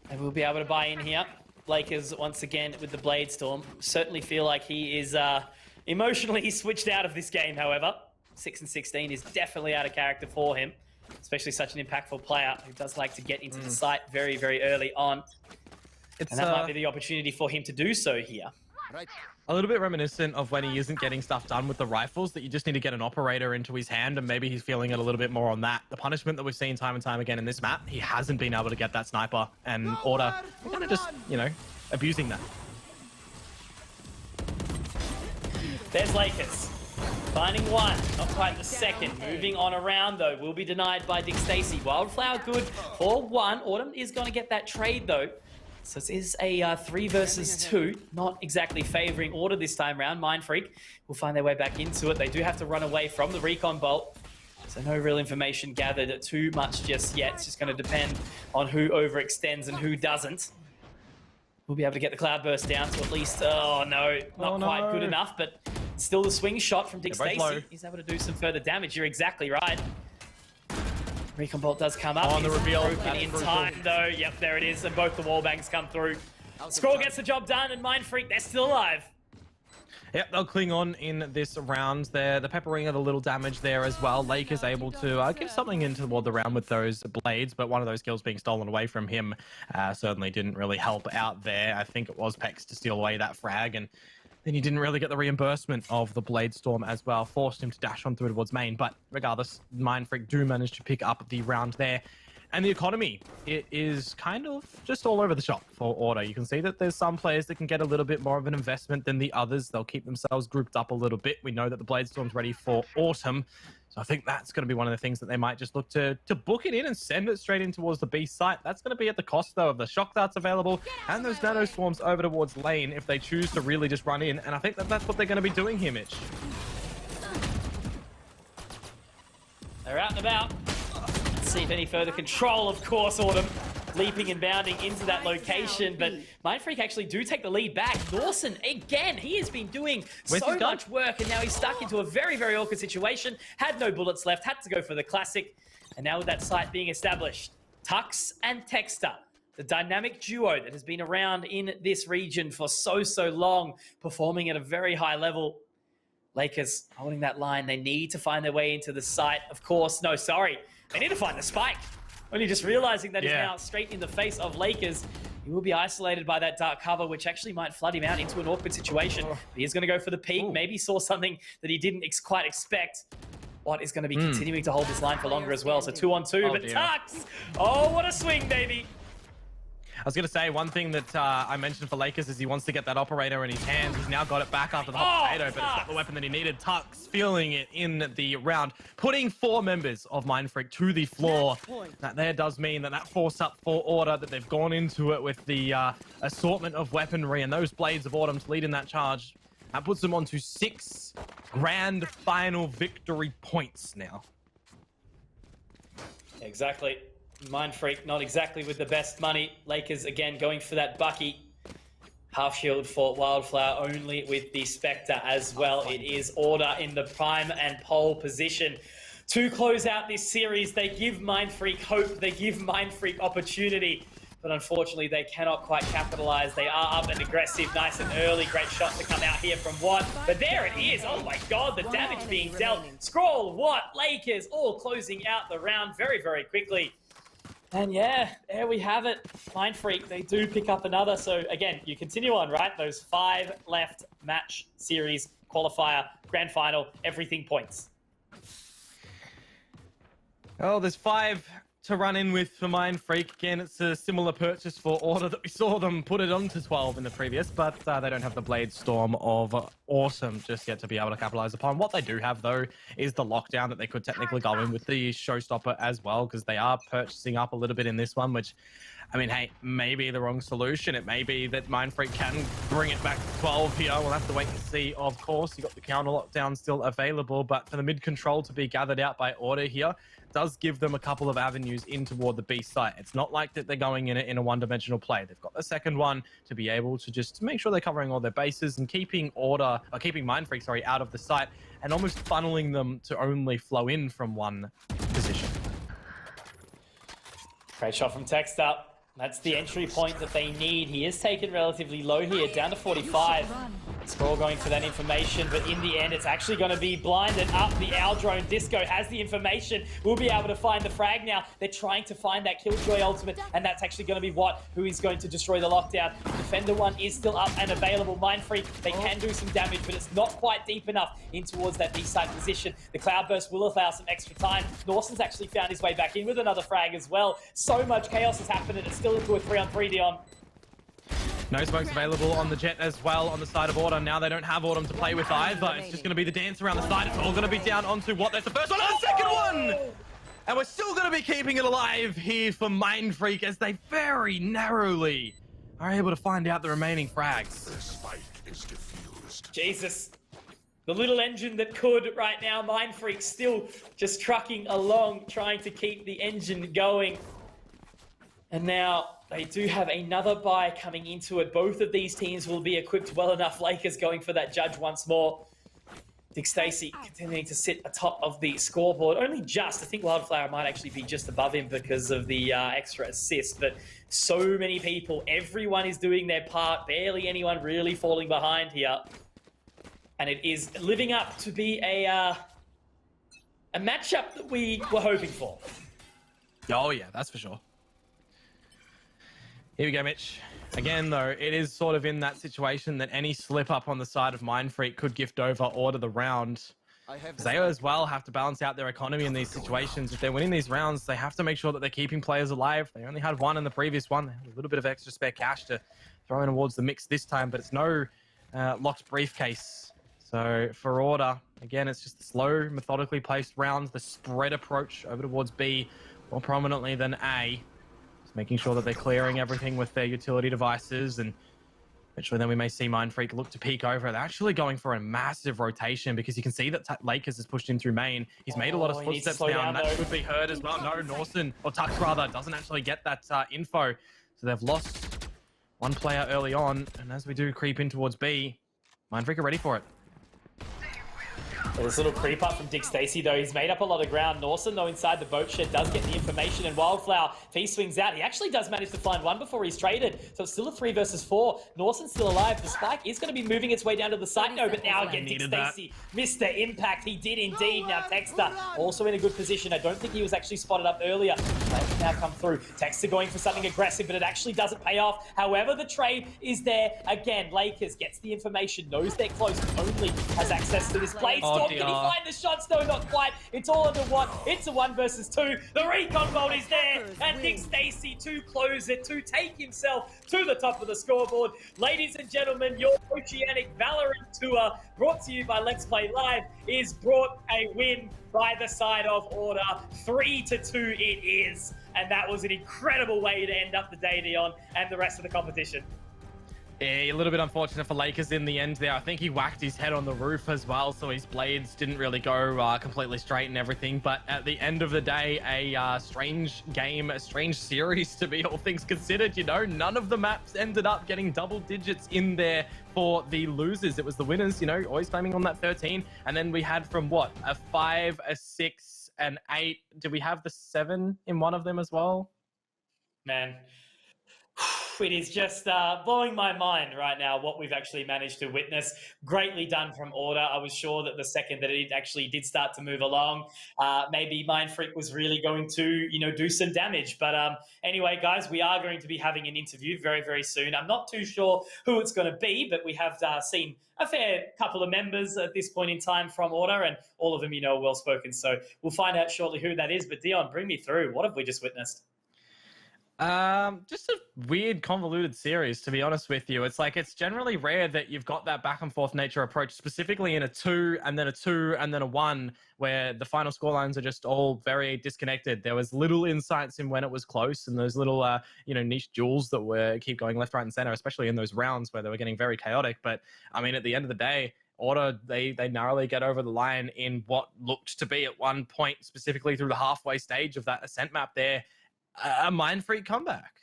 And we'll be able to buy in here. Lakers, once again, with the Blade Storm. Certainly feel like he is emotionally switched out of this game, however. 6 and 16 is definitely out of character for him. Especially such an impactful player who does like to get into the site very, very early on. And that might be the opportunity for him to do so here. Right. A little bit reminiscent of when he isn't getting stuff done with the rifles, that you just need to get an operator into his hand, and maybe he's feeling it a little bit more on that. The punishment that we've seen time and time again in this map, he hasn't been able to get that sniper, and Order kind of just, you know, abusing that. There's Lakers. Finding one, not quite the second. Moving on around though, will be denied by Dick Stacy. Wildflower good for one. Autumn is going to get that trade though. So this is a 3 versus 2, not exactly favoring Order this time round. Mindfreak will find their way back into it. They do have to run away from the recon bolt. So no real information gathered too much just yet. It's just going to depend on who overextends and who doesn't. We'll be able to get the cloudburst down to at least, oh no, not quite good enough, but still the swing shot from Dick Stacy. He's able to do some further damage. You're exactly right. Recon bolt does come up. On the reveal. Broken in time though. Yep, there it is. And both the wall bangs come through. Scroll gets the job done, and Mindfreak, they're still alive. Yep, they'll cling on in this round there. The peppering of a little damage there as well. Lake is able to give something in toward the round with those blades, but one of those kills being stolen away from him certainly didn't really help out there. I think it was Pex to steal away that frag, and then he didn't really get the reimbursement of the Blade Storm as well. Forced him to dash on through towards main, but regardless, Mindfreak do manage to pick up the round there. And the economy, it is kind of just all over the shop for Order. You can see that there's some players that can get a little bit more of an investment than the others. They'll keep themselves grouped up a little bit. We know that the Blade Storm's ready for autumn. So I think that's going to be one of the things that they might just look to book it in and send it straight in towards the B site. That's going to be at the cost, though, of the shock darts available and those nano swarms over towards lane if they choose to really just run in. And I think that that's what they're going to be doing here, Mitch. They're out and about. Let's see if any further control, of course, Autumn leaping and bounding into that location, but Mindfreak actually do take the lead back. Dawson, again, he has been doing so much work, and now he's stuck into a very, very awkward situation. Had no bullets left, had to go for the classic, and now with that site being established, Tux and Texter, the dynamic duo that has been around in this region for so long, performing at a very high level. Lakers holding that line. They need to find their way into the site. Of course, no, sorry. They need to find the spike. Only just realizing that he's now straight in the face of Lakers. He will be isolated by that dark cover, which actually might flood him out into an awkward situation. But he's going to go for the peek. Maybe saw something that he didn't quite expect. Watt is going to be continuing to hold this line for longer as well. So 2-on-2, but Tux! Oh, what a swing, baby! I was going to say, one thing that I mentioned for Lakers is he wants to get that operator in his hands. He's now got it back after the hot potato, but it's not the weapon that he needed. Tux feeling it in the round, putting 4 members of Mindfreak to the floor. That there does mean that that force up for Order, that they've gone into it with the assortment of weaponry and those Blades of Autumn to lead in that charge. That puts them on to 6 grand final victory points now. Exactly. Mindfreak not exactly with the best money. Lakers again going for that Bucky. Half shield for Wildflower only with the Spectre as well. It is Order in the prime and pole position to close out this series. They give Mindfreak hope. They give Mindfreak opportunity. But unfortunately, they cannot quite capitalize. They are up and aggressive, nice and early. Great shot to come out here from Watt. But there it is. Oh my God, the damage being dealt. Scroll, Watt, Lakers, all closing out the round very, very quickly. And yeah, there we have it. Mindfreak, they do pick up another. So again, you continue on, right? Those 5 left match series, qualifier, grand final, everything points. Oh, there's 5 to run in with for Mindfreak. Again, it's a similar purchase for Order that we saw them put it on to 12 in the previous, but they don't have the Blade Storm of Awesome just yet to be able to capitalize upon. What they do have, though, is the lockdown that they could technically go in with the Showstopper as well, because they are purchasing up a little bit in this one, which, I mean, hey, maybe the wrong solution. It may be that Mindfreak can bring it back to 12 here. We'll have to wait and see, of course. You got the counter lockdown still available, but for the mid control to be gathered out by Order here, does give them a couple of avenues in toward the B site. It's not like that they're going in it in a one-dimensional play. They've got the second one to be able to just make sure they're covering all their bases and keeping Mindfreak, sorry, out of the site and almost funneling them to only flow in from one position. Great shot from Texter. That's the entry point that they need. He is taken relatively low here, down to 45. Score going for that information, but in the end, it's actually going to be blinded up. The Owl Drone Disco has the information. We'll be able to find the frag now. They're trying to find that Killjoy ultimate, and that's actually going to be who is going to destroy the lockdown. Defender 1 is still up and available. Mindfreak, they can do some damage, but it's not quite deep enough in towards that B-side position. The Cloud Burst will allow some extra time. Nawson's actually found his way back in with another frag as well. So much chaos has happened, and it's still into a 3-on-3, Dion. No smokes available on the Jet as well on the side of Autumn. Now they don't have Autumn to play with either. It's just going to be the dance around the side. It's all going to be down onto what? There's the first one and the second one! And we're still going to be keeping it alive here for Mindfreak as they very narrowly are able to find out the remaining frags. The spike is diffused. Jesus. The little engine that could right now. Mindfreak still just trucking along, trying to keep the engine going. And now they do have another bye coming into it. Both of these teams will be equipped well enough. Lakers going for that judge once more. Dick Stacey continuing to sit atop of the scoreboard. Only just. I think Wildflower might actually be just above him because of the extra assist. But so many people. Everyone is doing their part. Barely anyone really falling behind here. And it is living up to be a matchup that we were hoping for. Oh, yeah, that's for sure. Here we go, Mitch. Again, though, it is sort of in that situation that any slip up on the side of Mindfreak could gift over Order the round. They as well have to balance out their economy in these situations. If they're winning these rounds, they have to make sure that they're keeping players alive. They only had one in the previous one. They had a little bit of extra spare cash to throw in towards the mix this time, but it's no locked briefcase. So for Order, again, it's just the slow, methodically placed rounds, the spread approach over towards B more prominently than A. Making sure that they're clearing everything with their utility devices, and eventually then we may see Mindfreak look to peek over. They're actually going for a massive rotation because you can see that Lakers has pushed in through main. He's made a lot of footsteps now, and that should be heard as well. No, Norson, or Tux rather, doesn't actually get that info. So they've lost one player early on, and as we do creep in towards B, Mindfreak are ready for it. This little creep up from Dick Stacey, though, he's made up a lot of ground. Norson, though, inside the boat shed, does get the information, and Wildflower, if he swings out, he actually does manage to find one before he's traded. So it's still a 3 versus 4. Norson's still alive. The spike is going to be moving its way down to the side. No, but now again, Dick Stacey, Mr. Impact. He did indeed. Now Texter, also in a good position. I don't think he was actually spotted up earlier. Let's now come through. Texter going for something aggressive, but it actually doesn't pay off. However, the trade is there. Again, Lakers gets the information, knows they're close, but only has access to this play. Storm, can he find the shots? No, not quite. It's all under one. It's a 1 versus 2. The recon vault is there, and Dick Stacey to close it, to take himself to the top of the scoreboard. Ladies and gentlemen, your Oceanic Valorant Tour, brought to you by Let's Play Live, is brought a win by the side of Order. 3-2 it is, and that was an incredible way to end up the day, Dion, and the rest of the competition. Yeah, a little bit unfortunate for Lakers in the end there. I think he whacked his head on the roof as well, so his blades didn't really go completely straight and everything. But at the end of the day, a strange game, a strange series to be all things considered. You know, none of the maps ended up getting double digits in there for the losers. It was the winners, you know, always claiming on that 13. And then we had from what, a 5, a 6, an 8. Did we have the 7 in one of them as well? Man. It is just blowing my mind right now what we've actually managed to witness. Greatly done from Order. I was sure that the second that it actually did start to move along, maybe Mindfreak was really going to, you know, do some damage. But anyway, guys, we are going to be having an interview very, very soon. I'm not too sure who it's going to be, but we have seen a fair couple of members at this point in time from Order, and all of them, you know, are well-spoken. So we'll find out shortly who that is. But Dion, bring me through. What have we just witnessed? Just a weird, convoluted series, to be honest with you. It's like, it's generally rare that you've got that back and forth nature approach, specifically in a 2 and then a 2 and then a 1, where the final scorelines are just all very disconnected. There was little insights in when it was close, and those little, you know, niche duels that were keep going left, right, and center, especially in those rounds where they were getting very chaotic. But I mean, at the end of the day, Order, they narrowly get over the line in what looked to be at one point, specifically through the halfway stage of that ascent map there, a Mindfreak comeback.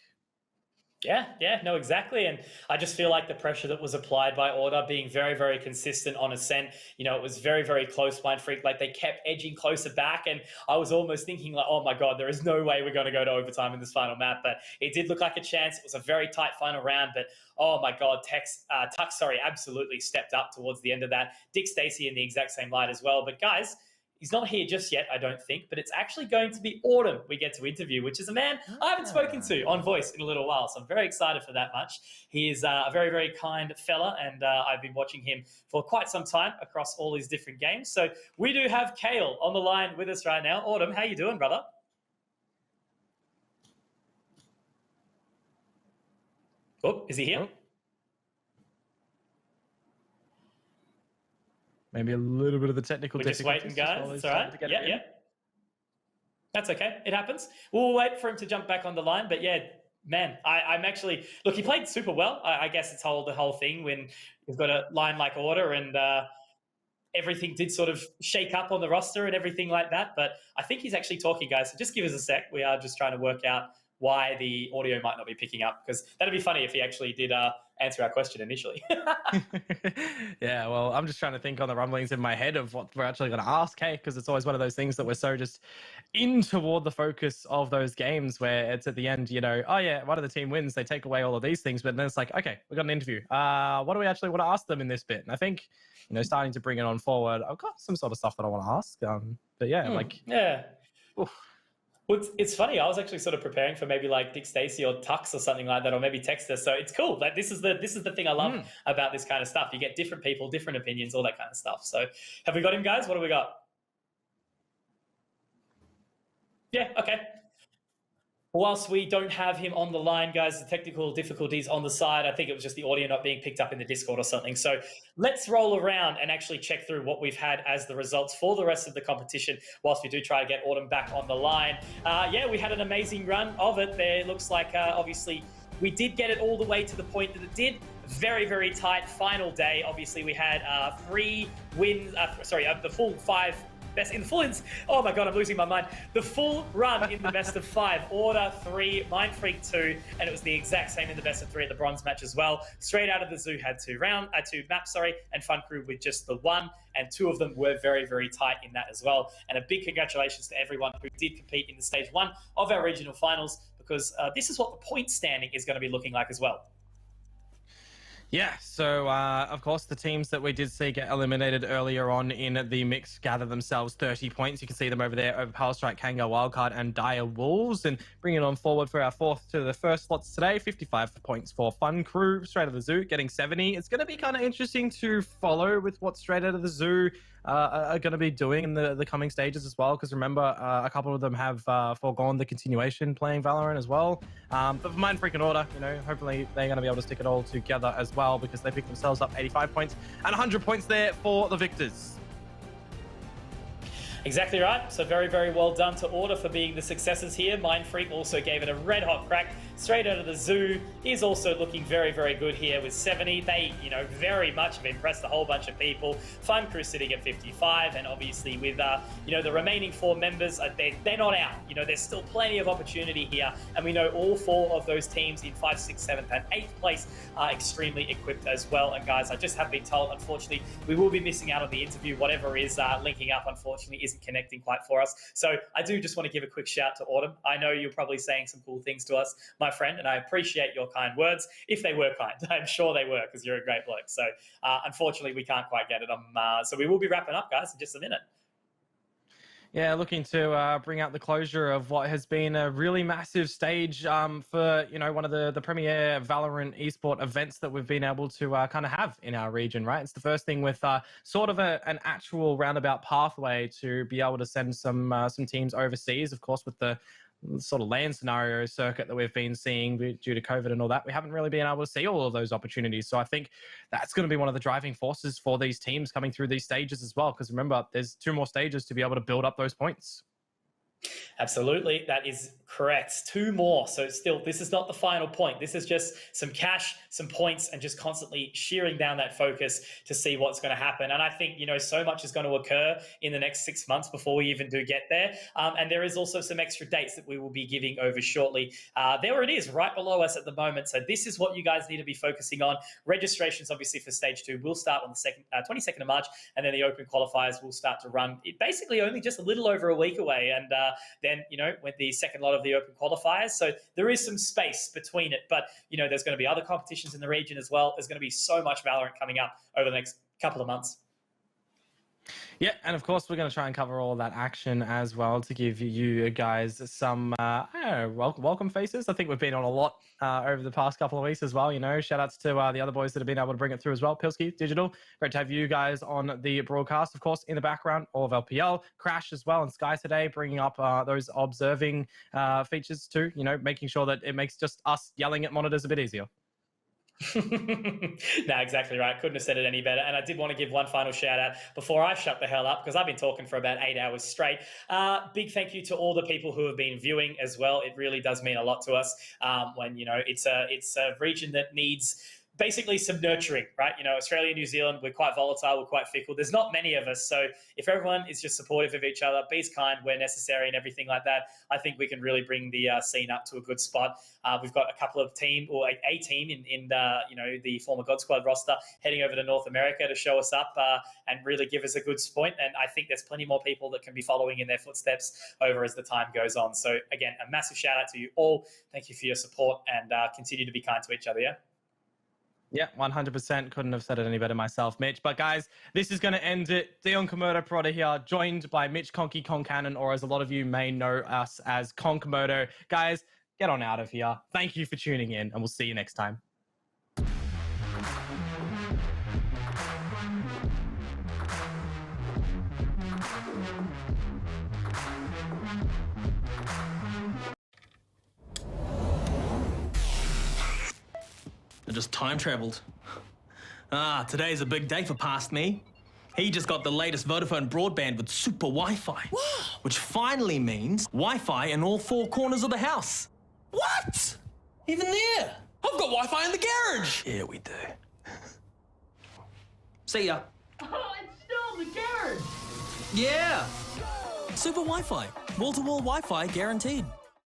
Yeah, no, exactly. And I just feel like the pressure that was applied by Order being very, very consistent on Ascent, it was very, very close, Mind Freak. Like they kept edging closer back. And I was almost thinking like, oh my God, there is no way we're going to go to overtime in this final map. But it did look like a chance. It was a very tight final round. But oh my God, Tux, absolutely stepped up towards the end of that. Dick Stacey in the exact same light as well. But guys, he's not here just yet, I don't think, but it's actually going to be Autumn we get to interview, which is a man I haven't spoken to on voice in a little while, so I'm very excited for that much. He is a very, very kind fella, and I've been watching him for quite some time across all his different games. So we do have Kale on the line with us right now. Autumn, how you doing, brother? Oh, is he here? Oh. Maybe a little bit of the technical difficulties. We're just waiting, guys. It's all right. Yeah. That's okay. It happens. We'll wait for him to jump back on the line. But yeah, man, I'm actually... Look, he played super well. I guess it's the whole thing when you've got a line like Order and everything did sort of shake up on the roster and everything like that. But I think he's actually talking, guys. So just give us a sec. We are just trying to work out why the audio might not be picking up, because that'd be funny if he actually did answer our question initially. Yeah, well, I'm just trying to think on the rumblings in my head of what we're actually going to ask, hey, because it's always one of those things that we're so just in toward the focus of those games where it's at the end, oh yeah, one of the team wins, they take away all of these things, but then it's like, okay, we got an interview. What do we actually want to ask them in this bit? And I think, starting to bring it on forward, I've got some sort of stuff that I want to ask. But yeah, yeah. Oof. Well, it's funny. I was actually sort of preparing for maybe like Dick Stacey or Tux or something like that, or maybe Texter. So it's cool. Like this is the thing I love about this kind of stuff. You get different people, different opinions, all that kind of stuff. So have we got him, guys? What have we got? Yeah, okay. Whilst we don't have him on the line, guys, the technical difficulties on the side, I think it was just the audio not being picked up in the Discord or something. So let's roll around and actually check through what we've had as the results for the rest of the competition whilst we do try to get Autumn back on the line. Yeah, we had an amazing run of it there. It looks like, obviously, we did get it all the way to the point that it did. Very, very tight final day. Obviously, we had 3 wins, the full 5 best in the full ins. Oh my God, I'm losing my mind. The full run in the best of 5. Order 3, Mind Freak 2, and it was the exact same in the best of 3 at the bronze match as well. Straight out of the zoo had 2 maps, and Fun Crew with just the 1, and 2 of them were very, very tight in that as well. And a big congratulations to everyone who did compete in the stage 1 of our regional finals, because this is what the point standing is going to be looking like as well. Yeah, so of course the teams that we did see get eliminated earlier on in the mix gather themselves 30 points. You can see them over there over Power Strike, Kanga, Wildcard, and Dire Wolves. And bringing on forward for our 4th to the 1st slots today, 55 points for Fun Crew, Straight Out of the Zoo, getting 70. It's going to be kind of interesting to follow with what Straight Out of the Zoo are going to be doing in the coming stages as well, because remember, a couple of them have foregone the continuation playing Valorant as well. But for Mind Freak and Order, hopefully they're going to be able to stick it all together as well, because they picked themselves up 85 points and 100 points there for the victors. Exactly right. So very, very well done to Order for being the successes here. Mind Freak also gave it a red hot crack. Straight Out of the Zoo is also looking very, very good here with 70. They, very much have impressed a whole bunch of people. Fun Crew sitting at 55, and obviously with, the remaining 4 members, they're not out. There's still plenty of opportunity here, and we know all 4 of those teams in 5th, 6th, 7th, and 8th place are extremely equipped as well. And guys, I just have been told, unfortunately, we will be missing out on the interview. Whatever is linking up, unfortunately, isn't connecting quite for us. So I do just want to give a quick shout to Autumn. I know you're probably saying some cool things to us, my friend, and I appreciate your kind words. If they were kind, I'm sure they were, because you're a great bloke. So unfortunately, we can't quite get it. So we will be wrapping up, guys, in just a minute. Yeah, looking to bring out the closure of what has been a really massive stage for, one of the premier Valorant esport events that we've been able to kind of have in our region, right? It's the first thing with sort of an actual roundabout pathway to be able to send some teams overseas, of course, with the sort of land scenario circuit that we've been seeing due to COVID and all that. We haven't really been able to see all of those opportunities. So I think that's going to be one of the driving forces for these teams coming through these stages as well. Because remember, there's 2 more stages to be able to build up those points. Absolutely, that is correct. 2 more. So still, this is not the final point. This is just some cash, some points, and just constantly shearing down that focus to see what's going to happen. And I think, so much is going to occur in the next 6 months before we even do get there. And there is also some extra dates that we will be giving over shortly. There it is, right below us at the moment. So this is what you guys need to be focusing on. Registrations, obviously, for Stage 2 will start on the 22nd of March, and then the Open qualifiers will start to run basically only just a little over a week away. And then, with the second lot of the Open qualifiers. So there is some space between it, but, there's going to be other competitions in the region as well. There's going to be so much Valorant coming up over the next couple of months. Yeah, and of course, we're going to try and cover all that action as well to give you guys some welcome faces. I think we've been on a lot over the past couple of weeks as well. Shout outs to the other boys that have been able to bring it through as well. Pilsky, Digital, great to have you guys on the broadcast. Of course, in the background, all of LPL, Crash as well, and Sky today, bringing up those observing features too, making sure that it makes just us yelling at monitors a bit easier. No, exactly right. Couldn't have said it any better. And I did want to give one final shout out before I shut the hell up, because I've been talking for about 8 hours straight. Big thank you to all the people who have been viewing as well. It really does mean a lot to us when it's a region that needs basically some nurturing, right? Australia, New Zealand, we're quite volatile, we're quite fickle. There's not many of us. So if everyone is just supportive of each other, be kind where necessary and everything like that, I think we can really bring the scene up to a good spot. We've got a couple of team or a team in the former God Squad roster heading over to North America to show us up and really give us a good point. And I think there's plenty more people that can be following in their footsteps over as the time goes on. So again, a massive shout out to you all. Thank you for your support and continue to be kind to each other. Yeah. Yeah, 100%. Couldn't have said it any better myself, Mitch. But guys, this is going to end it. Dion Komodo Parada here, joined by Mitch Conky Concannon, or as a lot of you may know us as Conkomodo. Guys, get on out of here. Thank you for tuning in, and we'll see you next time. I just time traveled. Today's a big day for past me. He just got the latest Vodafone broadband with super Wi-Fi. Wow. Which finally means Wi-Fi in all 4 corners of the house. What? Even there? I've got Wi-Fi in the garage. Yeah, we do. See ya. Oh, it's still in the garage. Yeah. Super Wi-Fi. Wall-to-wall Wi-Fi guaranteed.